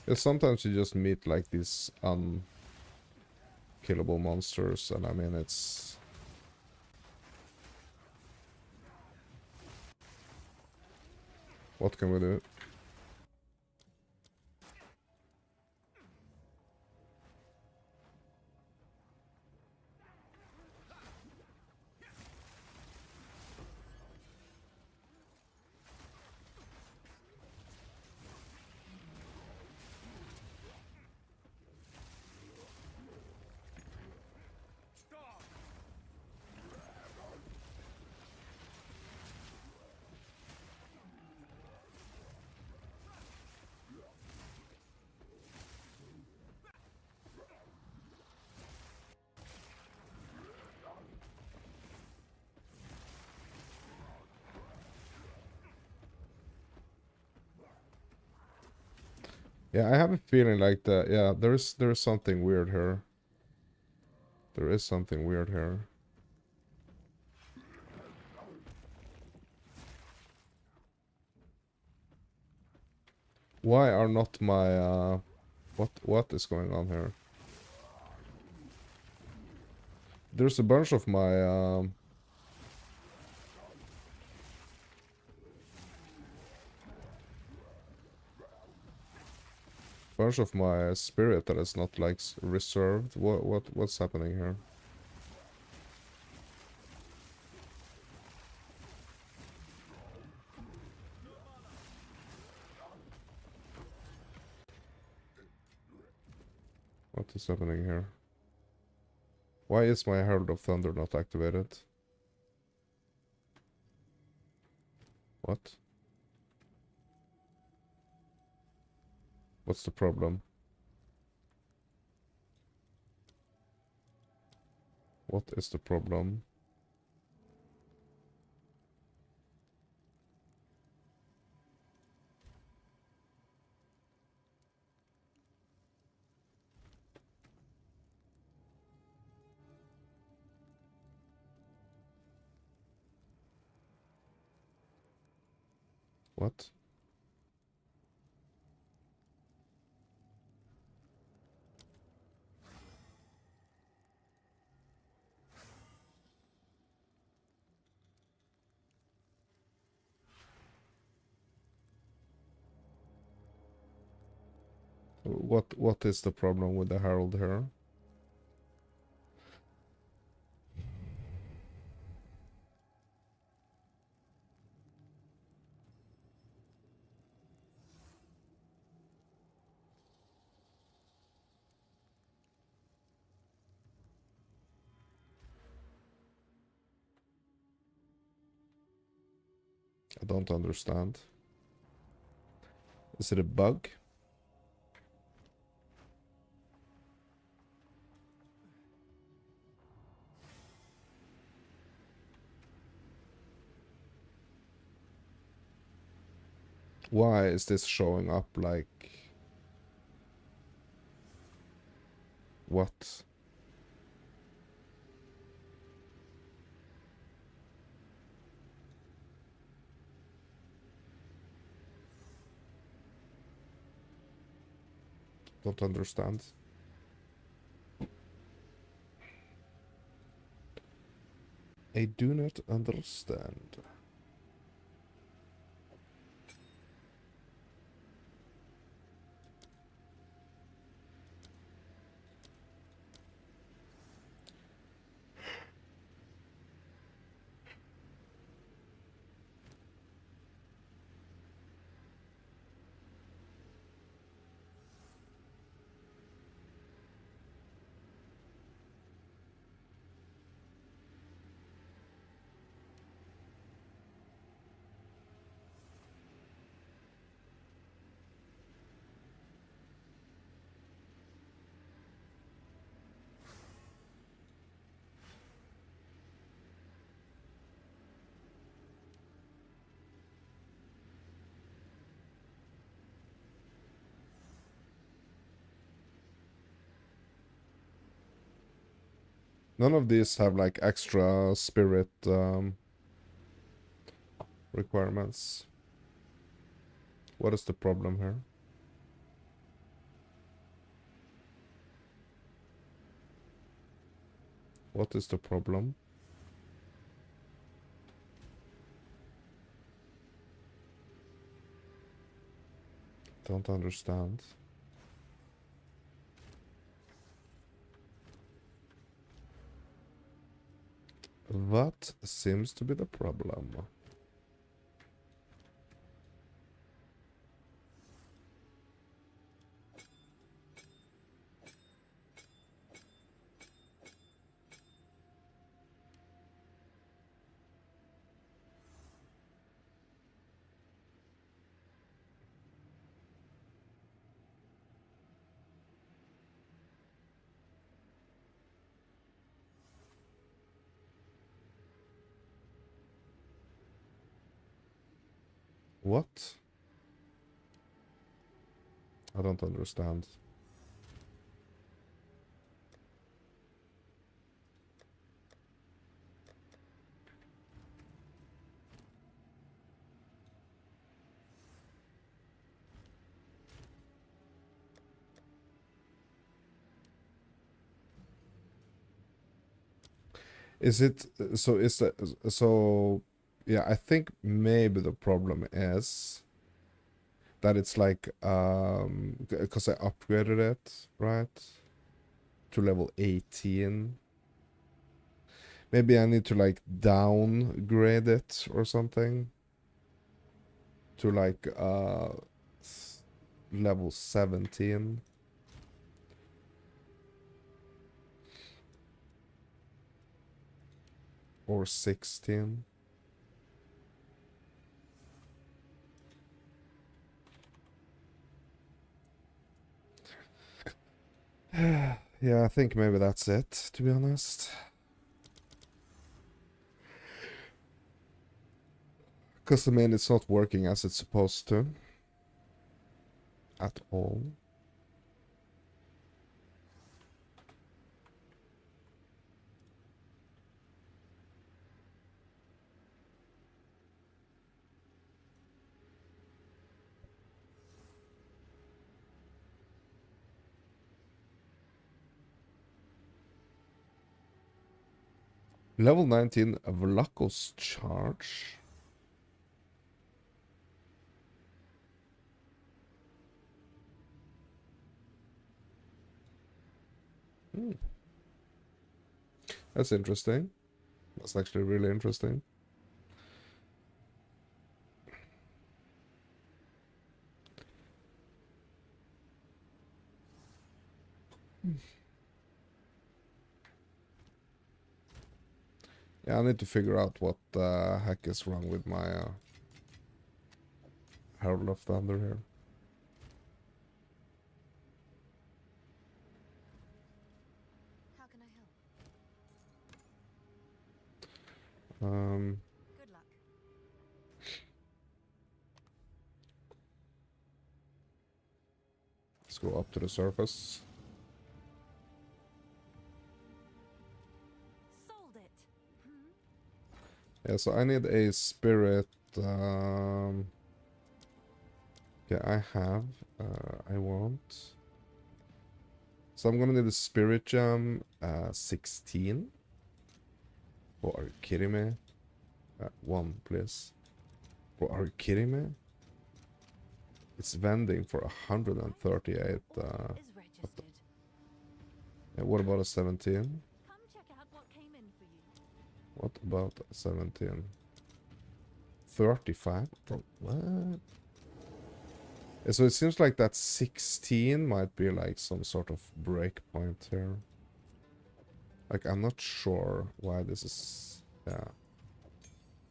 Yeah, sometimes you just meet like these unkillable monsters, and I mean, it's... What can we do? Yeah, I have a feeling like that. Yeah, there's something weird here. There is something weird here. Why are not my what is going on here? There's a bunch of my spirit that is not like reserved. What's happening here? What is happening here? Why is my Herald of Thunder not activated? What? What's the problem? What is the problem? What? What is the problem with the Herald here? I don't understand. Is it a bug? Why is this showing up like... What? Don't understand. I do not understand. None of these have like extra spirit requirements. What is the problem here? What is the problem? Don't understand. What seems to be the problem? What? I don't understand. Is it so? Is that so? Yeah, I think maybe the problem is that it's like because I upgraded it, right, to level 18. Maybe I need to like downgrade it or something to like level 17. Or 16. Yeah, I think maybe that's it, to be honest. Because I mean, it's not working as it's supposed to. At all. Level 19 Vlakos charge. That's interesting. That's actually really interesting. Yeah, I need to figure out what the heck is wrong with my Herald of Thunder here. How can I help? Good luck. Let's go up to the surface. Sold it. Yeah, so I need a spirit. Yeah, I have. I want. So I'm gonna need a spirit gem. 16. Oh, are you kidding me? 1, please. Bro, are you kidding me? It's vending for 138. Is registered. Yeah, what about a 17? Come check out what came in for you. What about a 17? 35? Bro, what? Yeah, so it seems like that 16 might be like some sort of breakpoint here. Like, I'm not sure why this is... Yeah.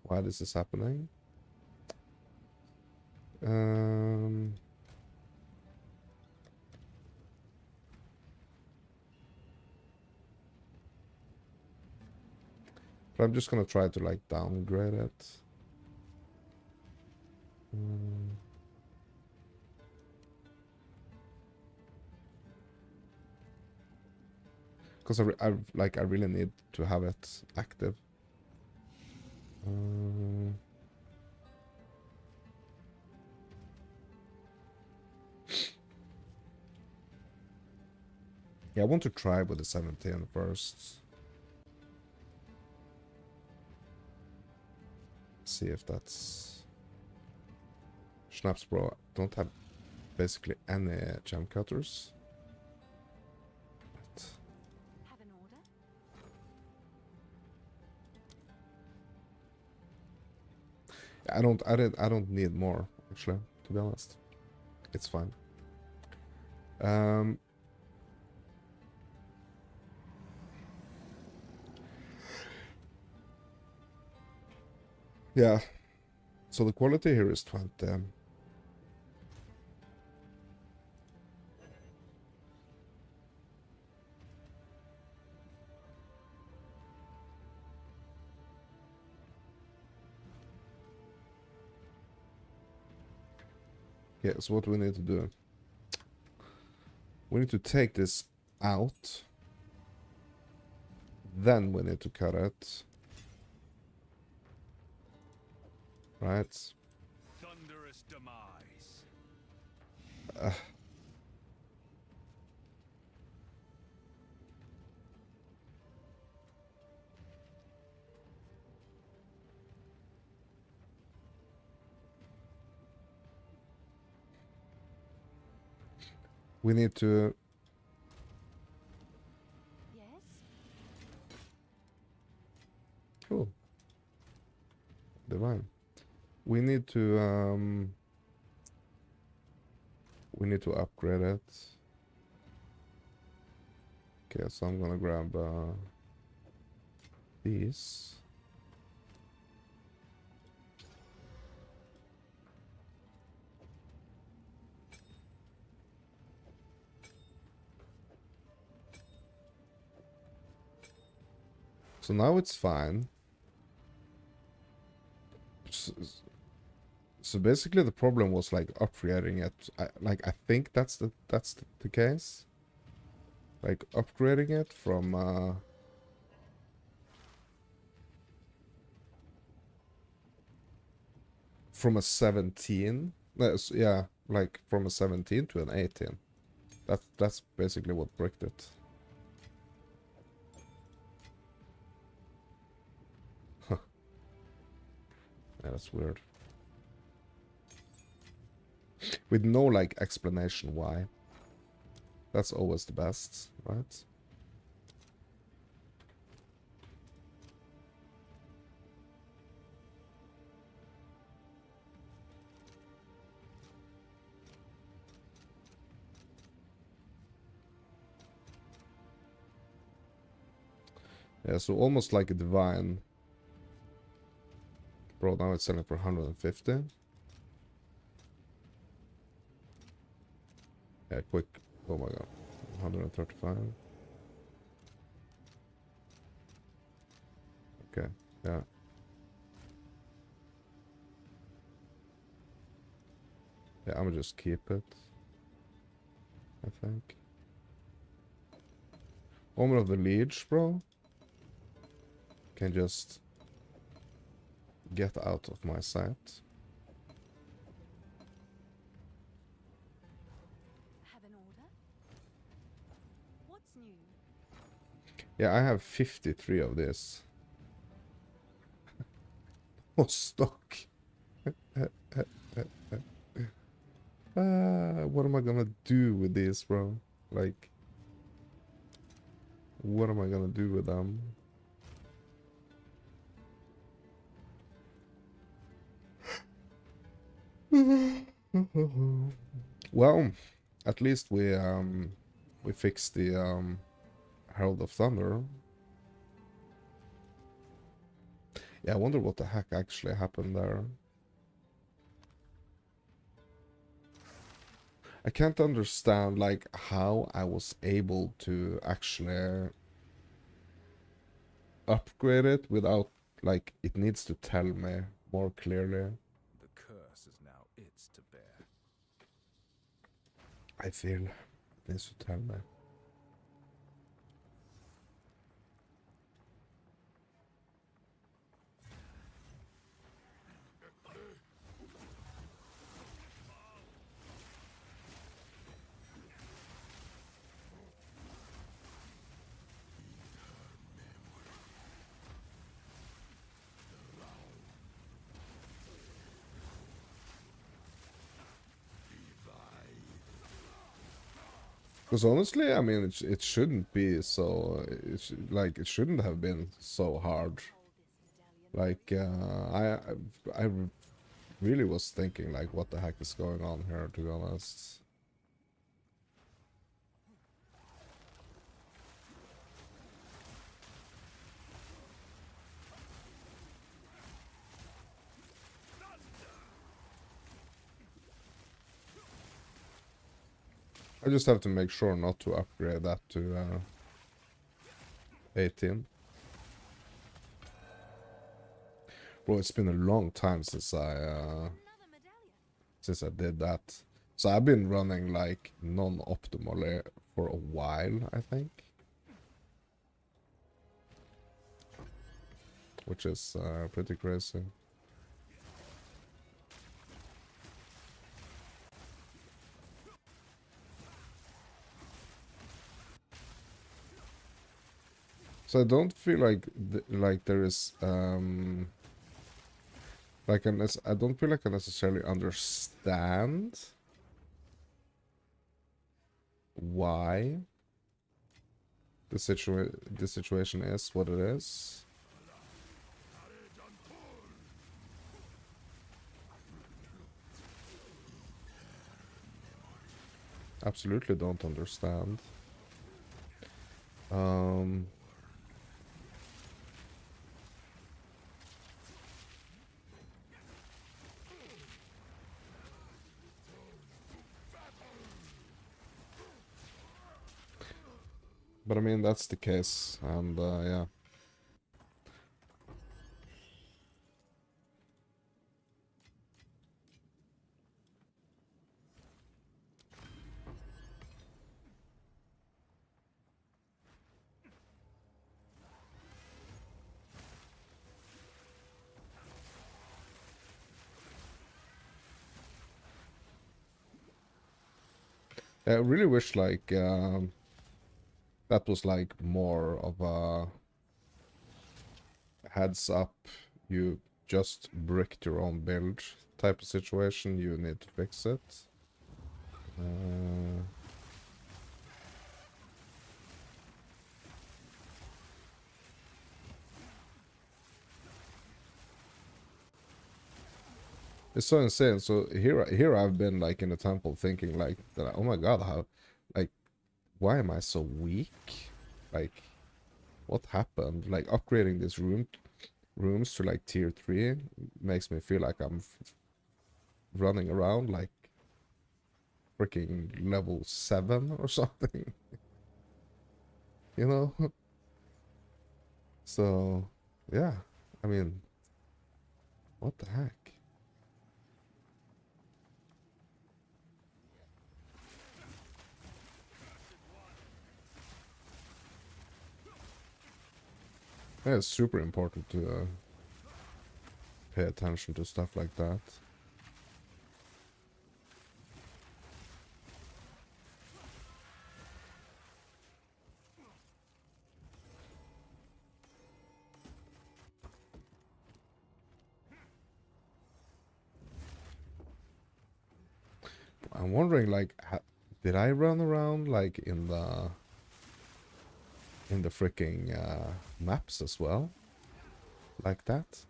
Why this is happening. But I'm just gonna try to like downgrade it. Because I really need to have it active. Yeah, I want to try with the 17 first. See if that's... Schnapps, bro, don't have basically any gem cutters. But... Have an order? I don't need more, actually, to be honest. It's fine. Yeah. So the quality here is 20. Yeah, so what we need to do? We need to take this out. Then we need to cut it. Right. Thunderous demise. We need to... Yes. Cool. Divine. We need to upgrade it. Okay, so I'm gonna grab these. So now it's fine. So basically the problem was like upgrading it. I think that's the case. Like upgrading it from a 17. Yeah, like from a 17 to an 18. That's basically what bricked it. Huh. Yeah, that's weird. With no like explanation why. That's always the best, right? Yeah, so almost like a divine. Bro, now it's selling for 150. Yeah, quick. Oh my god. 135. Okay, yeah. Yeah, I'm gonna just keep it, I think. Omen of the Liege, bro. Can just get out of my sight. Have an order? What's new? Yeah, I have 53 of this. Oh, stock. What am I gonna do with this, bro? Like, what am I gonna do with them? Well, at least we fixed the Herald of Thunder. Yeah, I wonder what the heck actually happened there. I can't understand like how I was able to actually upgrade it without like it needs to tell me more clearly. The curse is now its to bear. I feel it needs to tell me. Because honestly, I mean, it shouldn't be so. Like it shouldn't have been so hard. Like I really was thinking like, what the heck is going on here? To be honest. I just have to make sure not to upgrade that to 18. Bro, it's been a long time since I did that. So I've been running like non-optimally for a while, I think. Which is pretty crazy. So I don't feel like there is like I don't feel like I necessarily understand why the situation is what it is. Absolutely don't understand. But I mean, that's the case, and yeah. I really wish like that was like more of a heads up, you just bricked your own build type of situation, you need to fix it. It's so insane. So here I've been like in the temple thinking like that, oh my god, how, like, why am I so weak? Like, what happened? Like upgrading this rooms to like tier 3 makes me feel like I'm running around like freaking level 7 or something. You know? So, yeah. I mean, what the heck? Yeah, it's super important to pay attention to stuff like that. I'm wondering, like, did I run around like in the freaking maps as well, like that?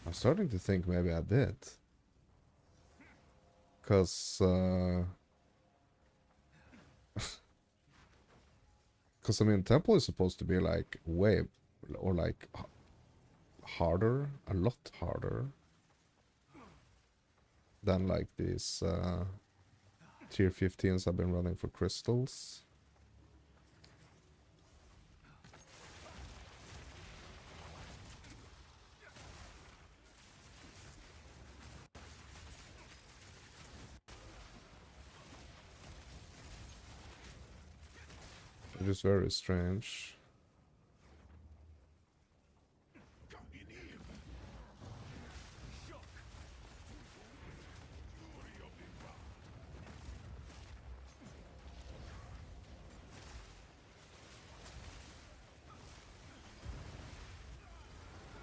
I'm starting to think maybe I did, cause I mean, Temple is supposed to be like way or like harder, a lot harder than like these tier 15s I've been running for crystals. It is very strange.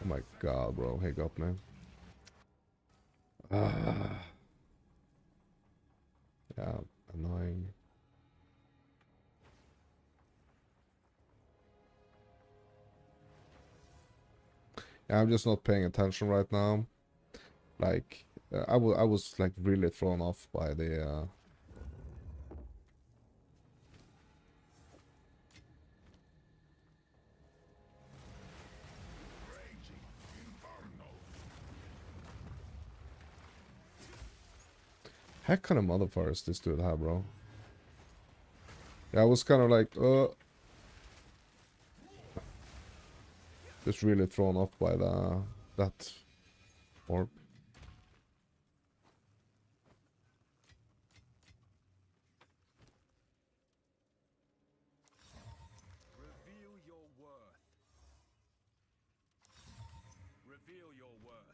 Oh my god, bro, he got me. Yeah, annoying. Yeah, I'm just not paying attention right now. Like, I was like really thrown off by the heck kind of modifiers this dude have, bro. Yeah, I was kind of like, just really thrown off by that orb. Reveal your worth. Reveal your worth.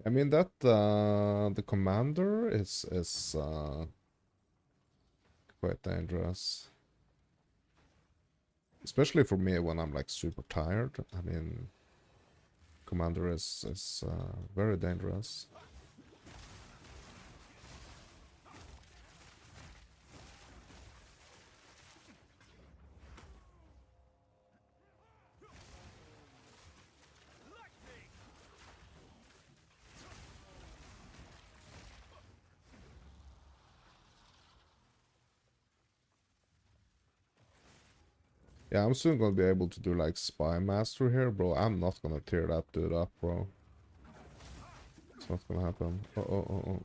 I mean that the commander is quite dangerous. Especially for me when I'm like super tired. I mean, commander is very dangerous. Yeah, I'm soon gonna be able to do like Spy Master here, bro. I'm not gonna tear that dude up, bro. It's not gonna happen. Oh.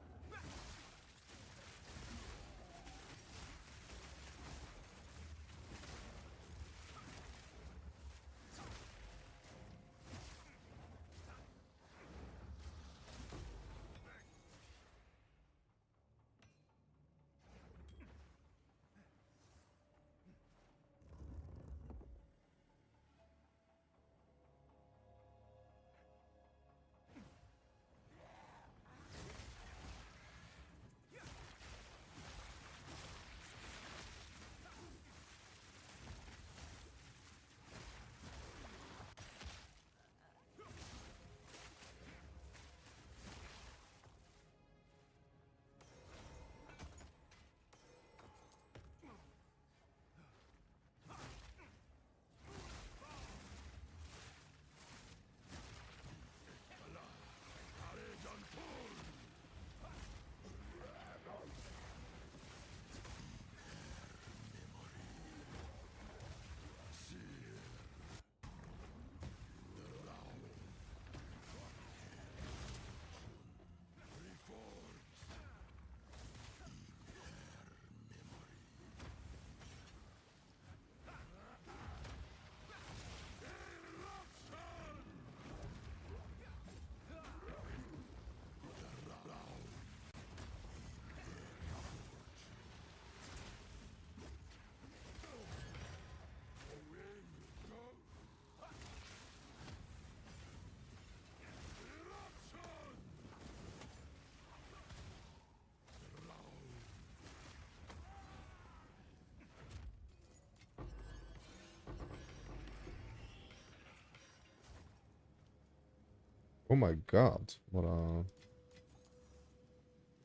Oh my god, what a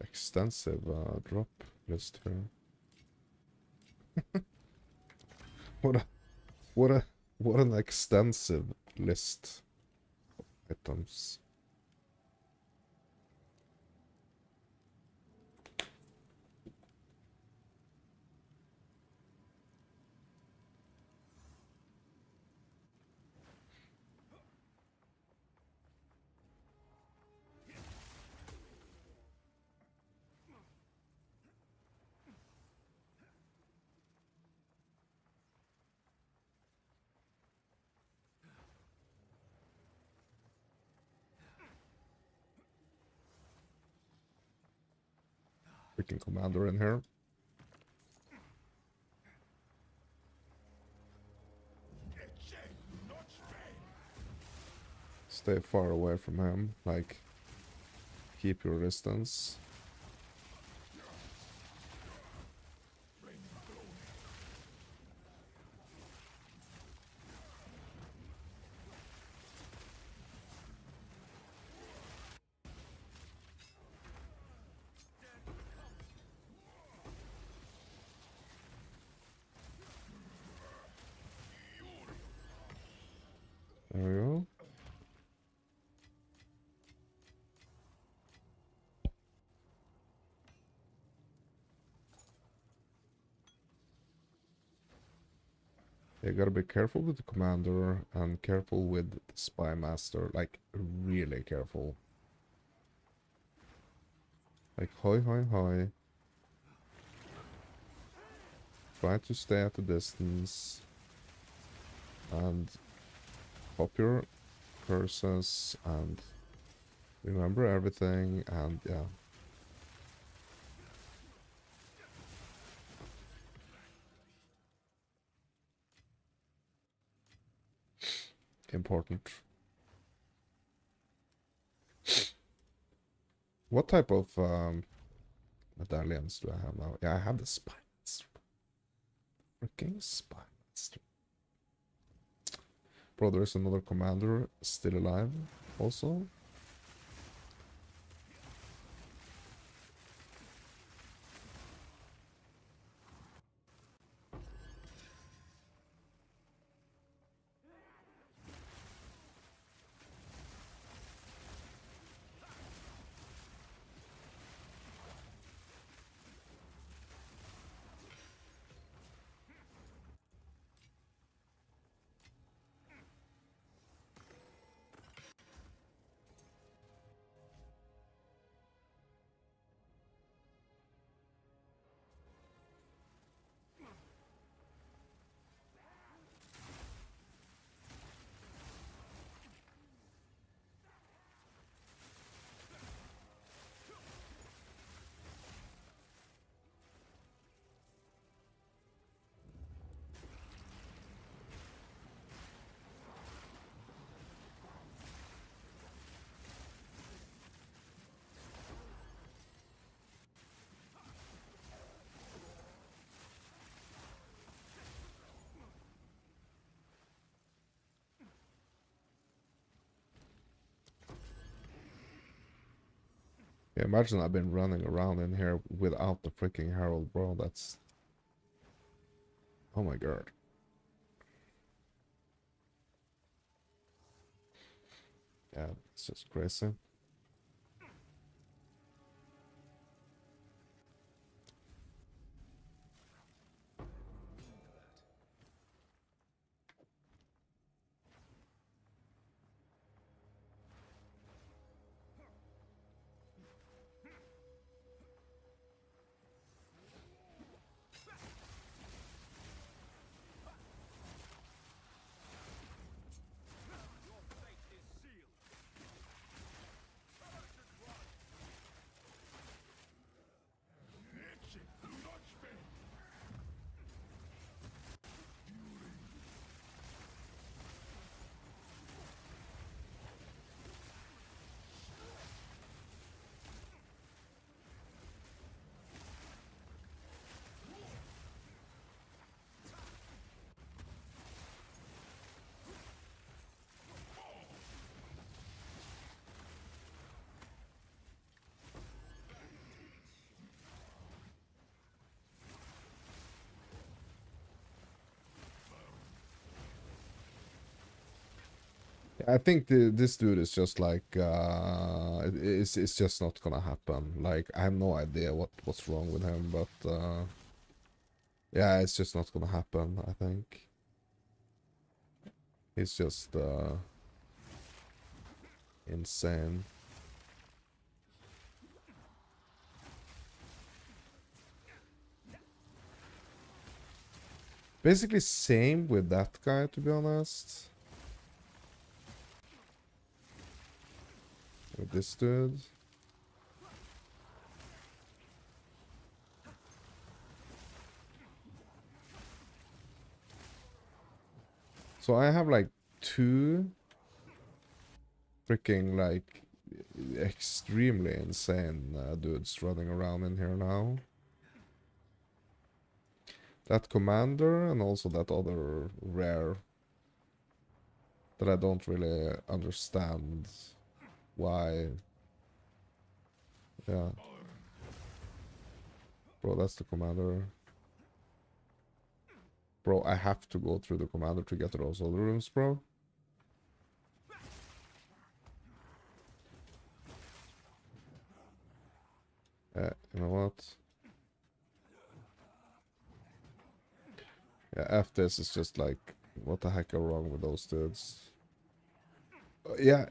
extensive drop list here. What a what an extensive list of items. Freaking commander in here. Stay far away from him, like keep your distance. There we go. You gotta be careful with the commander and careful with the spy master, like really careful. Like hoi hoi hoi. Try to stay at a distance and pop your curses and remember everything, and yeah. Important. What type of medallions do I have now? Yeah, I have the Spine Master. Freaking Spine Master. Bro, there's another commander still alive also. Yeah, imagine I've been running around in here without the freaking Herald, bro. That's... Oh my god. Yeah, it's just crazy. I think this dude is just like it's just not gonna happen. Like I have no idea what's wrong with him, but yeah, it's just not gonna happen. I think he's just insane. Basically same with that guy, to be honest. With this dude. So I have like two freaking like extremely insane dudes running around in here now. That commander and also that other rare that I don't really understand why. Yeah. Bro, that's the commander. Bro, I have to go through the commander to get to those other rooms, bro. You know what? Yeah, F this is just like, what the heck are wrong with those dudes? Yeah.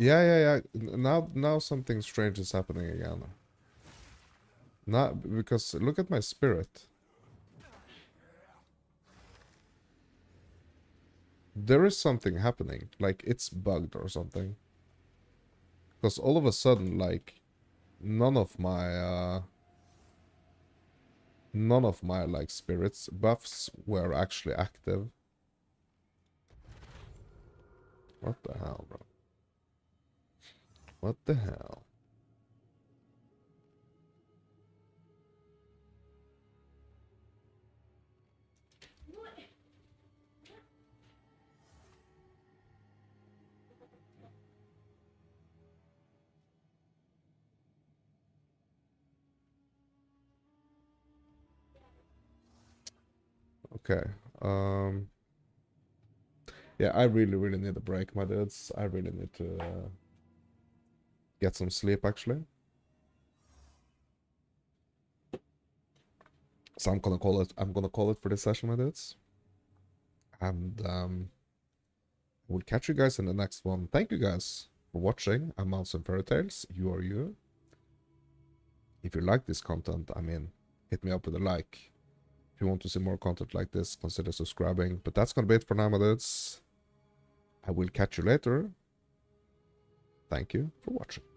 Now something strange is happening again. Not because look at my spirit. There is something happening, like it's bugged or something. Because all of a sudden, like, none of my like spirits buffs were actually active. What the hell, bro? What the hell? Okay. Yeah, I really need a break, my dudes. I really need to get some sleep, actually. So I'm gonna call it for this session, my dudes. And we'll catch you guys in the next one. Thank you guys for watching. I'm Mouse and Fairy Tales. You are you. If you like this content, I mean, hit me up with a like. If you want to see more content like this, consider subscribing. But that's gonna be it for now, my dudes. I will catch you later. Thank you for watching.